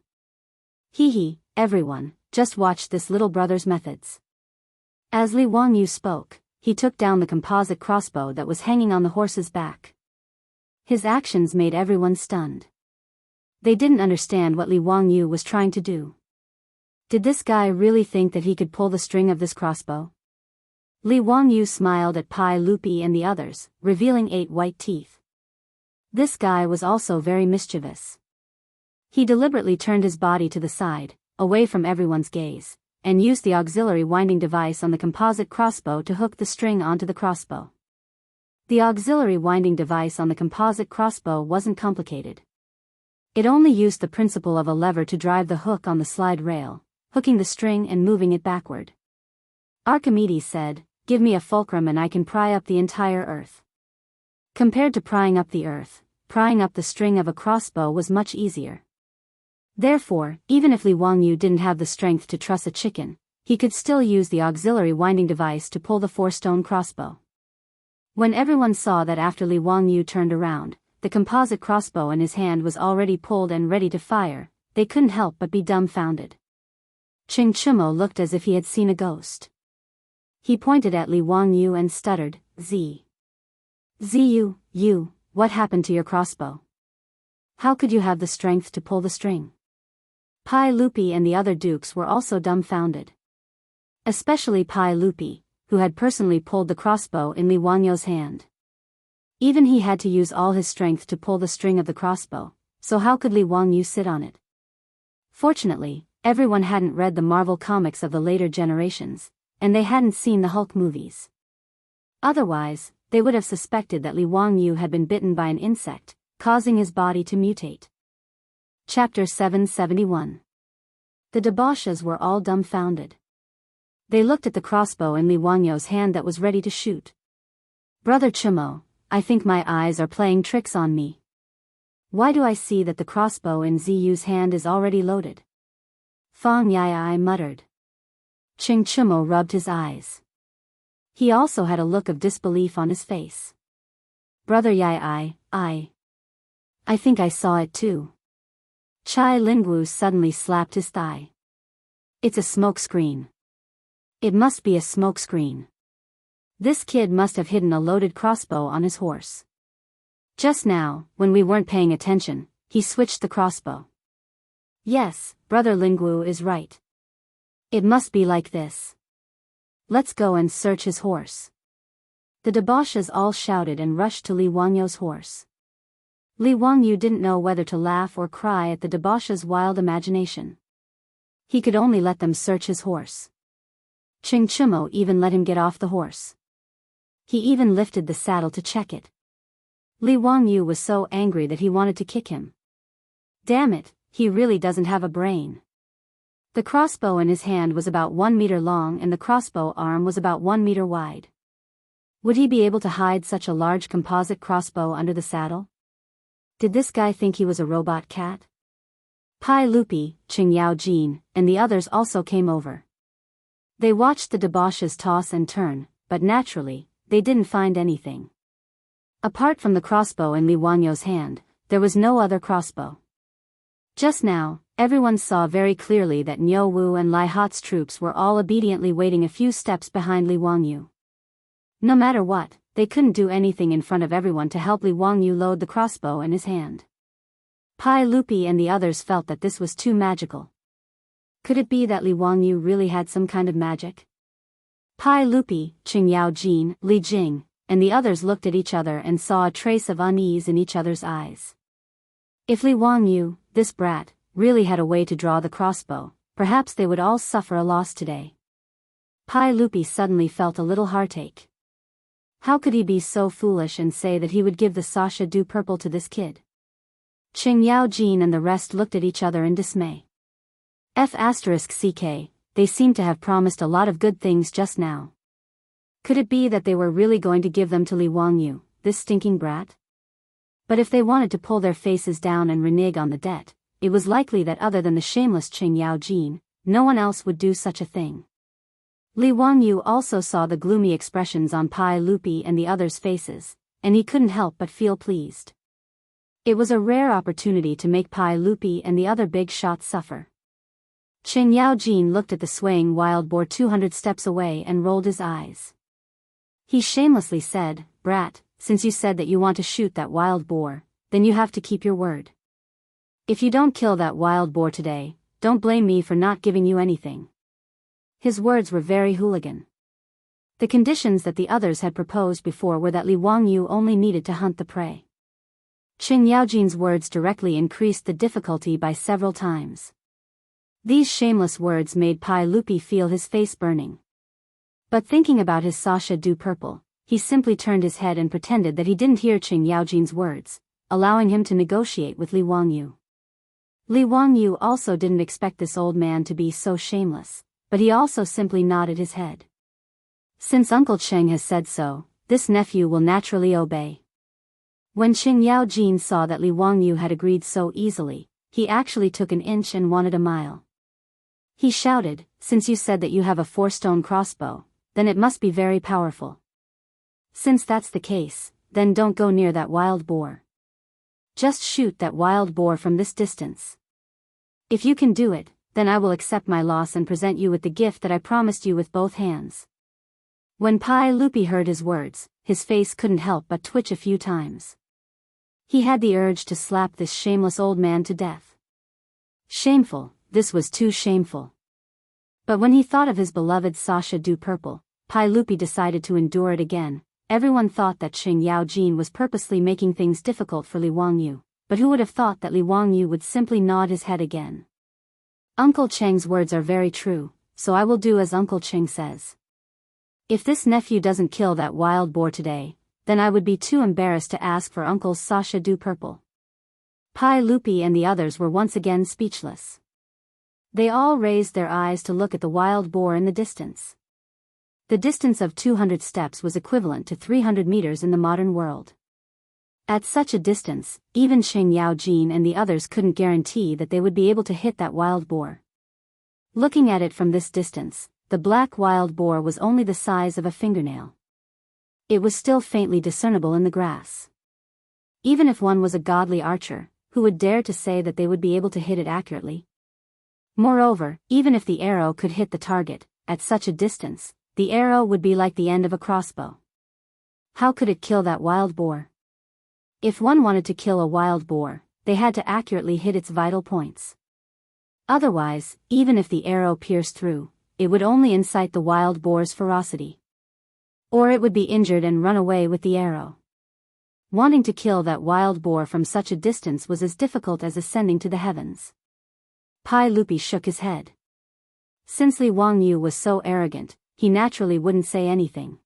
Hee hee, everyone, just watch this little brother's methods." As Li Wangyu spoke, he took down the composite crossbow that was hanging on the horse's back. His actions made everyone stunned. They didn't understand what Li Wangyu was trying to do. Did this guy really think that he could pull the string of this crossbow? Li Wangyu smiled at Pai Lupi and the others, revealing 8 white teeth. This guy was also very mischievous. He deliberately turned his body to the side, away from everyone's gaze, and used the auxiliary winding device on the composite crossbow to hook the string onto the crossbow. The auxiliary winding device on the composite crossbow wasn't complicated. It only used the principle of a lever to drive the hook on the slide rail, hooking the string and moving it backward. Archimedes said, "Give me a fulcrum and I can pry up the entire earth." Compared to prying up the earth, prying up the string of a crossbow was much easier. Therefore, even if Li Wangyu didn't have the strength to truss a chicken, he could still use the auxiliary winding device to pull the 4-stone crossbow. When everyone saw that after Li Wangyu turned around, the composite crossbow in his hand was already pulled and ready to fire, they couldn't help but be dumbfounded. Ching Chumo looked as if he had seen a ghost. He pointed at Li Wangyu and stuttered, "You, what happened to your crossbow? How could you have the strength to pull the string?" Pai Lupi and the other dukes were also dumbfounded. Especially Pai Lupi, who had personally pulled the crossbow in Li Wangyu's hand. Even he had to use all his strength to pull the string of the crossbow, so how could Li Wangyu sit on it? Fortunately, everyone hadn't read the Marvel comics of the later generations, and they hadn't seen the Hulk movies. Otherwise, they would have suspected that Li Wangyu had been bitten by an insect, causing his body to mutate. Chapter 771. The debauches were all dumbfounded. They looked at the crossbow in Li Wangyu's hand that was ready to shoot. "Brother Chumo, I think my eyes are playing tricks on me. Why do I see that the crossbow in Ziyu's hand is already loaded?" Fong Yai muttered. Ching Chumo rubbed his eyes. He also had a look of disbelief on his face. "Brother Yai, I think I saw it too." Chai Lingwu suddenly slapped his thigh. "It's a smoke screen. It must be a smoke screen. This kid must have hidden a loaded crossbow on his horse. Just now, when we weren't paying attention, he switched the crossbow. Yes, Brother Lingwu is right. It must be like this. Let's go and search his horse." The debauches all shouted and rushed to Li Wangyu's horse. Li Wangyu didn't know whether to laugh or cry at the debauches' wild imagination. He could only let them search his horse. Ching Chumo even let him get off the horse. He even lifted the saddle to check it. Li Wangyu was so angry that he wanted to kick him. Damn it, he really doesn't have a brain. The crossbow in his hand was about 1 meter long and the crossbow arm was about 1 meter wide. Would he be able to hide such a large composite crossbow under the saddle? Did this guy think he was a robot cat? Pai Lupi, Qing Yao Jin, and the others also came over. They watched the debauches toss and turn, but naturally, they didn't find anything. Apart from the crossbow in Li Wanyo's hand, there was no other crossbow. Just now, everyone saw very clearly that Niu Wu and Lai Hat's troops were all obediently waiting a few steps behind Li Wangyu. No matter what, they couldn't do anything in front of everyone to help Li Wangyu load the crossbow in his hand. Pai Lupi and the others felt that this was too magical. Could it be that Li Wangyu really had some kind of magic? Pai Lupi, Qing Yao Jin, Li Jing, and the others looked at each other and saw a trace of unease in each other's eyes. If Li Wangyu, this brat, really had a way to draw the crossbow, perhaps they would all suffer a loss today. Pai Lupi suddenly felt a little heartache. How could he be so foolish and say that he would give the Sasha du Purple to this kid? Qing Yao Jin and the rest looked at each other in dismay. F***ck, they seemed to have promised a lot of good things just now. Could it be that they were really going to give them to Li Wangyu, this stinking brat? But if they wanted to pull their faces down and renege on the debt, it was likely that other than the shameless Qing Yao Jin, no one else would do such a thing. Li Wangyu also saw the gloomy expressions on Pai Lupi and the others' faces, and he couldn't help but feel pleased. It was a rare opportunity to make Pai Lupi and the other big shots suffer. Qing Yao Jin looked at the swaying wild boar 200 steps away and rolled his eyes. He shamelessly said, "Brat, since you said that you want to shoot that wild boar, then you have to keep your word. If you don't kill that wild boar today, don't blame me for not giving you anything." His words were very hooligan. The conditions that the others had proposed before were that Li Wangyu only needed to hunt the prey. Qing Yaojin's words directly increased the difficulty by several times. These shameless words made Pai Lupi feel his face burning. But thinking about his Sasha du Purple, he simply turned his head and pretended that he didn't hear Qing Yaojin's words, allowing him to negotiate with Li Wangyu. Li Wangyu also didn't expect this old man to be so shameless, but he also simply nodded his head. Since Uncle Cheng has said so, this nephew will naturally obey. When Qing Yaojin saw that Li Wangyu had agreed so easily, he actually took an inch and wanted a mile. He shouted, "Since you said that you have a 4-stone crossbow, then it must be very powerful. Since that's the case, then don't go near that wild boar. Just shoot that wild boar from this distance. If you can do it, then I will accept my loss and present you with the gift that I promised you with both hands." When Pai Lupi heard his words, his face couldn't help but twitch a few times. He had the urge to slap this shameless old man to death. Shameful, this was too shameful. But when he thought of his beloved Sasha du Purple, Pai Lupi decided to endure it again. Everyone thought that Qing Yaojin was purposely making things difficult for Li Wangyu, but who would have thought that Li Wangyu would simply nod his head again? Uncle Cheng's words are very true, so I will do as Uncle Cheng says. If this nephew doesn't kill that wild boar today, then I would be too embarrassed to ask for Uncle's Sasha du Purple. Pai Lupi and the others were once again speechless. They all raised their eyes to look at the wild boar in the distance. The distance of 200 steps was equivalent to 300 meters in the modern world. At such a distance, even Qing Yaojin and the others couldn't guarantee that they would be able to hit that wild boar. Looking at it from this distance, the black wild boar was only the size of a fingernail. It was still faintly discernible in the grass. Even if one was a godly archer, who would dare to say that they would be able to hit it accurately? Moreover, even if the arrow could hit the target, at such a distance, the arrow would be like the end of a crossbow. How could it kill that wild boar? If one wanted to kill a wild boar, they had to accurately hit its vital points. Otherwise, even if the arrow pierced through, it would only incite the wild boar's ferocity. Or it would be injured and run away with the arrow. Wanting to kill that wild boar from such a distance was as difficult as ascending to the heavens. Pai Lupi shook his head. Since Li Wangyu was so arrogant, he naturally wouldn't say anything.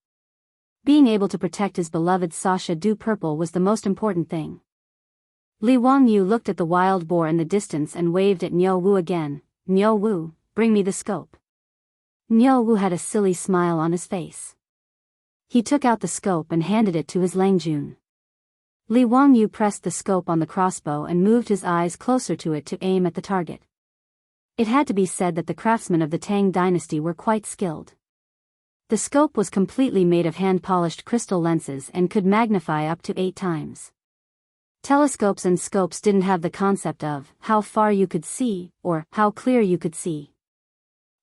Being able to protect his beloved Sasha du Purple was the most important thing. Li Wangyu looked at the wild boar in the distance and waved at Niu Wu again. "Niu Wu, bring me the scope." Niu Wu had a silly smile on his face. He took out the scope and handed it to his Langjun. Li Wangyu pressed the scope on the crossbow and moved his eyes closer to it to aim at the target. It had to be said that the craftsmen of the Tang dynasty were quite skilled. The scope was completely made of hand-polished crystal lenses and could magnify up to 8 times. Telescopes and scopes didn't have the concept of how far you could see or how clear you could see.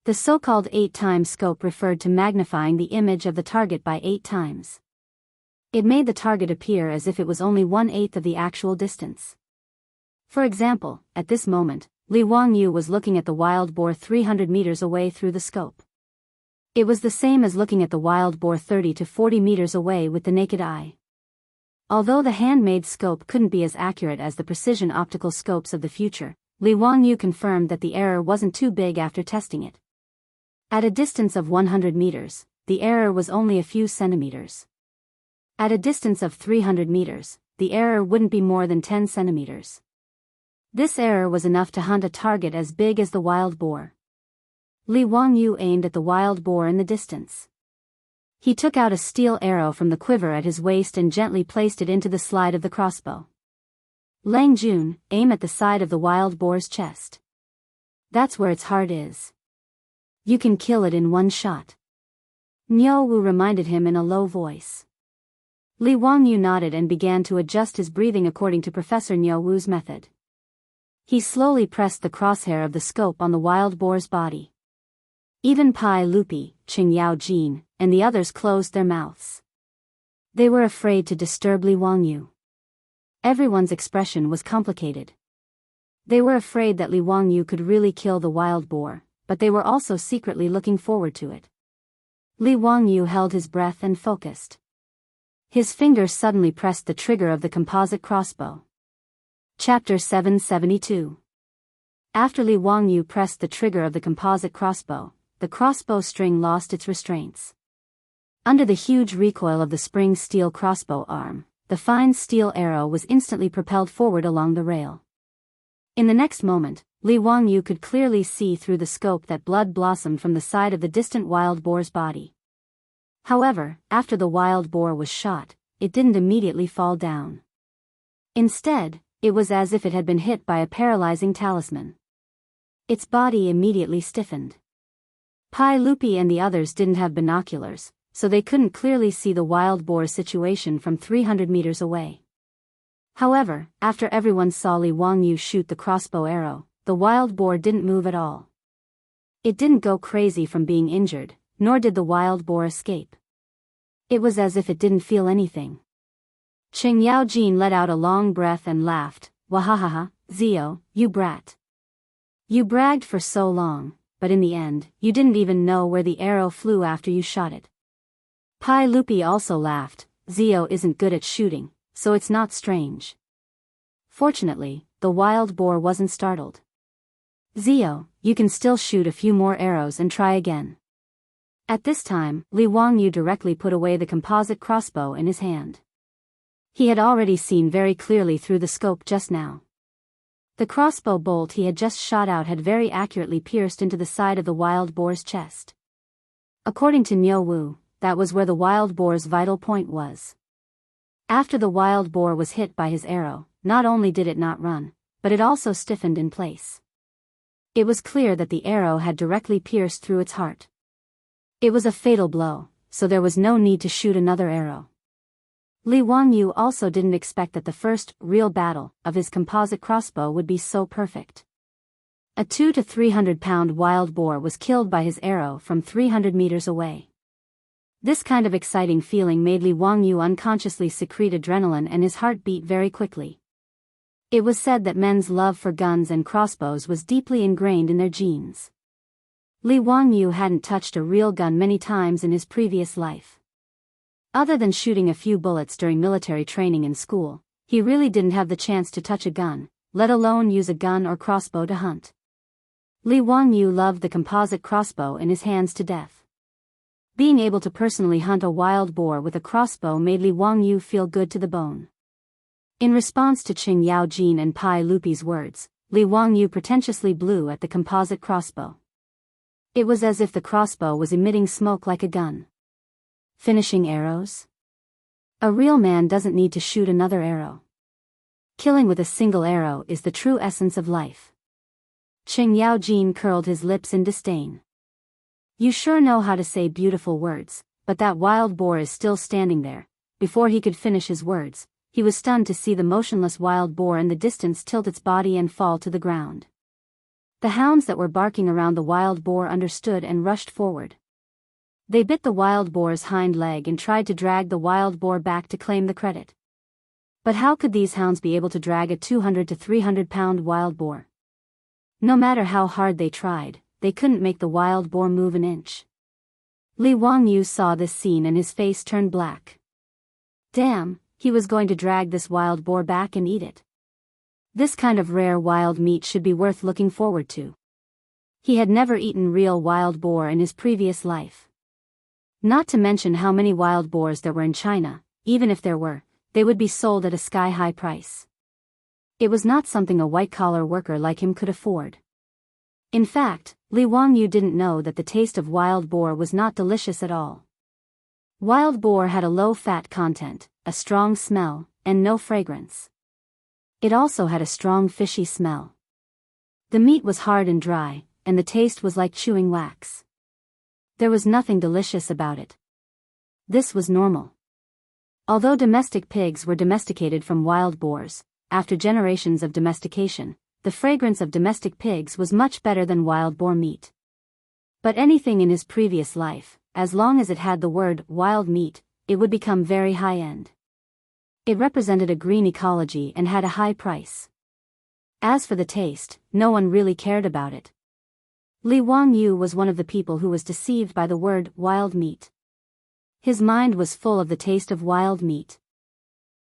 The so-called 8-time scope referred to magnifying the image of the target by 8 times. It made the target appear as if it was only 1/8 of the actual distance. For example, at this moment, Li Wangyu was looking at the wild boar 300 meters away through the scope. It was the same as looking at the wild boar 30 to 40 meters away with the naked eye. Although the handmade scope couldn't be as accurate as the precision optical scopes of the future, Li Wangyu confirmed that the error wasn't too big after testing it. At a distance of 100 meters, the error was only a few centimeters. At a distance of 300 meters, the error wouldn't be more than 10 centimeters. This error was enough to hunt a target as big as the wild boar. Li Wangyu aimed at the wild boar in the distance. He took out a steel arrow from the quiver at his waist and gently placed it into the slide of the crossbow. Lang Jun, aim at the side of the wild boar's chest. That's where its heart is. You can kill it in one shot. Niu Wu reminded him in a low voice. Li Wangyu nodded and began to adjust his breathing according to Professor Niu Wu's method. He slowly pressed the crosshair of the scope on the wild boar's body. Even Pai Lupi, Qing Yao Jin, and the others closed their mouths. They were afraid to disturb Li Wangyu. Everyone's expression was complicated. They were afraid that Li Wangyu could really kill the wild boar, but they were also secretly looking forward to it. Li Wangyu held his breath and focused. His fingers suddenly pressed the trigger of the composite crossbow. Chapter 772. After Li Wangyu pressed the trigger of the composite crossbow, the crossbow string lost its restraints. Under the huge recoil of the spring steel crossbow arm, the fine steel arrow was instantly propelled forward along the rail. In the next moment, Li Wangyu could clearly see through the scope that blood blossomed from the side of the distant wild boar's body. However, after the wild boar was shot, it didn't immediately fall down. Instead, it was as if it had been hit by a paralyzing talisman. Its body immediately stiffened. Pai Lupi and the others didn't have binoculars, so they couldn't clearly see the wild boar's situation from 300 meters away. However, after everyone saw Li Wangyu shoot the crossbow arrow, the wild boar didn't move at all. It didn't go crazy from being injured, nor did the wild boar escape. It was as if it didn't feel anything. Qing Yao Jin let out a long breath and laughed. Wahahaha, Zio, you brat. You bragged for so long, but in the end, you didn't even know where the arrow flew after you shot it. Pai Lupi also laughed. Zio isn't good at shooting, so it's not strange. Fortunately, the wild boar wasn't startled. Zio, you can still shoot a few more arrows and try again. At this time, Li Wangyu directly put away the composite crossbow in his hand. He had already seen very clearly through the scope just now. The crossbow bolt he had just shot out had very accurately pierced into the side of the wild boar's chest. According to Niu Wu, that was where the wild boar's vital point was. After the wild boar was hit by his arrow, not only did it not run, but it also stiffened in place. It was clear that the arrow had directly pierced through its heart. It was a fatal blow, so there was no need to shoot another arrow. Li Wangyu also didn't expect that the first real battle of his composite crossbow would be so perfect. A 200 to 300 pound wild boar was killed by his arrow from 300 meters away. This kind of exciting feeling made Li Wangyu unconsciously secrete adrenaline and his heart beat very quickly. It was said that men's love for guns and crossbows was deeply ingrained in their genes. Li Wangyu hadn't touched a real gun many times in his previous life. Other than shooting a few bullets during military training in school, he really didn't have the chance to touch a gun, let alone use a gun or crossbow to hunt. Li Wangyu loved the composite crossbow in his hands to death. Being able to personally hunt a wild boar with a crossbow made Li Wangyu feel good to the bone. In response to Qing Yao Jin and Pai Lupi's words, Li Wangyu pretentiously blew at the composite crossbow. It was as if the crossbow was emitting smoke like a gun. Finishing arrows? A real man doesn't need to shoot another arrow. Killing with a single arrow is the true essence of life. Qing Yaojin curled his lips in disdain. You sure know how to say beautiful words, but that wild boar is still standing there. Before he could finish his words, he was stunned to see the motionless wild boar in the distance tilt its body and fall to the ground. The hounds that were barking around the wild boar understood and rushed forward. They bit the wild boar's hind leg and tried to drag the wild boar back to claim the credit. But how could these hounds be able to drag a 200 to 300 pound wild boar? No matter how hard they tried, they couldn't make the wild boar move an inch. Li Wangyu saw this scene and his face turned black. Damn, he was going to drag this wild boar back and eat it. This kind of rare wild meat should be worth looking forward to. He had never eaten real wild boar in his previous life. Not to mention how many wild boars there were in China. Even if there were, they would be sold at a sky-high price. It was not something a white-collar worker like him could afford. In fact, Li Wangyu didn't know that the taste of wild boar was not delicious at all. Wild boar had a low fat content, a strong smell, and no fragrance. It also had a strong fishy smell. The meat was hard and dry, and the taste was like chewing wax. There was nothing delicious about it. This was normal. Although domestic pigs were domesticated from wild boars, after generations of domestication, the fragrance of domestic pigs was much better than wild boar meat. But anything in his previous life, as long as it had the word wild meat, it would become very high-end. It represented a green ecology and had a high price. As for the taste, no one really cared about it. Li Wangyu was one of the people who was deceived by the word wild meat. His mind was full of the taste of wild meat.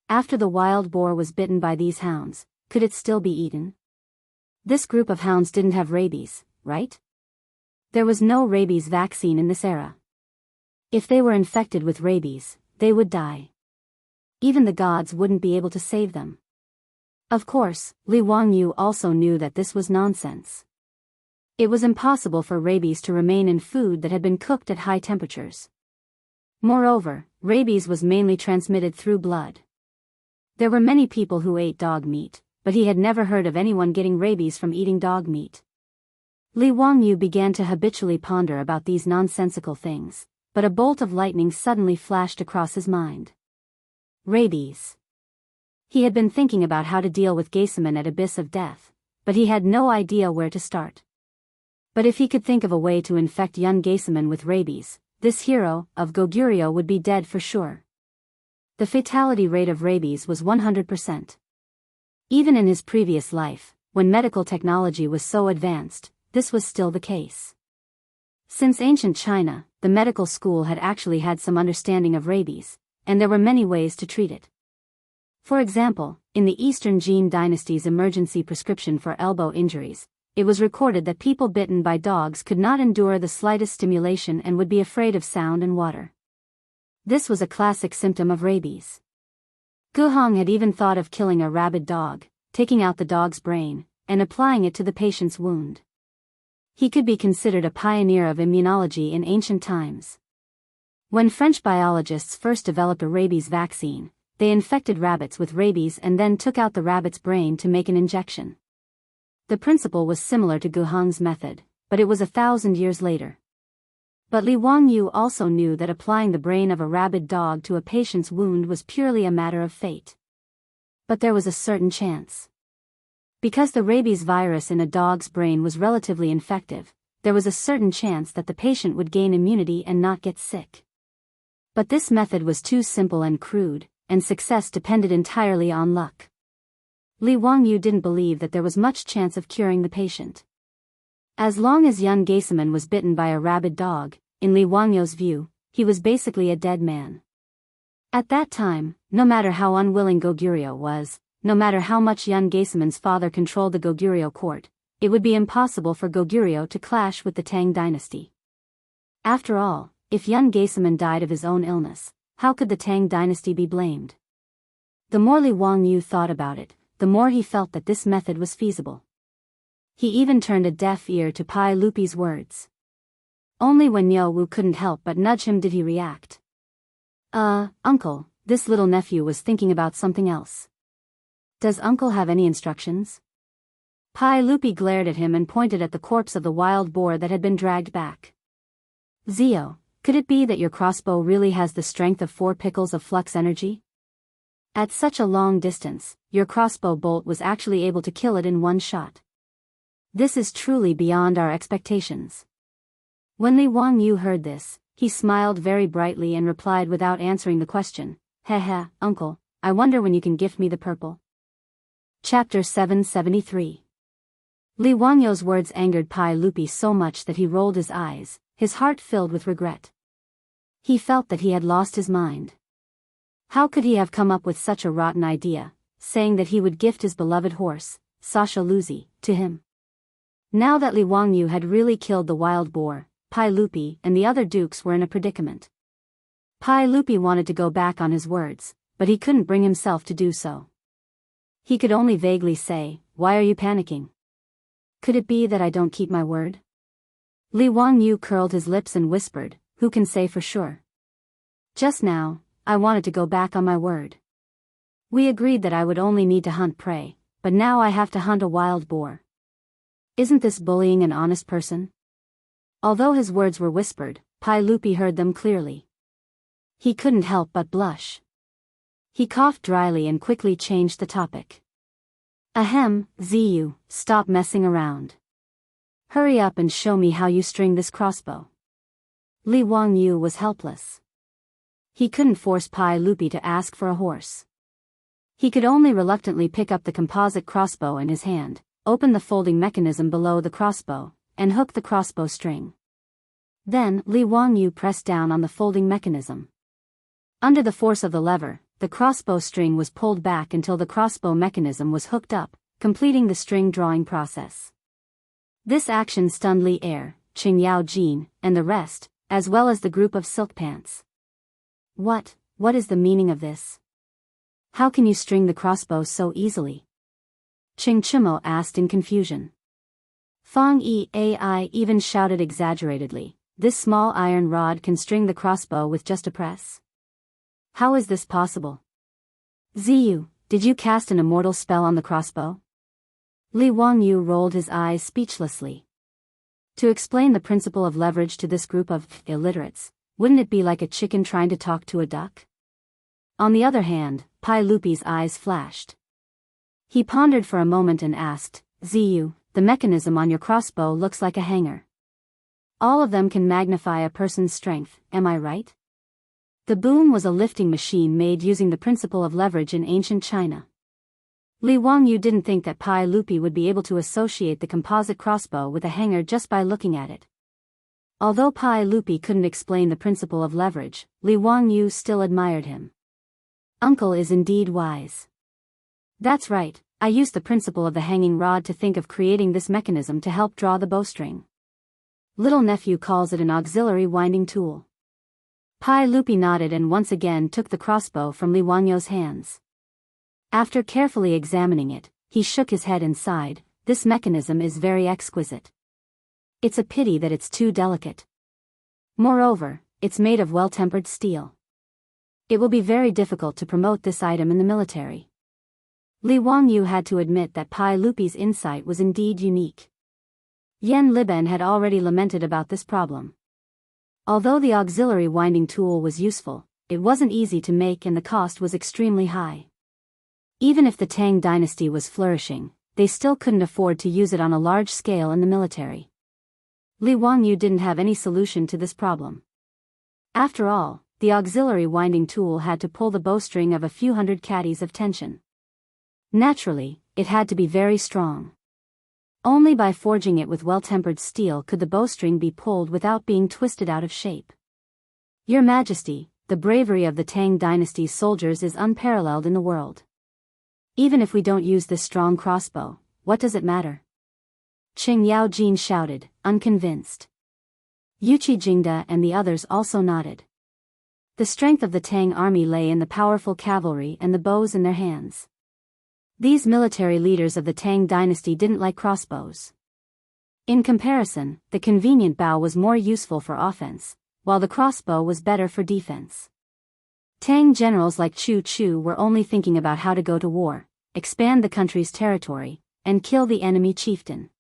After the wild boar was bitten by these hounds, could it still be eaten? This group of hounds didn't have rabies, right? There was no rabies vaccine in this era. If they were infected with rabies, they would die. Even the gods wouldn't be able to save them. Of course, Li Wangyu also knew that this was nonsense. It was impossible for rabies to remain in food that had been cooked at high temperatures. Moreover, rabies was mainly transmitted through blood. There were many people who ate dog meat, but he had never heard of anyone getting rabies from eating dog meat. Li Wangyu began to habitually ponder about these nonsensical things, but a bolt of lightning suddenly flashed across his mind. Rabies. He had been thinking about how to deal with Geisaman at Abyss of Death, but he had no idea where to start. But if he could think of a way to infect young Geisaman with rabies, this hero of Goguryeo would be dead for sure. The fatality rate of rabies was 100%. Even in his previous life, when medical technology was so advanced, this was still the case. Since ancient China, the medical school had actually had some understanding of rabies, and there were many ways to treat it. For example, in the Eastern Jin dynasty's emergency prescription for elbow injuries, it was recorded that people bitten by dogs could not endure the slightest stimulation and would be afraid of sound and water. This was a classic symptom of rabies. Guhong had even thought of killing a rabid dog, taking out the dog's brain, and applying it to the patient's wound. He could be considered a pioneer of immunology in ancient times. When French biologists first developed a rabies vaccine, they infected rabbits with rabies and then took out the rabbit's brain to make an injection. The principle was similar to Guhong's method, but it was 1,000 years later. But Li Wangyu also knew that applying the brain of a rabid dog to a patient's wound was purely a matter of fate. But there was a certain chance. Because the rabies virus in a dog's brain was relatively infective, there was a certain chance that the patient would gain immunity and not get sick. But this method was too simple and crude, and success depended entirely on luck. Li Wangyu didn't believe that there was much chance of curing the patient. As long as young Geisaman was bitten by a rabid dog, in Li Wangyu's view, he was basically a dead man. At that time, no matter how unwilling Goguryeo was, no matter how much young Geisaman's father controlled the Goguryeo court, it would be impossible for Goguryeo to clash with the Tang dynasty. After all, if young Geisaman died of his own illness, how could the Tang dynasty be blamed? The more Li Wangyu thought about it, the more he felt that this method was feasible. He even turned a deaf ear to Pai Lupi's words. Only when Niu Wu couldn't help but nudge him did he react. Uncle, this little nephew was thinking about something else. Does uncle have any instructions? Pai Lupi glared at him and pointed at the corpse of the wild boar that had been dragged back. Zio, could it be that your crossbow really has the strength of 4 pickles of flux energy? At such a long distance, your crossbow bolt was actually able to kill it in one shot. This is truly beyond our expectations. When Li Wangyu heard this, he smiled very brightly and replied without answering the question, "Heh, uncle, I wonder when you can gift me the purple." Chapter 773. Li Wangyu's words angered Pai Lupi so much that he rolled his eyes, his heart filled with regret. He felt that he had lost his mind. How could he have come up with such a rotten idea, saying that he would gift his beloved horse, Sasha Luzi, to him? Now that Li Wangyu had really killed the wild boar, Pai Lupi and the other dukes were in a predicament. Pai Lupi wanted to go back on his words, but he couldn't bring himself to do so. He could only vaguely say, "Why are you panicking? Could it be that I don't keep my word?" Li Wangyu curled his lips and whispered, "Who can say for sure? Just now, I wanted to go back on my word. We agreed that I would only need to hunt prey, but now I have to hunt a wild boar. Isn't this bullying an honest person?" Although his words were whispered, Pai Lupi heard them clearly. He couldn't help but blush. He coughed dryly and quickly changed the topic. "Ahem, Ziyu, stop messing around. Hurry up and show me how you string this crossbow." Li Wangyu was helpless. He couldn't force Pai Lupi to ask for a horse. He could only reluctantly pick up the composite crossbow in his hand, open the folding mechanism below the crossbow, and hook the crossbow string. Then, Li Wangyu pressed down on the folding mechanism. Under the force of the lever, the crossbow string was pulled back until the crossbow mechanism was hooked up, completing the string drawing process. This action stunned Li Er, Qing Yao Jin, and the rest, as well as the group of silk pants. What is the meaning of this? How can you string the crossbow so easily?" Qing Chimo asked in confusion. Fang Ai even shouted exaggeratedly, "This small iron rod can string the crossbow with just a press? How is this possible? Ziyu, did you cast an immortal spell on the crossbow?" Li Wangyu rolled his eyes speechlessly. To explain the principle of leverage to this group of illiterates, wouldn't it be like a chicken trying to talk to a duck? On the other hand, Pai Lupi's eyes flashed. He pondered for a moment and asked, "Ziyu, the mechanism on your crossbow looks like a hanger. All of them can magnify a person's strength, am I right?" The boom was a lifting machine made using the principle of leverage in ancient China. Li Wangyu didn't think that Pai Lupi would be able to associate the composite crossbow with a hanger just by looking at it. Although Pai Lupi couldn't explain the principle of leverage, Li Wangyu still admired him. Uncle is indeed wise. That's right, I used the principle of the hanging rod to think of creating this mechanism to help draw the bowstring. Little nephew calls it an auxiliary winding tool. Pai Lupi nodded and once again took the crossbow from Li Wangyu's hands. After carefully examining it, he shook his head and sighed, "This mechanism is very exquisite. It's a pity that it's too delicate. Moreover, it's made of well-tempered steel. It will be very difficult to promote this item in the military." Li Wangyu had to admit that Pai Lupi's insight was indeed unique. Yan Liben had already lamented about this problem. Although the auxiliary winding tool was useful, it wasn't easy to make and the cost was extremely high. Even if the Tang dynasty was flourishing, they still couldn't afford to use it on a large scale in the military. Li Wangyu didn't have any solution to this problem. After all, the auxiliary winding tool had to pull the bowstring of a few hundred caddies of tension. Naturally, it had to be very strong. Only by forging it with well-tempered steel could the bowstring be pulled without being twisted out of shape. "Your Majesty, the bravery of the Tang dynasty's soldiers is unparalleled in the world. Even if we don't use this strong crossbow, what does it matter?" Qing Yao Jin shouted, unconvinced. Yuqi Jingda and the others also nodded. The strength of the Tang army lay in the powerful cavalry and the bows in their hands. These military leaders of the Tang dynasty didn't like crossbows. In comparison, the convenient bow was more useful for offense, while the crossbow was better for defense. Tang generals like Chu Chu were only thinking about how to go to war, expand the country's territory, and kill the enemy chieftain.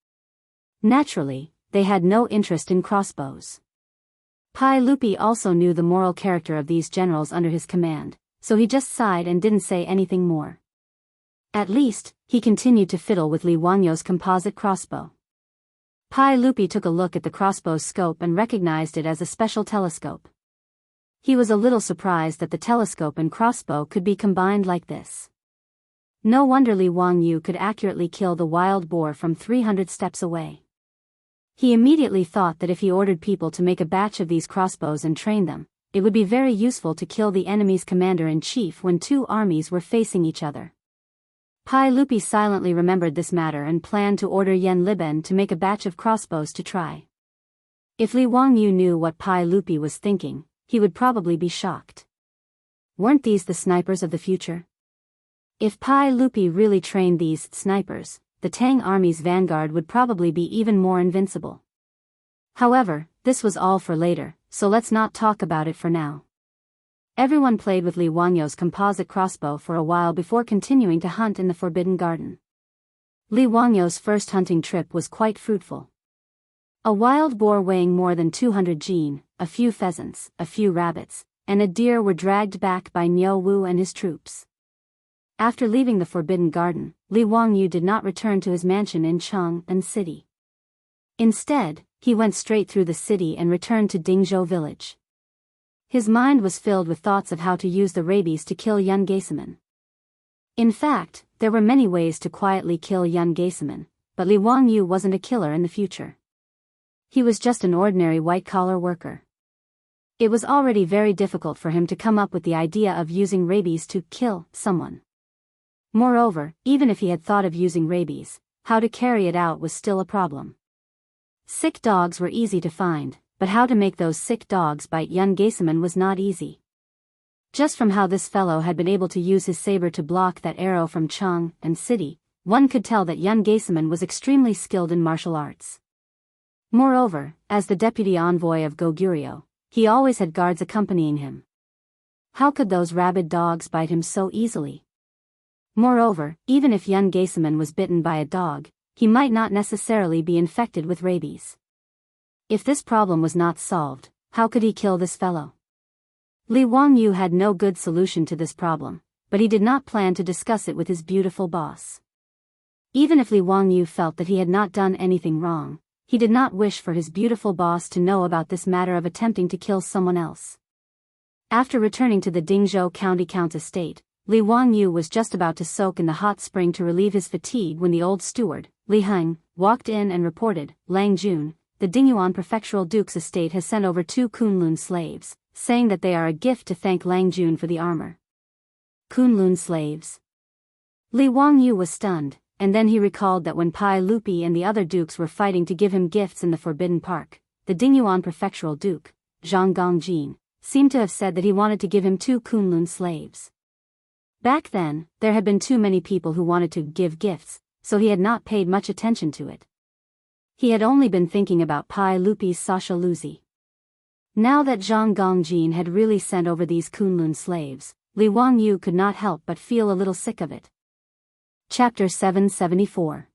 Naturally, they had no interest in crossbows. Pai Lupi also knew the moral character of these generals under his command, so he just sighed and didn't say anything more. At least, he continued to fiddle with Li Wangyo's composite crossbow. Pai Lupi took a look at the crossbow's scope and recognized it as a special telescope. He was a little surprised that the telescope and crossbow could be combined like this. No wonder Li Wangyu could accurately kill the wild boar from 300 steps away. He immediately thought that if he ordered people to make a batch of these crossbows and train them, it would be very useful to kill the enemy's commander-in-chief when two armies were facing each other. Pai Lupi silently remembered this matter and planned to order Yen Liben to make a batch of crossbows to try. If Li Wangyu knew what Pai Lupi was thinking, he would probably be shocked. Weren't these the snipers of the future? If Pai Lupi really trained these snipers, the Tang army's vanguard would probably be even more invincible. However, this was all for later, so let's not talk about it for now. Everyone played with Li Wangyo's composite crossbow for a while before continuing to hunt in the Forbidden Garden. Li Wangyo's first hunting trip was quite fruitful. A wild boar weighing more than 200 jin, a few pheasants, a few rabbits, and a deer were dragged back by Niu Wu and his troops. After leaving the Forbidden Garden, Li Wangyu did not return to his mansion in Chang'an City. Instead, he went straight through the city and returned to Dingzhou village. His mind was filled with thoughts of how to use the rabies to kill Yun Geiseman. In fact, there were many ways to quietly kill Yun Geiseman, but Li Wangyu wasn't a killer in the future. He was just an ordinary white-collar worker. It was already very difficult for him to come up with the idea of using rabies to kill someone. Moreover, even if he had thought of using rabies, how to carry it out was still a problem. Sick dogs were easy to find, but how to make those sick dogs bite Yun Geiseman was not easy. Just from how this fellow had been able to use his saber to block that arrow from Chang'an City, one could tell that Yun Geiseman was extremely skilled in martial arts. Moreover, as the deputy envoy of Goguryeo, he always had guards accompanying him. How could those rabid dogs bite him so easily? Moreover, even if Yun Geiseman was bitten by a dog, he might not necessarily be infected with rabies. If this problem was not solved, how could he kill this fellow? Li Wangyu had no good solution to this problem, but he did not plan to discuss it with his beautiful boss. Even if Li Wangyu felt that he had not done anything wrong, he did not wish for his beautiful boss to know about this matter of attempting to kill someone else. After returning to the Dingzhou County Count estate, Li Wangyu was just about to soak in the hot spring to relieve his fatigue when the old steward, Li Heng, walked in and reported, "Lang Jun, the Dingyuan Prefectural Duke's estate has sent over 2 Kunlun slaves, saying that they are a gift to thank Lang Jun for the armor." Kunlun slaves? Li Wangyu was stunned, and then he recalled that when Pai Lupi and the other dukes were fighting to give him gifts in the Forbidden Park, the Dingyuan Prefectural Duke, Zhang Gongjin, seemed to have said that he wanted to give him 2 Kunlun slaves. Back then, there had been too many people who wanted to give gifts, so he had not paid much attention to it. He had only been thinking about Pai Lupi's Sasha Luzi. Now that Zhang Gongjin had really sent over these Kunlun slaves, Li Wangyu could not help but feel a little sick of it. Chapter 774.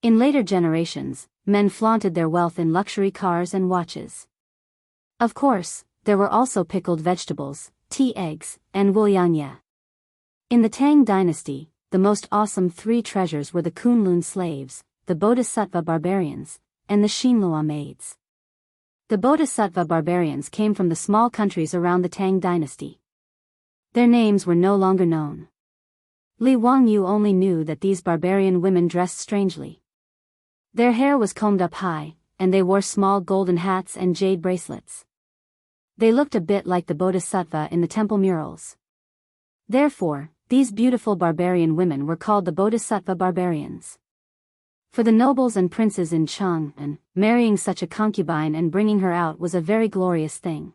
In later generations, men flaunted their wealth in luxury cars and watches. Of course, there were also pickled vegetables, tea eggs, and wulianye. In the Tang dynasty, the most awesome 3 treasures were the Kunlun slaves, the Bodhisattva barbarians, and the Xinlua maids. The Bodhisattva barbarians came from the small countries around the Tang dynasty. Their names were no longer known. Li Wangyu only knew that these barbarian women dressed strangely. Their hair was combed up high, and they wore small golden hats and jade bracelets. They looked a bit like the Bodhisattva in the temple murals. Therefore, these beautiful barbarian women were called the Bodhisattva barbarians. For the nobles and princes in Chang'an, marrying such a concubine and bringing her out was a very glorious thing.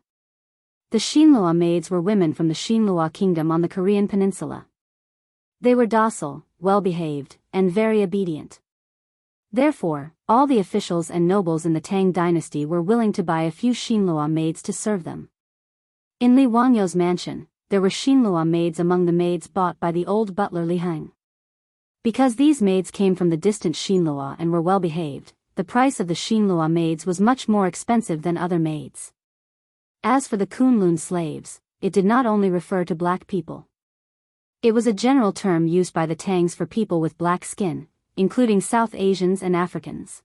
The Xinlua maids were women from the Xinlua kingdom on the Korean peninsula. They were docile, well-behaved, and very obedient. Therefore, all the officials and nobles in the Tang dynasty were willing to buy a few Xinlua maids to serve them. In Li Wangyu's mansion, there were Xinlua maids among the maids bought by the old butler Li Heng. Because these maids came from the distant Xinlua and were well behaved, the price of the Xinlua maids was much more expensive than other maids. As for the Kunlun slaves, it did not only refer to black people. It was a general term used by the Tangs for people with black skin, including South Asians and Africans.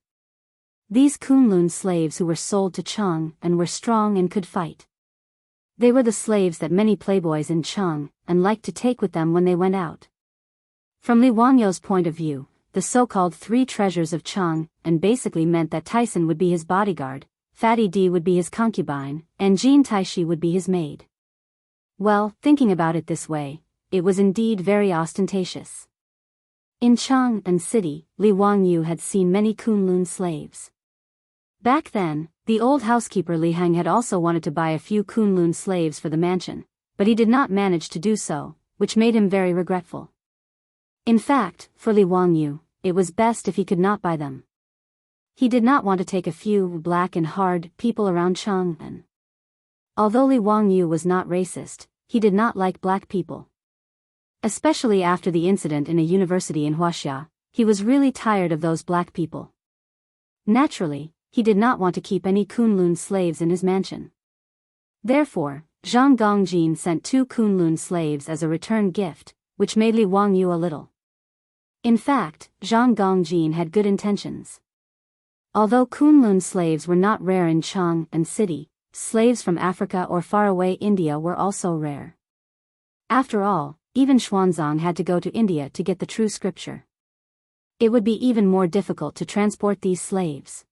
These Kunlun slaves who were sold to Chang and were strong and could fight. They were the slaves that many playboys in Chang and liked to take with them when they went out. From Li Wangyo's point of view, the so-called three treasures of Chang and basically meant that Tyson would be his bodyguard, Fatty D would be his concubine, and Jean Taishi would be his maid. Well, thinking about it this way, it was indeed very ostentatious. In Chang and city, Li Wangyu had seen many Kunlun slaves. Back then, the old housekeeper Li Heng had also wanted to buy a few Kunlun slaves for the mansion, but he did not manage to do so, which made him very regretful. In fact, for Li Wangyu, it was best if he could not buy them. He did not want to take a few black and hard people around Chang'an. Although Li Wangyu was not racist, he did not like black people. Especially after the incident in a university in Huaxia, he was really tired of those black people. Naturally, he did not want to keep any Kunlun slaves in his mansion. Therefore, Zhang Gongjin sent 2 Kunlun slaves as a return gift, which made Li Wangyu a little. In fact, Zhang Gongjin had good intentions. Although Kunlun slaves were not rare in Chang and city, slaves from Africa or faraway India were also rare. After all, even Xuanzang had to go to India to get the true scripture. It would be even more difficult to transport these slaves.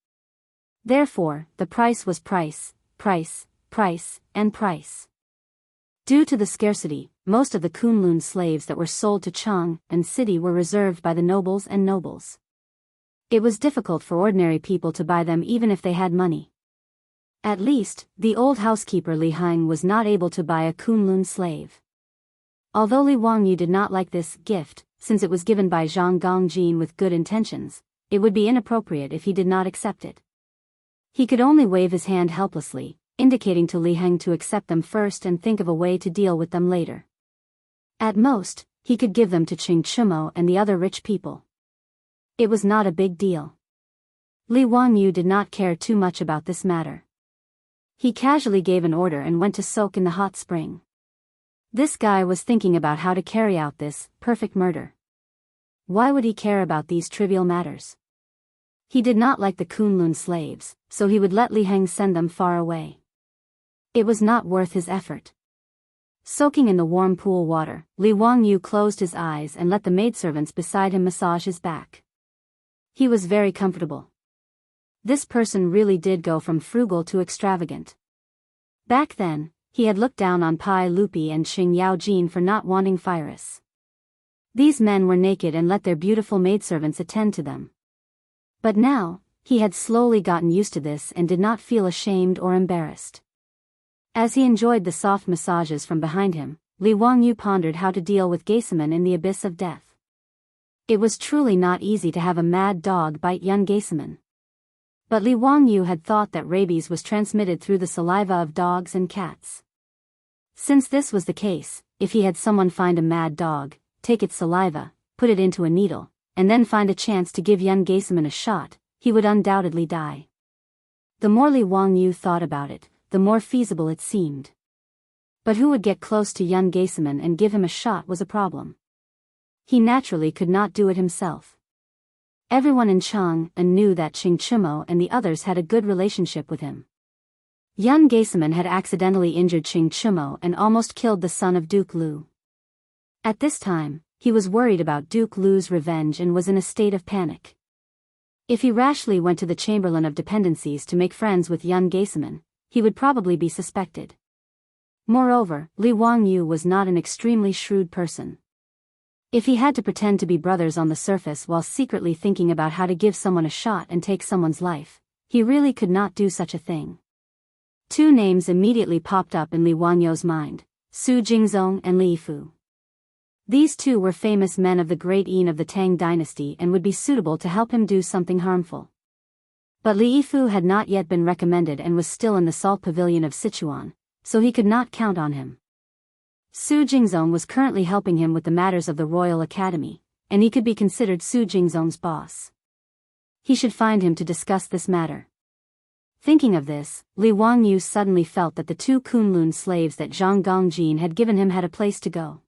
Therefore, the price was price, price, price, and price. Due to the scarcity, most of the Kunlun slaves that were sold to Chang and city were reserved by the nobles and nobles. It was difficult for ordinary people to buy them even if they had money. At least, the old housekeeper Li Heng was not able to buy a Kunlun slave. Although Li Wangyu did not like this gift, since it was given by Zhang Gongjin with good intentions, it would be inappropriate if he did not accept it. He could only wave his hand helplessly, indicating to Li Heng to accept them first and think of a way to deal with them later. At most, he could give them to Qing Chumo and the other rich people. It was not a big deal. Li Wangyu did not care too much about this matter. He casually gave an order and went to soak in the hot spring. This guy was thinking about how to carry out this perfect murder. Why would he care about these trivial matters? He did not like the Kunlun slaves, so he would let Li Heng send them far away. It was not worth his effort. Soaking in the warm pool water, Li Wangyu closed his eyes and let the maidservants beside him massage his back. He was very comfortable. This person really did go from frugal to extravagant. Back then, he had looked down on Pai Lupi and Xing Yaojin for not wanting Phyrus. These men were naked and let their beautiful maidservants attend to them. But now, he had slowly gotten used to this and did not feel ashamed or embarrassed. As he enjoyed the soft massages from behind him, Li Wangyu pondered how to deal with Geisaman in the abyss of death. It was truly not easy to have a mad dog bite young Geisaman. But Li Wangyu had thought that rabies was transmitted through the saliva of dogs and cats. Since this was the case, if he had someone find a mad dog, take its saliva, put it into a needle, and then find a chance to give young Geisaman a shot, he would undoubtedly die. The more Li Wangyu thought about it, the more feasible it seemed. But who would get close to young Geisaman and give him a shot was a problem. He naturally could not do it himself. Everyone in Chang'an knew that Qing Chumo and the others had a good relationship with him. Young Geisaman had accidentally injured Qing Chumo and almost killed the son of Duke Lu. At this time, he was worried about Duke Lu's revenge and was in a state of panic. If he rashly went to the Chamberlain of Dependencies to make friends with young Geisaman, he would probably be suspected. Moreover, Li Wangyu was not an extremely shrewd person. If he had to pretend to be brothers on the surface while secretly thinking about how to give someone a shot and take someone's life, he really could not do such a thing. 2 names immediately popped up in Li Wangyu's mind, Su Jingzong and Li Yifu. These 2 were famous men of the great Yin of the Tang dynasty and would be suitable to help him do something harmful. But Li Yifu had not yet been recommended and was still in the salt pavilion of Sichuan, so he could not count on him. Su Jingzong was currently helping him with the matters of the Royal Academy, and he could be considered Su Jingzong's boss. He should find him to discuss this matter. Thinking of this, Li Wangyu suddenly felt that the 2 Kunlun slaves that Zhang Gongjin had given him had a place to go.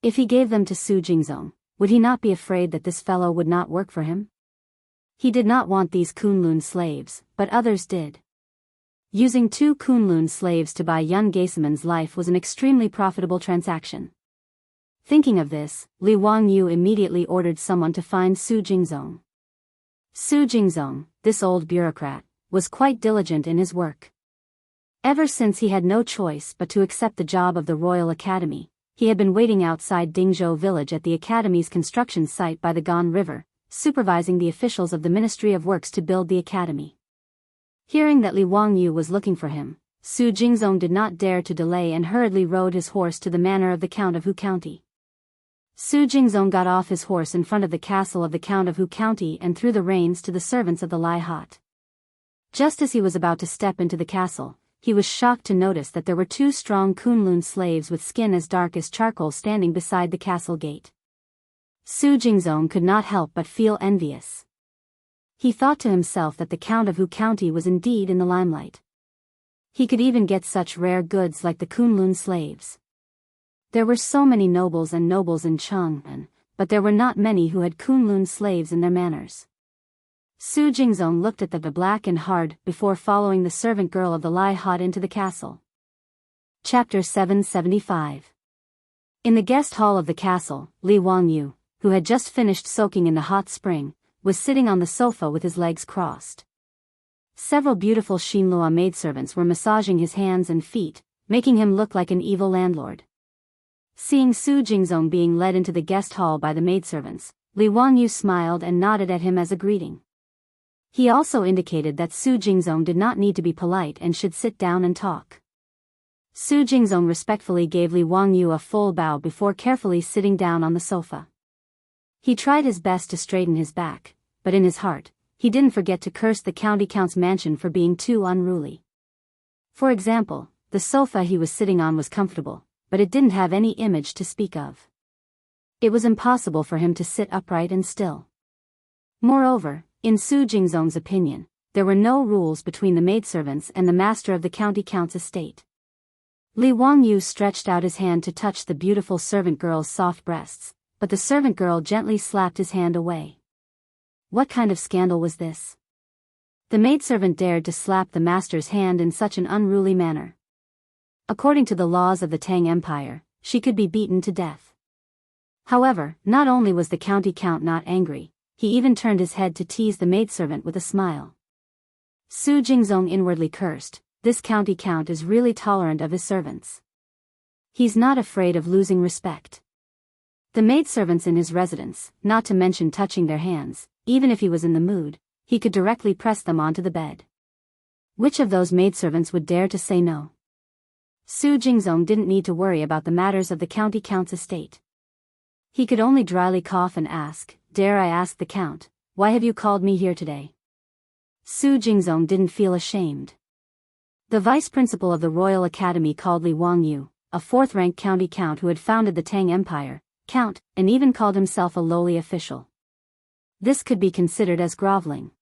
If he gave them to Su Jingzong, would he not be afraid that this fellow would not work for him? He did not want these Kunlun slaves, but others did. Using 2 Kunlun slaves to buy Yun Geiseman's life was an extremely profitable transaction. Thinking of this, Li Wangyu immediately ordered someone to find Su Jingzong. Su Jingzong, this old bureaucrat, was quite diligent in his work. Ever since he had no choice but to accept the job of the Royal Academy, he had been waiting outside Dingzhou village at the academy's construction site by the Gan River, supervising the officials of the Ministry of Works to build the academy. Hearing that Li Wangyu was looking for him, Su Jingzong did not dare to delay and hurriedly rode his horse to the manor of the Count of Hu County. Su Jingzong got off his horse in front of the castle of the Count of Hu County and threw the reins to the servants of the Lai Hot. Just as he was about to step into the castle, he was shocked to notice that there were 2 strong Kunlun slaves with skin as dark as charcoal standing beside the castle gate. Su Jingzong could not help but feel envious. He thought to himself that the Count of Hu County was indeed in the limelight. He could even get such rare goods like the Kunlun slaves. There were so many nobles in Chang'an, but there were not many who had Kunlun slaves in their manors. Su Jingzong looked at the black and hard before following the servant girl of the Lai Hot into the castle. Chapter 775. In the guest hall of the castle, Li Wangyu, who had just finished soaking in the hot spring, was sitting on the sofa with his legs crossed. Several beautiful Xinlua maidservants were massaging his hands and feet, making him look like an evil landlord. Seeing Su Jingzong being led into the guest hall by the maidservants, Li Wangyu smiled and nodded at him as a greeting. He also indicated that Su Jingzong did not need to be polite and should sit down and talk. Su Jingzong respectfully gave Li Wangyu a full bow before carefully sitting down on the sofa. He tried his best to straighten his back, but in his heart, he didn't forget to curse the county count's mansion for being too unruly. For example, the sofa he was sitting on was comfortable, but it didn't have any image to speak of. It was impossible for him to sit upright and still. Moreover, in Su Jingzong's opinion, there were no rules between the maidservants and the master of the county count's estate. Li Wangyu stretched out his hand to touch the beautiful servant girl's soft breasts, but the servant girl gently slapped his hand away. What kind of scandal was this? The maidservant dared to slap the master's hand in such an unruly manner. According to the laws of the Tang Empire, she could be beaten to death. However, not only was the county count not angry, he even turned his head to tease the maidservant with a smile. Su Jingzong inwardly cursed, this county count is really tolerant of his servants. He's not afraid of losing respect. The maidservants in his residence, not to mention touching their hands, even if he was in the mood, he could directly press them onto the bed. Which of those maidservants would dare to say no? Su Jingzong didn't need to worry about the matters of the county count's estate. He could only dryly cough and ask, "Dare I ask the count, why have you called me here today?" Su Jingzong didn't feel ashamed. The vice principal of the Royal Academy called Li Wangyu, a 4th-rank county count who had founded the Tang Empire, count, and even called himself a lowly official. This could be considered as groveling.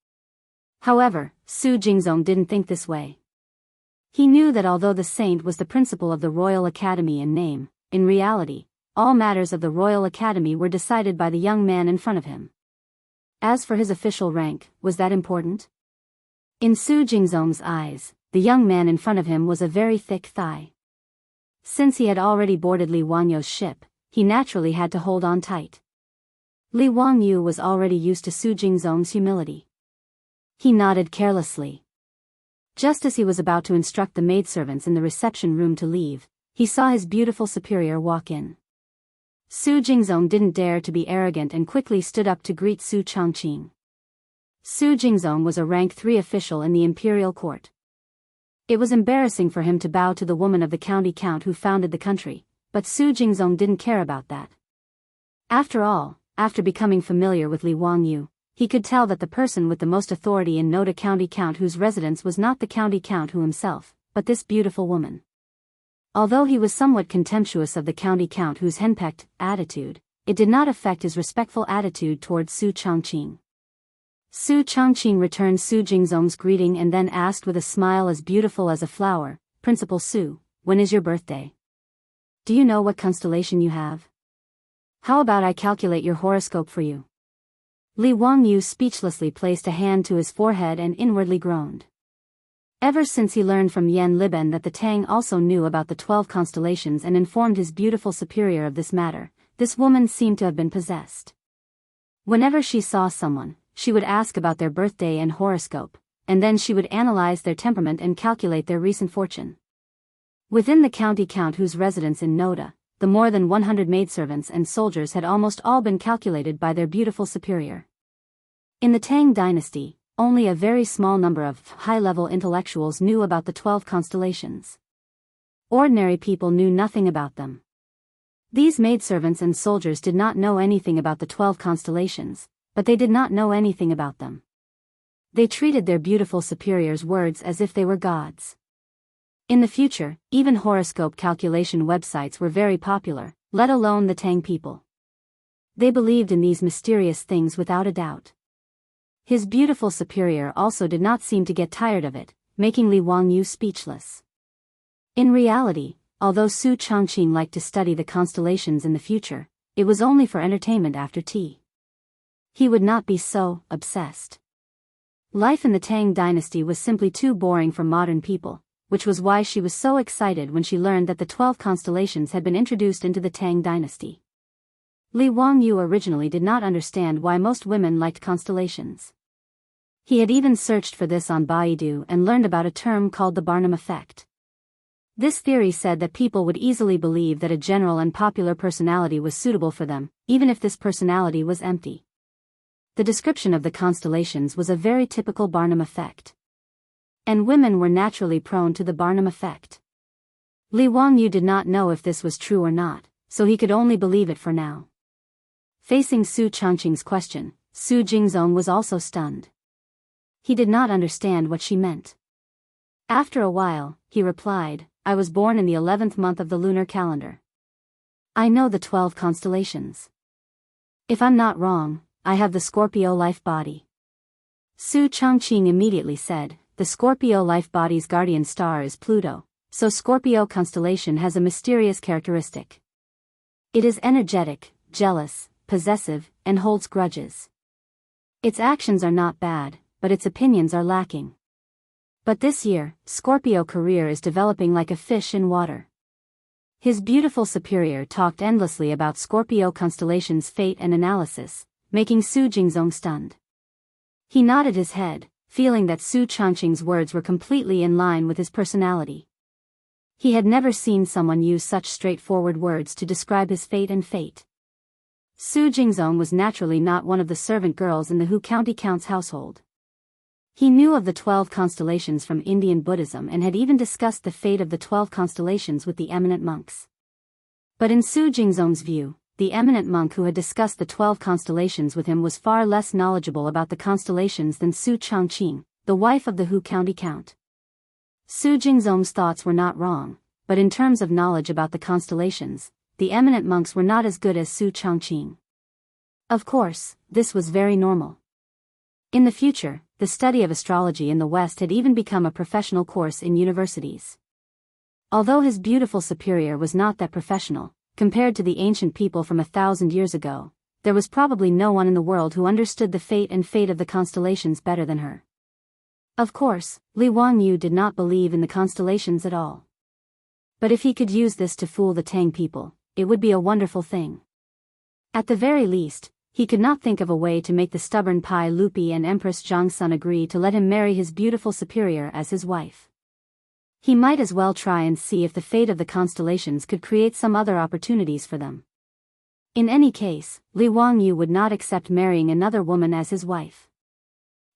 However, Su Jingzong didn't think this way. He knew that although the saint was the principal of the Royal Academy in name, in reality, all matters of the Royal Academy were decided by the young man in front of him. As for his official rank, was that important? In Su Jingzong's eyes, the young man in front of him was a very thick thigh. Since he had already boarded Li Wangyu's ship, he naturally had to hold on tight. Li Wangyu was already used to Su Jingzong's humility. He nodded carelessly. Just as he was about to instruct the maidservants in the reception room to leave, he saw his beautiful superior walk in. Su Jingzong didn't dare to be arrogant and quickly stood up to greet Su Chongqing. Su Jingzong was a rank 3 official in the imperial court. It was embarrassing for him to bow to the woman of the county count who founded the country, but Su Jingzong didn't care about that. After all, after becoming familiar with Li Wangyu, he could tell that the person with the most authority in Noda County count whose residence was not the county count who himself, but this beautiful woman. Although he was somewhat contemptuous of the county count whose henpecked attitude, it did not affect his respectful attitude towards Su Changqing. Su Changqing returned Su Jingzong's greeting and then asked with a smile as beautiful as a flower, "Principal Su, when is your birthday? Do you know what constellation you have? How about I calculate your horoscope for you?" Li Wangyu speechlessly placed a hand to his forehead and inwardly groaned. Ever since he learned from Yan Liben that the Tang also knew about the 12 constellations and informed his beautiful superior of this matter, this woman seemed to have been possessed. Whenever she saw someone, she would ask about their birthday and horoscope, and then she would analyze their temperament and calculate their recent fortune. Within the county count whose residence in Noda, the more than 100 maidservants and soldiers had almost all been calculated by their beautiful superior. In the Tang dynasty, only a very small number of high-level intellectuals knew about the 12 constellations. Ordinary people knew nothing about them. These maidservants and soldiers did not know anything about the 12 constellations, but they did not know anything about them. They treated their beautiful superior's words as if they were gods. In the future, even horoscope calculation websites were very popular, let alone the Tang people. They believed in these mysterious things without a doubt. His beautiful superior also did not seem to get tired of it, making Li Wangyu speechless. In reality, although Su Changqing liked to study the constellations in the future, it was only for entertainment after tea. He would not be so obsessed. Life in the Tang dynasty was simply too boring for modern people, which was why she was so excited when she learned that the 12 constellations had been introduced into the Tang dynasty. Li Wangyu originally did not understand why most women liked constellations. He had even searched for this on Baidu and learned about a term called the Barnum effect. This theory said that people would easily believe that a general and popular personality was suitable for them, even if this personality was empty. The description of the constellations was a very typical Barnum effect. And women were naturally prone to the Barnum effect. Li Wangyu did not know if this was true or not, so he could only believe it for now. Facing Su Changqing's question, Su Jingzong was also stunned. He did not understand what she meant. After a while, he replied, "I was born in the 11th month of the lunar calendar. I know the 12 constellations. If I'm not wrong, I have the Scorpio life body." Su Changqing immediately said, "The Scorpio life body's guardian star is Pluto, so Scorpio constellation has a mysterious characteristic. It is energetic, jealous, possessive, and holds grudges. Its actions are not bad, but its opinions are lacking. But this year, Scorpio career is developing like a fish in water." His beautiful superior talked endlessly about Scorpio constellation's fate and analysis, making Su Jingzong stunned. He nodded his head, feeling that Su Changqing's words were completely in line with his personality. He had never seen someone use such straightforward words to describe his fate and fate. Su Jingzong was naturally not one of the servant girls in the Hu County Count's household. He knew of the 12 constellations from Indian Buddhism and had even discussed the fate of the 12 constellations with the eminent monks. But in Su Jingzong's view, the eminent monk who had discussed the 12 constellations with him was far less knowledgeable about the constellations than Su Changqing, the wife of the Hu County Count. Su Jingzong's thoughts were not wrong, but in terms of knowledge about the constellations, the eminent monks were not as good as Su Changqing. Of course, this was very normal. In the future, the study of astrology in the West had even become a professional course in universities. Although his beautiful superior was not that professional, compared to the ancient people from 1,000 years ago, there was probably no one in the world who understood the fate of the constellations better than her. Of course, Li Wangyu did not believe in the constellations at all. But if he could use this to fool the Tang people, it would be a wonderful thing. At the very least, he could not think of a way to make the stubborn Pai Lupi and Empress Zhangsun agree to let him marry his beautiful superior as his wife. He might as well try and see if the fate of the constellations could create some other opportunities for them. In any case, Li Wangyu would not accept marrying another woman as his wife.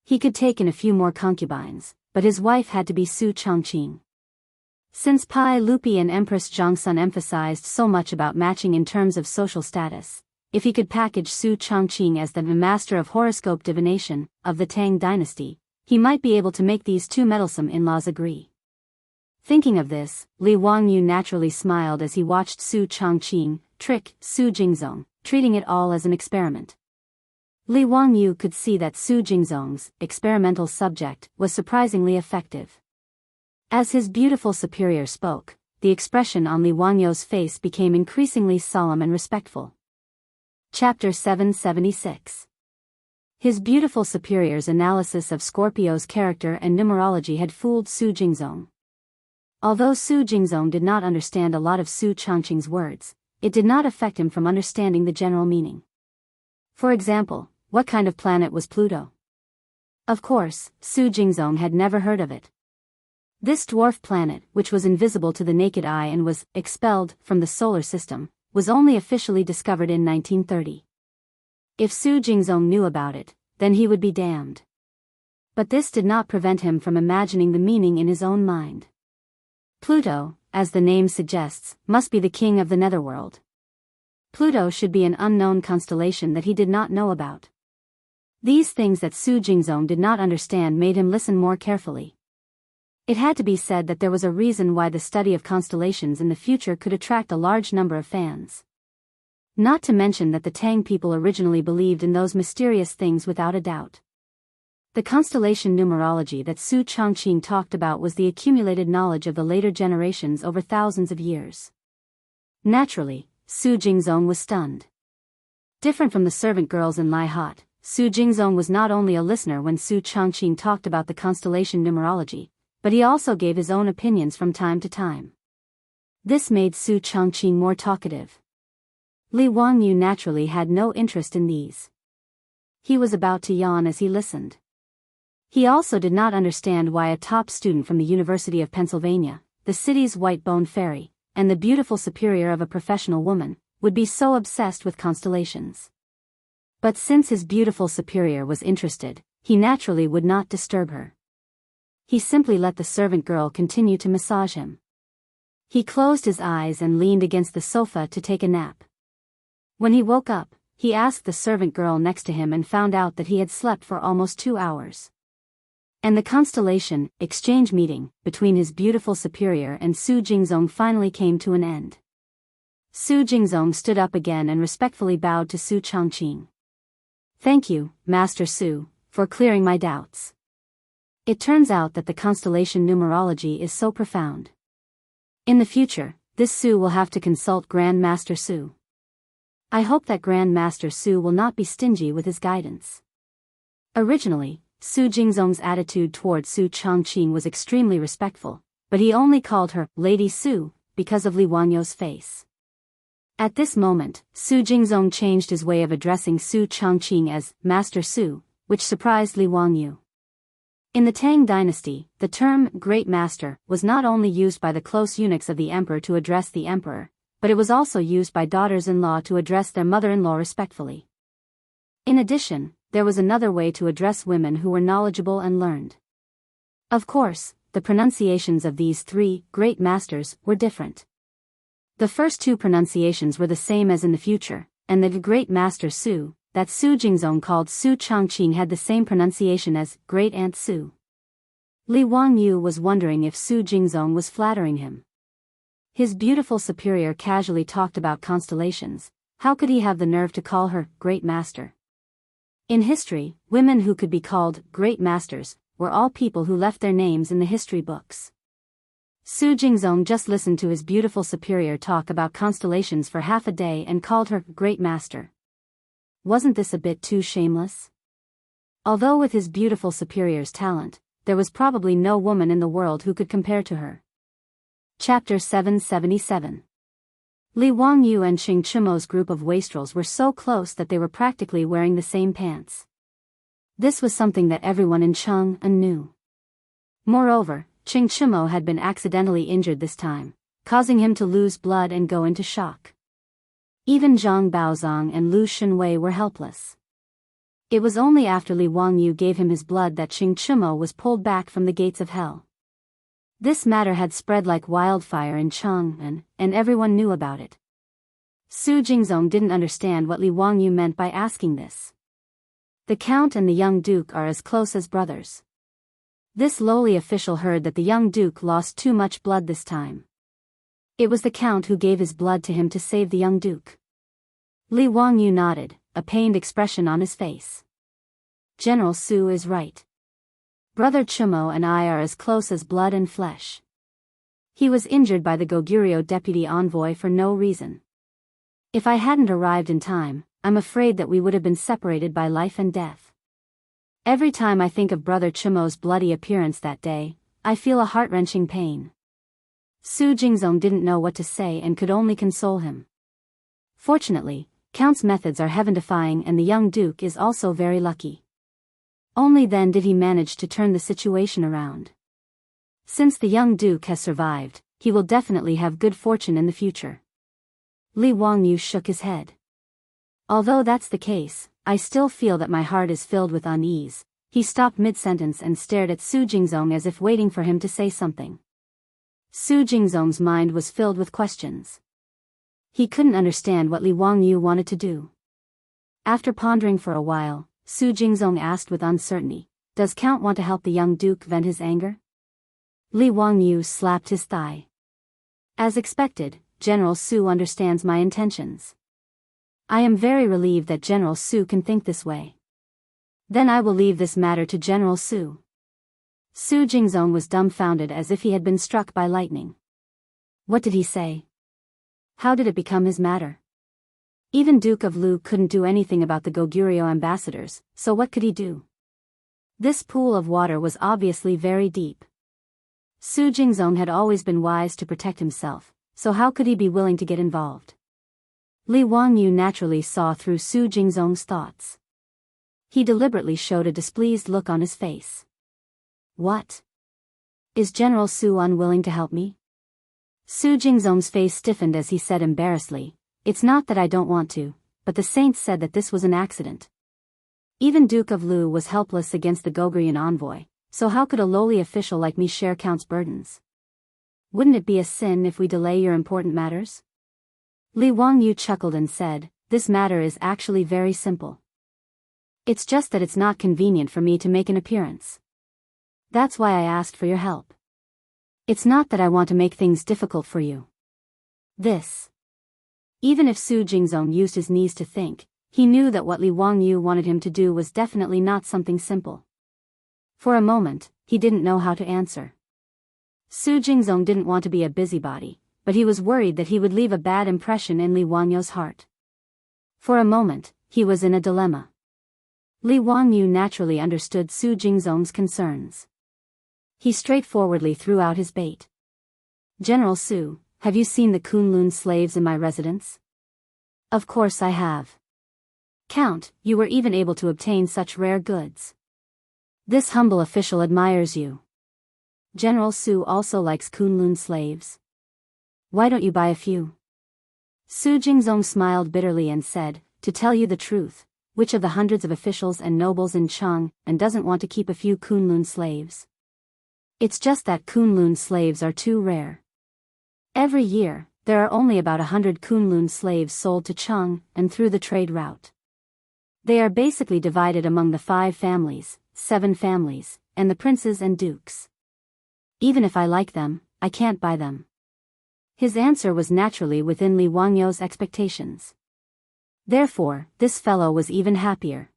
He could take in a few more concubines, but his wife had to be Su Changqing. Since Pai Lupi and Empress Zhangsun emphasized so much about matching in terms of social status, if he could package Su Changqing as the master of horoscope divination of the Tang dynasty, he might be able to make these two meddlesome in-laws agree. Thinking of this, Li Wangyu naturally smiled as he watched Su Changqing trick Su Jingzong, treating it all as an experiment. Li Wangyu could see that Su Jingzong's experimental subject was surprisingly effective. As his beautiful superior spoke, the expression on Li Wangyu's face became increasingly solemn and respectful. Chapter 776. His beautiful superior's analysis of Scorpio's character and numerology had fooled Su Jingzong. Although Su Jingzong did not understand a lot of Su Changqing's words, it did not affect him from understanding the general meaning. For example, what kind of planet was Pluto? Of course, Su Jingzong had never heard of it. This dwarf planet, which was invisible to the naked eye and was expelled from the solar system, was only officially discovered in 1930. If Su Jingzong knew about it, then he would be damned. But this did not prevent him from imagining the meaning in his own mind. Pluto, as the name suggests, must be the king of the netherworld. Pluto should be an unknown constellation that he did not know about. These things that Su Jingzong did not understand made him listen more carefully. It had to be said that there was a reason why the study of constellations in the future could attract a large number of fans. Not to mention that the Tang people originally believed in those mysterious things without a doubt. The constellation numerology that Su Changqing talked about was the accumulated knowledge of the later generations over thousands of years. Naturally, Su Jingzong was stunned. Different from the servant girls in Lai Hot, Su Jingzong was not only a listener when Su Changqing talked about the constellation numerology, but he also gave his own opinions from time to time. This made Su Changqing more talkative. Li Wangyu naturally had no interest in these. He was about to yawn as he listened. He also did not understand why a top student from the University of Pennsylvania, the city's white-bone fairy, and the beautiful superior of a professional woman, would be so obsessed with constellations. But since his beautiful superior was interested, he naturally would not disturb her. He simply let the servant girl continue to massage him. He closed his eyes and leaned against the sofa to take a nap. When he woke up, he asked the servant girl next to him and found out that he had slept for almost 2 hours. And the constellation exchange meeting between his beautiful superior and Su Jingzong finally came to an end. Su Jingzong stood up again and respectfully bowed to Su Changqing. "Thank you, Master Su, for clearing my doubts. It turns out that the constellation numerology is so profound. In the future, this Su will have to consult Grand Master Su. I hope that Grand Master Su will not be stingy with his guidance." Originally, Su Jingzong's attitude toward Su Changqing was extremely respectful, but he only called her Lady Su because of Li Wangyu's face. At this moment, Su Jingzong changed his way of addressing Su Changqing as Master Su, which surprised Li Wangyu. In the Tang dynasty, the term Great Master was not only used by the close eunuchs of the emperor to address the emperor, but it was also used by daughters-in-law to address their mother-in-law respectfully. In addition, there was another way to address women who were knowledgeable and learned. Of course, the pronunciations of these 3 great masters were different. The first 2 pronunciations were the same as in the future, and the Great Master Su, that Su Jingzong called Su Changqing, had the same pronunciation as Great Aunt Su. Li Wangyu was wondering if Su Jingzong was flattering him. His beautiful superior casually talked about constellations. How could he have the nerve to call her Great Master? In history, women who could be called Great Masters were all people who left their names in the history books. Su Jingzong just listened to his beautiful superior talk about constellations for half a day and called her Great Master. Wasn't this a bit too shameless? Although with his beautiful superior's talent, there was probably no woman in the world who could compare to her. Chapter 777. Li Wangyu and Xing Chimo's group of wastrels were so close that they were practically wearing the same pants. This was something that everyone in Chang'an knew. Moreover, Xing Chimo had been accidentally injured this time, causing him to lose blood and go into shock. Even Zhang Baozong and Lu Xinwei were helpless. It was only after Li Wangyu gave him his blood that Xing Chimo was pulled back from the gates of hell. This matter had spread like wildfire in Chang'an, and everyone knew about it. Su Jingzong didn't understand what Li Wangyu meant by asking this. The Count and the young Duke are as close as brothers. This lowly official heard that the young duke lost too much blood this time. It was the count who gave his blood to him to save the young duke. Li Wangyu nodded, a pained expression on his face. General Su is right. Brother Chumo and I are as close as blood and flesh. He was injured by the Goguryeo deputy envoy for no reason. If I hadn't arrived in time, I'm afraid that we would have been separated by life and death. Every time I think of Brother Chumo's bloody appearance that day, I feel a heart-wrenching pain. Su Jingzong didn't know what to say and could only console him. Fortunately, Count's methods are heaven-defying and the young duke is also very lucky. Only then did he manage to turn the situation around. Since the young duke has survived, he will definitely have good fortune in the future. Li Wangyu shook his head. Although that's the case, I still feel that my heart is filled with unease. He stopped mid-sentence and stared at Su Jingzong as if waiting for him to say something. Su Jingzong's mind was filled with questions. He couldn't understand what Li Wangyu wanted to do. After pondering for a while, Su Jingzong asked with uncertainty, "Does Count want to help the young duke vent his anger?" Li Wangyu slapped his thigh. As expected, General Su understands my intentions. I am very relieved that General Su can think this way. Then I will leave this matter to General Su. Su Jingzong was dumbfounded as if he had been struck by lightning. What did he say? How did it become his matter? Even Duke of Lu couldn't do anything about the Goguryeo ambassadors, so what could he do? This pool of water was obviously very deep. Su Jingzong had always been wise to protect himself, so how could he be willing to get involved? Li Wangyu naturally saw through Su Jingzong's thoughts. He deliberately showed a displeased look on his face. What? Is General Su unwilling to help me? Su Jingzong's face stiffened as he said embarrassedly, "It's not that I don't want to, but the saints said that this was an accident. Even Duke of Lu was helpless against the Goguryeo envoy, so how could a lowly official like me share Count's burdens? Wouldn't it be a sin if we delay your important matters?" Li Wangyu chuckled and said, "This matter is actually very simple. It's just that it's not convenient for me to make an appearance. That's why I asked for your help. It's not that I want to make things difficult for you. This." Even if Su Jingzong used his knees to think, he knew that what Li Wangyu wanted him to do was definitely not something simple. For a moment, he didn't know how to answer. Su Jingzong didn't want to be a busybody, but he was worried that he would leave a bad impression in Li Wangyu's heart. For a moment, he was in a dilemma. Li Wangyu naturally understood Su Jingzong's concerns. He straightforwardly threw out his bait. "General Su, have you seen the Kunlun slaves in my residence?" "Of course I have." "Count, you were even able to obtain such rare goods. This humble official admires you. General Su also likes Kunlun slaves. Why don't you buy a few?" Su Jingzong smiled bitterly and said, "To tell you the truth, which of the hundreds of officials and nobles in Chang and doesn't want to keep a few Kunlun slaves? It's just that Kunlun slaves are too rare. Every year, there are only about 100 Kunlun slaves sold to Chang and through the trade route. They are basically divided among the 5 families, 7 families, and the princes and dukes. Even if I like them, I can't buy them." His answer was naturally within Li Wangyu's expectations. Therefore, this fellow was even happier.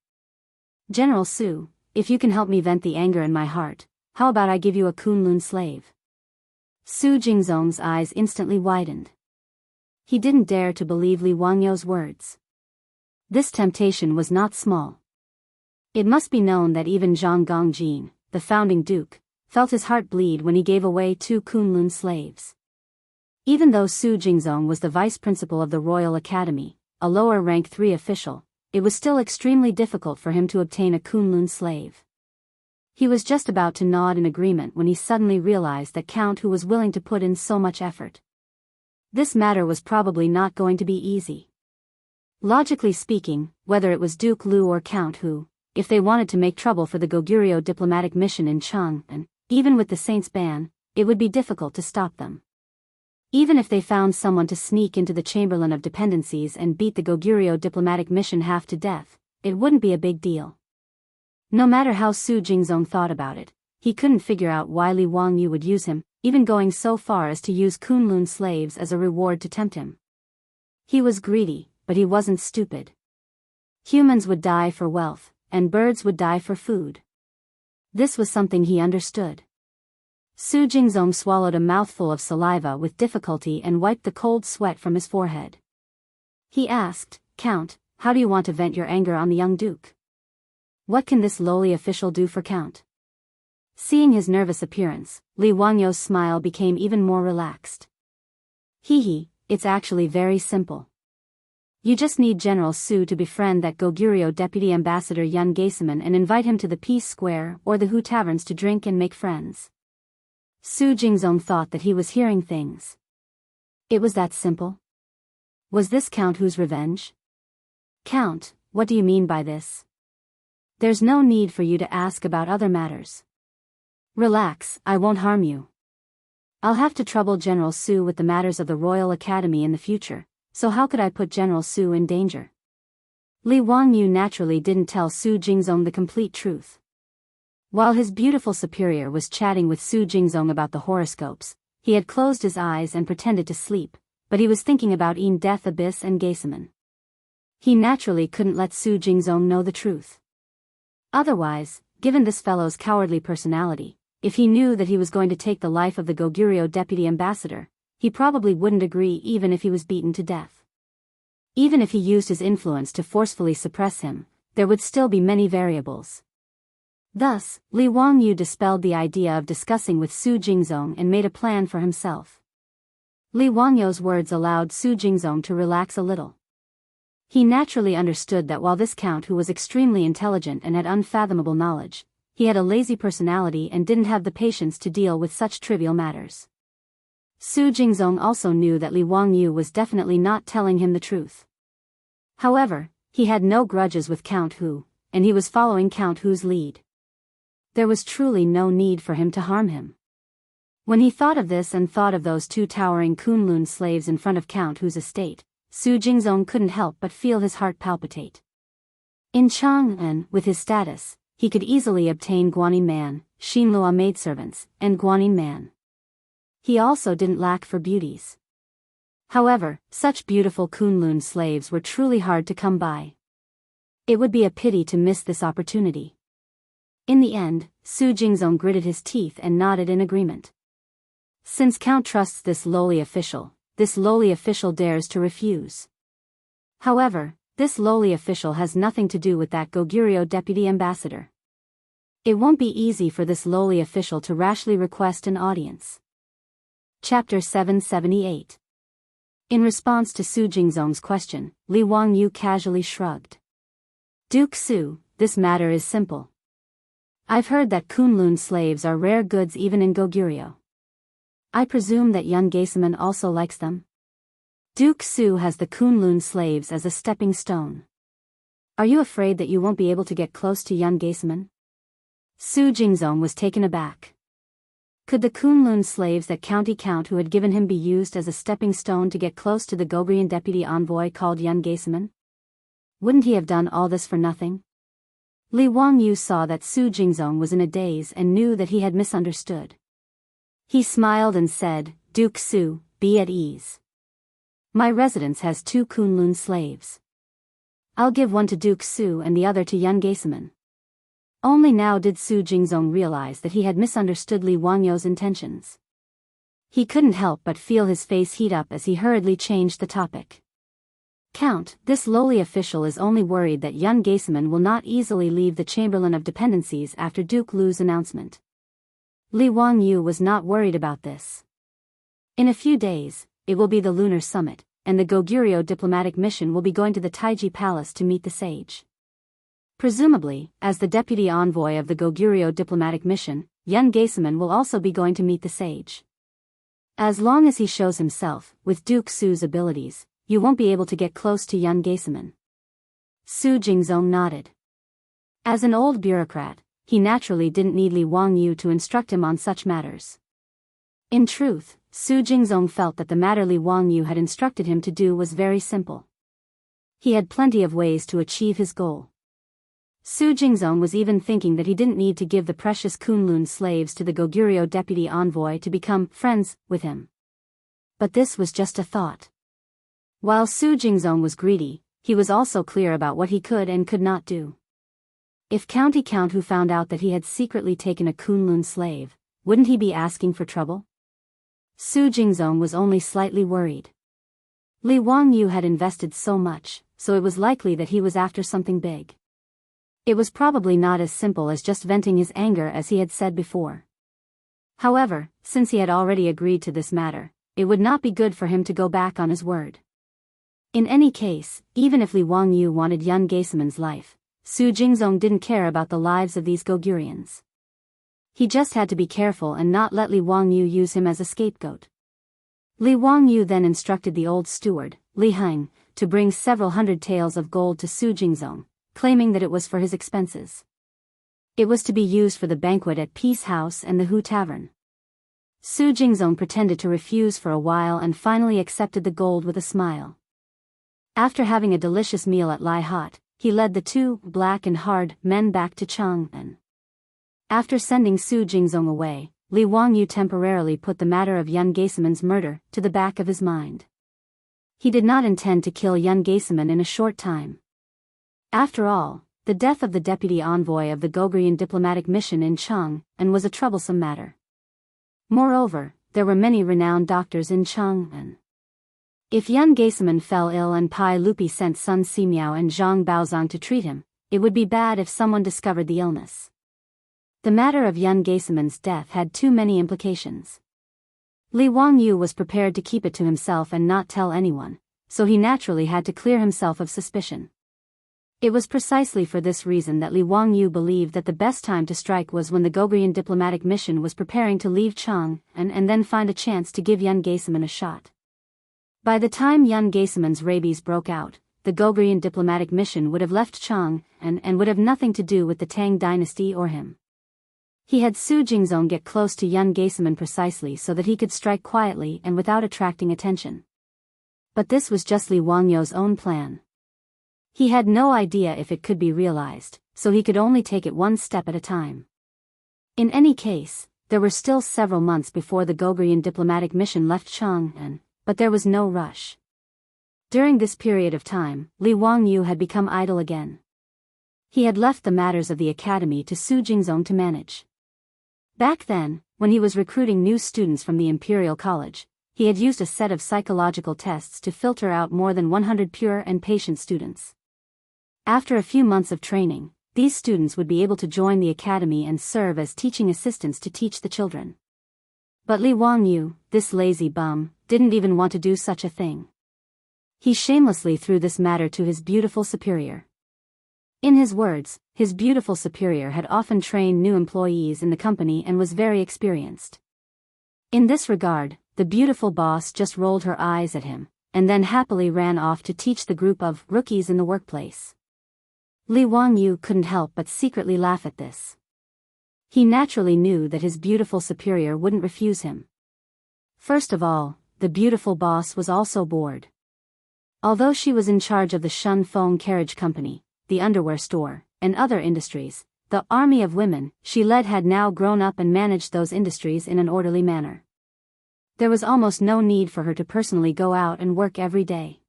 "General Su, if you can help me vent the anger in my heart, how about I give you a Kunlun slave?" Su Jingzong's eyes instantly widened. He didn't dare to believe Li Wangyu's words. This temptation was not small. It must be known that even Zhang Gongjin, the founding duke, felt his heart bleed when he gave away 2 Kunlun slaves. Even though Su Jingzong was the vice principal of the Royal Academy, a lower rank 3 official, it was still extremely difficult for him to obtain a Kunlun slave. He was just about to nod in agreement when he suddenly realized that Count who was willing to put in so much effort. This matter was probably not going to be easy. Logically speaking, whether it was Duke Lu or Count Hu, if they wanted to make trouble for the Goguryeo diplomatic mission in Chang, and even with the Saints' ban, it would be difficult to stop them. Even if they found someone to sneak into the Chamberlain of Dependencies and beat the Goguryeo diplomatic mission half to death, it wouldn't be a big deal. No matter how Su Jingzong thought about it, he couldn't figure out why Li Wangyu would use him, even going so far as to use Kunlun slaves as a reward to tempt him. He was greedy, but he wasn't stupid. Humans would die for wealth, and birds would die for food. This was something he understood. Su Jingzong swallowed a mouthful of saliva with difficulty and wiped the cold sweat from his forehead. He asked, "Count, how do you want to vent your anger on the young duke? What can this lowly official do for Count?" Seeing his nervous appearance, Li Wangyou's smile became even more relaxed. "Hee, it's actually very simple. You just need General Su to befriend that Goguryeo Deputy Ambassador Yun Gaesaman and invite him to the Peace Square or the Hu Taverns to drink and make friends." Su Jingzong thought that he was hearing things. It was that simple? Was this Count Hu's revenge? "Count, what do you mean by this? There's no need for you to ask about other matters. Relax, I won't harm you. I'll have to trouble General Su with the matters of the Royal Academy in the future, so how could I put General Su in danger?" Li Wangyu naturally didn't tell Su Jingzong the complete truth. While his beautiful superior was chatting with Su Jingzong about the horoscopes, he had closed his eyes and pretended to sleep, but he was thinking about Death Abyss and Gaesaman. He naturally couldn't let Su Jingzong know the truth. Otherwise, given this fellow's cowardly personality, if he knew that he was going to take the life of the Goguryeo Deputy Ambassador, he probably wouldn't agree even if he was beaten to death. Even if he used his influence to forcefully suppress him, there would still be many variables. Thus, Li Wangyu dispelled the idea of discussing with Su Jingzong and made a plan for himself. Li Wangyou's words allowed Su Jingzong to relax a little. He naturally understood that while this count who was extremely intelligent and had unfathomable knowledge, he had a lazy personality and didn't have the patience to deal with such trivial matters. Su Jingzong also knew that Li Wangyu was definitely not telling him the truth. However, he had no grudges with Count Hu, and he was following Count Hu's lead. There was truly no need for him to harm him. When he thought of this and thought of those two towering Kunlun slaves in front of Count Hu's estate, Su Jingzong couldn't help but feel his heart palpitate. In Chang'an, with his status, he could easily obtain Guanyin Man, Xinlua maidservants, and Guanyin Man. He also didn't lack for beauties. However, such beautiful Kunlun slaves were truly hard to come by. It would be a pity to miss this opportunity. In the end, Su Jingzong gritted his teeth and nodded in agreement. Since Count trusts this lowly official dares to refuse. However, this lowly official has nothing to do with that Goguryeo Deputy Ambassador. It won't be easy for this lowly official to rashly request an audience. Chapter 778. In response to Su Jingzong's question, Li Wangyu casually shrugged. "Duke Su, this matter is simple. I've heard that Kunlun slaves are rare goods even in Goguryeo. I presume that Yun Gaesaman also likes them? Duke Su has the Kunlun slaves as a stepping stone. Are you afraid that you won't be able to get close to Yun Gaesaman?" Su Jingzong was taken aback. Could the Kunlun slaves that Count who had given him be used as a stepping stone to get close to the Goguryeo deputy envoy called Yun Gaesaman? Wouldn't he have done all this for nothing? Li Wangyu saw that Su Jingzong was in a daze and knew that he had misunderstood. He smiled and said, "Duke Su, be at ease. My residence has 2 Kunlun slaves. I'll give one to Duke Su and the other to Yun Gaesaman." Only now did Su Jingzong realize that he had misunderstood Li Wangyou's intentions. He couldn't help but feel his face heat up as he hurriedly changed the topic. "Count, this lowly official is only worried that Yun Gaesaman will not easily leave the Chamberlain of Dependencies after Duke Lu's announcement." Li Wangyu was not worried about this. In a few days, it will be the Lunar Summit, and the Goguryeo diplomatic mission will be going to the Taiji Palace to meet the sage. Presumably, as the deputy envoy of the Goguryeo diplomatic mission, Yun Gaesaman will also be going to meet the sage. As long as he shows himself, with Duke Su's abilities, you won't be able to get close to Yun Gaesaman. Su Jingzong nodded. As an old bureaucrat, he naturally didn't need Li Wangyu to instruct him on such matters. In truth, Su Jingzong felt that the matter Li Wangyu had instructed him to do was very simple. He had plenty of ways to achieve his goal. Su Jingzong was even thinking that he didn't need to give the precious Kunlun slaves to the Goguryeo deputy envoy to become friends with him. But this was just a thought. While Su Jingzong was greedy, he was also clear about what he could and could not do. If County Count Hu found out that he had secretly taken a Kunlun slave, wouldn't he be asking for trouble? Su Jingzong was only slightly worried. Li Wangyu had invested so much, so it was likely that he was after something big. It was probably not as simple as just venting his anger as he had said before. However, since he had already agreed to this matter, it would not be good for him to go back on his word. In any case, even if Li Wangyu wanted Yun Geiseman's life, Su Jingzong didn't care about the lives of these Goguryans. He just had to be careful and not let Li Wangyu use him as a scapegoat. Li Wangyu then instructed the old steward, Li Heng, to bring several hundred taels of gold to Su Jingzong, claiming that it was for his expenses. It was to be used for the banquet at Peace House and the Hu Tavern. Su Jingzong pretended to refuse for a while and finally accepted the gold with a smile. After having a delicious meal at Lai Hot, he led the two black and hard men back to Chang'an. After sending Su Jingzong away, Li Wangyu temporarily put the matter of Yun Geiseman's murder to the back of his mind. He did not intend to kill Yun Geiseman in a short time. After all, the death of the deputy envoy of the Gogurian diplomatic mission in Chang'an was a troublesome matter. Moreover, there were many renowned doctors in Chang'an. If Yun Geiseman fell ill and Pai Lupi sent Sun Simiao and Zhang Baozong to treat him, it would be bad if someone discovered the illness. The matter of Yun Geiseman's death had too many implications. Li Wangyu was prepared to keep it to himself and not tell anyone, so he naturally had to clear himself of suspicion. It was precisely for this reason that Li Wangyu believed that the best time to strike was when the Gogurian diplomatic mission was preparing to leave Chang'an and then find a chance to give Yun Geiseman a shot. By the time Yun Geiseman's rabies broke out, the Gogurian diplomatic mission would have left Chang'an and would have nothing to do with the Tang dynasty or him. He had Su Jingzong get close to Yun Geiseman precisely so that he could strike quietly and without attracting attention. But this was just Li Wangyu's own plan. He had no idea if it could be realized, so he could only take it one step at a time. In any case, there were still several months before the Gogurian diplomatic mission left Chang'an, but there was no rush. During this period of time, Li Wangyu had become idle again. He had left the matters of the academy to Su Jingzong to manage. Back then, when he was recruiting new students from the Imperial College, he had used a set of psychological tests to filter out more than 100 pure and patient students. After a few months of training, these students would be able to join the academy and serve as teaching assistants to teach the children. But Li Wangyu, this lazy bum, didn't even want to do such a thing. He shamelessly threw this matter to his beautiful superior. In his words, his beautiful superior had often trained new employees in the company and was very experienced. In this regard, the beautiful boss just rolled her eyes at him, and then happily ran off to teach the group of rookies in the workplace. Li Wangyu couldn't help but secretly laugh at this. He naturally knew that his beautiful superior wouldn't refuse him. First of all, the beautiful boss was also bored. Although she was in charge of the Shun Feng Carriage Company, the underwear store, and other industries, the army of women she led had now grown up and managed those industries in an orderly manner. There was almost no need for her to personally go out and work every day.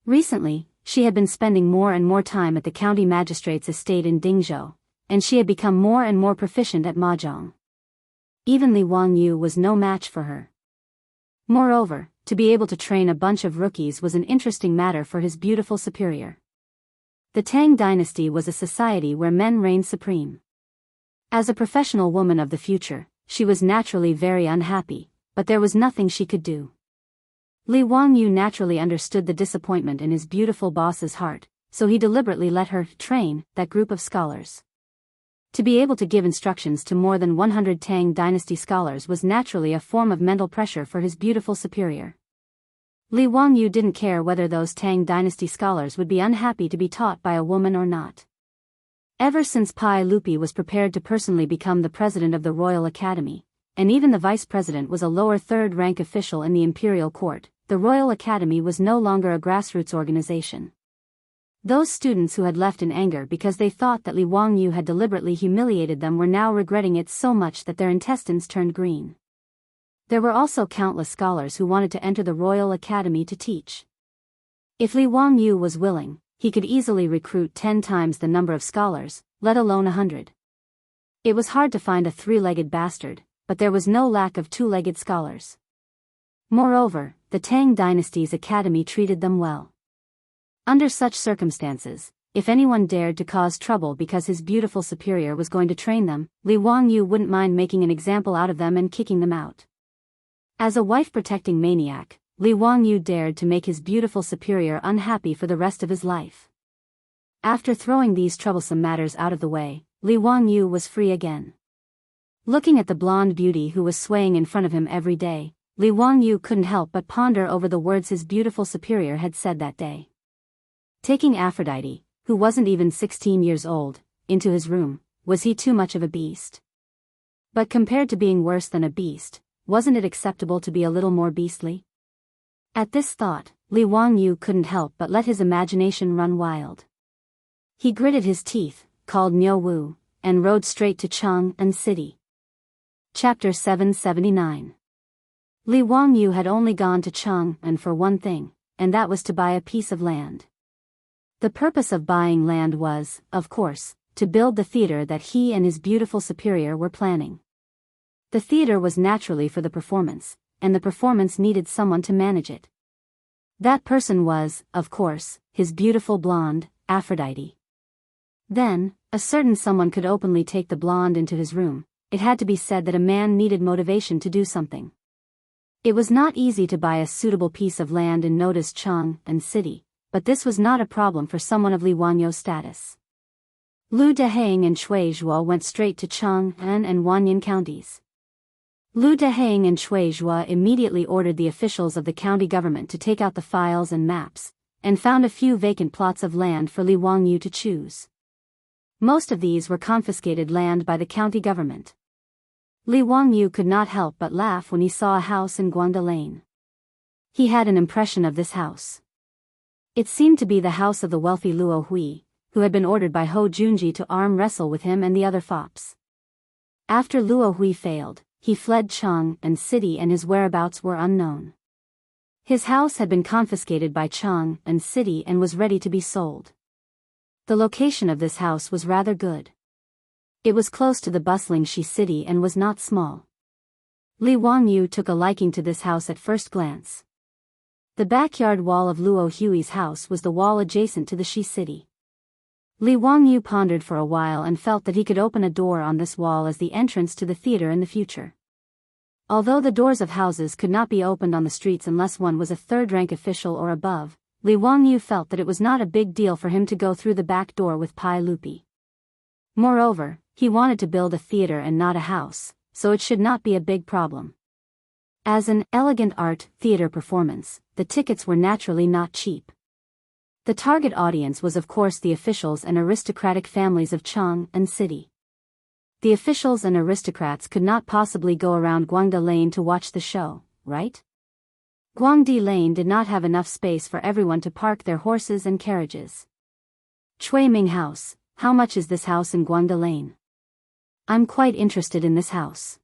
Recently, she had been spending more and more time at the county magistrate's estate in Dingzhou, and she had become more and more proficient at mahjong. Even Li Wangyu was no match for her. Moreover, to be able to train a bunch of rookies was an interesting matter for his beautiful superior. The Tang dynasty was a society where men reigned supreme. As a professional woman of the future, she was naturally very unhappy, but there was nothing she could do. Li Wangyu naturally understood the disappointment in his beautiful boss's heart, so he deliberately let her train that group of scholars. To be able to give instructions to more than 100 Tang dynasty scholars was naturally a form of mental pressure for his beautiful superior. Li Wangyu didn't care whether those Tang dynasty scholars would be unhappy to be taught by a woman or not. Ever since Pai Lupi was prepared to personally become the president of the Royal Academy, and even the vice president was a lower third-rank official in the imperial court, the Royal Academy was no longer a grassroots organization. Those students who had left in anger because they thought that Li Wangyu had deliberately humiliated them were now regretting it so much that their intestines turned green. There were also countless scholars who wanted to enter the Royal Academy to teach. If Li Wangyu was willing, he could easily recruit 10 times the number of scholars, let alone 100. It was hard to find a three-legged bastard, but there was no lack of two-legged scholars. Moreover, the Tang dynasty's academy treated them well. Under such circumstances, if anyone dared to cause trouble because his beautiful superior was going to train them, Li Wangyu wouldn't mind making an example out of them and kicking them out. As a wife-protecting maniac, Li Wangyu dared to make his beautiful superior unhappy for the rest of his life. After throwing these troublesome matters out of the way, Li Wangyu was free again. Looking at the blonde beauty who was swaying in front of him every day, Li Wangyu couldn't help but ponder over the words his beautiful superior had said that day. Taking Aphrodite, who wasn't even 16 years old, into his room, was he too much of a beast? But compared to being worse than a beast, wasn't it acceptable to be a little more beastly? At this thought, Li Wangyu couldn't help but let his imagination run wild. He gritted his teeth, called Niu Wu, and rode straight to Chang'an City. Chapter 779. Li Wangyu had only gone to Chang'an for one thing, and that was to buy a piece of land. The purpose of buying land was, of course, to build the theater that he and his beautiful superior were planning. The theater was naturally for the performance, and the performance needed someone to manage it. That person was, of course, his beautiful blonde, Aphrodite. Then, a certain someone could openly take the blonde into his room. It had to be said that a man needed motivation to do something. It was not easy to buy a suitable piece of land in noticed Chang'an City, but this was not a problem for someone of Li Wangyu's status. Lu Deheng and Cui Zhuo went straight to Chang'an and Wanyan counties. Lu Deheng and Cui Zhuo immediately ordered the officials of the county government to take out the files and maps, and found a few vacant plots of land for Li Wangyu to choose. Most of these were confiscated land by the county government. Li Wangyu could not help but laugh when he saw a house in Guangda Lane. He had an impression of this house. It seemed to be the house of the wealthy Luo Hui, who had been ordered by Ho Junji to arm wrestle with him and the other fops. After Luo Hui failed, he fled Chang'an City and his whereabouts were unknown. His house had been confiscated by Chang'an City and was ready to be sold. The location of this house was rather good. It was close to the bustling Shi city and was not small. Li Wangyu took a liking to this house at first glance. The backyard wall of Luo Hui's house was the wall adjacent to the Shi city. Li Wangyu pondered for a while and felt that he could open a door on this wall as the entrance to the theater in the future. Although the doors of houses could not be opened on the streets unless one was a third-rank official or above, Li Wangyu felt that it was not a big deal for him to go through the back door with Pai Lupi. Moreover, he wanted to build a theater and not a house, so it should not be a big problem. As an elegant art theater performance, the tickets were naturally not cheap. The target audience was of course the officials and aristocratic families of Chang'an City. The officials and aristocrats could not possibly go around Guangda Lane to watch the show, right? Guangdi Lane did not have enough space for everyone to park their horses and carriages. Cui Ming House, how much is this house in Guangda Lane? I'm quite interested in this house.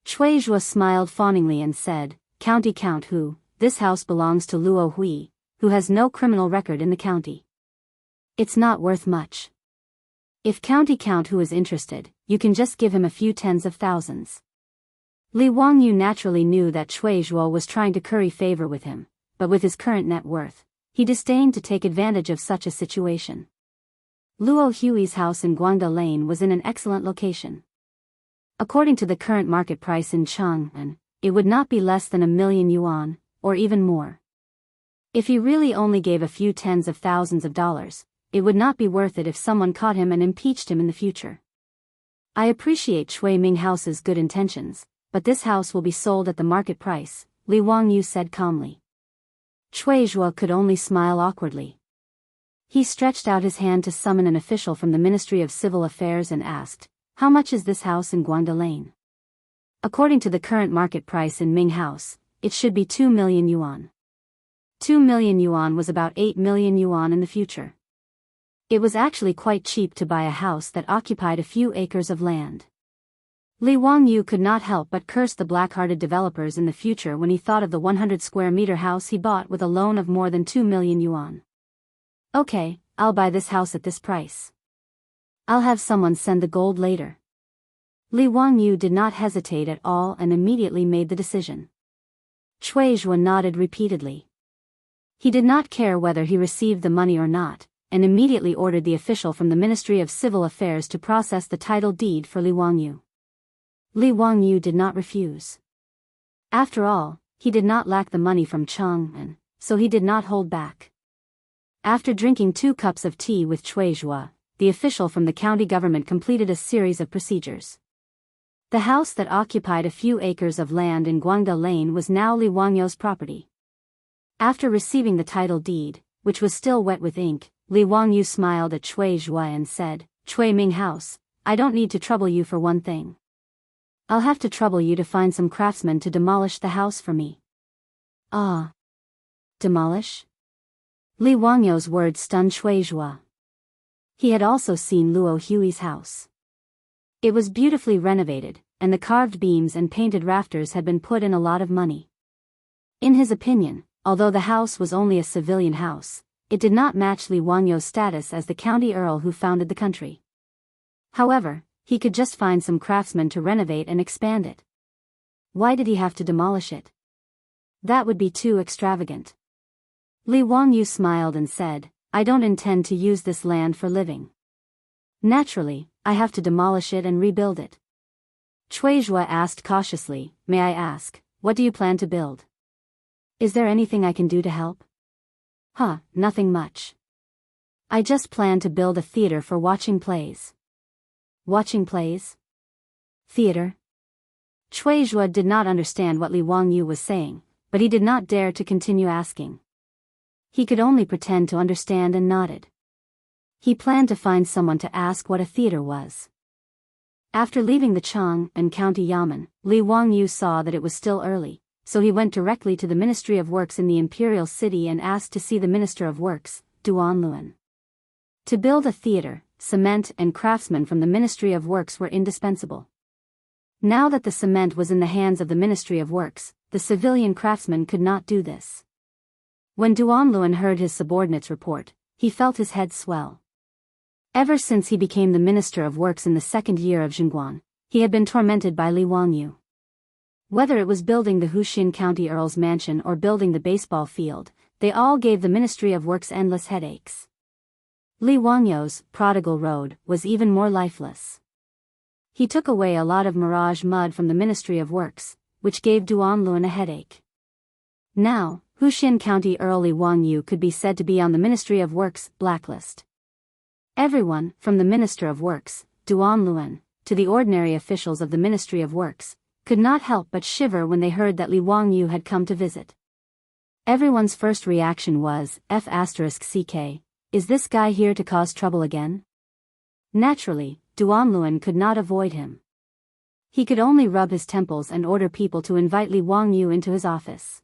Cui Zhuo smiled fawningly and said, County Count Hu, this house belongs to Luo Hui, who has no criminal record in the county. It's not worth much. If County Count Hu is interested, you can just give him a few tens of thousands. Li Wangyu naturally knew that Cui Zhuo was trying to curry favor with him, but with his current net worth, he disdained to take advantage of such a situation. Luo Hui's house in Guangda Lane was in an excellent location. According to the current market price in Chang'an, it would not be less than 1,000,000 yuan, or even more. If he really only gave a few tens of thousands of dollars, it would not be worth it if someone caught him and impeached him in the future. I appreciate Cui Ming House's good intentions, but this house will be sold at the market price, Li Wangyu said calmly. Cui Zhuo could only smile awkwardly. He stretched out his hand to summon an official from the Ministry of Civil Affairs and asked, How much is this house in Guangda Lane? According to the current market price in Ming House, it should be 2,000,000 yuan. 2,000,000 yuan was about 8,000,000 yuan in the future. It was actually quite cheap to buy a house that occupied a few acres of land. Li Wangyu could not help but curse the black-hearted developers in the future when he thought of the 100-square-meter house he bought with a loan of more than 2 million yuan. Okay, I'll buy this house at this price. I'll have someone send the gold later. Li Wangyu did not hesitate at all and immediately made the decision. Cui Zhuo nodded repeatedly. He did not care whether he received the money or not, and immediately ordered the official from the Ministry of Civil Affairs to process the title deed for Li Wangyu. Li Wangyu did not refuse. After all, he did not lack the money from Chang'an, so he did not hold back. After drinking 2 cups of tea with Cui Zhuo, the official from the county government completed a series of procedures. The house that occupied a few acres of land in Guangda Lane was now Li Wangyu's property. After receiving the title deed, which was still wet with ink, Li Wangyu smiled at Cui Zhuo and said, "Cui Ming House, I don't need to trouble you for one thing. I'll have to trouble you to find some craftsmen to demolish the house for me." Ah. Demolish? Li Wangyu's words stunned Cui Zhuo. He had also seen Luo Hui's house. It was beautifully renovated, and the carved beams and painted rafters had been put in a lot of money. In his opinion, although the house was only a civilian house, it did not match Li Wangyu's status as the county earl who founded the country. However, he could just find some craftsmen to renovate and expand it. Why did he have to demolish it? That would be too extravagant. Li Wangyu smiled and said, "I don't intend to use this land for living. Naturally, I have to demolish it and rebuild it." Cui Zhuo asked cautiously, "May I ask, what do you plan to build? Is there anything I can do to help?" Nothing much. I just plan to build a theater for watching plays." Watching plays? Theater? Cui Zhuo did not understand what Li Wangyu was saying, but he did not dare to continue asking. He could only pretend to understand and nodded. He planned to find someone to ask what a theater was. After leaving the Chang'an County Yamen, Li Wangyu saw that it was still early, so he went directly to the Ministry of Works in the Imperial City and asked to see the Minister of Works, Duan Luan. To build a theater, cement and craftsmen from the Ministry of Works were indispensable. Now that the cement was in the hands of the Ministry of Works, the civilian craftsmen could not do this. When Duan Luan heard his subordinate's report, he felt his head swell. Ever since he became the Minister of Works in the 2nd year of Zhongguan, he had been tormented by Li Wangyu. Whether it was building the Huxin County Earl's mansion or building the baseball field, they all gave the Ministry of Works endless headaches. Li Wangyu's prodigal road was even more lifeless. He took away a lot of mirage mud from the Ministry of Works, which gave Duan Luan a headache. Now, Huxin County Earl Li Wangyu could be said to be on the Ministry of Works blacklist. Everyone, from the Minister of Works, Duan Luan, to the ordinary officials of the Ministry of Works, could not help but shiver when they heard that Li Wangyu had come to visit. Everyone's first reaction was, F***ck, is this guy here to cause trouble again? Naturally, Duan Luan could not avoid him. He could only rub his temples and order people to invite Li Wangyu into his office.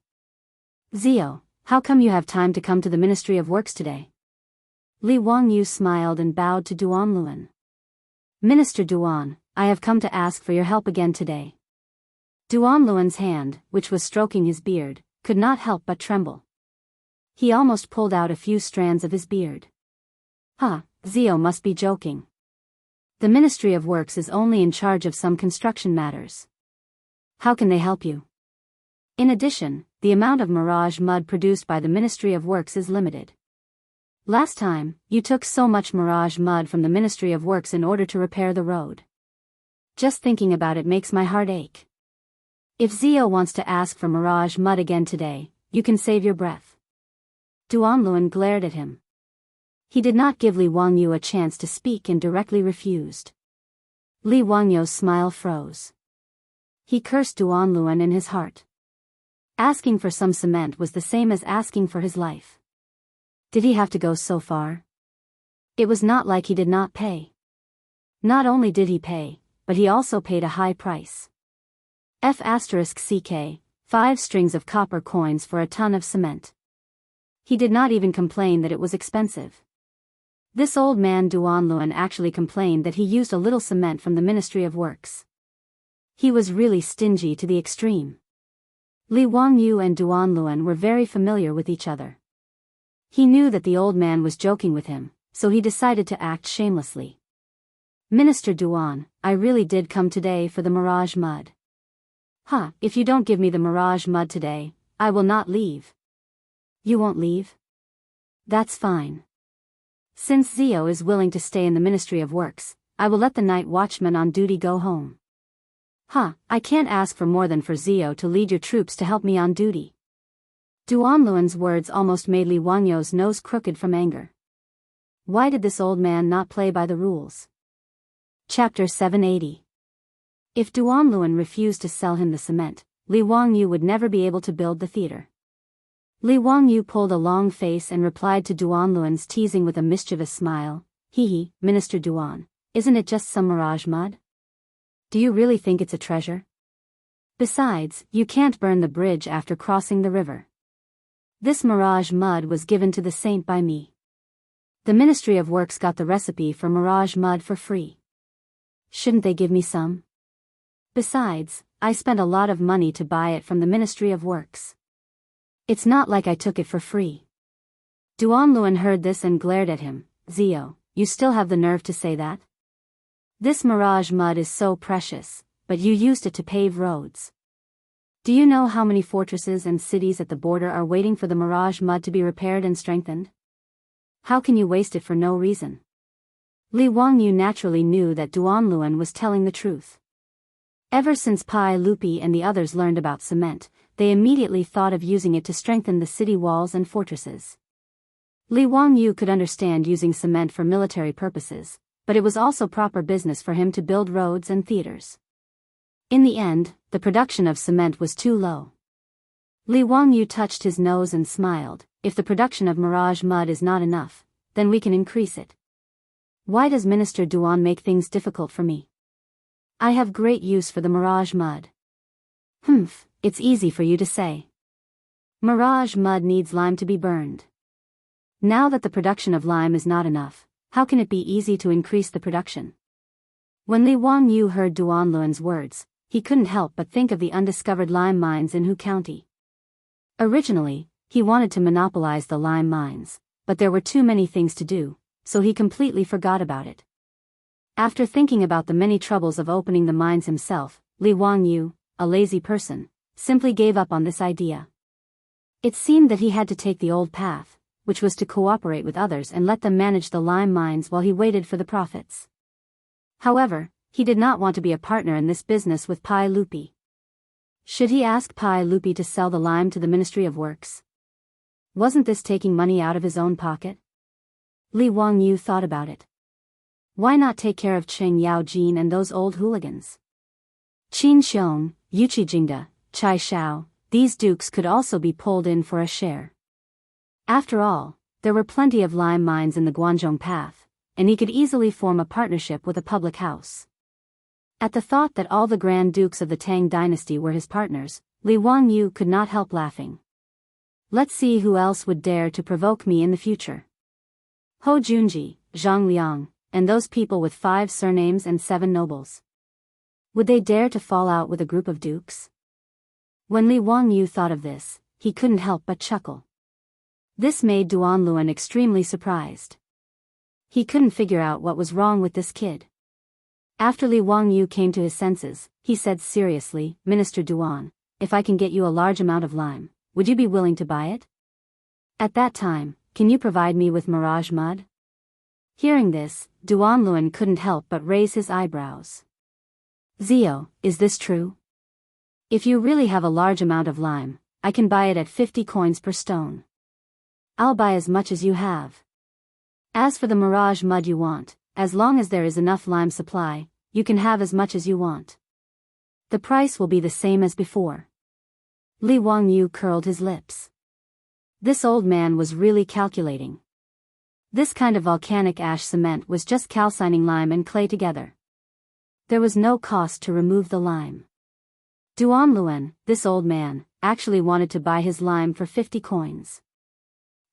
"Zio, how come you have time to come to the Ministry of Works today?" Li Wangyu smiled and bowed to Duan Luan. "Minister Duan, I have come to ask for your help again today." Duan Luan's hand, which was stroking his beard, could not help but tremble. He almost pulled out a few strands of his beard. Zio must be joking. The Ministry of Works is only in charge of some construction matters. How can they help you? In addition, the amount of mirage mud produced by the Ministry of Works is limited. Last time, you took so much mirage mud from the Ministry of Works in order to repair the road. Just thinking about it makes my heart ache. If Zio wants to ask for mirage mud again today, you can save your breath. Duan Luan glared at him. He did not give Li Wangyu a chance to speak and directly refused. Li Wangyu's smile froze. He cursed Duan Luan in his heart. Asking for some cement was the same as asking for his life. Did he have to go so far? It was not like he did not pay. Not only did he pay, but he also paid a high price. F***ck, 5 strings of copper coins for a ton of cement. He did not even complain that it was expensive. This old man Duanluan actually complained that he used a little cement from the Ministry of Works. He was really stingy to the extreme. Li Wangyu and Duanluan were very familiar with each other. He knew that the old man was joking with him, so he decided to act shamelessly. Minister Duan, I really did come today for the mirage mud. If you don't give me the mirage mud today, I will not leave. You won't leave? That's fine. Since Zio is willing to stay in the Ministry of Works, I will let the night watchman on duty go home. I can't ask for more than for Zio to lead your troops to help me on duty. Duanluan's words almost made Li Wangyou's nose crooked from anger. Why did this old man not play by the rules? Chapter 780. If Duanluan refused to sell him the cement, Li Wangyu would never be able to build the theater. Li Wangyu pulled a long face and replied to Duanluan's teasing with a mischievous smile. Minister Duan, isn't it just some mirage mud? Do you really think it's a treasure? Besides, you can't burn the bridge after crossing the river. This mirage mud was given to the saint by me. The Ministry of Works got the recipe for mirage mud for free. Shouldn't they give me some? Besides, I spent a lot of money to buy it from the Ministry of Works. It's not like I took it for free. Duanluan heard this and glared at him. Zio, you still have the nerve to say that? This mirage mud is so precious, but you used it to pave roads. Do you know how many fortresses and cities at the border are waiting for the mirage mud to be repaired and strengthened? How can you waste it for no reason? Li Wangyu naturally knew that Duanluan was telling the truth. Ever since Pai Lupi and the others learned about cement, they immediately thought of using it to strengthen the city walls and fortresses. Li Wangyu could understand using cement for military purposes, but it was also proper business for him to build roads and theaters. In the end, the production of cement was too low. Li Wangyu touched his nose and smiled. If the production of mirage mud is not enough, then we can increase it. Why does Minister Duan make things difficult for me? I have great use for the mirage mud. It's easy for you to say. Mirage mud needs lime to be burned. Now that the production of lime is not enough, how can it be easy to increase the production? When Li Wangyu heard Duanluan's words, he couldn't help but think of the undiscovered lime mines in Hu County. Originally, he wanted to monopolize the lime mines, but there were too many things to do, so he completely forgot about it. After thinking about the many troubles of opening the mines himself, Li Wangyu, a lazy person, simply gave up on this idea. It seemed that he had to take the old path, which was to cooperate with others and let them manage the lime mines while he waited for the profits. However, he did not want to be a partner in this business with Pai Lupi. Should he ask Pai Lupi to sell the lime to the Ministry of Works? Wasn't this taking money out of his own pocket? Li Wangyu thought about it. Why not take care of Cheng Yaojin and those old hooligans? Qin Xiong, Yuqi Jingda, Chai Shao, these dukes could also be pulled in for a share. After all, there were plenty of lime mines in the Guanzhong Path, and he could easily form a partnership with a public house. At the thought that all the Grand Dukes of the Tang dynasty were his partners, Li Wangyu could not help laughing. Let's see who else would dare to provoke me in the future. Ho Junji, Zhang Liang, and those people with 5 surnames and 7 nobles. Would they dare to fall out with a group of dukes? When Li Wangyu thought of this, he couldn't help but chuckle. This made Duanluan extremely surprised. He couldn't figure out what was wrong with this kid. After Li Wangyu came to his senses, he said seriously, Minister Duan, if I can get you a large amount of lime, would you be willing to buy it? At that time, can you provide me with mirage mud? Hearing this, Duanluan couldn't help but raise his eyebrows. Zio, is this true? If you really have a large amount of lime, I can buy it at 50 coins per stone. I'll buy as much as you have. As for the mirage mud you want, as long as there is enough lime supply, you can have as much as you want. The price will be the same as before. Li Wangyu curled his lips. This old man was really calculating. This kind of volcanic ash cement was just calcining lime and clay together. There was no cost to remove the lime. Duanluan, this old man, actually wanted to buy his lime for 50 coins.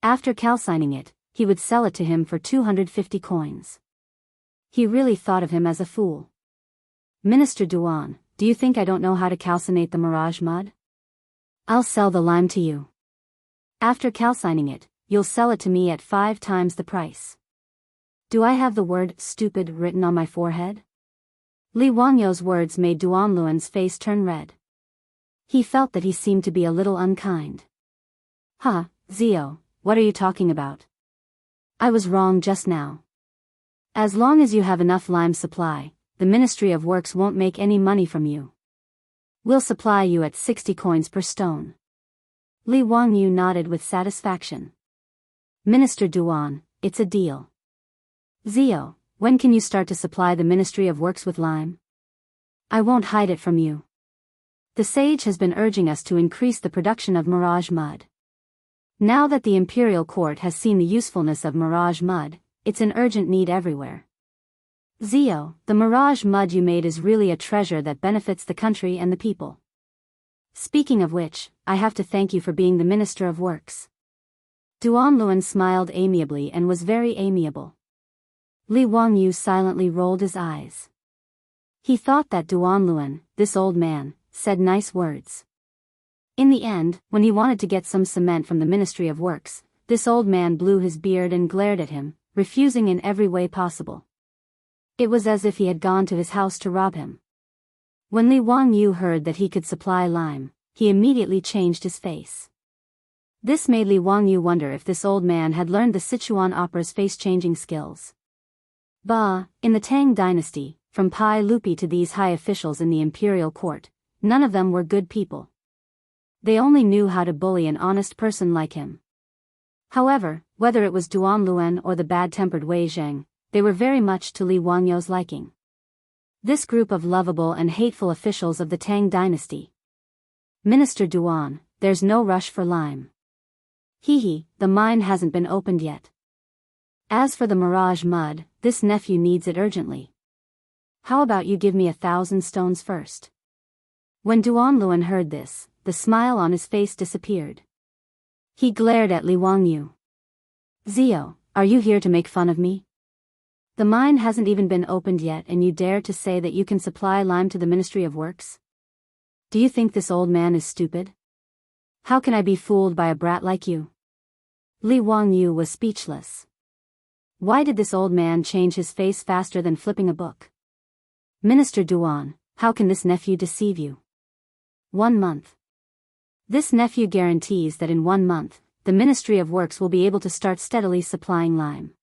After calcining it, he would sell it to him for 250 coins. He really thought of him as a fool. Minister Duan, do you think I don't know how to calcinate the mirage mud? I'll sell the lime to you. After calcining it, you'll sell it to me at 5 times the price. Do I have the word stupid written on my forehead? Li Wangyou's words made Duan Luan's face turn red. He felt that he seemed to be a little unkind. Huh, Zio, what are you talking about? I was wrong just now. As long as you have enough lime supply, the Ministry of Works won't make any money from you. We'll supply you at 60 coins per stone. Li Wangyou nodded with satisfaction. Minister Duan, it's a deal. Zio, when can you start to supply the Ministry of Works with lime? I won't hide it from you. The sage has been urging us to increase the production of mirage mud. Now that the imperial court has seen the usefulness of mirage mud, it's an urgent need everywhere. Zio, the mirage mud you made is really a treasure that benefits the country and the people. Speaking of which, I have to thank you for being the Minister of Works. Duan Luan smiled amiably and was very amiable. Li Wangyou silently rolled his eyes. He thought that Duan Luan, this old man, said nice words. In the end, when he wanted to get some cement from the Ministry of Works, this old man blew his beard and glared at him, refusing in every way possible. It was as if he had gone to his house to rob him. When Li Wangyou heard that he could supply lime, he immediately changed his face. This made Li Wangyou wonder if this old man had learned the Sichuan opera's face-changing skills. Bah, in the Tang dynasty, from Pai Lupi to these high officials in the imperial court, none of them were good people. They only knew how to bully an honest person like him. However, whether it was Duan Luan or the bad-tempered Wei Zheng, they were very much to Li Wangyou's liking. This group of lovable and hateful officials of the Tang dynasty. Minister Duan, there's no rush for lime. Hee, the mine hasn't been opened yet. As for the mirage mud, this nephew needs it urgently. How about you give me 1,000 stones first? When Duan Luan heard this, the smile on his face disappeared. He glared at Li Wangyou. Zio, are you here to make fun of me? The mine hasn't even been opened yet and you dare to say that you can supply lime to the Ministry of Works? Do you think this old man is stupid? How can I be fooled by a brat like you? Li Wangyou was speechless. Why did this old man change his face faster than flipping a book? Minister Duan, how can this nephew deceive you? 1 month. This nephew guarantees that in 1 month, the Ministry of Works will be able to start steadily supplying lime.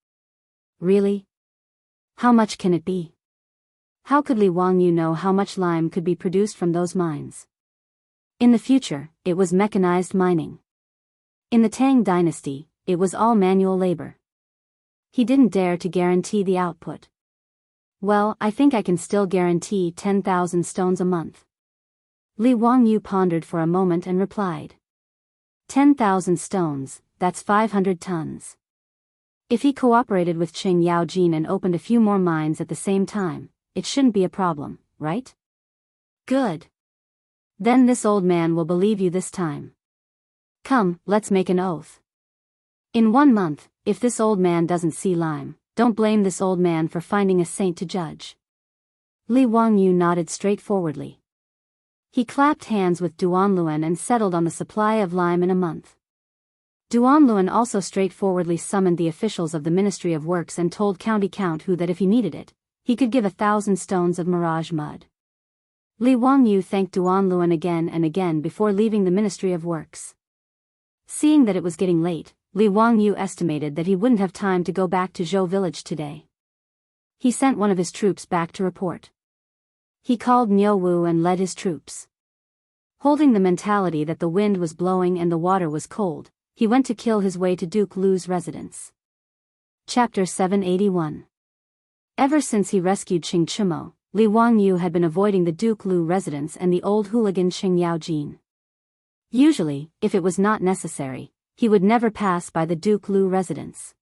Really? How much can it be? How could Li Wangyou know how much lime could be produced from those mines? In the future, it was mechanized mining. In the Tang dynasty, it was all manual labor. He didn't dare to guarantee the output. Well, I think I can still guarantee 10,000 stones a month. Li Wangyou pondered for a moment and replied. 10,000 stones, that's 500 tons. If he cooperated with Qing Yaojin and opened a few more mines at the same time, it shouldn't be a problem, right? Good. Then this old man will believe you this time. Come, let's make an oath. In 1 month, if this old man doesn't see lime, don't blame this old man for finding a saint to judge. Li Wangyou nodded straightforwardly. He clapped hands with Duan Luan and settled on the supply of lime in a month. Duan Luan also straightforwardly summoned the officials of the Ministry of Works and told County Count Hu that if he needed it, he could give 1,000 stones of mirage mud. Li Wangyou thanked Duan Luan again and again before leaving the Ministry of Works. Seeing that it was getting late, Li Wangyou estimated that he wouldn't have time to go back to Zhou village today. He sent one of his troops back to report. He called Niu Wu and led his troops. Holding the mentality that the wind was blowing and the water was cold, he went to kill his way to Duke Lu's residence. Chapter 781. Ever since he rescued Qing Chimo, Li Wangyou had been avoiding the Duke Lu residence and the old hooligan Qing Yaojin. Usually, if it was not necessary, he would never pass by the Duke Lu residence.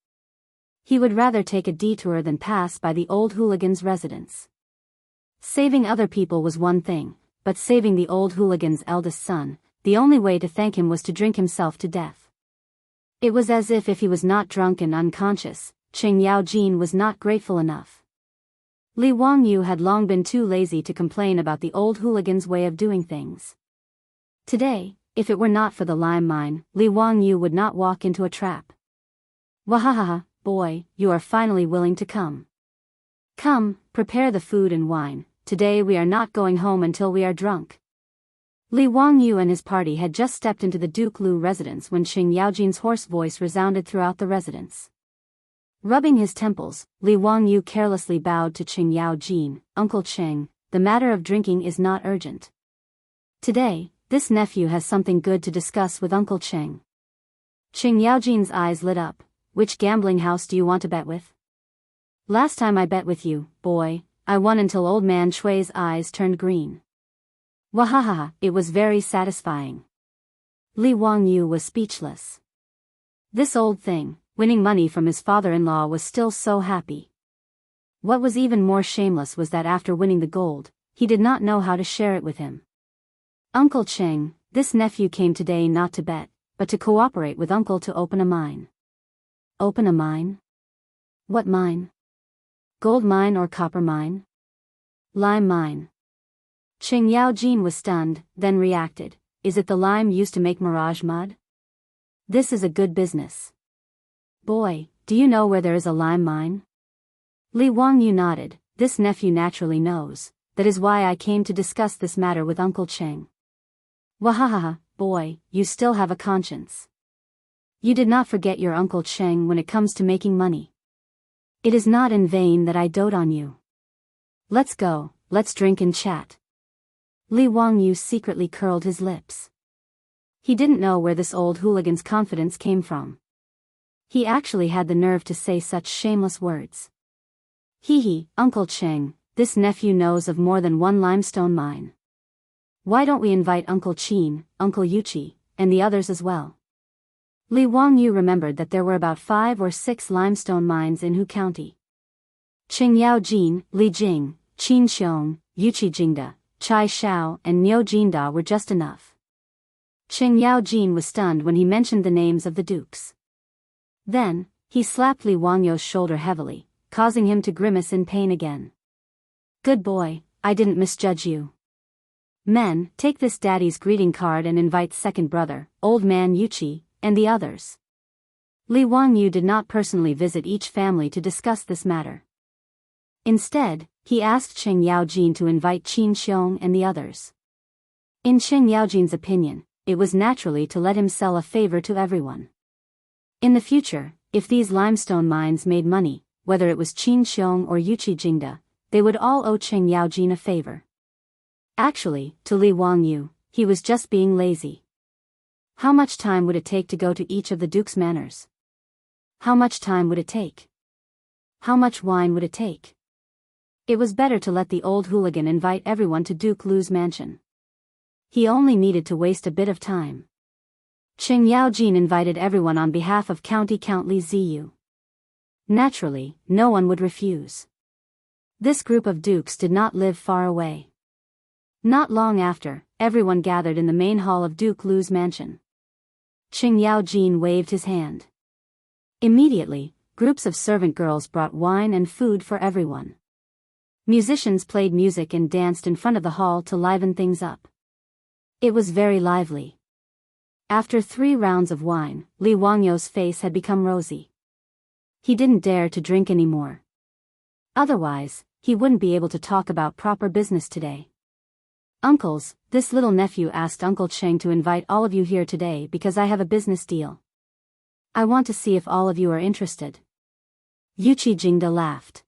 He would rather take a detour than pass by the old hooligan's residence. Saving other people was one thing, but saving the old hooligan's eldest son, the only way to thank him was to drink himself to death. It was as if he was not drunk and unconscious, Qing Yaojin was not grateful enough. Li Wangyu had long been too lazy to complain about the old hooligan's way of doing things. Today, if it were not for the lime mine, Li Wangyu would not walk into a trap. Wahahaha, boy, you are finally willing to come. Come, prepare the food and wine, today we are not going home until we are drunk. Li Wangyu and his party had just stepped into the Duke Lu residence when Qing Yaojin's hoarse voice resounded throughout the residence. Rubbing his temples, Li Wangyu carelessly bowed to Qing Yaojin. Uncle Qing, the matter of drinking is not urgent. Today, this nephew has something good to discuss with Uncle Qing. Qing Yaojin's eyes lit up. Which gambling house do you want to bet with? Last time I bet with you, boy, I won until old man Shui's eyes turned green. Wahaha, it was very satisfying. Li Wangyu was speechless. This old thing, winning money from his father-in-law, was still so happy. What was even more shameless was that after winning the gold, he did not know how to share it with him. Uncle Qing, this nephew came today not to bet, but to cooperate with Uncle to open a mine. Open a mine? What mine? Gold mine or copper mine? Lime mine. Qing Yaojin was stunned, then reacted. Is it the lime used to make mirage mud? This is a good business. Boy, do you know where there is a lime mine? Li Wangyu nodded. This nephew naturally knows. That is why I came to discuss this matter with Uncle Qing. Wahahaha, boy, you still have a conscience. You did not forget your Uncle Qing when it comes to making money. It is not in vain that I dote on you. Let's go, let's drink and chat. Li Wangyu secretly curled his lips. He didn't know where this old hooligan's confidence came from. He actually had the nerve to say such shameless words. Hee, Uncle Qing, this nephew knows of more than one limestone mine. Why don't we invite Uncle Qin, Uncle Yuchi, and the others as well? Li Wangyu remembered that there were about 5 or 6 limestone mines in Hu County. Qing Yaojin, Li Jing, Qin Xiong, Yuchi Jingda, Chai Shao and Niu Jinda were just enough. Qing Yaojin was stunned when he mentioned the names of the dukes. Then, he slapped Li Wangyu's shoulder heavily, causing him to grimace in pain again. Good boy, I didn't misjudge you. Men, take this daddy's greeting card and invite second brother, old man Yuchi, and the others. Li Wangyu did not personally visit each family to discuss this matter. Instead, he asked Qing Yaojin to invite Qin Xiong and the others. In Qing Yaojin's opinion, it was naturally to let him sell a favor to everyone. In the future, if these limestone mines made money, whether it was Qin Xiong or Yuchi Jingda, they would all owe Qing Yaojin a favor. Actually, to Li Wangyu, he was just being lazy. How much time would it take to go to each of the Duke's manors? How much time would it take? How much wine would it take? It was better to let the old hooligan invite everyone to Duke Lu's mansion. He only needed to waste a bit of time. Qing Yaojin invited everyone on behalf of County Count Li Ziyu. Naturally, no one would refuse. This group of dukes did not live far away. Not long after, everyone gathered in the main hall of Duke Lu's mansion. Qing Yaojin waved his hand. Immediately, groups of servant girls brought wine and food for everyone. Musicians played music and danced in front of the hall to liven things up. It was very lively. After 3 rounds of wine, Li Wangyu's face had become rosy. He didn't dare to drink anymore. Otherwise, he wouldn't be able to talk about proper business today. Uncles, this little nephew asked Uncle Qing to invite all of you here today because I have a business deal. I want to see if all of you are interested. Yuchi Jingda laughed.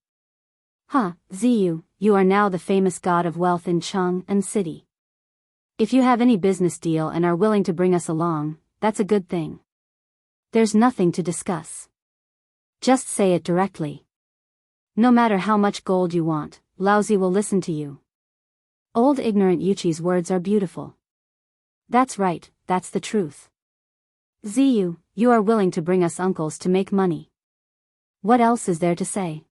Ziyu, you are now the famous god of wealth in Cheng and city. If you have any business deal and are willing to bring us along, that's a good thing. There's nothing to discuss. Just say it directly. No matter how much gold you want, Laozi will listen to you. Old ignorant Yuchi's words are beautiful. That's right, that's the truth. Ziyu, you are willing to bring us uncles to make money. What else is there to say?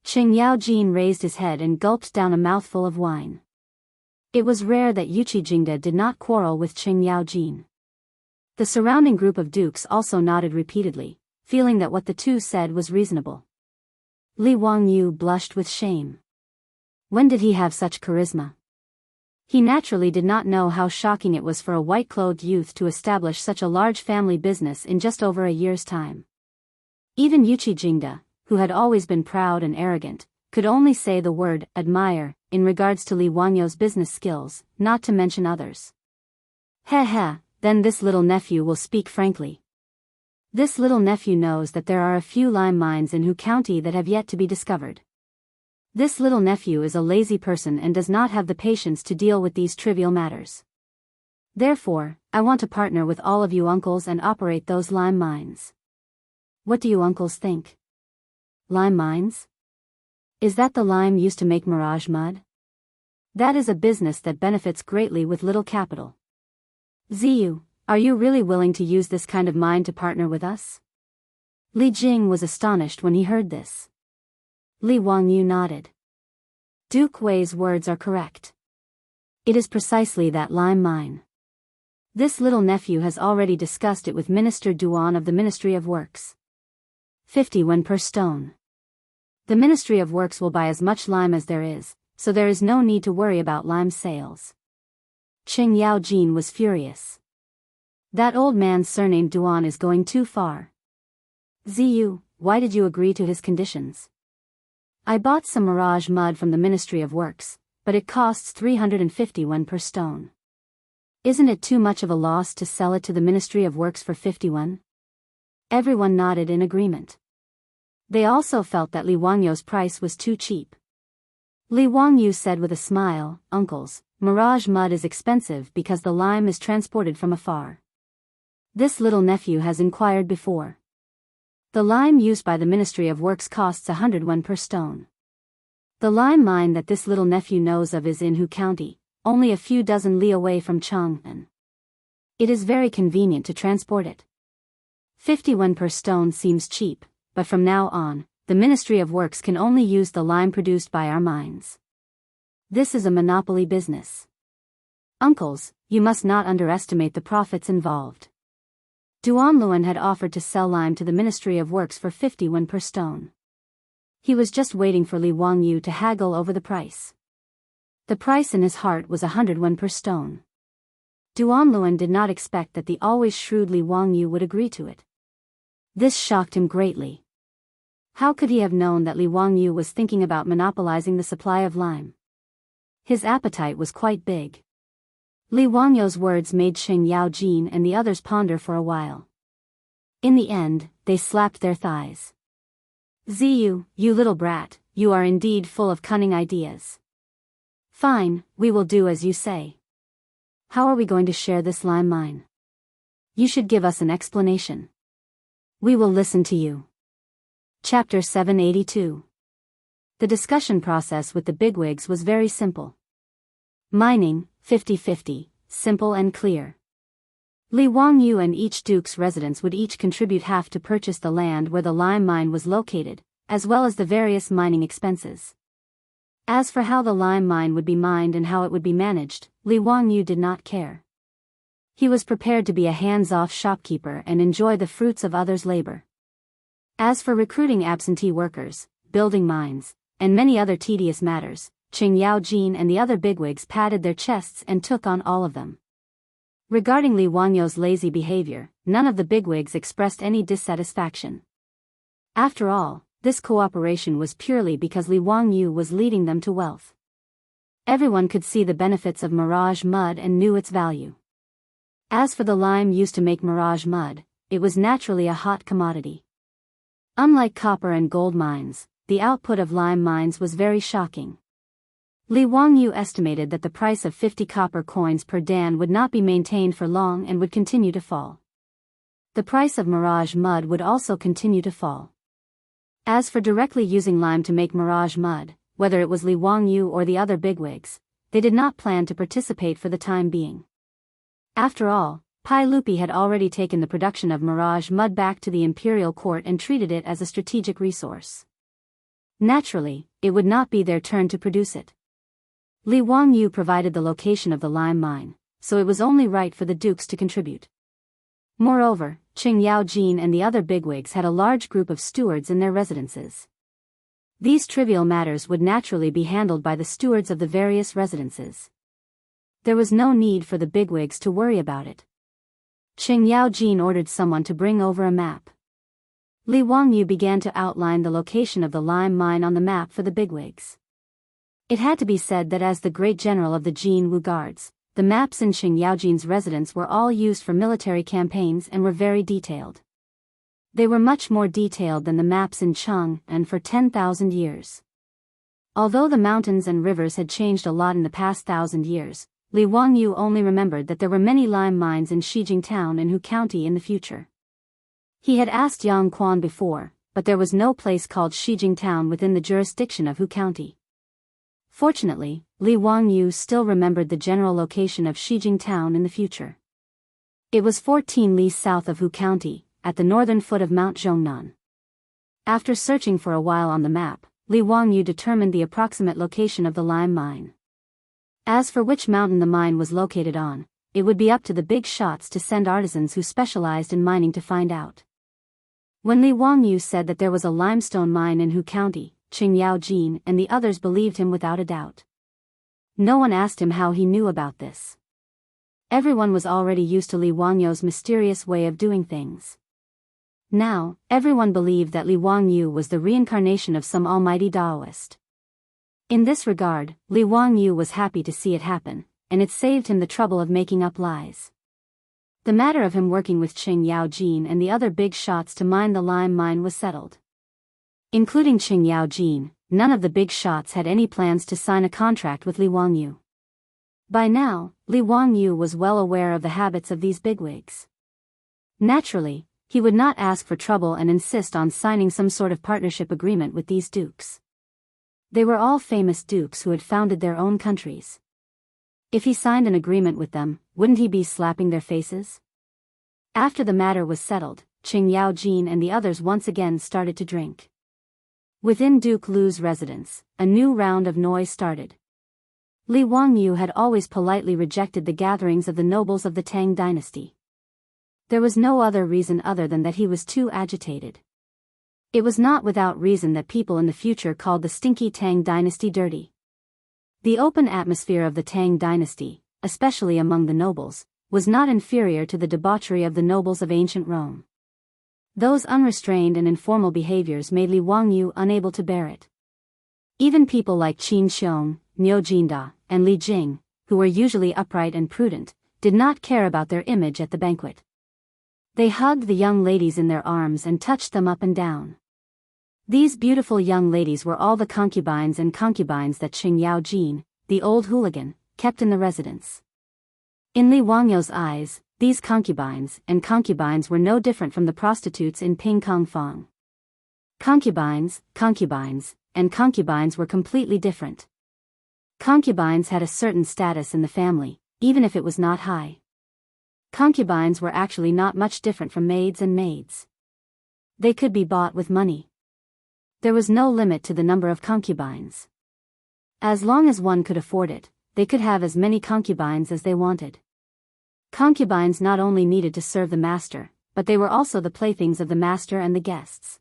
Qing Yaojin raised his head and gulped down a mouthful of wine. It was rare that Yuchi Jingda did not quarrel with Qing Yaojin. The surrounding group of dukes also nodded repeatedly, feeling that what the two said was reasonable. Li Wangyu blushed with shame. When did he have such charisma? He naturally did not know how shocking it was for a white-clothed youth to establish such a large family business in just over a year's time. Even Yuchi Jingda, who had always been proud and arrogant, could only say the word admire in regards to Li Wangyu's business skills, not to mention others. Heh, then this little nephew will speak frankly. This little nephew knows that there are a few lime mines in Hu County that have yet to be discovered. This little nephew is a lazy person and does not have the patience to deal with these trivial matters. Therefore, I want to partner with all of you uncles and operate those lime mines. What do you uncles think? Lime mines? Is that the lime used to make mirage mud? That is a business that benefits greatly with little capital. Ziyu, are you really willing to use this kind of mine to partner with us? Li Jing was astonished when he heard this. Li Wangyu nodded. Duke Wei's words are correct. It is precisely that lime mine. This little nephew has already discussed it with Minister Duan of the Ministry of Works. 50 yuan per stone. The Ministry of Works will buy as much lime as there is, so there is no need to worry about lime sales. Qing Yaojin was furious. That old man's surname Duan is going too far. Ziyu, why did you agree to his conditions? I bought some mirage mud from the Ministry of Works, but it costs 350 yuan per stone. Isn't it too much of a loss to sell it to the Ministry of Works for 50 yuan? Everyone nodded in agreement. They also felt that Li Wangyu's price was too cheap. Li Wangyu said with a smile, uncles, mirage mud is expensive because the lime is transported from afar. This little nephew has inquired before. The lime used by the Ministry of Works costs 100 yuan per stone. The lime mine that this little nephew knows of is in Hu County, only a few dozen li away from Chang'an. It is very convenient to transport it. 50 yuan per stone seems cheap, but from now on, the Ministry of Works can only use the lime produced by our mines. This is a monopoly business. Uncles, you must not underestimate the profits involved. Duan Luan had offered to sell lime to the Ministry of Works for 50 yuan per stone. He was just waiting for Li Wangyu to haggle over the price. The price in his heart was 100 yuan per stone. Duan Luan did not expect that the always shrewd Li Wangyu would agree to it. This shocked him greatly. How could he have known that Li Wangyu was thinking about monopolizing the supply of lime? His appetite was quite big. Li Wangyu's words made Qing Yaojin and the others ponder for a while. In the end, they slapped their thighs. Ziyu, you little brat, you are indeed full of cunning ideas. Fine, we will do as you say. How are we going to share this lime mine? You should give us an explanation. We will listen to you. Chapter 782. The discussion process with the bigwigs was very simple. Mining, 50-50, simple and clear. Li Wangyu and each duke's residents would each contribute half to purchase the land where the lime mine was located, as well as the various mining expenses. As for how the lime mine would be mined and how it would be managed, Li Wangyu did not care. He was prepared to be a hands-off shopkeeper and enjoy the fruits of others' labor. As for recruiting absentee workers, building mines, and many other tedious matters, Qing Yaojin and the other bigwigs patted their chests and took on all of them. Regarding Li Wangyu's lazy behavior, none of the bigwigs expressed any dissatisfaction. After all, this cooperation was purely because Li Wangyu was leading them to wealth. Everyone could see the benefits of mirage mud and knew its value. As for the lime used to make mirage mud, it was naturally a hot commodity. Unlike copper and gold mines, the output of lime mines was very shocking. Li Wangyu estimated that the price of 50 copper coins per dan would not be maintained for long and would continue to fall. The price of mirage mud would also continue to fall. As for directly using lime to make mirage mud, whether it was Li Wangyu or the other bigwigs, they did not plan to participate for the time being. After all, Pai Lupi had already taken the production of mirage mud back to the imperial court and treated it as a strategic resource. Naturally, it would not be their turn to produce it. Li Wangyu provided the location of the lime mine, so it was only right for the dukes to contribute. Moreover, Qing Yaojin and the other bigwigs had a large group of stewards in their residences. These trivial matters would naturally be handled by the stewards of the various residences. There was no need for the bigwigs to worry about it. Qing Yaojin ordered someone to bring over a map. Li Wangyu began to outline the location of the lime mine on the map for the bigwigs. It had to be said that as the great general of the Jin Wu Guards, the maps in Qing Yaojin's residence were all used for military campaigns and were very detailed. They were much more detailed than the maps in Cheng and for 10,000 years. Although the mountains and rivers had changed a lot in the past 1,000 years, Li Wangyu only remembered that there were many lime mines in Shijing Town in Hu County in the future. He had asked Yang Quan before, but there was no place called Shijing Town within the jurisdiction of Hu County. Fortunately, Li Wangyu still remembered the general location of Shijing Town in the future. It was 14 li south of Hu County, at the northern foot of Mount Zhongnan. After searching for a while on the map, Li Wangyu determined the approximate location of the lime mine. As for which mountain the mine was located on, it would be up to the big shots to send artisans who specialized in mining to find out. When Li Wangyu said that there was a limestone mine in Hu County, Qing Yaojin and the others believed him without a doubt. No one asked him how he knew about this. Everyone was already used to Li Wangyu's mysterious way of doing things. Now, everyone believed that Li Wangyu was the reincarnation of some almighty Taoist. In this regard, Li Wangyu was happy to see it happen, and it saved him the trouble of making up lies. The matter of him working with Qing Yaojin and the other big shots to mine the lime mine was settled. Including Qing Yaojin, none of the big shots had any plans to sign a contract with Li Wangyu. By now, Li Wangyu was well aware of the habits of these bigwigs. Naturally, he would not ask for trouble and insist on signing some sort of partnership agreement with these dukes. They were all famous dukes who had founded their own countries. If he signed an agreement with them, wouldn't he be slapping their faces? After the matter was settled, Qing Yaojin and the others once again started to drink. Within Duke Lu's residence, a new round of noise started. Li Wangyu had always politely rejected the gatherings of the nobles of the Tang dynasty. There was no other reason other than that he was too agitated. It was not without reason that people in the future called the stinky Tang dynasty dirty. The open atmosphere of the Tang dynasty, especially among the nobles, was not inferior to the debauchery of the nobles of ancient Rome. Those unrestrained and informal behaviors made Li Wangyu unable to bear it. Even people like Qin Xiong, Niu Jinda, and Li Jing, who were usually upright and prudent, did not care about their image at the banquet. They hugged the young ladies in their arms and touched them up and down. These beautiful young ladies were all the concubines and concubines that Qing Yaojin, the old hooligan, kept in the residence. In Li Wangyu's eyes, these concubines were no different from the prostitutes in Ping Kong Fong. Concubines were completely different. Concubines had a certain status in the family, even if it was not high. Concubines were actually not much different from maids and maids. They could be bought with money. There was no limit to the number of concubines. As long as one could afford it, they could have as many concubines as they wanted. Concubines not only needed to serve the master, but they were also the playthings of the master and the guests.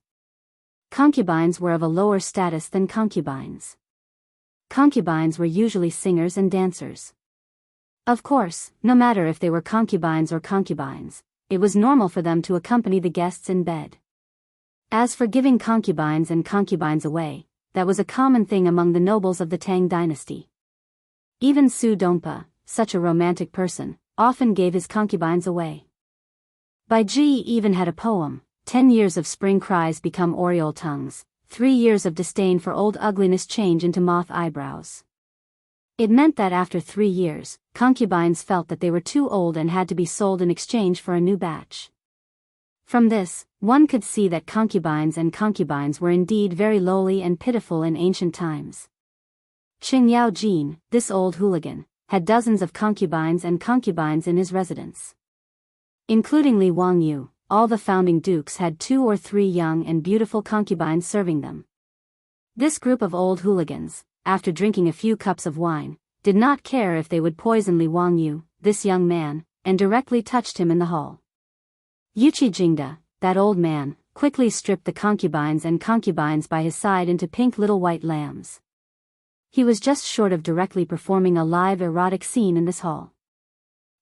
Concubines were of a lower status than concubines. Concubines were usually singers and dancers. Of course, no matter if they were concubines or concubines, it was normal for them to accompany the guests in bed. As for giving concubines and concubines away, that was a common thing among the nobles of the Tang dynasty. Even Su Dongpa, such a romantic person, often gave his concubines away. Bai Ji even had a poem, 10 years of spring cries become oriole tongues, 3 years of disdain for old ugliness change into moth eyebrows. It meant that after 3 years, concubines felt that they were too old and had to be sold in exchange for a new batch. From this, one could see that concubines were indeed very lowly and pitiful in ancient times. Qing Yaojin, this old hooligan, had dozens of concubines in his residence. Including Li Wangyu, all the founding dukes had 2 or 3 young and beautiful concubines serving them. This group of old hooligans, after drinking a few cups of wine, did not care if they would poison Li Wangyu, this young man, and directly touched him in the hall. Yuchi Jingda, that old man, quickly stripped the concubines and concubines by his side into pink little white lambs. He was just short of directly performing a live erotic scene in this hall.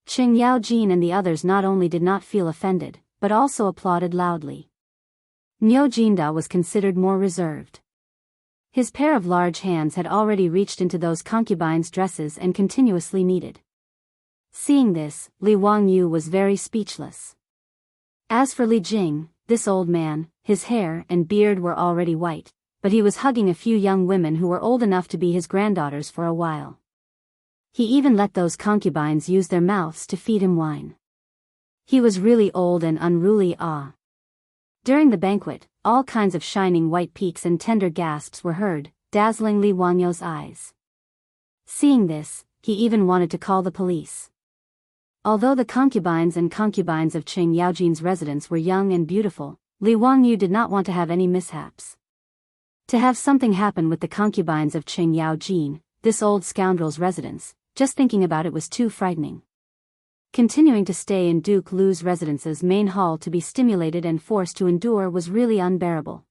Qing Yaojin and the others not only did not feel offended, but also applauded loudly. Niu Jinda was considered more reserved. His pair of large hands had already reached into those concubines' dresses and continuously kneaded. Seeing this, Li Wangyu was very speechless. As for Li Jing, this old man, his hair and beard were already white, but he was hugging a few young women who were old enough to be his granddaughters for a while. He even let those concubines use their mouths to feed him wine. He was really old and unruly. During the banquet, all kinds of shining white peaks and tender gasps were heard, dazzling Li Wangyu's eyes. Seeing this, he even wanted to call the police. Although the concubines and concubines of Qing Yaojin's residence were young and beautiful, Li Wangyu did not want to have any mishaps. To have something happen with the concubines of Qing Yaojin, this old scoundrel's residence, just thinking about it was too frightening. Continuing to stay in Duke Lu's residence's main hall to be stimulated and forced to endure was really unbearable.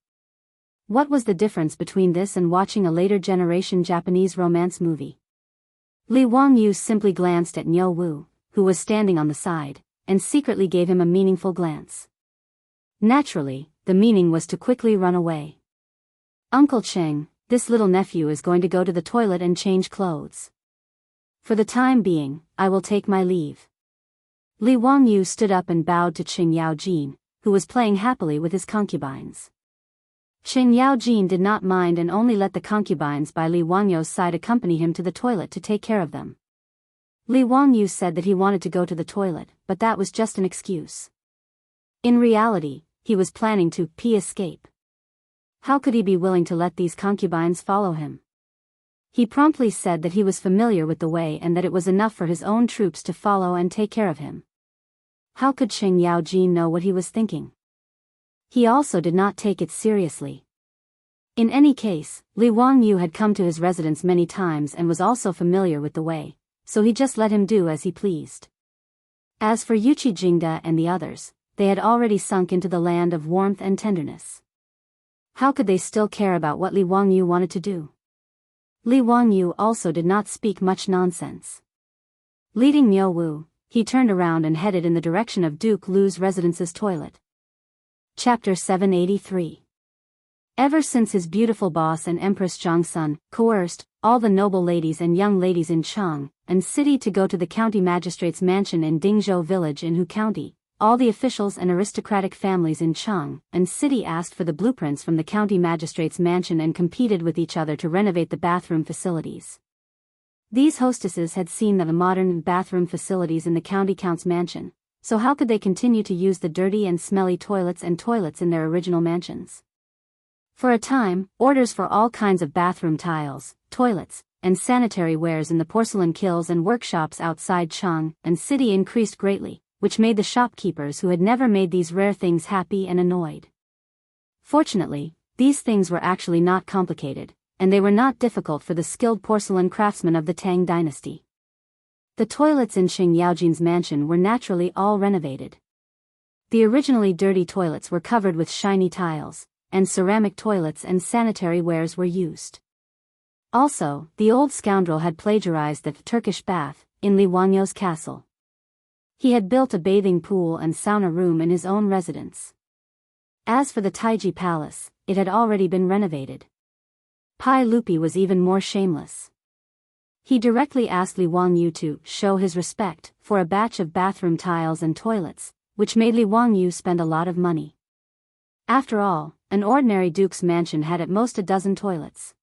What was the difference between this and watching a later generation Japanese romance movie? Li Wangyu simply glanced at Niu Wu, who was standing on the side, and secretly gave him a meaningful glance. Naturally, the meaning was to quickly run away. Uncle Cheng, this little nephew is going to go to the toilet and change clothes. For the time being, I will take my leave. Li Wangyu stood up and bowed to Qing Yaojin, who was playing happily with his concubines. Qing Yaojin did not mind and only let the concubines by Li Wangyu's side accompany him to the toilet to take care of them. Li Wangyu said that he wanted to go to the toilet, but that was just an excuse. In reality, he was planning to escape. How could he be willing to let these concubines follow him? He promptly said that he was familiar with the way and that it was enough for his own troops to follow and take care of him. How could Qing Yaojin know what he was thinking? He also did not take it seriously. In any case, Li Wangyu had come to his residence many times and was also familiar with the way, so he just let him do as he pleased. As for Yuchi Jingda and the others, they had already sunk into the land of warmth and tenderness. How could they still care about what Li Wangyu wanted to do? Li Wangyu also did not speak much nonsense. Leading Niu Wu, he turned around and headed in the direction of Duke Lu's residence's toilet. Chapter 783. Ever since his beautiful boss and Empress Zhangsun coerced all the noble ladies and young ladies in Chang and city to go to the county magistrate's mansion in Dingzhou village in Hu County, all the officials and aristocratic families in Chang and city asked for the blueprints from the county magistrate's mansion and competed with each other to renovate the bathroom facilities. These hostesses had seen the modern bathroom facilities in the county count's mansion, so how could they continue to use the dirty and smelly toilets in their original mansions? For a time, orders for all kinds of bathroom tiles, toilets, and sanitary wares in the porcelain kilns and workshops outside Chang and city increased greatly, which made the shopkeepers who had never made these rare things happy and annoyed. Fortunately, these things were actually not complicated, and they were not difficult for the skilled porcelain craftsmen of the Tang dynasty. The toilets in Qing Yaojin's mansion were naturally all renovated. The originally dirty toilets were covered with shiny tiles, and ceramic toilets and sanitary wares were used. Also, the old scoundrel had plagiarized the Turkish bath in Li Wangyu's castle. He had built a bathing pool and sauna room in his own residence. As for the Taiji Palace, it had already been renovated. Pai Lupi was even more shameless. He directly asked Li Wangyu to show his respect for a batch of bathroom tiles and toilets, which made Li Wangyu spend a lot of money. After all, an ordinary duke's mansion had at most a dozen toilets.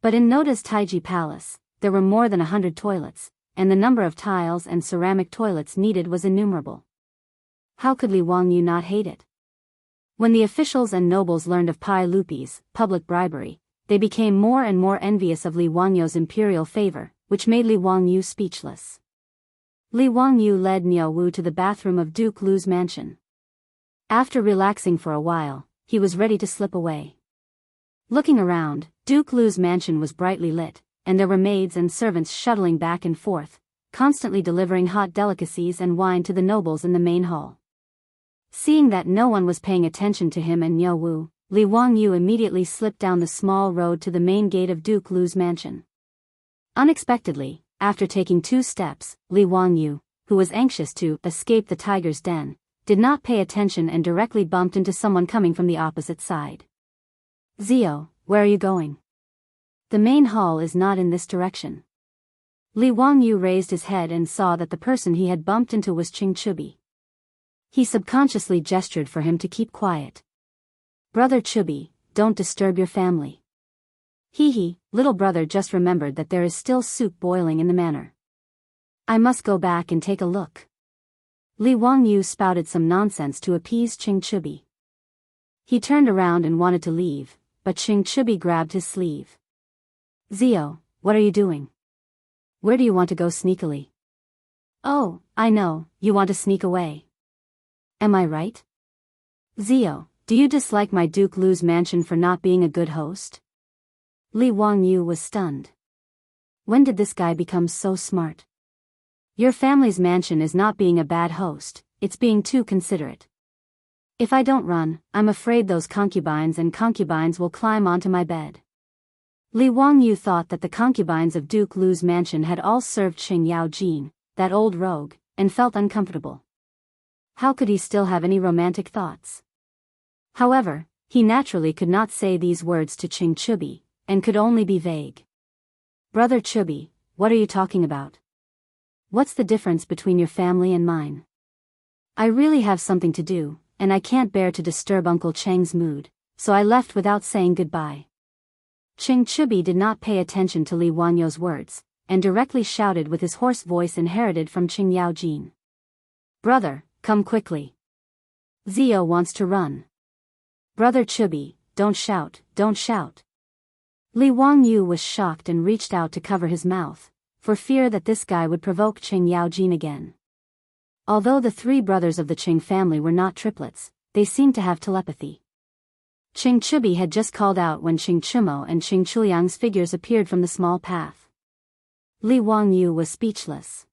But in Noda's Taiji Palace, there were more than 100 toilets, and the number of tiles and ceramic toilets needed was innumerable. How could Li Wangyu not hate it? When the officials and nobles learned of Pai Lupi's public bribery, they became more and more envious of Li Wangyu's imperial favor, which made Li Wangyu speechless. Li Wangyu led Niu Wu to the bathroom of Duke Lu's mansion. After relaxing for a while, he was ready to slip away. Looking around, Duke Lu's mansion was brightly lit, and there were maids and servants shuttling back and forth, constantly delivering hot delicacies and wine to the nobles in the main hall. Seeing that no one was paying attention to him and Niu Wu, Li Wangyu immediately slipped down the small road to the main gate of Duke Lu's mansion. Unexpectedly, after taking 2 steps, Li Wangyu, who was anxious to escape the tiger's den, did not pay attention and directly bumped into someone coming from the opposite side. "Zio, where are you going? The main hall is not in this direction." Li Wangyu raised his head and saw that the person he had bumped into was Qing Chubi. He subconsciously gestured for him to keep quiet. "Brother Chubi, don't disturb your family." "Hee, little brother just remembered that there is still soup boiling in the manor. I must go back and take a look." Li Wangyu spouted some nonsense to appease Qing Chubi. He turned around and wanted to leave, but Qing Chubi grabbed his sleeve. "Zio, what are you doing? Where do you want to go sneakily?" "Oh, I know, you want to sneak away. Am I right? Zio, do you dislike my Duke Lu's mansion for not being a good host?" Li Wangyu was stunned. When did this guy become so smart? "Your family's mansion is not being a bad host, it's being too considerate. If I don't run, I'm afraid those concubines will climb onto my bed." Li Wangyu thought that the concubines of Duke Lu's mansion had all served Qing Yaojin, that old rogue, and felt uncomfortable. How could he still have any romantic thoughts? However, he naturally could not say these words to Qing Chubi, and could only be vague. "Brother Chubi, what are you talking about? What's the difference between your family and mine? I really have something to do, and I can't bear to disturb Uncle Cheng's mood, so I left without saying goodbye." Qing Chubi did not pay attention to Li Wangyu's words, and directly shouted with his hoarse voice inherited from Qing Yaojin. "Brother, come quickly. Zio wants to run." "Brother Chubi, don't shout, don't shout." Li Wangyu was shocked and reached out to cover his mouth, for fear that this guy would provoke Qing Yaojin again. Although the 3 brothers of the Qing family were not triplets, they seemed to have telepathy. Qing Chubi had just called out when Qing Chumo and Qing Chuliang's figures appeared from the small path. Li Wangyu was speechless.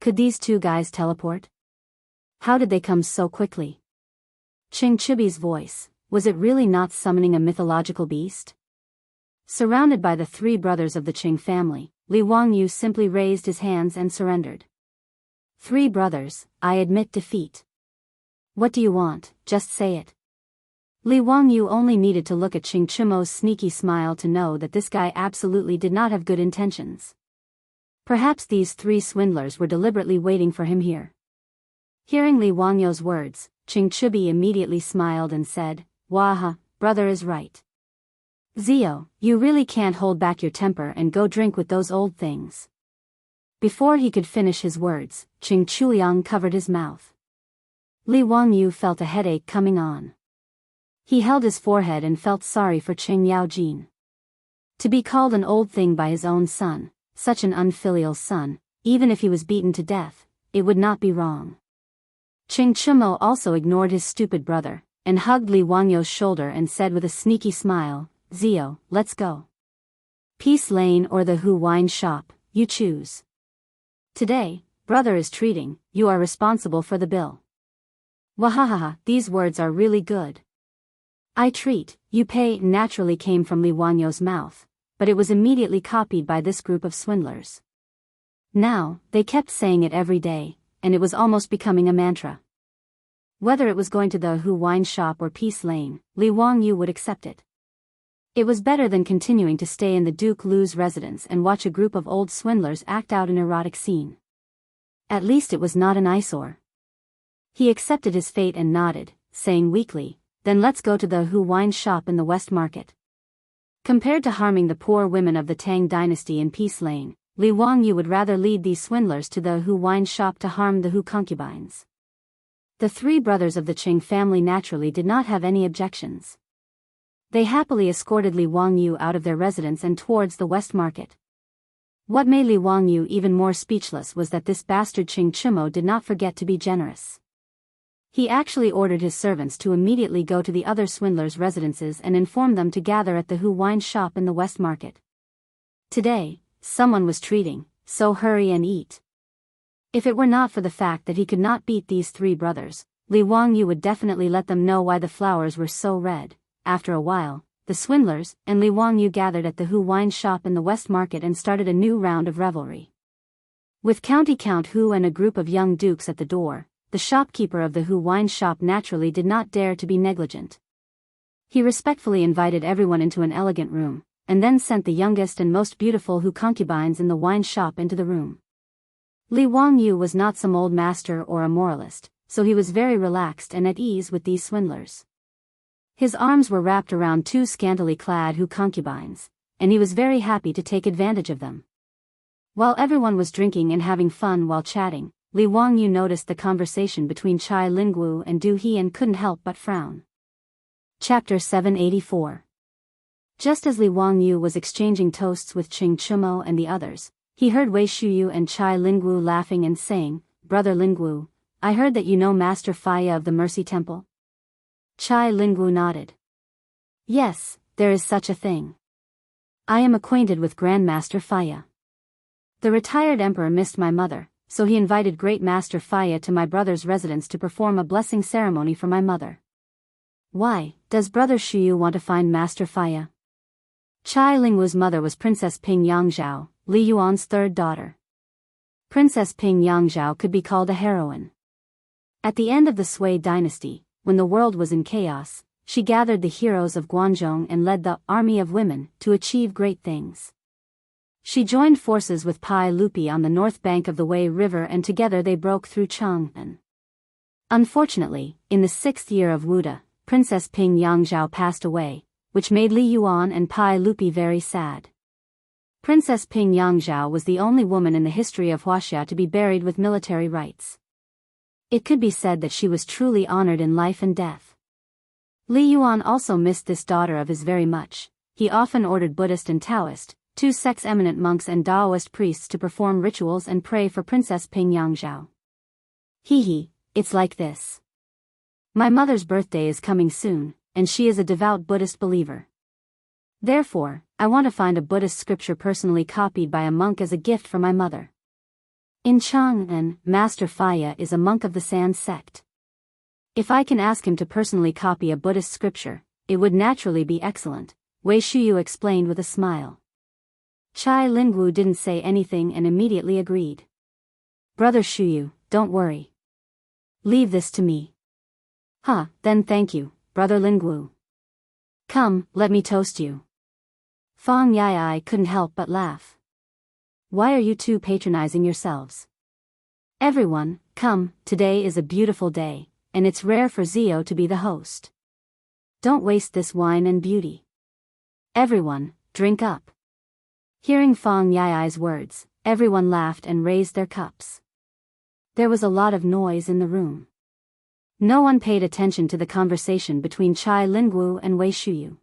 Could these 2 guys teleport? How did they come so quickly? Qing Chubi's voice, was it really not summoning a mythological beast? Surrounded by the 3 brothers of the Qing family, Li Wangyu simply raised his hands and surrendered. "3 brothers, I admit defeat. What do you want, just say it." Li Wangyu only needed to look at Qing Chumo's sneaky smile to know that this guy absolutely did not have good intentions. Perhaps these 3 swindlers were deliberately waiting for him here. Hearing Li Wangyu's words, Qing Chubi immediately smiled and said, "Waha, brother is right. Zio, you really can't hold back your temper and go drink with those old things." Before he could finish his words, Qing Chuliang covered his mouth. Li Wangyu felt a headache coming on. He held his forehead and felt sorry for Qing Yaojin. To be called an old thing by his own son, such an unfilial son, even if he was beaten to death, it would not be wrong. Qing Chumo also ignored his stupid brother, and hugged Li Wangyu's shoulder and said with a sneaky smile, "Zio, let's go. Peace Lane or the Hu Wine Shop, you choose. Today, brother is treating, you are responsible for the bill." Wahahaha, these words are really good. "I treat, you pay" naturally came from Li Wangyu's mouth, but it was immediately copied by this group of swindlers. Now, they kept saying it every day, and it was almost becoming a mantra. Whether it was going to the Hu Wine Shop or Peace Lane, Li Wangyu would accept it. It was better than continuing to stay in the Duke Lu's residence and watch a group of old swindlers act out an erotic scene. At least it was not an eyesore. He accepted his fate and nodded, saying weakly, "Then let's go to the Hu Wine Shop in the West Market." Compared to harming the poor women of the Tang dynasty in Peace Lane, Li Wangyu would rather lead these swindlers to the Hu Wine Shop to harm the Hu concubines. The 3 brothers of the Qing family naturally did not have any objections. They happily escorted Li Wangyu out of their residence and towards the West Market. What made Li Wangyu even more speechless was that this bastard Qing Chumo did not forget to be generous. He actually ordered his servants to immediately go to the other swindlers' residences and inform them to gather at the Hu Wine Shop in the West Market. Today, someone was treating, so hurry and eat. If it were not for the fact that he could not beat these 3 brothers, Li Wangyu would definitely let them know why the flowers were so red. After a while, the swindlers and Li Wangyu gathered at the Hu wine shop in the West Market and started a new round of revelry. With County Count Hu and a group of young dukes at the door, the shopkeeper of the Hu wine shop naturally did not dare to be negligent. He respectfully invited everyone into an elegant room, and then sent the youngest and most beautiful Hu concubines in the wine shop into the room. Li Wangyu was not some old master or a moralist, so he was very relaxed and at ease with these swindlers. His arms were wrapped around two scantily clad Hu concubines, and he was very happy to take advantage of them. While everyone was drinking and having fun while chatting, Li Wangyu noticed the conversation between Chai Lingwu and Du He and couldn't help but frown. Chapter 784. Just as Li Wangyu was exchanging toasts with Qing Chumo and the others, he heard Wei Shuyu and Chai Lingwu laughing and saying, "Brother Lingwu, I heard that you know Master Faya of the Mercy Temple?" Chai Lingwu nodded. "Yes, there is such a thing. I am acquainted with Grandmaster Faya. The retired emperor missed my mother, so he invited Great Master Faya to my brother's residence to perform a blessing ceremony for my mother." "Why, does Brother Shuyu want to find Master Faya?" Chai Lingwu's mother was Princess Ping Yangzhao, Li Yuan's third daughter. Princess Ping Yangzhao could be called a heroine. At the end of the Sui dynasty, when the world was in chaos, she gathered the heroes of Guangzhong and led the army of women to achieve great things. She joined forces with Pai Lupi on the north bank of the Wei River and together they broke through Chang'an. Unfortunately, in the 6th year of Wuda, Princess Ping Yangzhao passed away, which made Li Yuan and Pai Lupi very sad. Princess Ping Yangzhao was the only woman in the history of Huaxia to be buried with military rites. It could be said that she was truly honored in life and death. Li Yuan also missed this daughter of his very much. He often ordered Buddhist and Taoist, two sects eminent monks and Taoist priests to perform rituals and pray for Princess Ping Yangzhao. Hee, it's like this. My mother's birthday is coming soon, and she is a devout Buddhist believer. Therefore, I want to find a Buddhist scripture personally copied by a monk as a gift for my mother. In Chang'an, Master Faya is a monk of the San sect. If I can ask him to personally copy a Buddhist scripture, it would naturally be excellent, Wei Shuyu explained with a smile. Chai Lingwu didn't say anything and immediately agreed. Brother Shuyu, don't worry. Leave this to me. Then thank you, Brother Lingwu. Come, let me toast you. Fang Yai couldn't help but laugh. Why are you two patronizing yourselves? Everyone, come, today is a beautiful day, and it's rare for Zio to be the host. Don't waste this wine and beauty. Everyone, drink up. Hearing Fang Yai's words, everyone laughed and raised their cups. There was a lot of noise in the room. No one paid attention to the conversation between Chai Lingwu and Wei Shuyu.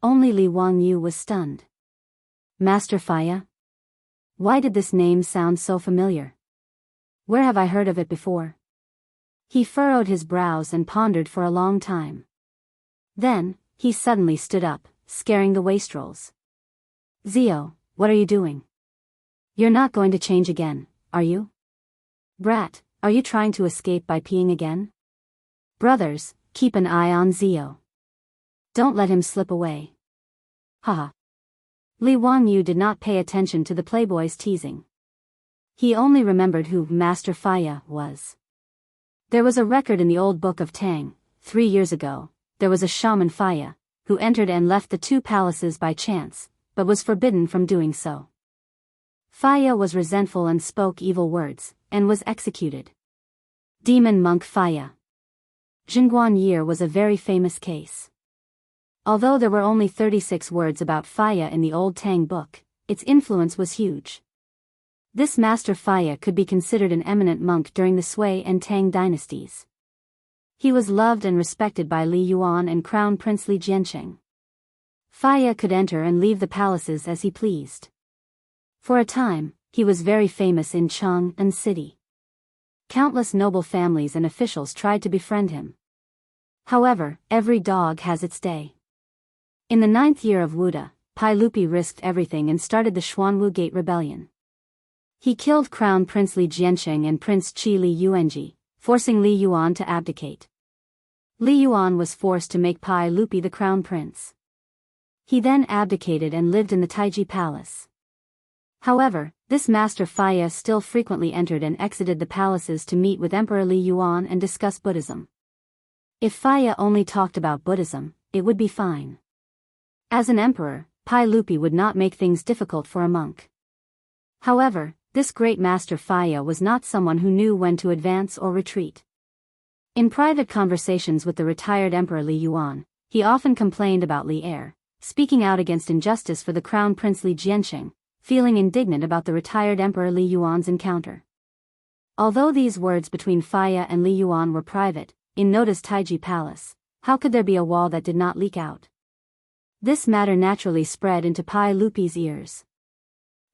Only Li Wangyu was stunned. Master Faya? Why did this name sound so familiar? Where have I heard of it before? He furrowed his brows and pondered for a long time. Then, he suddenly stood up, scaring the wastrels. Zio, what are you doing? You're not going to change again, are you? Brat, are you trying to escape by peeing again? Brothers, keep an eye on Zio. Don't let him slip away. Haha. Li Wangyu did not pay attention to the playboy's teasing. He only remembered who Master Faya was. There was a record in the old book of Tang. 3 years ago, there was a shaman Faya, who entered and left the two palaces by chance, but was forbidden from doing so. Faya was resentful and spoke evil words, and was executed. Demon Monk Faya. Jingguan Year was a very famous case. Although there were only 36 words about Faya in the old Tang book, its influence was huge. This Master Faya could be considered an eminent monk during the Sui and Tang dynasties. He was loved and respected by Li Yuan and Crown Prince Li Jiancheng. Faya could enter and leave the palaces as he pleased. For a time, he was very famous in Chang'an city. Countless noble families and officials tried to befriend him. However, every dog has its day. In the 9th year of Wuda, Pai Lupi risked everything and started the Xuanwu Gate Rebellion. He killed Crown Prince Li Jiancheng and Prince Qi Li Yuanji, forcing Li Yuan to abdicate. Li Yuan was forced to make Pai Lupi the crown prince. He then abdicated and lived in the Taiji palace. However, this master Faya still frequently entered and exited the palaces to meet with Emperor Li Yuan and discuss Buddhism. If Faya only talked about Buddhism, it would be fine. As an emperor, Pai Lupi would not make things difficult for a monk. However, this great master Faya was not someone who knew when to advance or retreat. In private conversations with the retired Emperor Li Yuan, he often complained about Li Er, speaking out against injustice for the crown prince Li Jianqing, feeling indignant about the retired Emperor Li Yuan's encounter. Although these words between Faya and Li Yuan were private, in Noda's Taiji palace, how could there be a wall that did not leak out? This matter naturally spread into Pai Lupi's ears.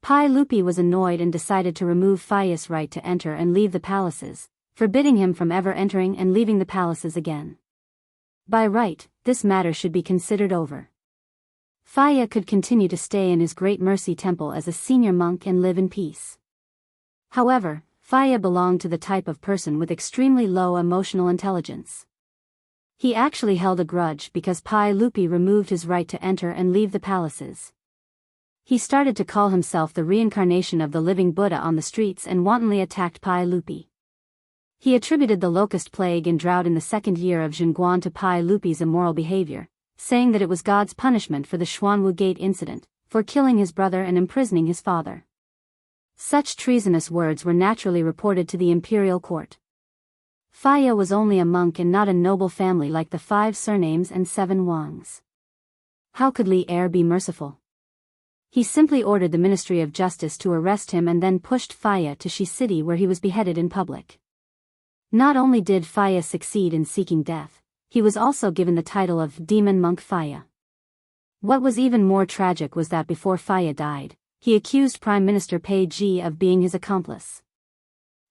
Pai Lupi was annoyed and decided to remove Faya's right to enter and leave the palaces, forbidding him from ever entering and leaving the palaces again. By right, this matter should be considered over. Faya could continue to stay in his Great Mercy Temple as a senior monk and live in peace. However, Faya belonged to the type of person with extremely low emotional intelligence. He actually held a grudge because Pai Lupi removed his right to enter and leave the palaces. He started to call himself the reincarnation of the living Buddha on the streets and wantonly attacked Pai Lupi. He attributed the locust plague and drought in the second year of Zhenguan to Pai Lupi's immoral behavior, saying that it was God's punishment for the Xuanwu Gate incident, for killing his brother and imprisoning his father. Such treasonous words were naturally reported to the imperial court. Faya was only a monk and not a noble family like the 5 surnames and 7 Wangs. How could Li Er be merciful? He simply ordered the Ministry of Justice to arrest him and then pushed Faya to Shi City where he was beheaded in public. Not only did Faya succeed in seeking death, he was also given the title of Demon Monk Faya. What was even more tragic was that before Faya died, he accused Prime Minister Pei Ji of being his accomplice.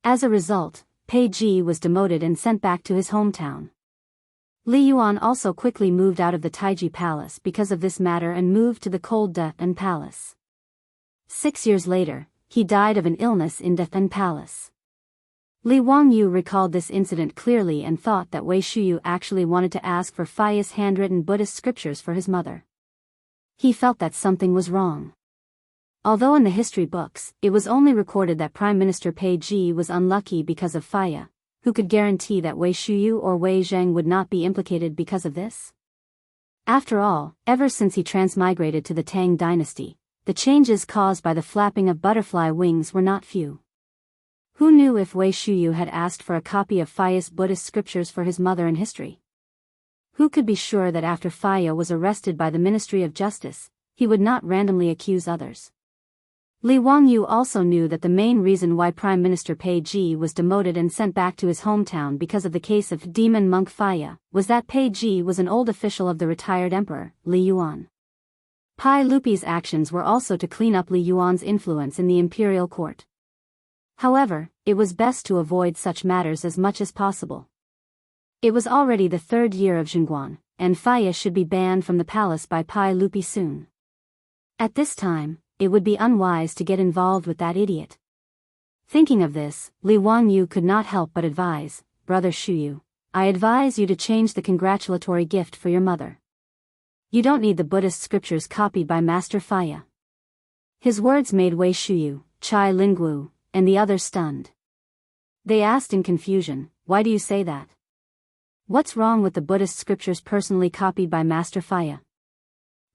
As a result, Pei Ji was demoted and sent back to his hometown. Li Yuan also quickly moved out of the Taiji Palace because of this matter and moved to the cold Defen Palace. 6 years later, he died of an illness in Defen Palace. Li Wangyu recalled this incident clearly and thought that Wei Shuyu actually wanted to ask for Faya's handwritten Buddhist scriptures for his mother. He felt that something was wrong. Although in the history books, it was only recorded that Prime Minister Pei Ji was unlucky because of Faya, who could guarantee that Wei Shuyu or Wei Zheng would not be implicated because of this? After all, ever since he transmigrated to the Tang dynasty, the changes caused by the flapping of butterfly wings were not few. Who knew if Wei Shuyu had asked for a copy of Faya's Buddhist scriptures for his mother in history? Who could be sure that after Faya was arrested by the Ministry of Justice, he would not randomly accuse others? Li Wangyu also knew that the main reason why Prime Minister Pei Ji was demoted and sent back to his hometown because of the case of Demon Monk Faya was that Pei Ji was an old official of the retired emperor, Li Yuan. Pai Lupi's actions were also to clean up Li Yuan's influence in the imperial court. However, it was best to avoid such matters as much as possible. It was already the 3rd year of Zhenguan, and Faya should be banned from the palace by Pai Lupi soon. At this time, it would be unwise to get involved with that idiot. Thinking of this, Li Wangyu could not help but advise, Brother Shuyu, I advise you to change the congratulatory gift for your mother. You don't need the Buddhist scriptures copied by Master Faya. His words made Wei Shuyu, Chai Linggu, and the others stunned. They asked in confusion, why do you say that? What's wrong with the Buddhist scriptures personally copied by Master Faya?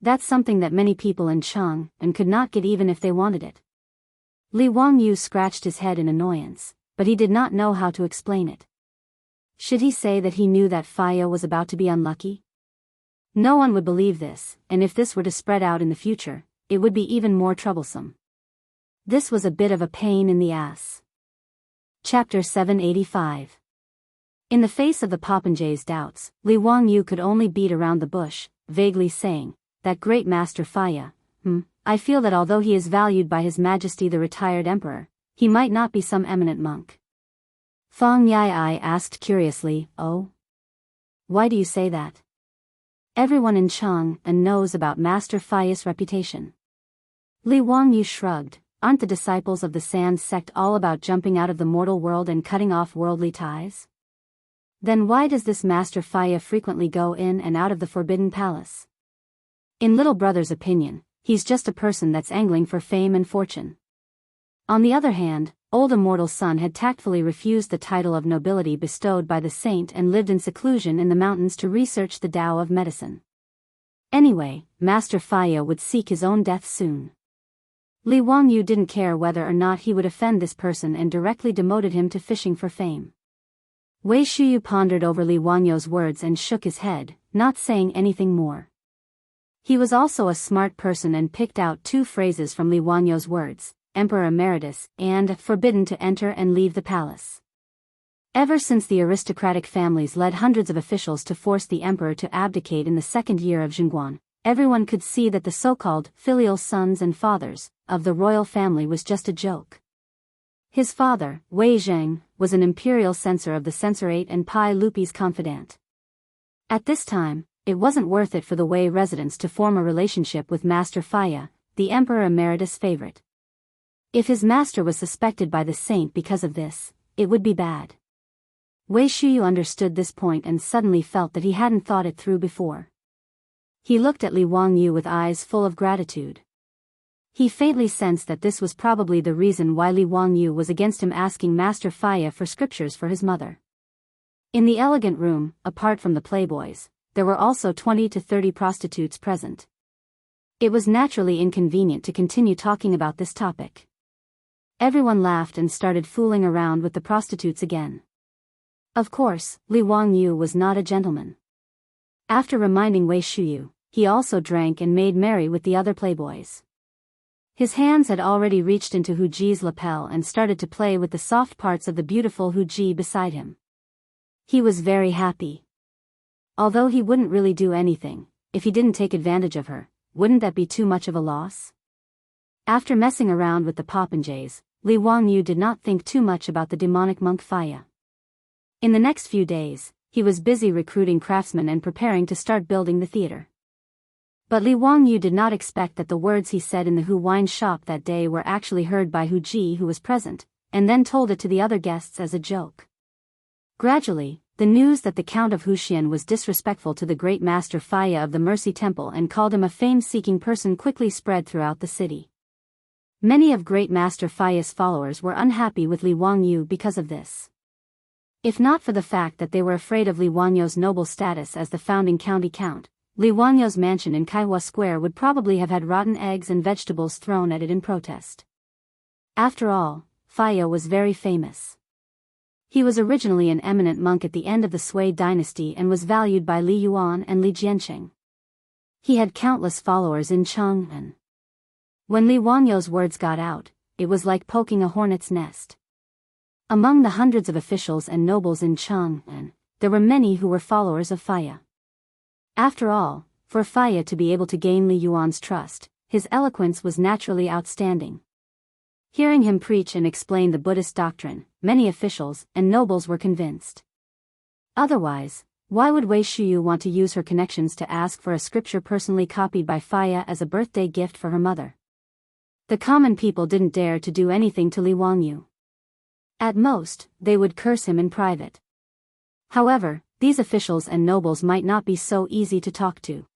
That's something that many people in Chang and could not get even if they wanted it. Li Wangyu scratched his head in annoyance, but he did not know how to explain it. Should he say that he knew that Faya was about to be unlucky? No one would believe this, and if this were to spread out in the future, it would be even more troublesome. This was a bit of a pain in the ass. Chapter 785. In the face of the Popinjay's doubts, Li Wangyu could only beat around the bush, vaguely saying, that great Master Faya, I feel that although he is valued by His Majesty the retired emperor, he might not be some eminent monk. Fang Yai asked curiously, oh? Why do you say that? Everyone in Chang'an knows about Master Faya's reputation. Li Wangyu shrugged, aren't the disciples of the Sand sect all about jumping out of the mortal world and cutting off worldly ties? Then why does this Master Faya frequently go in and out of the Forbidden Palace? In little brother's opinion, he's just a person that's angling for fame and fortune. On the other hand, old Immortal's son had tactfully refused the title of nobility bestowed by the saint and lived in seclusion in the mountains to research the Tao of medicine. Anyway, Master Faya would seek his own death soon. Li Wangyu didn't care whether or not he would offend this person and directly demoted him to fishing for fame. Wei Shuyu pondered over Li Wangyu's words and shook his head, not saying anything more. He was also a smart person and picked out 2 phrases from Li Wangyu's words, Emperor Emeritus, and forbidden to enter and leave the palace. Ever since the aristocratic families led hundreds of officials to force the emperor to abdicate in the 2nd year of Jingguan, everyone could see that the so-called filial sons and fathers of the royal family was just a joke. His father, Wei Zheng, was an imperial censor of the censorate and Pai Lupi's confidant. At this time, it wasn't worth it for the Wei residents to form a relationship with Master Faya, the Emperor Emeritus' favorite. If his master was suspected by the saint because of this, it would be bad. Wei Shuyu understood this point and suddenly felt that he hadn't thought it through before. He looked at Li Wangyu with eyes full of gratitude. He faintly sensed that this was probably the reason why Li Wangyu was against him asking Master Faya for scriptures for his mother. In the elegant room, apart from the playboys, there were also 20 to 30 prostitutes present. It was naturally inconvenient to continue talking about this topic. Everyone laughed and started fooling around with the prostitutes again. Of course, Li Wangyu was not a gentleman. After reminding Wei Shuyu, he also drank and made merry with the other playboys. His hands had already reached into Hu Ji's lapel and started to play with the soft parts of the beautiful Hu Ji beside him. He was very happy. Although he wouldn't really do anything, if he didn't take advantage of her, wouldn't that be too much of a loss? After messing around with the popinjays, Li Wangyu did not think too much about the demonic monk Faya. In the next few days, he was busy recruiting craftsmen and preparing to start building the theater. But Li Wangyu did not expect that the words he said in the Hu wine shop that day were actually heard by Hu Ji, who was present, and then told it to the other guests as a joke. Gradually, the news that the Count of Huxian was disrespectful to the great Master Faya of the Mercy Temple and called him a fame-seeking person quickly spread throughout the city. Many of great Master Faya's followers were unhappy with Li Wangyu because of this. If not for the fact that they were afraid of Li Wangyu's noble status as the founding county count, Li Wangyu's mansion in Kaihua Square would probably have had rotten eggs and vegetables thrown at it in protest. After all, Faya was very famous. He was originally an eminent monk at the end of the Sui dynasty and was valued by Li Yuan and Li Jianqing. He had countless followers in Chang'an. When Li Wangyu's words got out, it was like poking a hornet's nest. Among the hundreds of officials and nobles in Chang'an, there were many who were followers of Faya. After all, for Faya to be able to gain Li Yuan's trust, his eloquence was naturally outstanding. Hearing him preach and explain the Buddhist doctrine, many officials and nobles were convinced. Otherwise, why would Wei Shuyu want to use her connections to ask for a scripture personally copied by Faya as a birthday gift for her mother? The common people didn't dare to do anything to Li Wangyu. At most, they would curse him in private. However, these officials and nobles might not be so easy to talk to.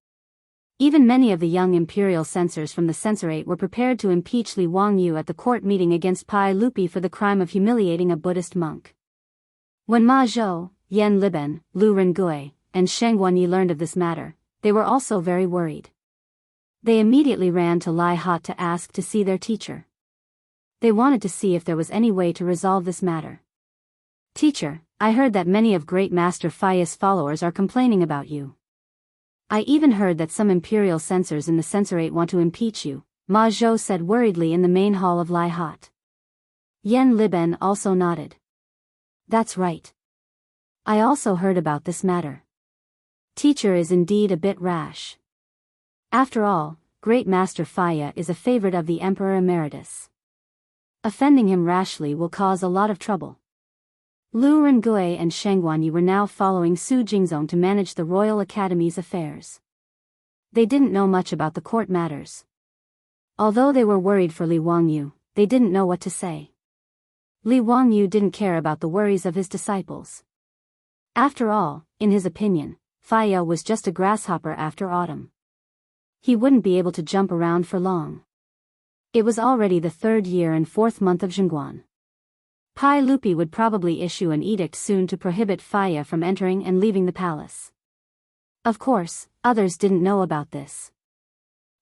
Even many of the young imperial censors from the censorate were prepared to impeach Li Wangyu at the court meeting against Pai Lupi for the crime of humiliating a Buddhist monk. When Ma Zhou, Yan Liben, Lu Rengui, and Sheng Guanyi learned of this matter, they were also very worried. They immediately ran to Lai Hot to ask to see their teacher. They wanted to see if there was any way to resolve this matter. "Teacher, I heard that many of great Master Faya's followers are complaining about you. I even heard that some imperial censors in the censorate want to impeach you," Ma Zhou said worriedly in the main hall of Lai Hot. Yan Liben also nodded. "That's right. I also heard about this matter. Teacher is indeed a bit rash. After all, great Master Faya is a favorite of the Emperor Emeritus. Offending him rashly will cause a lot of trouble." Lu Rengui and Sheng Guanyi were now following Su Jingzong to manage the Royal Academy's affairs. They didn't know much about the court matters. Although they were worried for Li Wangyu, they didn't know what to say. Li Wangyu didn't care about the worries of his disciples. After all, in his opinion, Faya was just a grasshopper after autumn. He wouldn't be able to jump around for long. It was already the 3rd year and 4th month of Zhengguan. Pai Lupi would probably issue an edict soon to prohibit Faya from entering and leaving the palace. Of course, others didn't know about this.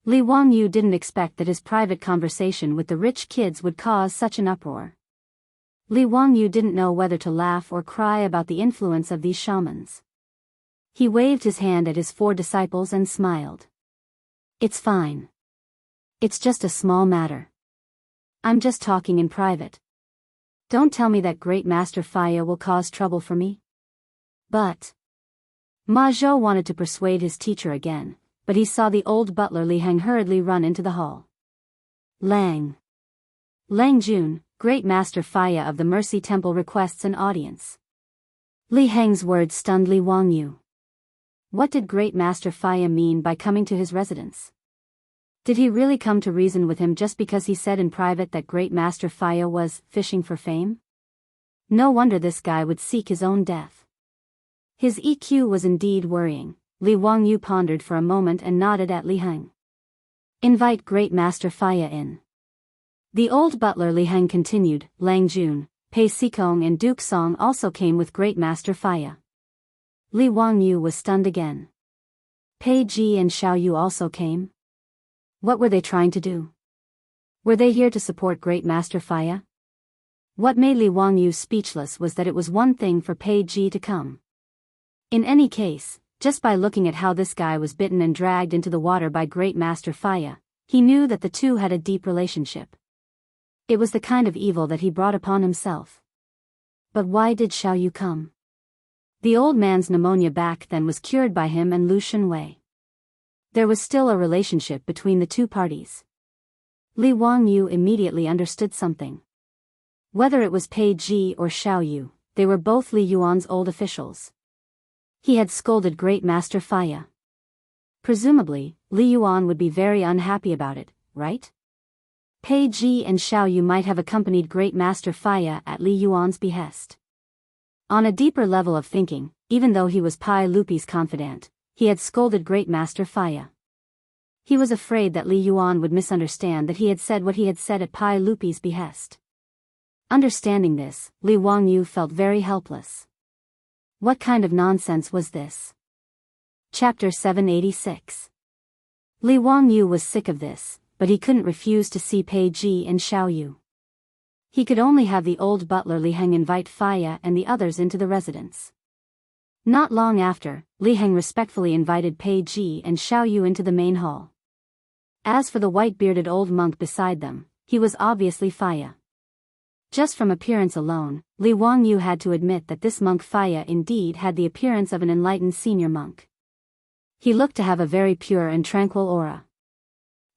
Li Wangyu didn't expect that his private conversation with the rich kids would cause such an uproar. Li Wangyu didn't know whether to laugh or cry about the influence of these shamans. He waved his hand at his 4 disciples and smiled. It's fine. It's just a small matter. I'm just talking in private. Don't tell me that Great Master Faya will cause trouble for me. But Ma Zhou wanted to persuade his teacher again, but he saw the old butler Li Heng hurriedly run into the hall. Lang Jun, Great Master Faya of the Mercy Temple requests an audience. Li Heng's words stunned Li Wangyu. What did Great Master Faya mean by coming to his residence? Did he really come to reason with him just because he said in private that Great Master Faya was fishing for fame? No wonder this guy would seek his own death. His EQ was indeed worrying. Li Wangyu pondered for a moment and nodded at Li Heng. Invite Great Master Faya in. The old butler Li Heng continued. Lang Jun, Pei Sikong and Duke Song also came with Great Master Faya. Li Wangyu was stunned again. Pei Ji and Xiao Yu also came. What were they trying to do? Were they here to support Great Master Faya? What made Li Wangyu speechless was that it was one thing for Pei Ji to come. In any case, just by looking at how this guy was bitten and dragged into the water by Great Master Faya, he knew that the two had a deep relationship. It was the kind of evil that he brought upon himself. But why did Xiao Yu come? The old man's pneumonia back then was cured by him and Lu Shenwei. There was still a relationship between the two parties. Li Wangyu immediately understood something. Whether it was Pei Ji or Xiao Yu, they were both Li Yuan's old officials. He had scolded Great Master Faya. Presumably, Li Yuan would be very unhappy about it, right? Pei Ji and Xiao Yu might have accompanied Great Master Faya at Li Yuan's behest. On a deeper level of thinking, even though he was Pai Lupi's confidant, he had scolded Great Master Faya. He was afraid that Li Yuan would misunderstand that he had said what he had said at Pai Lupi's behest. Understanding this, Li Wangyu felt very helpless. What kind of nonsense was this? Chapter 786. Li Wangyu was sick of this, but he couldn't refuse to see Pei Ji and Xiao Yu. He could only have the old butler Li Heng invite Faya and the others into the residence. Not long after, Li Heng respectfully invited Pei Ji and Xiao Yu into the main hall. As for the white-bearded old monk beside them, he was obviously Faya. Just from appearance alone, Li Wangyu had to admit that this monk Faya indeed had the appearance of an enlightened senior monk. He looked to have a very pure and tranquil aura.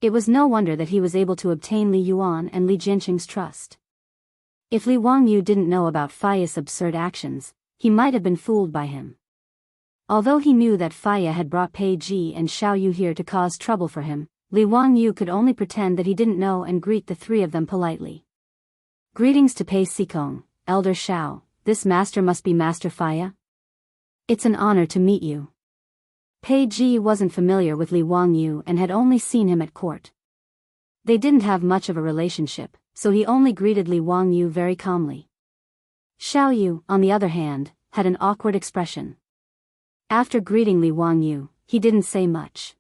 It was no wonder that he was able to obtain Li Yuan and Li Jianqing's trust. If Li Wangyu didn't know about Faya's absurd actions, he might have been fooled by him. Although he knew that Faya had brought Pei Ji and Xiao Yu here to cause trouble for him, Li Wangyu could only pretend that he didn't know and greet the 3 of them politely. Greetings to Pei Sikong, Elder Xiao, this master must be Master Faya? It's an honor to meet you. Pei Ji wasn't familiar with Li Wangyu and had only seen him at court. They didn't have much of a relationship, so he only greeted Li Wangyu very calmly. Xiao Yu, on the other hand, had an awkward expression. After greeting Li Wangyu, he didn't say much.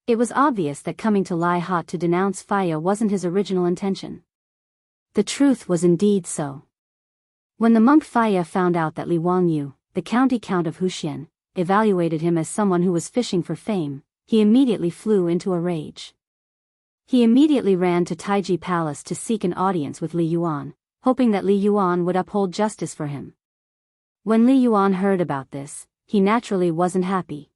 It was obvious that coming to Lai Hot to denounce Faya wasn't his original intention. The truth was indeed so. When the monk Faya found out that Li Wangyu, the county count of Huxian, evaluated him as someone who was fishing for fame, he immediately flew into a rage. He immediately ran to Taiji Palace to seek an audience with Li Yuan, hoping that Li Yuan would uphold justice for him. When Li Yuan heard about this, he naturally wasn't happy.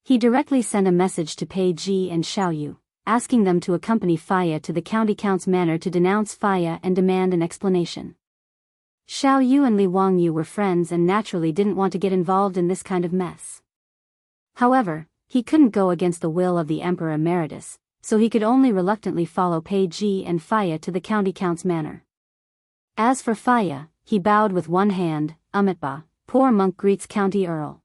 He directly sent a message to Pei Ji and Xiao Yu, asking them to accompany Faya to the county count's manor to denounce Faya and demand an explanation. Xiao Yu and Li Wangyu were friends and naturally didn't want to get involved in this kind of mess. However, he couldn't go against the will of the Emperor Emeritus, so he could only reluctantly follow Pei Ji and Faya to the county count's manor. As for Faya, he bowed with one hand. Umitba, poor monk greets County Earl.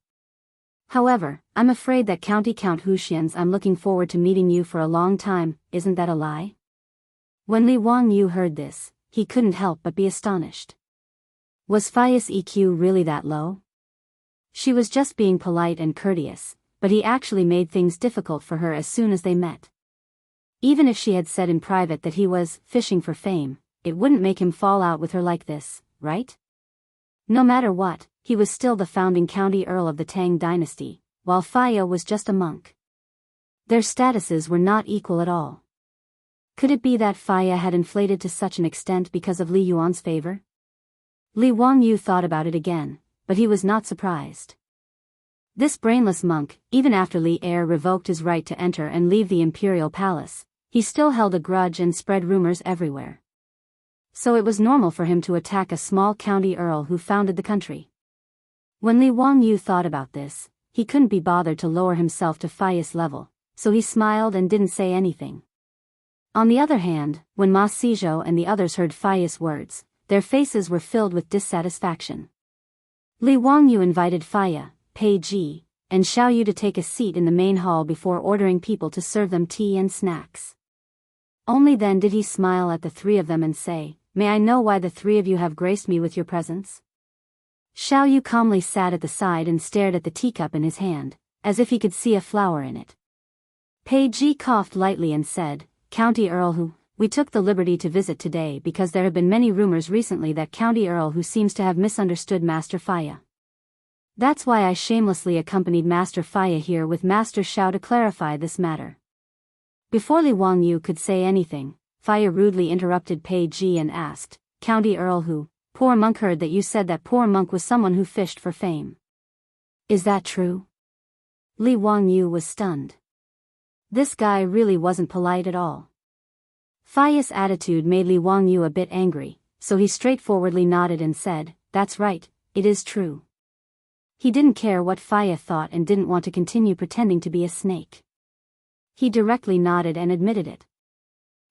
However, I'm afraid that County Count Huxian's I'm looking forward to meeting you for a long time, isn't that a lie? When Li Wangyu heard this, he couldn't help but be astonished. Was Faya's EQ really that low? She was just being polite and courteous, but he actually made things difficult for her as soon as they met. Even if she had said in private that he was fishing for fame, it wouldn't make him fall out with her like this, right? No matter what, he was still the founding county earl of the Tang dynasty, while Faya was just a monk. Their statuses were not equal at all. Could it be that Faya had inflated to such an extent because of Li Yuan's favor? Li Wangyu thought about it again, but he was not surprised. This brainless monk, even after Li Er revoked his right to enter and leave the imperial palace, he still held a grudge and spread rumors everywhere. So it was normal for him to attack a small county earl who founded the country. When Li Wangyu thought about this, he couldn't be bothered to lower himself to Faya's level, so he smiled and didn't say anything. On the other hand, when Ma Sizhou and the others heard Faya's words, their faces were filled with dissatisfaction. Li Wangyu invited Faya, Pei Ji, and Xiao Yu to take a seat in the main hall before ordering people to serve them tea and snacks. Only then did he smile at the three of them and say, "May I know why the three of you have graced me with your presence?" Xiao Yu calmly sat at the side and stared at the teacup in his hand, as if he could see a flower in it. Pei Ji coughed lightly and said, "County Earl Hu, we took the liberty to visit today because there have been many rumors recently that County Earl Hu seems to have misunderstood Master Faya. That's why I shamelessly accompanied Master Faya here with Master Xiao to clarify this matter." Before Li Wangyu could say anything, Faya rudely interrupted Pei Ji and asked, "County Earl Hu, poor monk heard that you said that poor monk was someone who fished for fame. Is that true?" Li Wangyu was stunned. This guy really wasn't polite at all. Faya's attitude made Li Wangyu a bit angry, so he straightforwardly nodded and said, "That's right, it is true." He didn't care what Faya thought and didn't want to continue pretending to be a snake. He directly nodded and admitted it.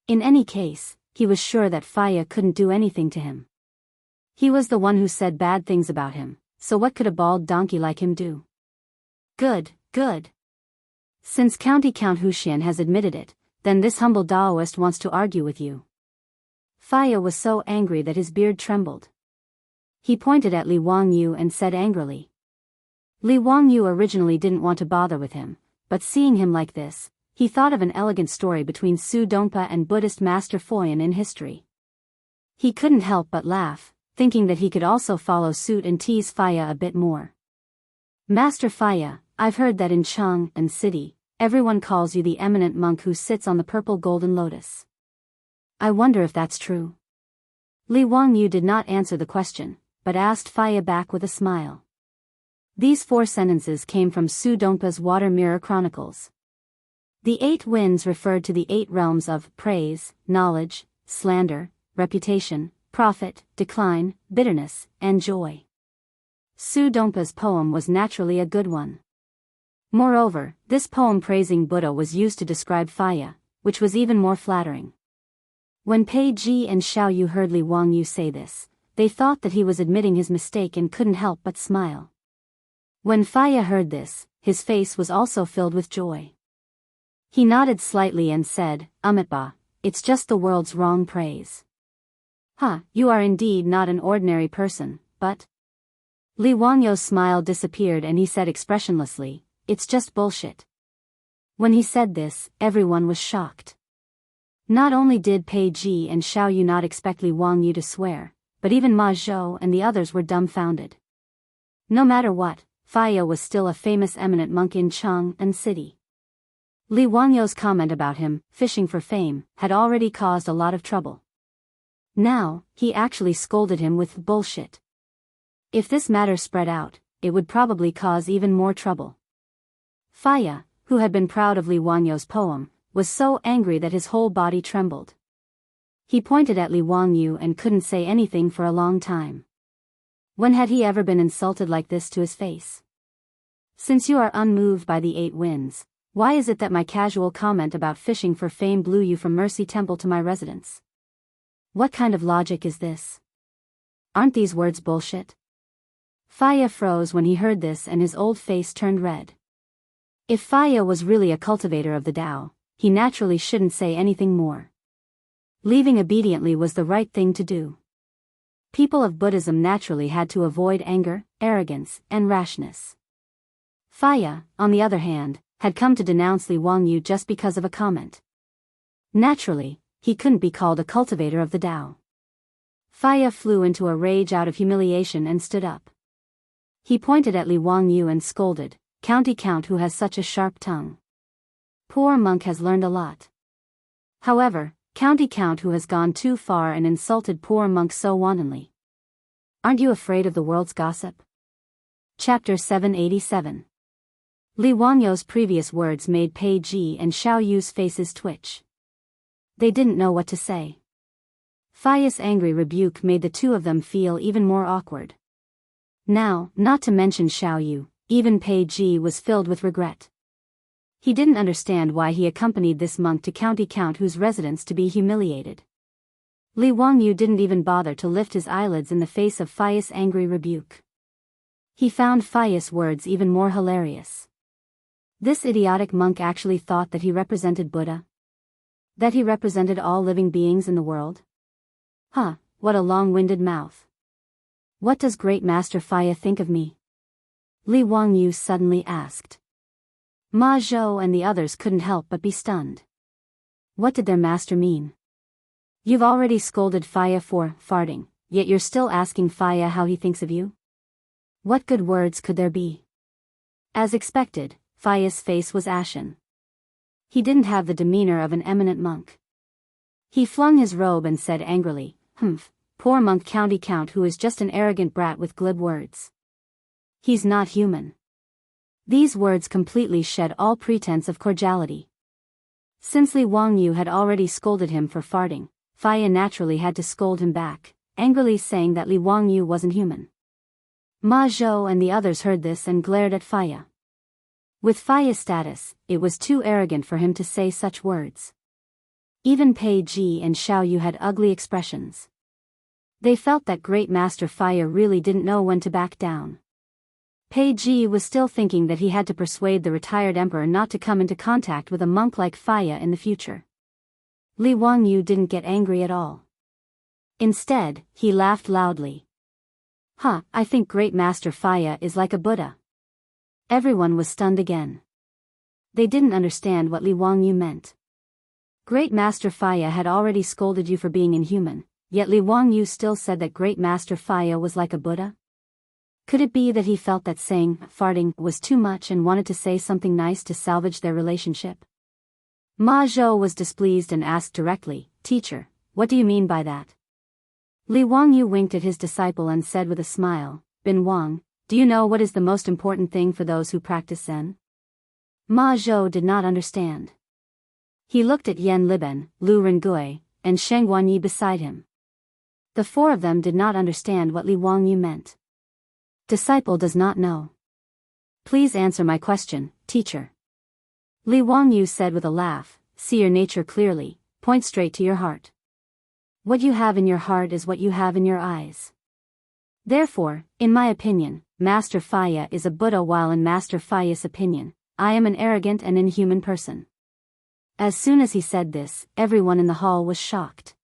In any case, he was sure that Faya couldn't do anything to him. He was the one who said bad things about him, so what could a bald donkey like him do? Good, good. Since County Count Huxian has admitted it, then this humble Daoist wants to argue with you. Faya was so angry that his beard trembled. He pointed at Li Wangyu and said angrily. Li Wangyu originally didn't want to bother with him, but seeing him like this, he thought of an elegant story between Su Dongpa and Buddhist Master Foyan in history. He couldn't help but laugh, thinking that he could also follow suit and tease Faya a bit more. "Master Faya, I've heard that in Cheng and City, everyone calls you the eminent monk who sits on the purple golden lotus. I wonder if that's true." Li Wangyu did not answer the question, but asked Faya back with a smile. These 4 sentences came from Su Dongpa's Water Mirror Chronicles. The 8 winds referred to the 8 realms of praise, knowledge, slander, reputation, profit, decline, bitterness, and joy. Su Dongpa's poem was naturally a good one. Moreover, this poem praising Buddha was used to describe Faya, which was even more flattering. When Pei Ji and Xiao Yu heard Li Wangyu say this, they thought that he was admitting his mistake and couldn't help but smile. When Faya heard this, his face was also filled with joy. He nodded slightly and said, "Umitba, it's just the world's wrong praise." "Huh, you are indeed not an ordinary person, but..." Li Wangyu's smile disappeared and he said expressionlessly, "It's just bullshit." When he said this, everyone was shocked. Not only did Pei Ji and Xiao Yu not expect Li Wangyu to swear, but even Ma Zhou and the others were dumbfounded. No matter what, Faya was still a famous eminent monk in Cheng and City. Li Wangyu's comment about him, fishing for fame, had already caused a lot of trouble. Now, he actually scolded him with bullshit. If this matter spread out, it would probably cause even more trouble. Faya, who had been proud of Li Wangyu's poem, was so angry that his whole body trembled. He pointed at Li Wangyu and couldn't say anything for a long time. When had he ever been insulted like this to his face? "Since you are unmoved by the 8 winds, Why is it that my casual comment about fishing for fame blew you from Mercy Temple to my residence? What kind of logic is this? Aren't these words bullshit? Faya froze when he heard this and his old face turned red. If Faya was really a cultivator of the Tao, he naturally shouldn't say anything more. Leaving obediently was the right thing to do. People of Buddhism naturally had to avoid anger, arrogance, and rashness. Faya, on the other hand, had come to denounce Li Wangyu just because of a comment. Naturally, he couldn't be called a cultivator of the Tao. Faya flew into a rage out of humiliation and stood up. He pointed at Li Wangyu and scolded, "County Count who has such a sharp tongue. Poor monk has learned a lot. However, County Count who has gone too far and insulted poor monk so wantonly. Aren't you afraid of the world's gossip?" Chapter 787. Li Wangyu's previous words made Pei Ji and Xiao Yu's faces twitch. They didn't know what to say. Faya's angry rebuke made the two of them feel even more awkward. Now, not to mention Xiao Yu, even Pei Ji was filled with regret. He didn't understand why he accompanied this monk to County Count whose residence to be humiliated. Li Wangyu didn't even bother to lift his eyelids in the face of Faya's angry rebuke. He found Faya's words even more hilarious. This idiotic monk actually thought that he represented Buddha? That he represented all living beings in the world? Huh, what a long-winded mouth. What does Great Master Faya think of me? Li Wangyu suddenly asked. Ma Zhou and the others couldn't help but be stunned. What did their master mean? You've already scolded Faya for farting, yet you're still asking Faya how he thinks of you? What good words could there be? As expected, Faya's face was ashen. He didn't have the demeanor of an eminent monk. He flung his robe and said angrily, "Humph, poor monk County Count who is just an arrogant brat with glib words. He's not human." These words completely shed all pretense of cordiality. Since Li Wangyu had already scolded him for farting, Faya naturally had to scold him back, angrily saying that Li Wangyu wasn't human. Ma Zhou and the others heard this and glared at Faya. With Faya's status, it was too arrogant for him to say such words. Even Pei Ji and Xiao Yu had ugly expressions. They felt that Great Master Faya really didn't know when to back down. Pei Ji was still thinking that he had to persuade the retired emperor not to come into contact with a monk like Faya in the future. Li Wangyu didn't get angry at all. Instead, he laughed loudly. I think Great Master Faya is like a Buddha." Everyone was stunned again. They didn't understand what Li Wangyu meant. Great Master Faya had already scolded you for being inhuman, yet Li Wangyu still said that Great Master Faya was like a Buddha? Could it be that he felt that saying farting was too much and wanted to say something nice to salvage their relationship? Ma Zhou was displeased and asked directly, "Teacher, what do you mean by that?" Li Wangyu winked at his disciple and said with a smile, "Bin Wang, do you know what is the most important thing for those who practice Zen?" Ma Zhou did not understand. He looked at Yan Liben, Lu Rengui, and Sheng Guanyi beside him. The four of them did not understand what Li Wangyu meant. Disciple does not know. Please answer my question, teacher. Li Wangyu said with a laugh, "See your nature clearly, point straight to your heart. What you have in your heart is what you have in your eyes. Therefore, in my opinion, Master Faya is a Buddha, while in Master Faya's opinion, I am an arrogant and inhuman person." As soon as he said this, everyone in the hall was shocked.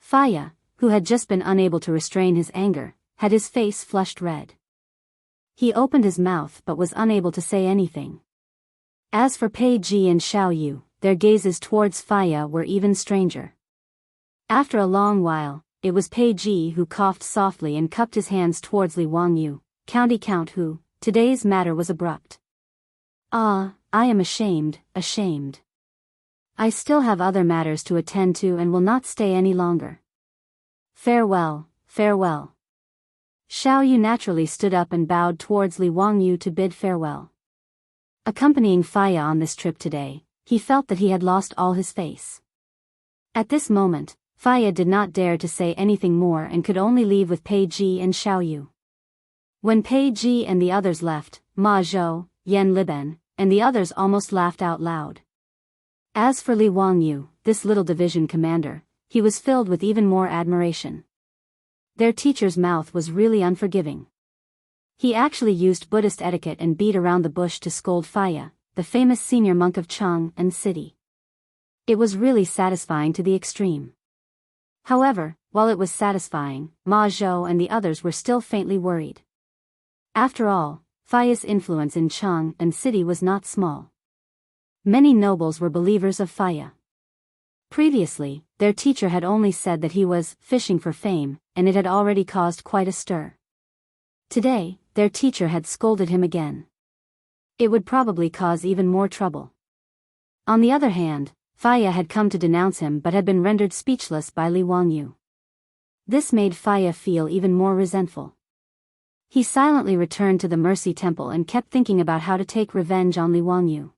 Faya, who had just been unable to restrain his anger, had his face flushed red. He opened his mouth but was unable to say anything. As for Pei Ji and Xiao Yu, their gazes towards Faya were even stranger. After a long while, it was Pei Ji who coughed softly and cupped his hands towards Li Wangyu, County Count who, today's matter was abrupt. "I am ashamed. I still have other matters to attend to and will not stay any longer. Farewell." Xiao Yu naturally stood up and bowed towards Li Wangyu to bid farewell. Accompanying Faya on this trip today, he felt that he had lost all his face. At this moment, Faya did not dare to say anything more and could only leave with Pei Ji and Xiao Yu. When Pei Ji and the others left, Ma Zhou, Yan Liben, and the others almost laughed out loud. As for Li Wangyu, this little division commander, he was filled with even more admiration. Their teacher's mouth was really unforgiving. He actually used Buddhist etiquette and beat around the bush to scold Faya, the famous senior monk of Chang and city. It was really satisfying to the extreme. However, while it was satisfying, Ma Zhou and the others were still faintly worried. After all, Faya's influence in Chang and city was not small. Many nobles were believers of Faya. Previously, their teacher had only said that he was fishing for fame, and it had already caused quite a stir. Today, their teacher had scolded him again. It would probably cause even more trouble. On the other hand, Faya had come to denounce him but had been rendered speechless by Li Wangyu. This made Faya feel even more resentful. He silently returned to the Mercy Temple and kept thinking about how to take revenge on Li Wangyu.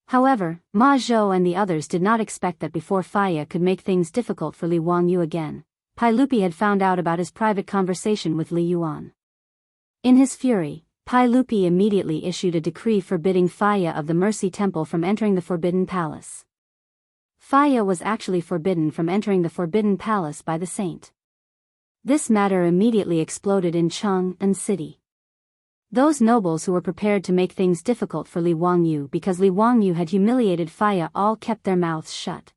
However, Ma Zhou and the others did not expect that before Faya could make things difficult for Li Wangyu again, Pai Lupi had found out about his private conversation with Li Yuan. In his fury, Pai Lupi immediately issued a decree forbidding Faya of the Mercy Temple from entering the Forbidden Palace. Faya was actually forbidden from entering the Forbidden Palace by the saint. This matter immediately exploded in Chang and city. Those nobles who were prepared to make things difficult for Li Wangyu because Li Wangyu had humiliated Faya all kept their mouths shut.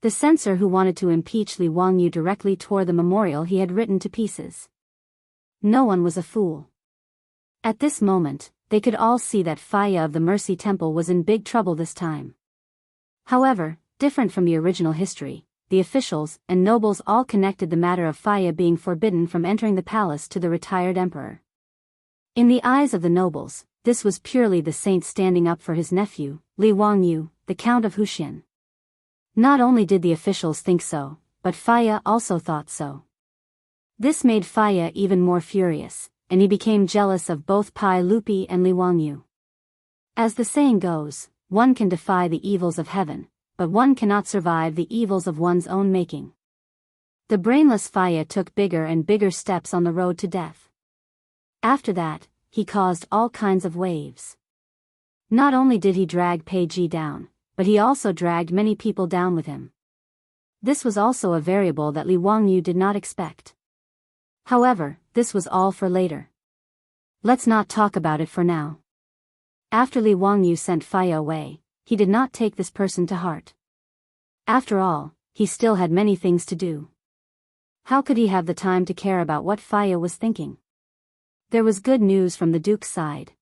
The censor who wanted to impeach Li Wangyu directly tore the memorial he had written to pieces. No one was a fool. At this moment, they could all see that Faya of the Mercy Temple was in big trouble this time. However, different from the original history, the officials and nobles all connected the matter of Faya being forbidden from entering the palace to the retired emperor. In the eyes of the nobles, this was purely the saint standing up for his nephew, Li Wangyu, the Count of Huxian. Not only did the officials think so, but Faya also thought so. This made Faya even more furious, and he became jealous of both Pai Lupi and Li Wangyu. As the saying goes, one can defy the evils of heaven, but one cannot survive the evils of one's own making. The brainless Faya took bigger and bigger steps on the road to death. After that, he caused all kinds of waves. Not only did he drag Pei Ji down, but he also dragged many people down with him. This was also a variable that Li Wangyu did not expect. However, this was all for later. Let's not talk about it for now. After Li Wangyu sent Faya away, he did not take this person to heart. After all, he still had many things to do. How could he have the time to care about what Faya was thinking? There was good news from the Duke's side.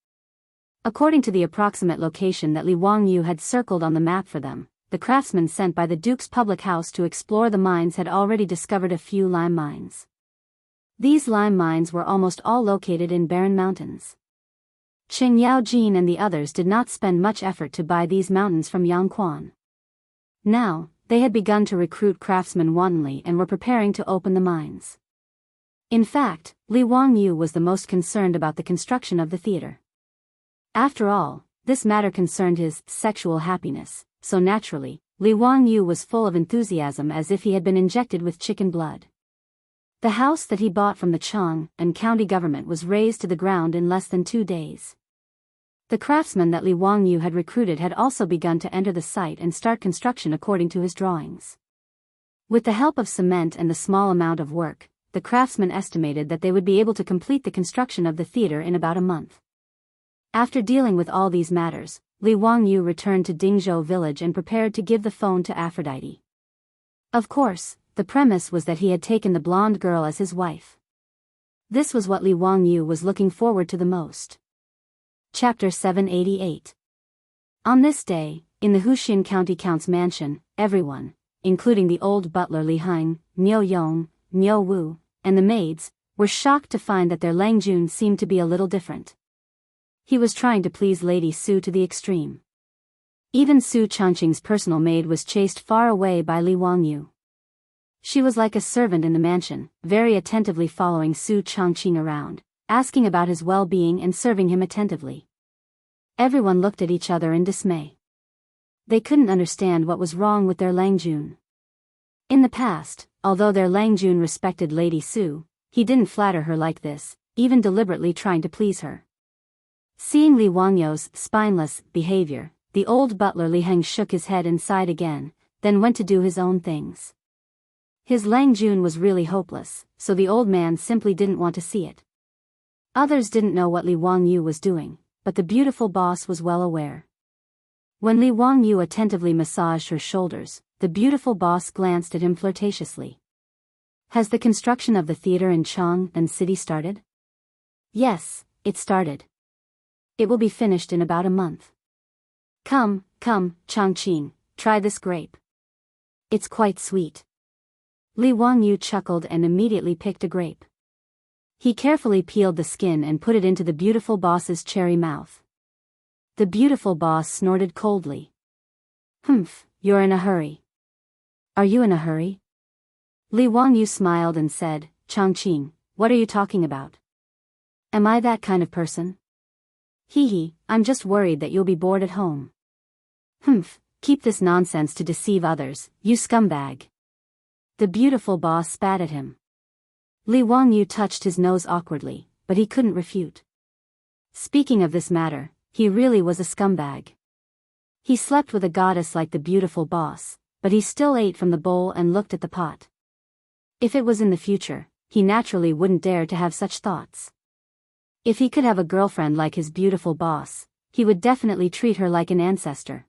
According to the approximate location that Li Wangyu had circled on the map for them, the craftsmen sent by the Duke's public house to explore the mines had already discovered a few lime mines. These lime mines were almost all located in barren mountains. Qing Yaojin and the others did not spend much effort to buy these mountains from Yang Quan. Now, they had begun to recruit craftsmen wantonly and were preparing to open the mines. In fact, Li Wangyu was the most concerned about the construction of the theater. After all, this matter concerned his sexual happiness, so naturally, Li Wangyu was full of enthusiasm as if he had been injected with chicken blood. The house that he bought from the Chang and county government was razed to the ground in less than 2 days. The craftsmen that Li Wangyu had recruited had also begun to enter the site and start construction according to his drawings. With the help of cement and the small amount of work, the craftsmen estimated that they would be able to complete the construction of the theater in about a month. After dealing with all these matters, Li Wangyu returned to Dingzhou village and prepared to give the phone to Aphrodite. Of course, the premise was that he had taken the blonde girl as his wife. This was what Li Wangyu was looking forward to the most. Chapter 788. On this day, in the Huxian County Count's mansion, everyone, including the old butler Li Hang, Niu Yong, Niu Wu, and the maids, were shocked to find that their Langjun seemed to be a little different. He was trying to please Lady Su to the extreme. Even Su Changqing's personal maid was chased far away by Li Wangyu. She was like a servant in the mansion, very attentively following Su Changqing around, asking about his well-being and serving him attentively. Everyone looked at each other in dismay. They couldn't understand what was wrong with their Langjun. In the past, although their Langjun respected Lady Su, he didn't flatter her like this, even deliberately trying to please her. Seeing Li Wangyou's spineless behavior, the old butler Li Heng shook his head and sighed again, then went to do his own things. His Lang Jun was really hopeless, so the old man simply didn't want to see it. Others didn't know what Li Wangyou was doing, but the beautiful boss was well aware. When Li Wangyou attentively massaged her shoulders, the beautiful boss glanced at him flirtatiously. Has the construction of the theater in Chang'an City started? Yes, it started. It will be finished in about a month. Come, Changqing, try this grape. It's quite sweet. Li Wangyou chuckled and immediately picked a grape. He carefully peeled the skin and put it into the beautiful boss's cherry mouth. The beautiful boss snorted coldly. Humph, you're in a hurry. Are you in a hurry? Li Wangyou smiled and said, Changqing, what are you talking about? Am I that kind of person? Hee, I'm just worried that you'll be bored at home. Humph, keep this nonsense to deceive others, you scumbag. The beautiful boss spat at him. Li Wangyou touched his nose awkwardly, but he couldn't refute. Speaking of this matter, he really was a scumbag. He slept with a goddess like the beautiful boss, but he still ate from the bowl and looked at the pot. If it was in the future, he naturally wouldn't dare to have such thoughts. If he could have a girlfriend like his beautiful boss, he would definitely treat her like an ancestor.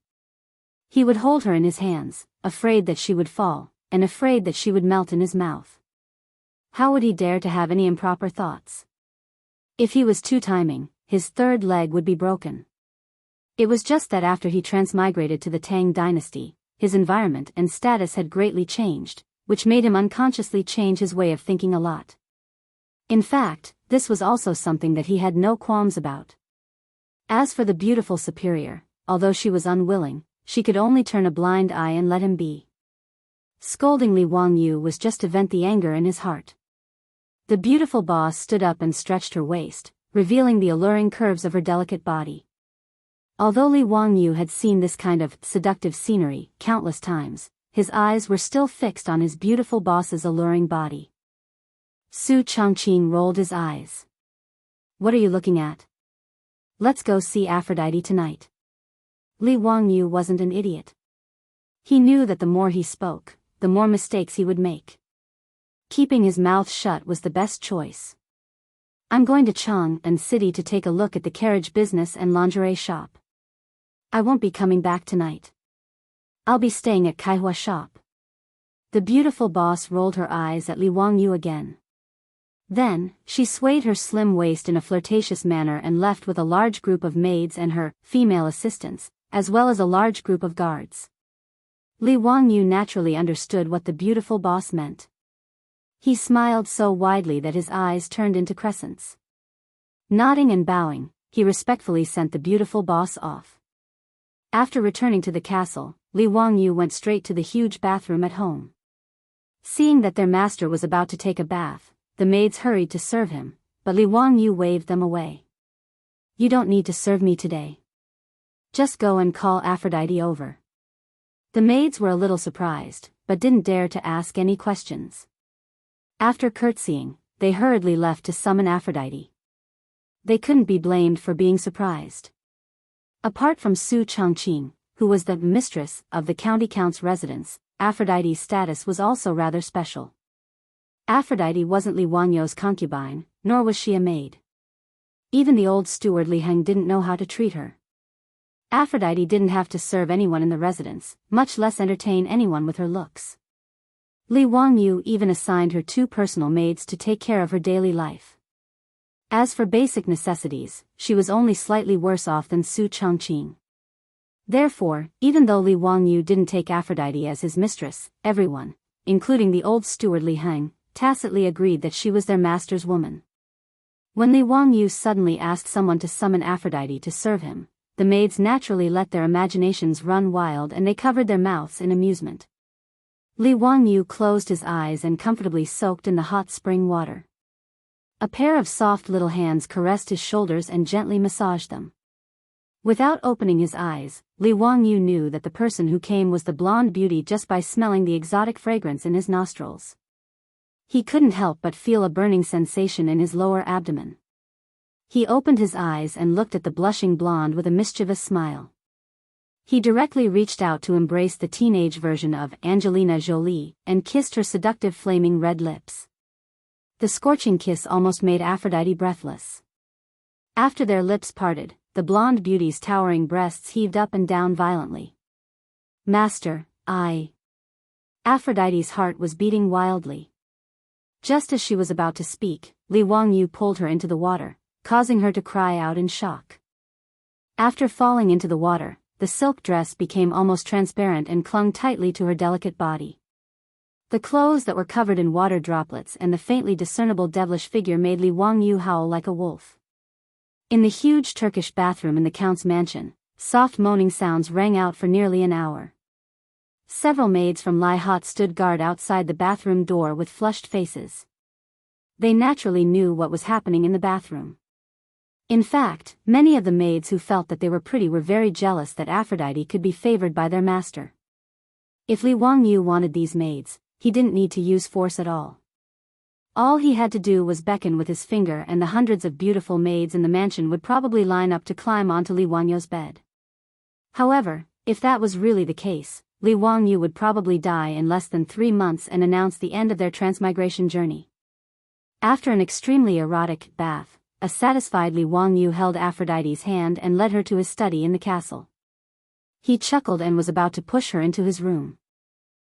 He would hold her in his hands, afraid that she would fall, and afraid that she would melt in his mouth. How would he dare to have any improper thoughts? If he was too timing, his third leg would be broken. It was just that after he transmigrated to the Tang dynasty, his environment and status had greatly changed, which made him unconsciously change his way of thinking a lot. In fact, this was also something that he had no qualms about. As for the beautiful superior, although she was unwilling, she could only turn a blind eye and let him be. Scolding Li Wangyou was just to vent the anger in his heart. The beautiful boss stood up and stretched her waist, revealing the alluring curves of her delicate body. Although Li Wangyou had seen this kind of seductive scenery countless times, his eyes were still fixed on his beautiful boss's alluring body. Su Changqing rolled his eyes. What are you looking at? Let's go see Aphrodite tonight. Li Wangyou wasn't an idiot. He knew that the more he spoke, the more mistakes he would make. Keeping his mouth shut was the best choice. I'm going to Chang'an City to take a look at the carriage business and lingerie shop. I won't be coming back tonight. I'll be staying at Kaihua shop. The beautiful boss rolled her eyes at Li Wangyou again. Then, she swayed her slim waist in a flirtatious manner and left with a large group of maids and her female assistants, as well as a large group of guards. Li Wangyou naturally understood what the beautiful boss meant. He smiled so widely that his eyes turned into crescents. Nodding and bowing, he respectfully sent the beautiful boss off. After returning to the castle, Li Wangyou went straight to the huge bathroom at home. Seeing that their master was about to take a bath, the maids hurried to serve him, but Li Wangyou waved them away. You don't need to serve me today. Just go and call Aphrodite over. The maids were a little surprised, but didn't dare to ask any questions. After curtsying, they hurriedly left to summon Aphrodite. They couldn't be blamed for being surprised. Apart from Su Changqing, who was the mistress of the county count's residence, Aphrodite's status was also rather special. Aphrodite wasn't Li Wangyou's concubine, nor was she a maid. Even the old steward Li Heng didn't know how to treat her. Aphrodite didn't have to serve anyone in the residence, much less entertain anyone with her looks. Li Wangyou even assigned her 2 personal maids to take care of her daily life. As for basic necessities, she was only slightly worse off than Su Changqing. Therefore, even though Li Wangyou didn't take Aphrodite as his mistress, everyone, including the old steward Li Heng, tacitly agreed that she was their master's woman. When Li Wangyou suddenly asked someone to summon Aphrodite to serve him, the maids naturally let their imaginations run wild and they covered their mouths in amusement. Li Wangyou closed his eyes and comfortably soaked in the hot spring water. A pair of soft little hands caressed his shoulders and gently massaged them. Without opening his eyes, Li Wangyou knew that the person who came was the blonde beauty just by smelling the exotic fragrance in his nostrils. He couldn't help but feel a burning sensation in his lower abdomen. He opened his eyes and looked at the blushing blonde with a mischievous smile. He directly reached out to embrace the teenage version of Angelina Jolie and kissed her seductive flaming red lips. The scorching kiss almost made Aphrodite breathless. After their lips parted, the blonde beauty's towering breasts heaved up and down violently. Master, Aphrodite's heart was beating wildly. Just as she was about to speak, Li Wangyu pulled her into the water, causing her to cry out in shock. After falling into the water, the silk dress became almost transparent and clung tightly to her delicate body. The clothes that were covered in water droplets and the faintly discernible devilish figure made Li Wangyu howl like a wolf. In the huge Turkish bathroom in the Count's mansion, soft moaning sounds rang out for nearly an hour. Several maids from Lai Hot stood guard outside the bathroom door with flushed faces. They naturally knew what was happening in the bathroom. In fact, many of the maids who felt that they were pretty were very jealous that Aphrodite could be favored by their master. If Li Wangyu wanted these maids, he didn't need to use force at all. All he had to do was beckon with his finger and the hundreds of beautiful maids in the mansion would probably line up to climb onto Li Wangyu's bed. However, if that was really the case, Li Wangyu would probably die in less than 3 months and announce the end of their transmigration journey. After an extremely erotic bath, a satisfied Li Wangyu held Aphrodite's hand and led her to his study in the castle. He chuckled and was about to push her into his room.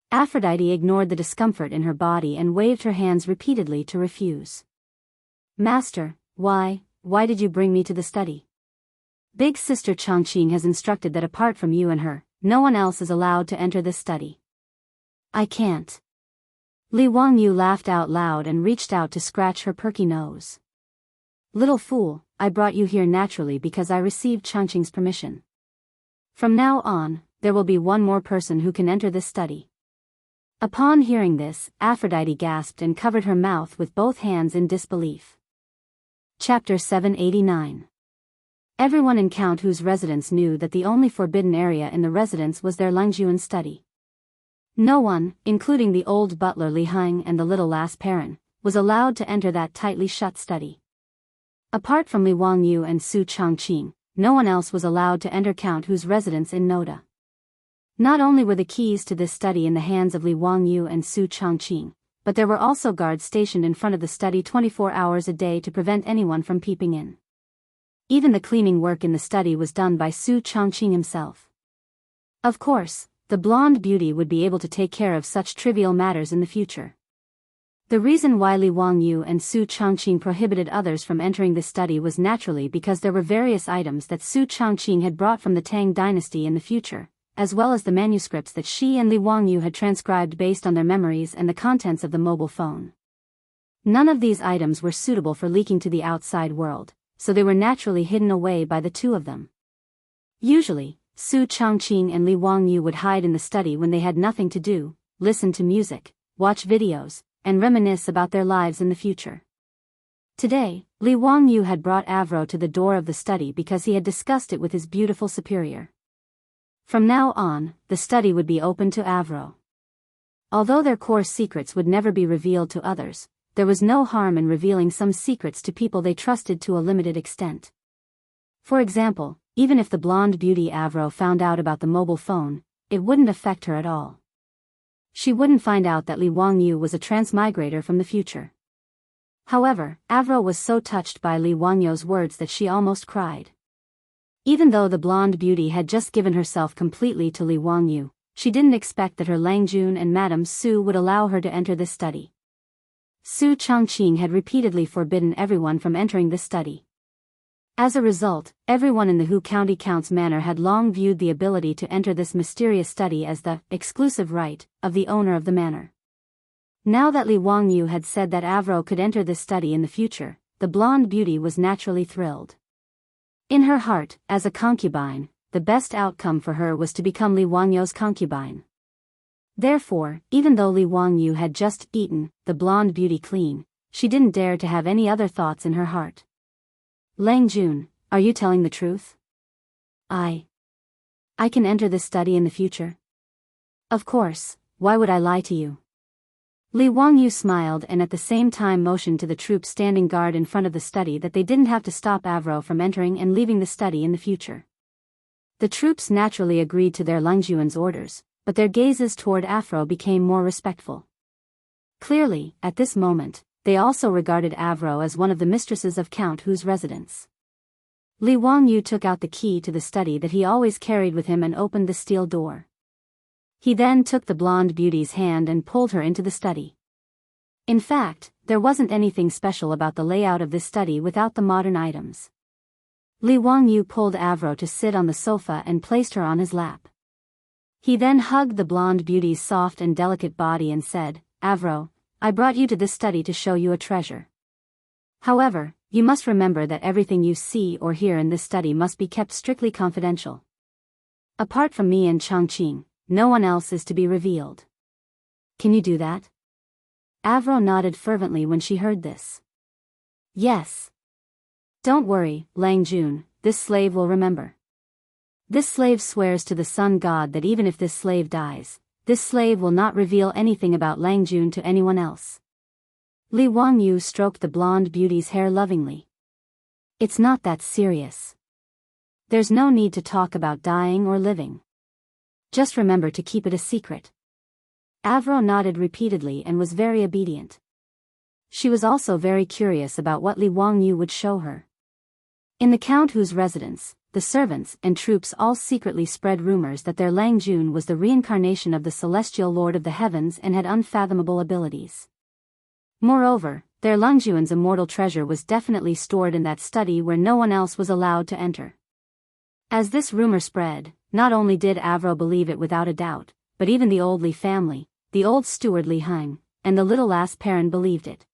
Aphrodite ignored the discomfort in her body and waved her hands repeatedly to refuse. Master, why did you bring me to the study? Big sister Chongqing has instructed that apart from you and her, no one else is allowed to enter this study. I can't. Li Wangyu laughed out loud and reached out to scratch her perky nose. Little fool, I brought you here naturally because I received Chongqing's permission. From now on, there will be one more person who can enter this study. Upon hearing this, Aphrodite gasped and covered her mouth with both hands in disbelief. Chapter 789. Everyone in Count Hu's residence knew that the only forbidden area in the residence was their Langjuan study. No one, including the old butler Li Heng and the little lass Perrin, was allowed to enter that tightly shut study. Apart from Li Wangyu and Su Chongqing, no one else was allowed to enter Count Hu's residence in Noda. Not only were the keys to this study in the hands of Li Wangyu and Su Chongqing, but there were also guards stationed in front of the study 24 hours a day to prevent anyone from peeping in. Even the cleaning work in the study was done by Su Chongqing himself. Of course, the blonde beauty would be able to take care of such trivial matters in the future. The reason why Li Wangyu and Su Chongqing prohibited others from entering the study was naturally because there were various items that Su Chongqing had brought from the Tang dynasty in the future, as well as the manuscripts that she and Li Wangyu had transcribed based on their memories and the contents of the mobile phone. None of these items were suitable for leaking to the outside world, so they were naturally hidden away by the two of them. Usually, Su Chongqing and Li Wangyu would hide in the study when they had nothing to do, listen to music, watch videos, and reminisce about their lives in the future. Today, Li Wangyu had brought Avro to the door of the study because he had discussed it with his beautiful superior. From now on, the study would be open to Avro. Although their core secrets would never be revealed to others, there was no harm in revealing some secrets to people they trusted to a limited extent. For example, even if the blonde beauty Avro found out about the mobile phone, it wouldn't affect her at all. She wouldn't find out that Li Wangyu was a transmigrator from the future. However, Avro was so touched by Li Wangyu's words that she almost cried. Even though the blonde beauty had just given herself completely to Li Wangyu, she didn't expect that her Langjun and Madame Su would allow her to enter this study. Su Chongqing had repeatedly forbidden everyone from entering this study. As a result, everyone in the Hu County Count's manor had long viewed the ability to enter this mysterious study as the exclusive right of the owner of the manor. Now that Li Wangyu had said that Avro could enter this study in the future, the blonde beauty was naturally thrilled. In her heart, as a concubine, the best outcome for her was to become Li Wangyu's concubine. Therefore, even though Li Wangyu had just eaten the blonde beauty clean, she didn't dare to have any other thoughts in her heart. Langjun, are you telling the truth? I can enter this study in the future? Of course, why would I lie to you? Li Wangyu smiled and at the same time motioned to the troops standing guard in front of the study that they didn't have to stop Avro from entering and leaving the study in the future. The troops naturally agreed to their Lingjuan's orders, but their gazes toward Avro became more respectful. Clearly, at this moment, they also regarded Avro as one of the mistresses of Count Hu's residence. Li Wangyu took out the key to the study that he always carried with him and opened the steel door. He then took the blonde beauty's hand and pulled her into the study. In fact, there wasn't anything special about the layout of this study without the modern items. Li Wangyu pulled Avro to sit on the sofa and placed her on his lap. He then hugged the blonde beauty's soft and delicate body and said, "Avro, I brought you to this study to show you a treasure. However, you must remember that everything you see or hear in this study must be kept strictly confidential. Apart from me and Changqing, no one else is to be revealed. Can you do that?" Avro nodded fervently when she heard this. "Yes. Don't worry, Lang Jun, this slave will remember. This slave swears to the sun god that even if this slave dies, this slave will not reveal anything about Lang Jun to anyone else." Li Wangyu stroked the blonde beauty's hair lovingly. "It's not that serious. There's no need to talk about dying or living. Just remember to keep it a secret." Avro nodded repeatedly and was very obedient. She was also very curious about what Li Wangyu would show her. In the Count Hu's residence, the servants and troops all secretly spread rumors that their Lang Jun was the reincarnation of the celestial lord of the heavens and had unfathomable abilities. Moreover, their Lingjuan's immortal treasure was definitely stored in that study where no one else was allowed to enter. As this rumor spread, not only did Avro believe it without a doubt, but even the old Li family, the old steward Li Hang, and the little lass Perrin believed it.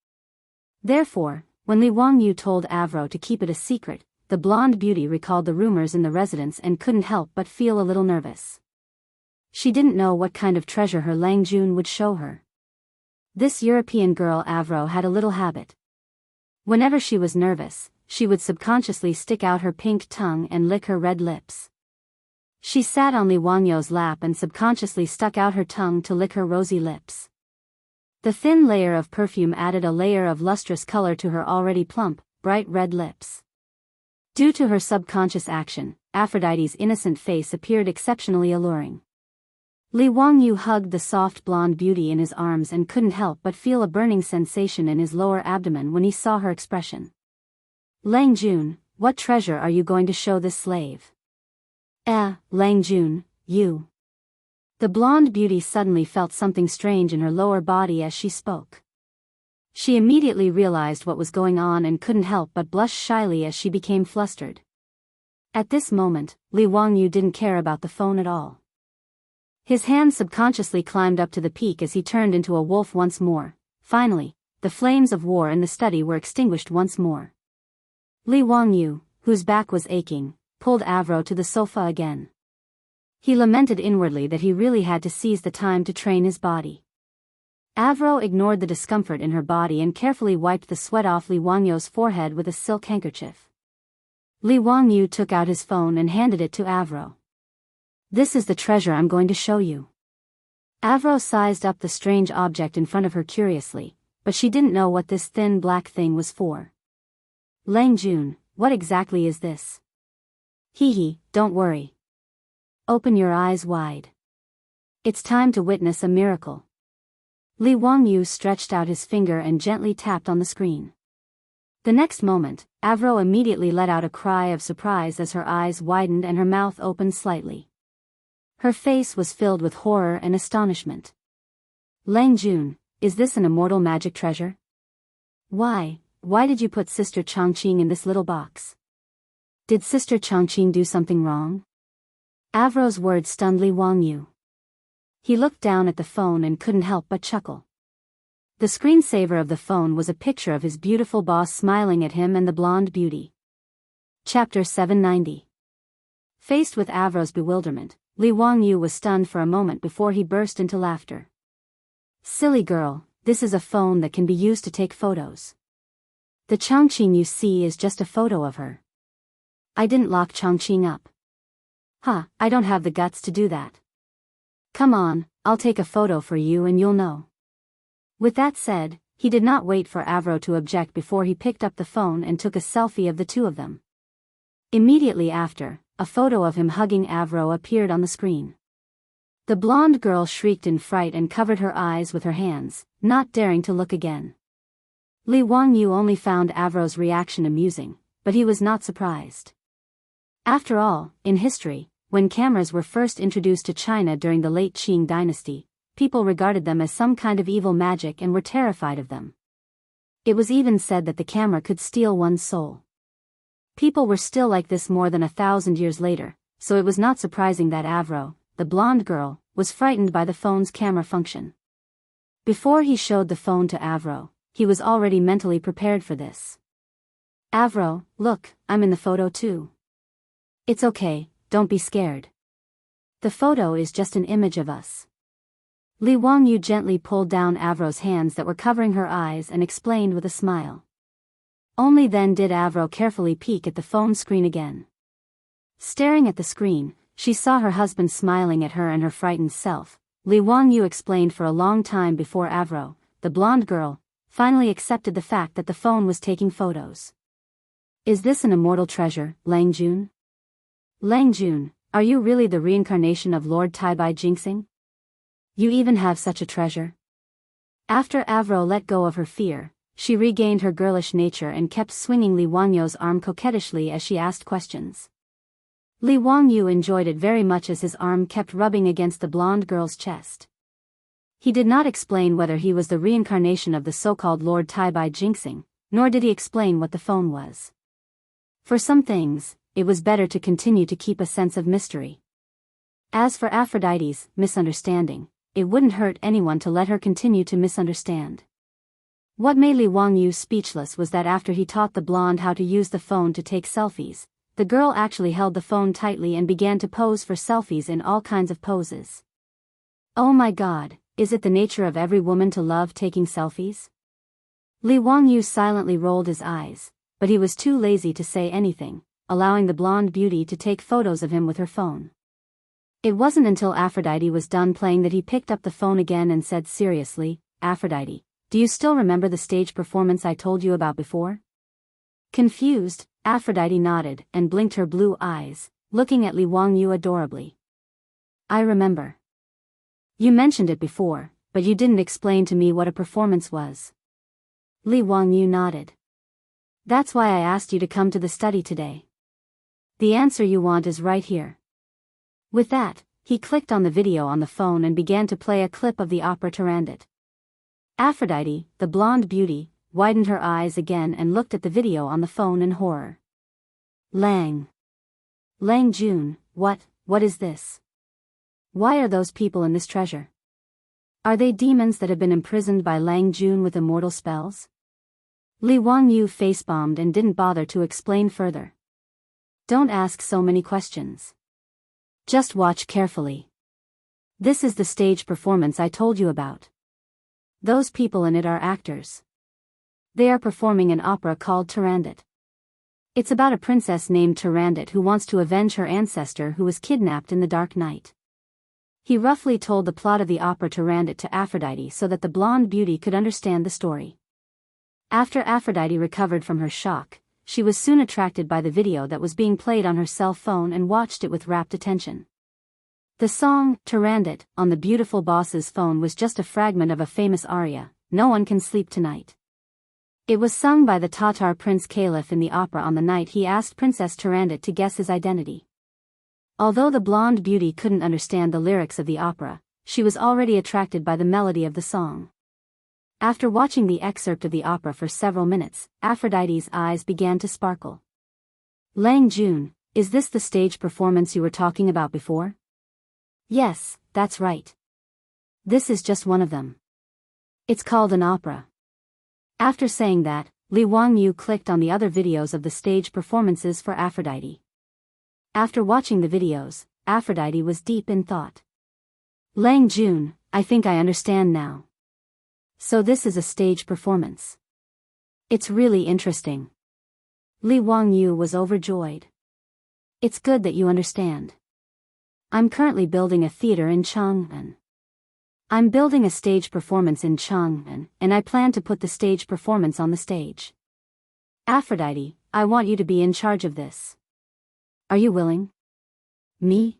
Therefore, when Li Wangyu told Avro to keep it a secret, the blonde beauty recalled the rumors in the residence and couldn't help but feel a little nervous. She didn't know what kind of treasure her Lang Jun would show her. This European girl Avro had a little habit. Whenever she was nervous, she would subconsciously stick out her pink tongue and lick her red lips. She sat on Li Wangyu's lap and subconsciously stuck out her tongue to lick her rosy lips. The thin layer of perfume added a layer of lustrous color to her already plump, bright red lips. Due to her subconscious action, Aphrodite's innocent face appeared exceptionally alluring. Li Wangyu hugged the soft blonde beauty in his arms and couldn't help but feel a burning sensation in his lower abdomen when he saw her expression. "Lang Jun, what treasure are you going to show this slave?" Lang Jun, you." The blonde beauty suddenly felt something strange in her lower body as she spoke. She immediately realized what was going on and couldn't help but blush shyly as she became flustered. At this moment, Li Wangyu didn't care about the phone at all. His hand subconsciously climbed up to the peak as he turned into a wolf once more. Finally, the flames of war in the study were extinguished once more. Li Wangyu, whose back was aching, pulled Avro to the sofa again. He lamented inwardly that he really had to seize the time to train his body. Avro ignored the discomfort in her body and carefully wiped the sweat off Li Wangyu's forehead with a silk handkerchief. Li Wangyu took out his phone and handed it to Avro. "This is the treasure I'm going to show you." Avro sized up the strange object in front of her curiously, but she didn't know what this thin black thing was for. "Lang Jun, what exactly is this?" "Hee, don't worry. Open your eyes wide. It's time to witness a miracle." Li Wangyu stretched out his finger and gently tapped on the screen. The next moment, Avro immediately let out a cry of surprise as her eyes widened and her mouth opened slightly. Her face was filled with horror and astonishment. "Lang Jun, is this an immortal magic treasure? Why did you put Sister Changqing in this little box? Did Sister Changqing do something wrong?" Avro's words stunned Li Wangyu. He looked down at the phone and couldn't help but chuckle. The screensaver of the phone was a picture of his beautiful boss smiling at him and the blonde beauty. Chapter 790. Faced with Avro's bewilderment, Li Wangyu was stunned for a moment before he burst into laughter. "Silly girl, this is a phone that can be used to take photos. The Changqing you see is just a photo of her. I didn't lock Changqing up. I don't have the guts to do that. Come on, I'll take a photo for you and you'll know." With that said, he did not wait for Avro to object before he picked up the phone and took a selfie of the two of them. Immediately after, a photo of him hugging Avro appeared on the screen. The blonde girl shrieked in fright and covered her eyes with her hands, not daring to look again. Li Wangyu only found Avro's reaction amusing, but he was not surprised. After all, in history, when cameras were first introduced to China during the late Qing dynasty, people regarded them as some kind of evil magic and were terrified of them. It was even said that the camera could steal one's soul. People were still like this more than 1,000 years later, so it was not surprising that Avro, the blonde girl, was frightened by the phone's camera function. Before he showed the phone to Avro, he was already mentally prepared for this. Avro, look, I'm in the photo too. It's okay, don't be scared. The photo is just an image of us. Li Wangyu gently pulled down Avro's hands that were covering her eyes and explained with a smile. Only then did Avro carefully peek at the phone screen again. Staring at the screen, she saw her husband smiling at her and her frightened self. Li Wangyu explained for a long time before Avro, the blonde girl, finally accepted the fact that the phone was taking photos. Is this an immortal treasure, Lang Jun? Lang Jun, are you really the reincarnation of Lord Taibai Jinxing? You even have such a treasure? After Avro let go of her fear, she regained her girlish nature and kept swinging Li Wangyu's arm coquettishly as she asked questions. Li Wangyu enjoyed it very much as his arm kept rubbing against the blonde girl's chest. He did not explain whether he was the reincarnation of the so-called Lord Taibai Jinxing, nor did he explain what the phone was. For some things, it was better to continue to keep a sense of mystery. As for Aphrodite's misunderstanding, it wouldn't hurt anyone to let her continue to misunderstand. What made Li Wangyu speechless was that after he taught the blonde how to use the phone to take selfies, the girl actually held the phone tightly and began to pose for selfies in all kinds of poses. Oh my god, is it the nature of every woman to love taking selfies? Li Wangyu silently rolled his eyes, but he was too lazy to say anything, allowing the blonde beauty to take photos of him with her phone. It wasn't until Aphrodite was done playing that he picked up the phone again and said seriously, Aphrodite, do you still remember the stage performance I told you about before? Confused, Aphrodite nodded and blinked her blue eyes, looking at Li Wangyu adorably. I remember. You mentioned it before, but you didn't explain to me what a performance was. Li Wangyu nodded. That's why I asked you to come to the study today. The answer you want is right here. With that, he clicked on the video on the phone and began to play a clip of the opera Turandot. Aphrodite, the blonde beauty, widened her eyes again and looked at the video on the phone in horror. Lang Jun, what is this? Why are those people in this treasure? Are they demons that have been imprisoned by Lang Jun with immortal spells? Li Wangyu face-bombed and didn't bother to explain further. Don't ask so many questions. Just watch carefully. This is the stage performance I told you about. Those people in it are actors. They are performing an opera called Turandot. It's about a princess named Turandot who wants to avenge her ancestor who was kidnapped in the dark night. He roughly told the plot of the opera Turandot to Aphrodite so that the blonde beauty could understand the story. After Aphrodite recovered from her shock, she was soon attracted by the video that was being played on her cell phone and watched it with rapt attention. The song, Turandot, on the beautiful boss's phone was just a fragment of a famous aria, No One Can Sleep Tonight. It was sung by the Tatar Prince Caliph in the opera on the night he asked Princess Turandot to guess his identity. Although the blonde beauty couldn't understand the lyrics of the opera, she was already attracted by the melody of the song. After watching the excerpt of the opera for several minutes, Aphrodite's eyes began to sparkle. Lang Jun, is this the stage performance you were talking about before? Yes, that's right. This is just one of them. It's called an opera. After saying that, Li Wangyu clicked on the other videos of the stage performances for Aphrodite. After watching the videos, Aphrodite was deep in thought. Lang Jun, I think I understand now. So this is a stage performance. It's really interesting. Li Wangyu was overjoyed. It's good that you understand. I'm currently building a theater in Chang'an. I'm building a stage performance in Chang'an, and I plan to put the stage performance on the stage. Aphrodite, I want you to be in charge of this. Are you willing? Me?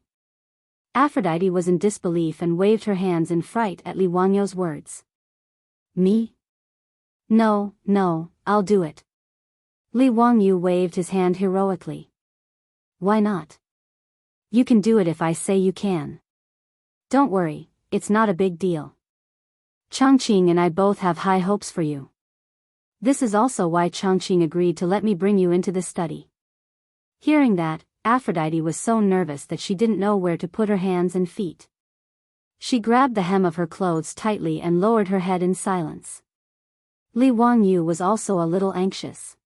Aphrodite was in disbelief and waved her hands in fright at Li Wangyo's words. Me? No, I'll do it. Li Wangyu waved his hand heroically. Why not? You can do it if I say you can. Don't worry, it's not a big deal. Changqing and I both have high hopes for you. This is also why Changqing agreed to let me bring you into this study. Hearing that, Aphrodite was so nervous that she didn't know where to put her hands and feet. She grabbed the hem of her clothes tightly and lowered her head in silence. Li Wangyu was also a little anxious.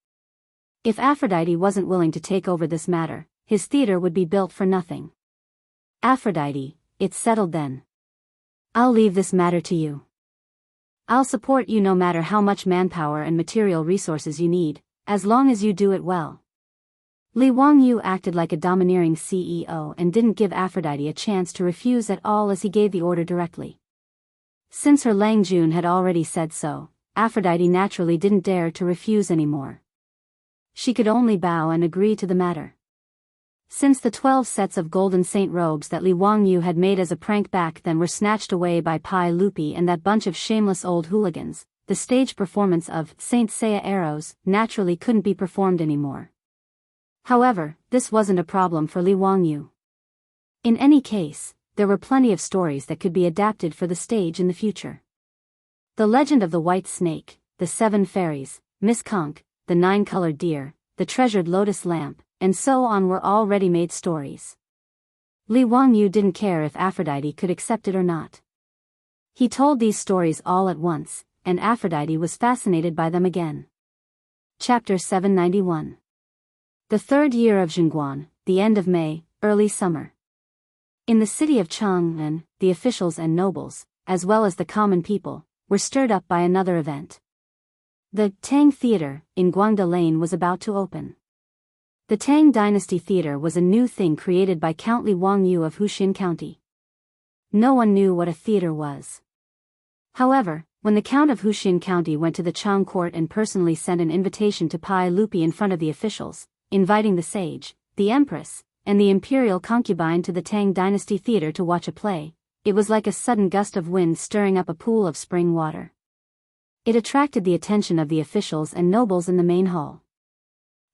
If Aphrodite wasn't willing to take over this matter, his theater would be built for nothing. Aphrodite, it's settled then. I'll leave this matter to you. I'll support you no matter how much manpower and material resources you need, as long as you do it well. Li Wangyu acted like a domineering CEO and didn't give Aphrodite a chance to refuse at all as he gave the order directly. Since her Lang Jun had already said so, Aphrodite naturally didn't dare to refuse anymore. She could only bow and agree to the matter. Since the 12 sets of golden saint robes that Li Wangyu had made as a prank back then were snatched away by Pai Lupi and that bunch of shameless old hooligans, the stage performance of Saint Seiya Arrows naturally couldn't be performed anymore. However, this wasn't a problem for Li Wangyu. In any case, there were plenty of stories that could be adapted for the stage in the future. The Legend of the White Snake, The Seven Fairies, Miss Conch, The Nine-Colored Deer, The Treasured Lotus Lamp, and so on were all ready-made stories. Li Wangyu didn't care if Aphrodite could accept it or not. He told these stories all at once, and Aphrodite was fascinated by them again. Chapter 791. The third year of Zhengguan, the end of May, early summer. In the city of Chang'an, the officials and nobles, as well as the common people, were stirred up by another event. The Tang Theater, in Guangda Lane was about to open. The Tang Dynasty Theater was a new thing created by Count Li Wangyu of Huxin County. No one knew what a theater was. However, when the Count of Huxin County went to the Chang court and personally sent an invitation to Pai Lupi in front of the officials, inviting the sage, the empress, and the imperial concubine to the Tang Dynasty Theater to watch a play, it was like a sudden gust of wind stirring up a pool of spring water. It attracted the attention of the officials and nobles in the main hall.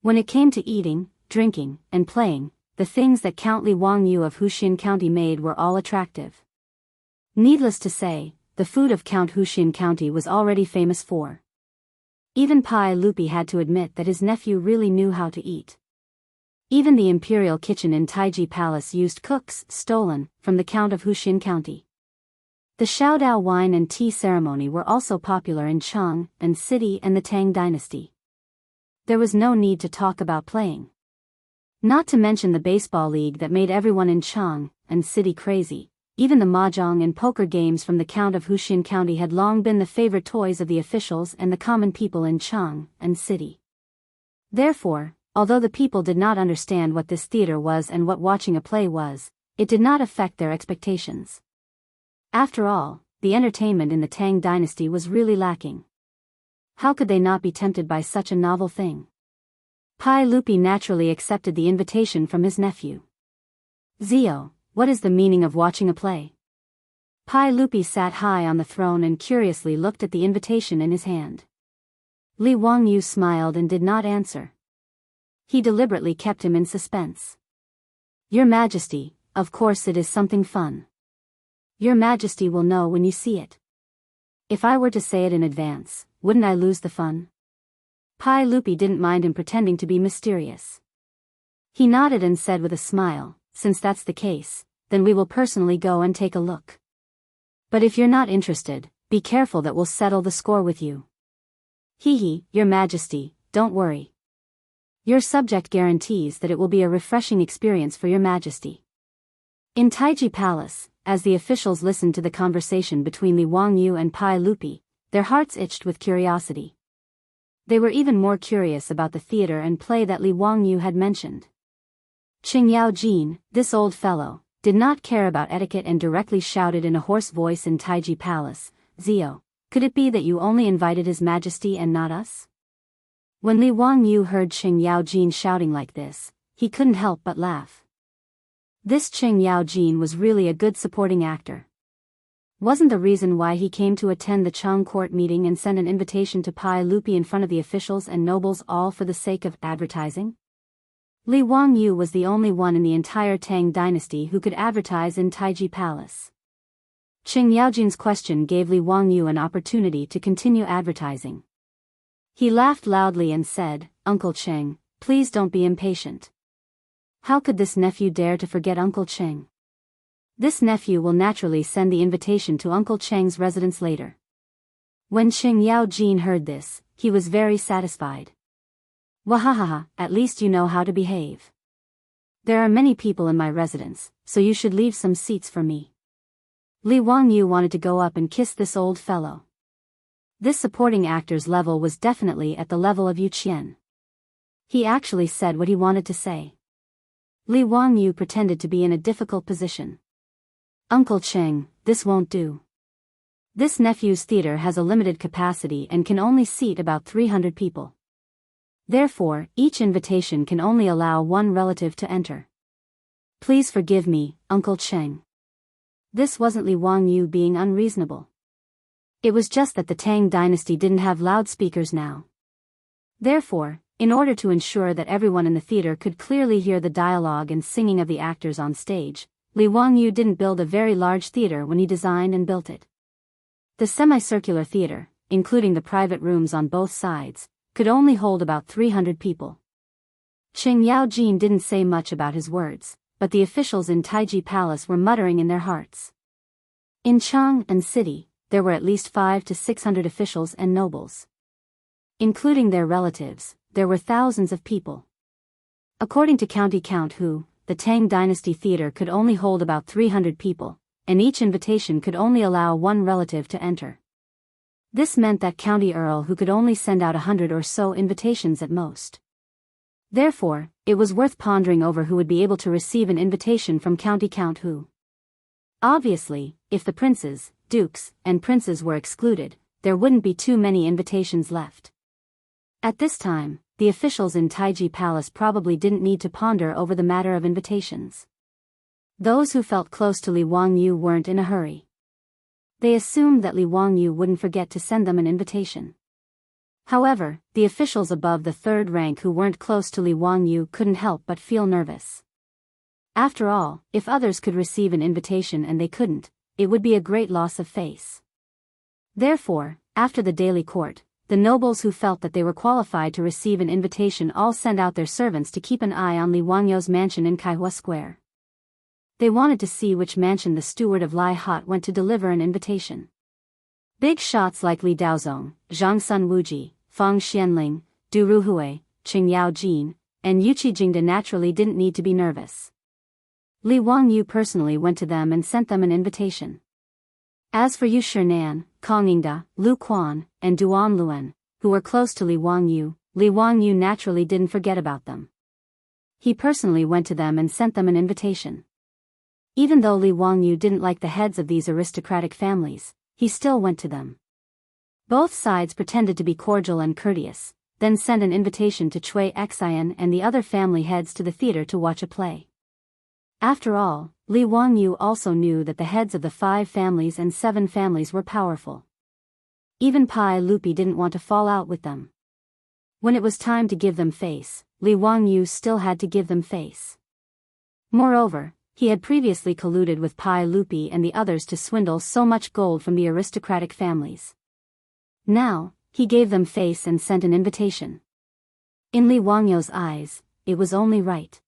When it came to eating, drinking, and playing, the things that Count Li Wangyu of Huxin County made were all attractive. Needless to say, the food of Count Huxin County was already famous for. Even Pai Lupi had to admit that his nephew really knew how to eat. Even the imperial kitchen in Taiji Palace used cooks stolen from the Count of Huxin County. The Xiaodao wine and tea ceremony were also popular in Chang'an City and the Tang Dynasty. There was no need to talk about playing. Not to mention the baseball league that made everyone in Chang'an City crazy. Even the mahjong and poker games from the Count of Huxin County had long been the favorite toys of the officials and the common people in Chang'an City. Therefore, although the people did not understand what this theater was and what watching a play was, it did not affect their expectations. After all, the entertainment in the Tang Dynasty was really lacking. How could they not be tempted by such a novel thing? Pai Lupi naturally accepted the invitation from his nephew. Zio, what is the meaning of watching a play? Pai Lupi sat high on the throne and curiously looked at the invitation in his hand. Li Wangyu smiled and did not answer. He deliberately kept him in suspense. Your Majesty, of course it is something fun. Your Majesty will know when you see it. If I were to say it in advance, wouldn't I lose the fun? Pai Lupi didn't mind him pretending to be mysterious. He nodded and said with a smile, since that's the case, then we will personally go and take a look. But if you're not interested, be careful that we'll settle the score with you. Your Majesty, don't worry. Your subject guarantees that it will be a refreshing experience for your Majesty. In Taiji Palace, as the officials listened to the conversation between Li Wangyu and Pai Lupi, their hearts itched with curiosity. They were even more curious about the theater and play that Li Wangyu had mentioned. Qing Yao Jin, this old fellow, did not care about etiquette and directly shouted in a hoarse voice in Taiji Palace, "Zio, could it be that you only invited His Majesty and not us?" When Li Wangyu heard Qing Yaojin shouting like this, he couldn't help but laugh. This Qing Yaojin was really a good supporting actor. Wasn't the reason why he came to attend the Cheng court meeting and sent an invitation to Pai Lupi in front of the officials and nobles all for the sake of advertising? Li Wangyu was the only one in the entire Tang dynasty who could advertise in Taiji Palace. Qing Yaojin's question gave Li Wangyu an opportunity to continue advertising. He laughed loudly and said, "Uncle Qing, please don't be impatient. How could this nephew dare to forget Uncle Qing? This nephew will naturally send the invitation to Uncle Cheng's residence later." When Qing Yaojin heard this, he was very satisfied. "Wahahaha, at least you know how to behave. There are many people in my residence, so you should leave some seats for me." Li Wangyu wanted to go up and kiss this old fellow. This supporting actor's level was definitely at the level of Yu Qian. He actually said what he wanted to say. Li Wangyu pretended to be in a difficult position. "Uncle Qing, this won't do. This nephew's theater has a limited capacity and can only seat about 300 people. Therefore, each invitation can only allow one relative to enter. Please forgive me, Uncle Qing." This wasn't Li Wangyu being unreasonable. It was just that the Tang dynasty didn't have loudspeakers now. Therefore, in order to ensure that everyone in the theater could clearly hear the dialogue and singing of the actors on stage, Li Wangyu didn't build a very large theater when he designed and built it. The semicircular theater, including the private rooms on both sides, could only hold about 300 people. Qing Yaojin didn't say much about his words, but the officials in Taiji Palace were muttering in their hearts. In Cheng and city, there were at least 500 to 600 officials and nobles. Including their relatives, there were thousands of people. According to County Count Hu, the Tang Dynasty Theater could only hold about 300 people, and each invitation could only allow one relative to enter. This meant that County Earl who could only send out 100 or so invitations at most. Therefore, it was worth pondering over who would be able to receive an invitation from County Count Hu. Obviously, if the princes, dukes, and princes were excluded, there wouldn't be too many invitations left. At this time, the officials in Taiji Palace probably didn't need to ponder over the matter of invitations. Those who felt close to Li Wangyu weren't in a hurry. They assumed that Li Wangyu wouldn't forget to send them an invitation. However, the officials above the third rank who weren't close to Li Wangyu couldn't help but feel nervous. After all, if others could receive an invitation and they couldn't, it would be a great loss of face. Therefore, after the daily court, the nobles who felt that they were qualified to receive an invitation all sent out their servants to keep an eye on Li Wangyu's mansion in Kaihua Square. They wanted to see which mansion the steward of Lai Hot went to deliver an invitation. Big shots like Li Daozong, Zhang Sun Wuji, Fang Xianling, Du Ruhui, Qing Yaojin, and Yuqi Jingde naturally didn't need to be nervous. Li Wangyu personally went to them and sent them an invitation. As for Yu Shinan, Kong Yingda, Lu Quan, and Duan Luan, who were close to Li Wangyu naturally didn't forget about them. He personally went to them and sent them an invitation. Even though Li Wangyu didn't like the heads of these aristocratic families, he still went to them. Both sides pretended to be cordial and courteous, then sent an invitation to Cui Xian and the other family heads to the theater to watch a play. After all, Li Wangyu also knew that the heads of the 5 families and 7 families were powerful. Even Pai Lupi didn't want to fall out with them. When it was time to give them face, Li Wangyu still had to give them face. Moreover, he had previously colluded with Pai Lupi and the others to swindle so much gold from the aristocratic families. Now, he gave them face and sent an invitation. In Li Wangyu's eyes, it was only right.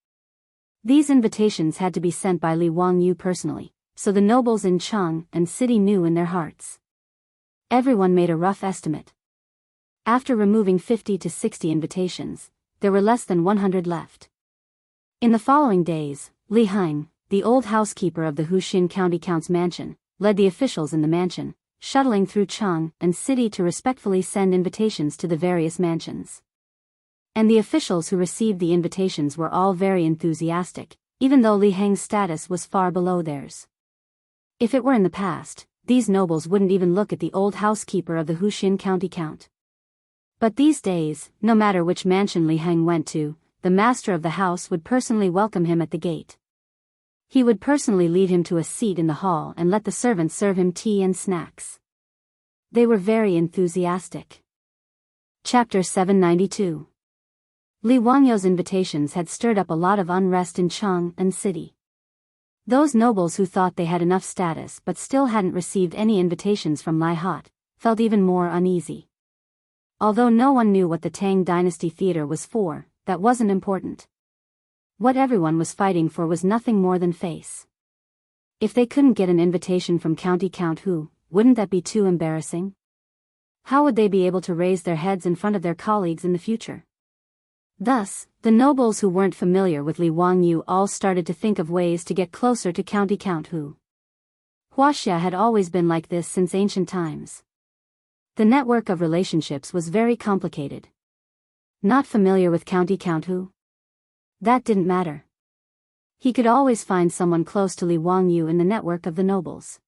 These invitations had to be sent by Li Wangyu personally, so the nobles in Cheng and city knew in their hearts. Everyone made a rough estimate. After removing 50 to 60 invitations, there were less than 100 left. In the following days, Li Heng, the old housekeeper of the Huxin County Count's mansion, led the officials in the mansion, shuttling through Cheng and city to respectfully send invitations to the various mansions. And the officials who received the invitations were all very enthusiastic, even though Li Heng's status was far below theirs. If it were in the past, these nobles wouldn't even look at the old housekeeper of the Huxian County Count. But these days, no matter which mansion Li Heng went to, the master of the house would personally welcome him at the gate. He would personally lead him to a seat in the hall and let the servants serve him tea and snacks. They were very enthusiastic. Chapter 792. Li Wangyo's invitations had stirred up a lot of unrest in Chang'an City. Those nobles who thought they had enough status but still hadn't received any invitations from Lai Hot, felt even more uneasy. Although no one knew what the Tang Dynasty Theater was for, that wasn't important. What everyone was fighting for was nothing more than face. If they couldn't get an invitation from County Count Hu, wouldn't that be too embarrassing? How would they be able to raise their heads in front of their colleagues in the future? Thus, the nobles who weren't familiar with Li Wangyu all started to think of ways to get closer to County Count Hu. Huaxia had always been like this since ancient times. The network of relationships was very complicated. Not familiar with County Count Hu? That didn't matter. He could always find someone close to Li Wangyu in the network of the nobles.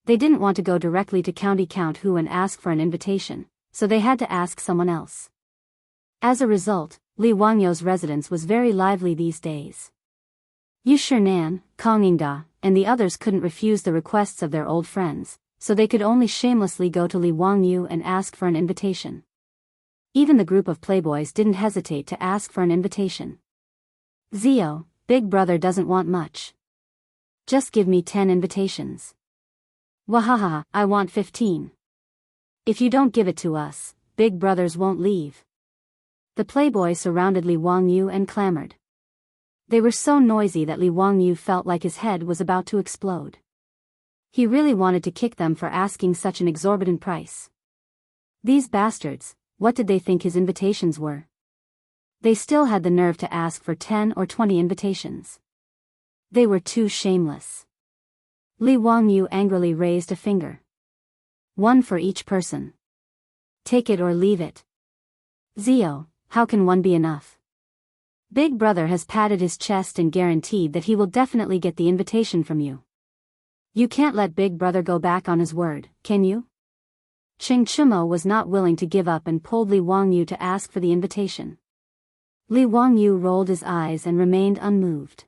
They didn't want to go directly to County Count Hu and ask for an invitation, so they had to ask someone else. As a result, Li Wangyo's residence was very lively these days. Yu Shinan, Kong Yingda, and the others couldn't refuse the requests of their old friends, so they could only shamelessly go to Li Wangyu and ask for an invitation. Even the group of playboys didn't hesitate to ask for an invitation. Zio, Big Brother doesn't want much. Just give me 10 invitations. Wahaha, I want 15. If you don't give it to us, Big Brothers won't leave. The playboy surrounded Li Wangyu and clamored. They were so noisy that Li Wangyu felt like his head was about to explode. He really wanted to kick them for asking such an exorbitant price. These bastards, what did they think his invitations were? They still had the nerve to ask for 10 or 20 invitations. They were too shameless. Li Wangyu angrily raised a finger. One for each person. Take it or leave it. Zio, how can one be enough? Big Brother has patted his chest and guaranteed that he will definitely get the invitation from you. You can't let Big Brother go back on his word, can you? Cheng Chumo was not willing to give up and pulled Li Wangyu to ask for the invitation. Li Wangyu rolled his eyes and remained unmoved.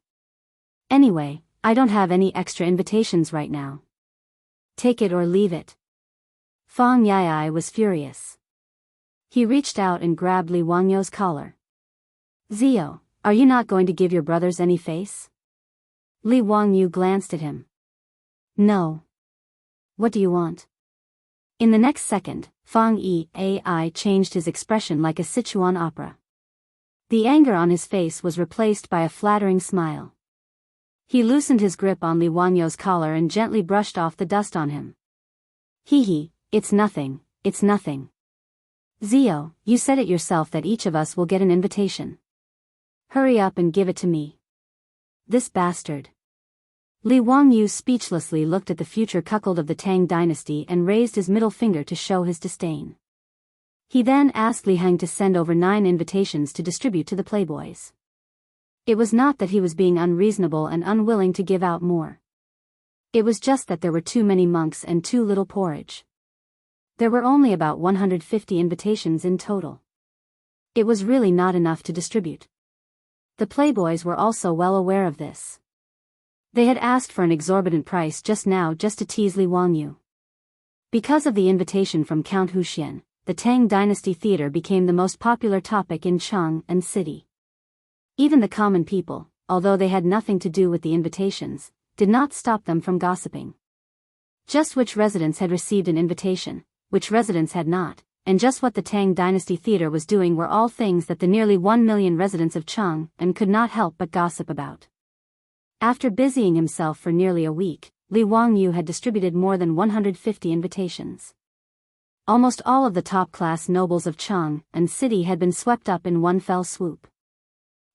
Anyway, I don't have any extra invitations right now. Take it or leave it. Fang Yai was furious. He reached out and grabbed Li Wangyu's collar. Zio, are you not going to give your brothers any face? Li Wangyu glanced at him. No. What do you want? In the next second, Fang Yi changed his expression like a Sichuan opera. The anger on his face was replaced by a flattering smile. He loosened his grip on Li Wanyu's collar and gently brushed off the dust on him. Hee, it's nothing, it's nothing. Zio, you said it yourself that each of us will get an invitation. Hurry up and give it to me. This bastard. Li Wangyu speechlessly looked at the future cuckold of the Tang dynasty and raised his middle finger to show his disdain. He then asked Li Heng to send over 9 invitations to distribute to the playboys. It was not that he was being unreasonable and unwilling to give out more. It was just that there were too many monks and too little porridge. There were only about 150 invitations in total. It was really not enough to distribute. The playboys were also well aware of this. They had asked for an exorbitant price just now just to tease Li Wangyu. Because of the invitation from Count Huxian, the Tang Dynasty Theater became the most popular topic in Chang'an City. Even the common people, although they had nothing to do with the invitations, did not stop them from gossiping. Just which residents had received an invitation, which residents had not, and just what the Tang Dynasty Theater was doing were all things that the nearly 1 million residents of Chang'an could not help but gossip about. After busying himself for nearly a week, Li Wangyu had distributed more than 150 invitations. Almost all of the top-class nobles of Chang'an City had been swept up in one fell swoop.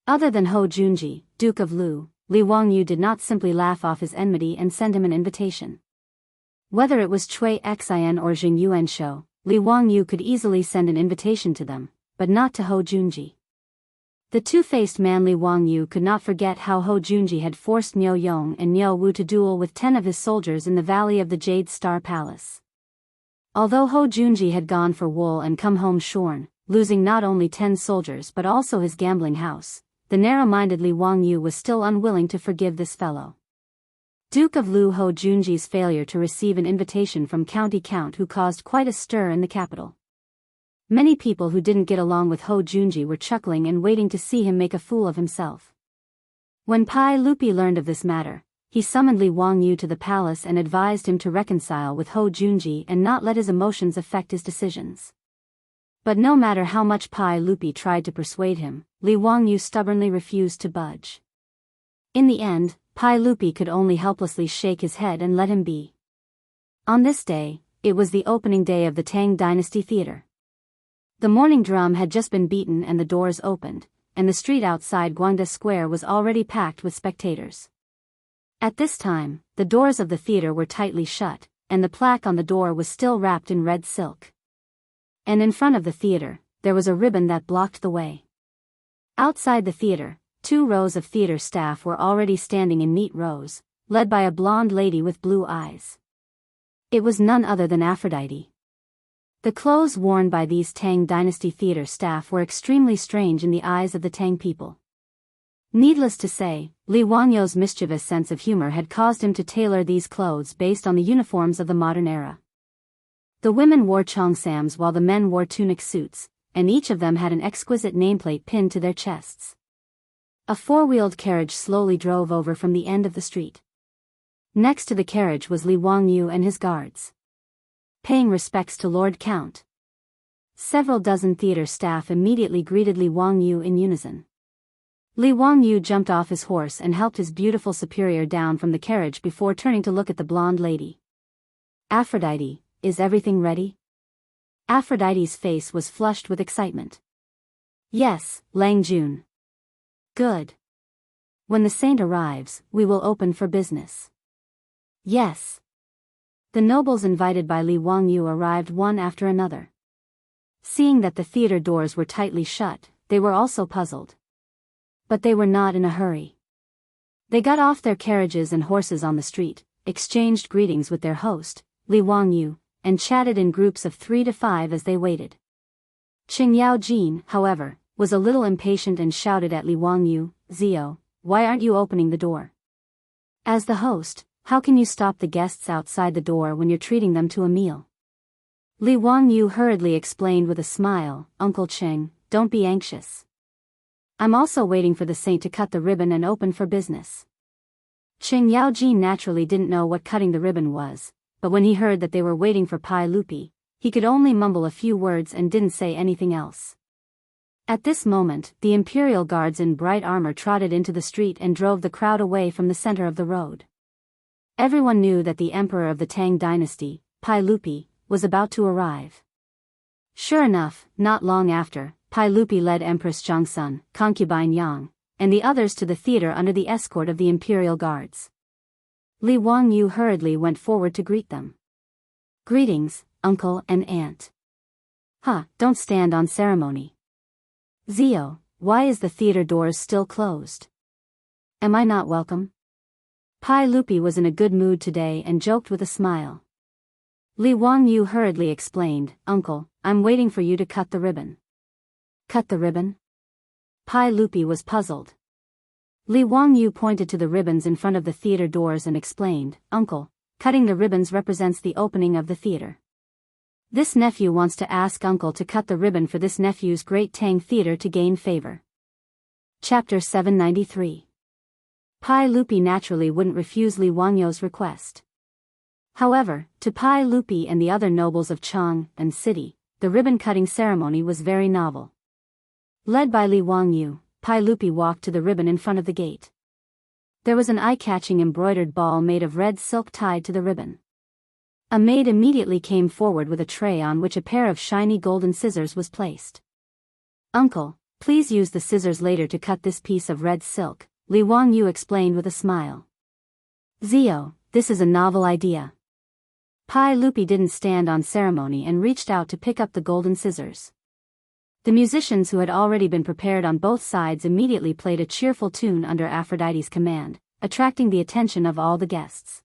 Other than Ho Junji, Duke of Lu, Li Wangyu did not simply laugh off his enmity and send him an invitation. Whether it was Cui Xin or Jing Yuanshou, Li Wangyu could easily send an invitation to them, but not to Ho Junji. The two-faced man Li Wangyu could not forget how Ho Junji had forced Niu Yong and Niu Wu to duel with 10 of his soldiers in the Valley of the Jade Star Palace. Although Ho Junji had gone for wool and come home shorn, losing not only 10 soldiers but also his gambling house, the narrow-minded Li Wangyu was still unwilling to forgive this fellow. Duke of Lu Ho Junji's failure to receive an invitation from County Count who caused quite a stir in the capital. Many people who didn't get along with Ho Junji were chuckling and waiting to see him make a fool of himself. When Pai Lupi learned of this matter, he summoned Li Wangyu to the palace and advised him to reconcile with Ho Junji and not let his emotions affect his decisions. But no matter how much Pai Lupi tried to persuade him, Li Wangyu stubbornly refused to budge. In the end, Pai Lupi could only helplessly shake his head and let him be. On this day, it was the opening day of the Tang Dynasty Theater. The morning drum had just been beaten and the doors opened, and the street outside Guangda Square was already packed with spectators. At this time, the doors of the theater were tightly shut, and the plaque on the door was still wrapped in red silk. And in front of the theater, there was a ribbon that blocked the way. Outside the theater, 2 rows of theater staff were already standing in neat rows, led by a blonde lady with blue eyes. It was none other than Aphrodite. The clothes worn by these Tang Dynasty theater staff were extremely strange in the eyes of the Tang people. Needless to say, Li Wangyu's mischievous sense of humor had caused him to tailor these clothes based on the uniforms of the modern era. The women wore cheongsams while the men wore tunic suits, and each of them had an exquisite nameplate pinned to their chests. A 4-wheeled carriage slowly drove over from the end of the street. Next to the carriage was Li Wangyu and his guards, paying respects to Lord Count. Several dozen theater staff immediately greeted Li Wangyu in unison. Li Wangyu jumped off his horse and helped his beautiful superior down from the carriage before turning to look at the blonde lady. Aphrodite, is everything ready? Aphrodite's face was flushed with excitement. Yes, Lang Jun. Good. When the saint arrives, we will open for business. Yes. The nobles invited by Li Wangyu arrived one after another. Seeing that the theater doors were tightly shut, they were also puzzled. But they were not in a hurry. They got off their carriages and horses on the street, exchanged greetings with their host, Li Wangyu, and chatted in groups of 3 to 5 as they waited. Qing Yao Jin, however, was a little impatient and shouted at Li Wangyu, "Zio, why aren't you opening the door? As the host, how can you stop the guests outside the door when you're treating them to a meal?" Li Wangyu hurriedly explained with a smile, "Uncle Qing, don't be anxious. I'm also waiting for the saint to cut the ribbon and open for business." Qing Yaojin naturally didn't know what cutting the ribbon was, but when he heard that they were waiting for Pai Lupi, he could only mumble a few words and didn't say anything else. At this moment, the imperial guards in bright armor trotted into the street and drove the crowd away from the center of the road. Everyone knew that the emperor of the Tang dynasty, Pai Lupi, was about to arrive. Sure enough, not long after, Pai Lupi led Empress Zhangsun, concubine Yang, and the others to the theater under the escort of the imperial guards. Li Wangyu hurriedly went forward to greet them. "Greetings, uncle and aunt." Don't stand on ceremony. "Zio, why is the theater doors still closed? Am I not welcome?" Pai Lupi was in a good mood today and joked with a smile. Li Wangyu hurriedly explained, "Uncle, I'm waiting for you to cut the ribbon." "Cut the ribbon?" Pai Lupi was puzzled. Li Wangyu pointed to the ribbons in front of the theater doors and explained, "Uncle, cutting the ribbons represents the opening of the theater. This nephew wants to ask Uncle to cut the ribbon for this nephew's great Tang theater to gain favor." Chapter 793. Pai Lupi naturally wouldn't refuse Li Wangyu's request. However, to Pai Lupi and the other nobles of Chang and City, the ribbon-cutting ceremony was very novel. Led by Li Wangyu, Pai Lupi walked to the ribbon in front of the gate. There was an eye-catching embroidered ball made of red silk tied to the ribbon. A maid immediately came forward with a tray on which a pair of shiny golden scissors was placed. "Uncle, please use the scissors later to cut this piece of red silk," Li Wangyu explained with a smile. "Zio, this is a novel idea." Pai Lupi didn't stand on ceremony and reached out to pick up the golden scissors. The musicians who had already been prepared on both sides immediately played a cheerful tune under Aphrodite's command, attracting the attention of all the guests.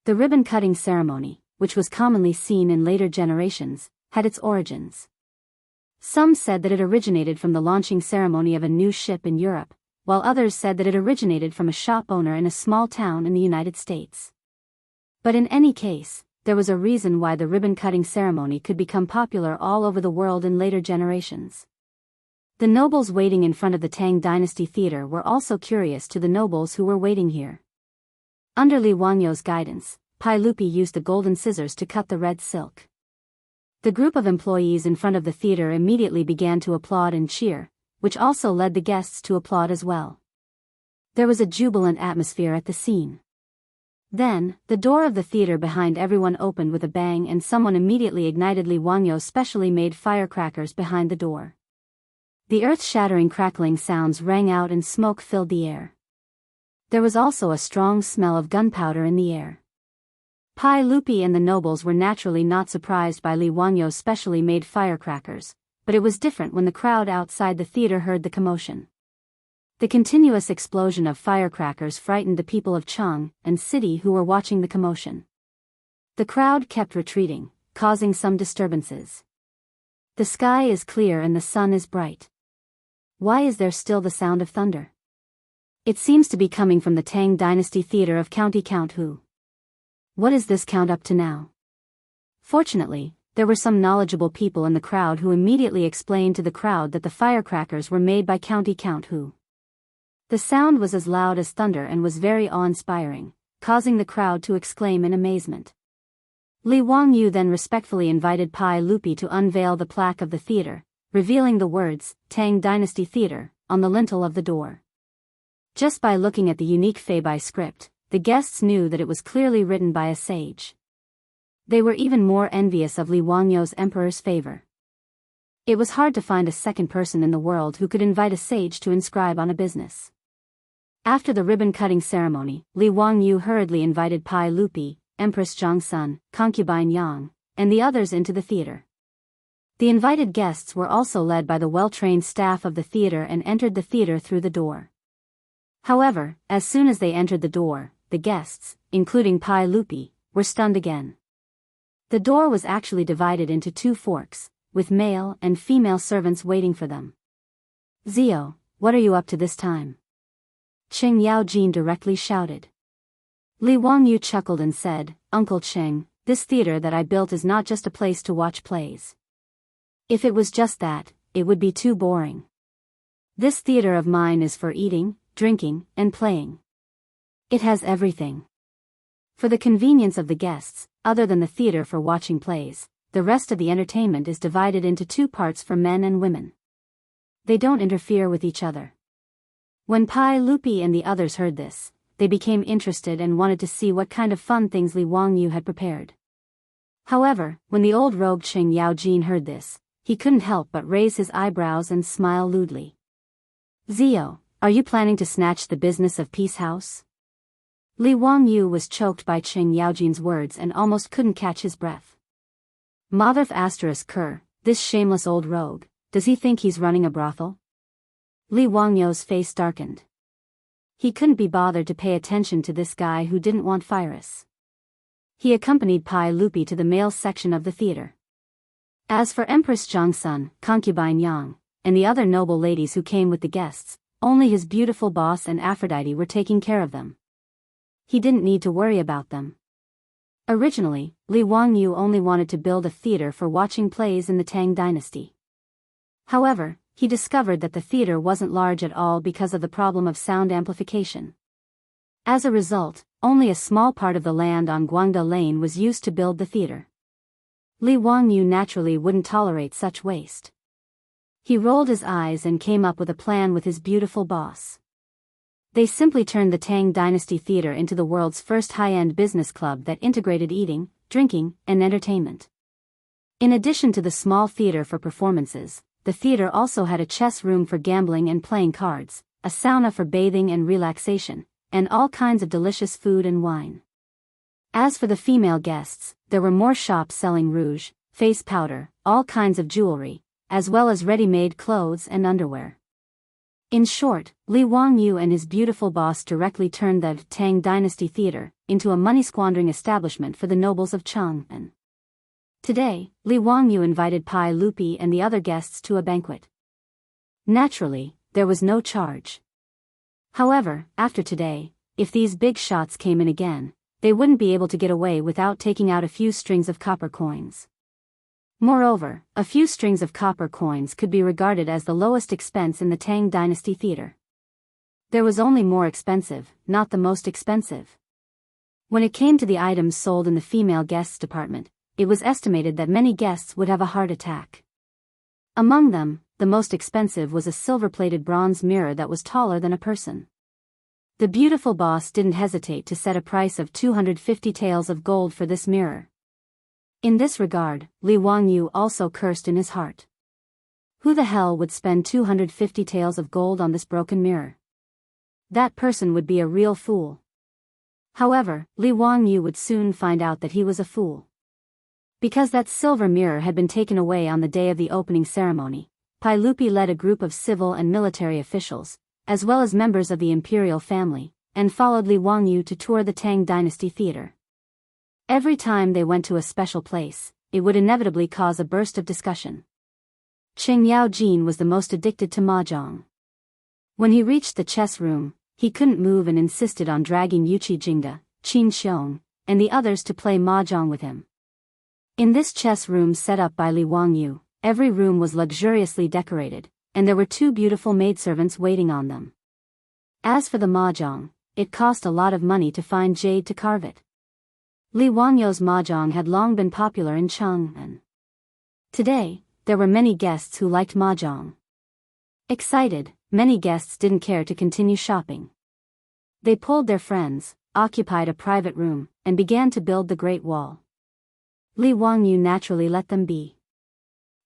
The ribbon-cutting ceremony, which was commonly seen in later generations, had its origins. Some said that it originated from the launching ceremony of a new ship in Europe, while others said that it originated from a shop owner in a small town in the United States. But in any case, there was a reason why the ribbon-cutting ceremony could become popular all over the world in later generations. The nobles waiting in front of the Tang Dynasty Theater were also curious to the nobles who were waiting here. Under Li Wangyo's guidance, Pai Lupi used the golden scissors to cut the red silk. The group of employees in front of the theater immediately began to applaud and cheer, which also led the guests to applaud as well. There was a jubilant atmosphere at the scene. Then, the door of the theater behind everyone opened with a bang and someone immediately ignited Li Wangyo's specially made firecrackers behind the door. The earth-shattering crackling sounds rang out and smoke filled the air. There was also a strong smell of gunpowder in the air. Pai Lupi and the nobles were naturally not surprised by Li Wangyo's specially made firecrackers, but it was different when the crowd outside the theater heard the commotion. The continuous explosion of firecrackers frightened the people of Chang and city who were watching the commotion. The crowd kept retreating, causing some disturbances. The sky is clear and the sun is bright. Why is there still the sound of thunder? It seems to be coming from the Tang Dynasty Theater of County Count Hu. What is this count up to now? Fortunately, there were some knowledgeable people in the crowd who immediately explained to the crowd that the firecrackers were made by County Count Hu. The sound was as loud as thunder and was very awe-inspiring, causing the crowd to exclaim in amazement. Li Wangyu then respectfully invited Pai Lupi to unveil the plaque of the theater, revealing the words, Tang Dynasty Theater, on the lintel of the door. Just by looking at the unique Feibai script, the guests knew that it was clearly written by a sage. They were even more envious of Li Wangyo's emperor's favor. It was hard to find a second person in the world who could invite a sage to inscribe on a business. After the ribbon-cutting ceremony, Li Wangyu hurriedly invited Pai Lupi, Empress Zhongsun, concubine Yang, and the others into the theater. The invited guests were also led by the well-trained staff of the theater and entered the theater through the door. However, as soon as they entered the door, the guests, including Pai Lupi, were stunned again. The door was actually divided into two forks, with male and female servants waiting for them. Zio, what are you up to this time? Cheng Yaojin directly shouted. Li Wangyu chuckled and said, Uncle Cheng, this theater that I built is not just a place to watch plays. If it was just that, it would be too boring. This theater of mine is for eating, drinking, and playing. It has everything. For the convenience of the guests, other than the theater for watching plays, the rest of the entertainment is divided into two parts for men and women. They don't interfere with each other. When Pai Lupi and the others heard this, they became interested and wanted to see what kind of fun things Li Wangyu had prepared. However, when the old rogue Cheng Yaojin heard this, he couldn't help but raise his eyebrows and smile lewdly. Zio, are you planning to snatch the business of Peace House? Li Wangyu was choked by Cheng Yaojin's words and almost couldn't catch his breath. Motherf ***, this shameless old rogue, does he think he's running a brothel? Li Wangyu's face darkened. He couldn't be bothered to pay attention to this guy who didn't want Virus. He accompanied Pai Lupi to the male section of the theater. As for Empress Zhongsun, concubine Yang, and the other noble ladies who came with the guests, only his beautiful boss and Aphrodite were taking care of them. He didn't need to worry about them. Originally, Li Wangyu only wanted to build a theater for watching plays in the Tang Dynasty. However, he discovered that the theater wasn't large at all because of the problem of sound amplification. As a result, only a small part of the land on Guangda Lane was used to build the theater. Li Wangyu naturally wouldn't tolerate such waste. He rolled his eyes and came up with a plan with his beautiful boss. They simply turned the Tang Dynasty Theater into the world's first high-end business club that integrated eating, drinking, and entertainment. In addition to the small theater for performances, the theater also had a chess room for gambling and playing cards, a sauna for bathing and relaxation, and all kinds of delicious food and wine. As for the female guests, there were more shops selling rouge, face powder, all kinds of jewelry, as well as ready-made clothes and underwear. In short, Li Wangyu and his beautiful boss directly turned the Tang Dynasty Theater into a money-squandering establishment for the nobles of Chang'an. Today, Li Wangyu invited Pai Lupi and the other guests to a banquet. Naturally, there was no charge. However, after today, if these big shots came in again, they wouldn't be able to get away without taking out a few strings of copper coins. Moreover, a few strings of copper coins could be regarded as the lowest expense in the Tang Dynasty Theater. There was only more expensive, not the most expensive. When it came to the items sold in the female guests department, it was estimated that many guests would have a heart attack. Among them, the most expensive was a silver-plated bronze mirror that was taller than a person. The beautiful boss didn't hesitate to set a price of 250 taels of gold for this mirror. In this regard, Li Wangyu also cursed in his heart. Who the hell would spend 250 taels of gold on this broken mirror? That person would be a real fool. However, Li Wangyu would soon find out that he was a fool. Because that silver mirror had been taken away on the day of the opening ceremony, Pai Lupi led a group of civil and military officials, as well as members of the imperial family, and followed Li Wangyu to tour the Tang Dynasty Theater. Every time they went to a special place, it would inevitably cause a burst of discussion. Qing Yaojin was the most addicted to mahjong. When he reached the chess room, he couldn't move and insisted on dragging Yuqi Jingda, Qin Xiong, and the others to play mahjong with him. In this chess room set up by Li Wangyu, every room was luxuriously decorated, and there were 2 beautiful maidservants waiting on them. As for the mahjong, it cost a lot of money to find jade to carve it. Li Wangyu's mahjong had long been popular in Chang'an. Today, there were many guests who liked mahjong. Excited, many guests didn't care to continue shopping. They pulled their friends, occupied a private room, and began to build the Great Wall. Li Wangyu naturally let them be.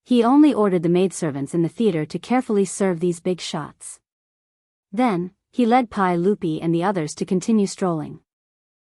He only ordered the maidservants in the theater to carefully serve these big shots. Then, he led Pai Lupi and the others to continue strolling.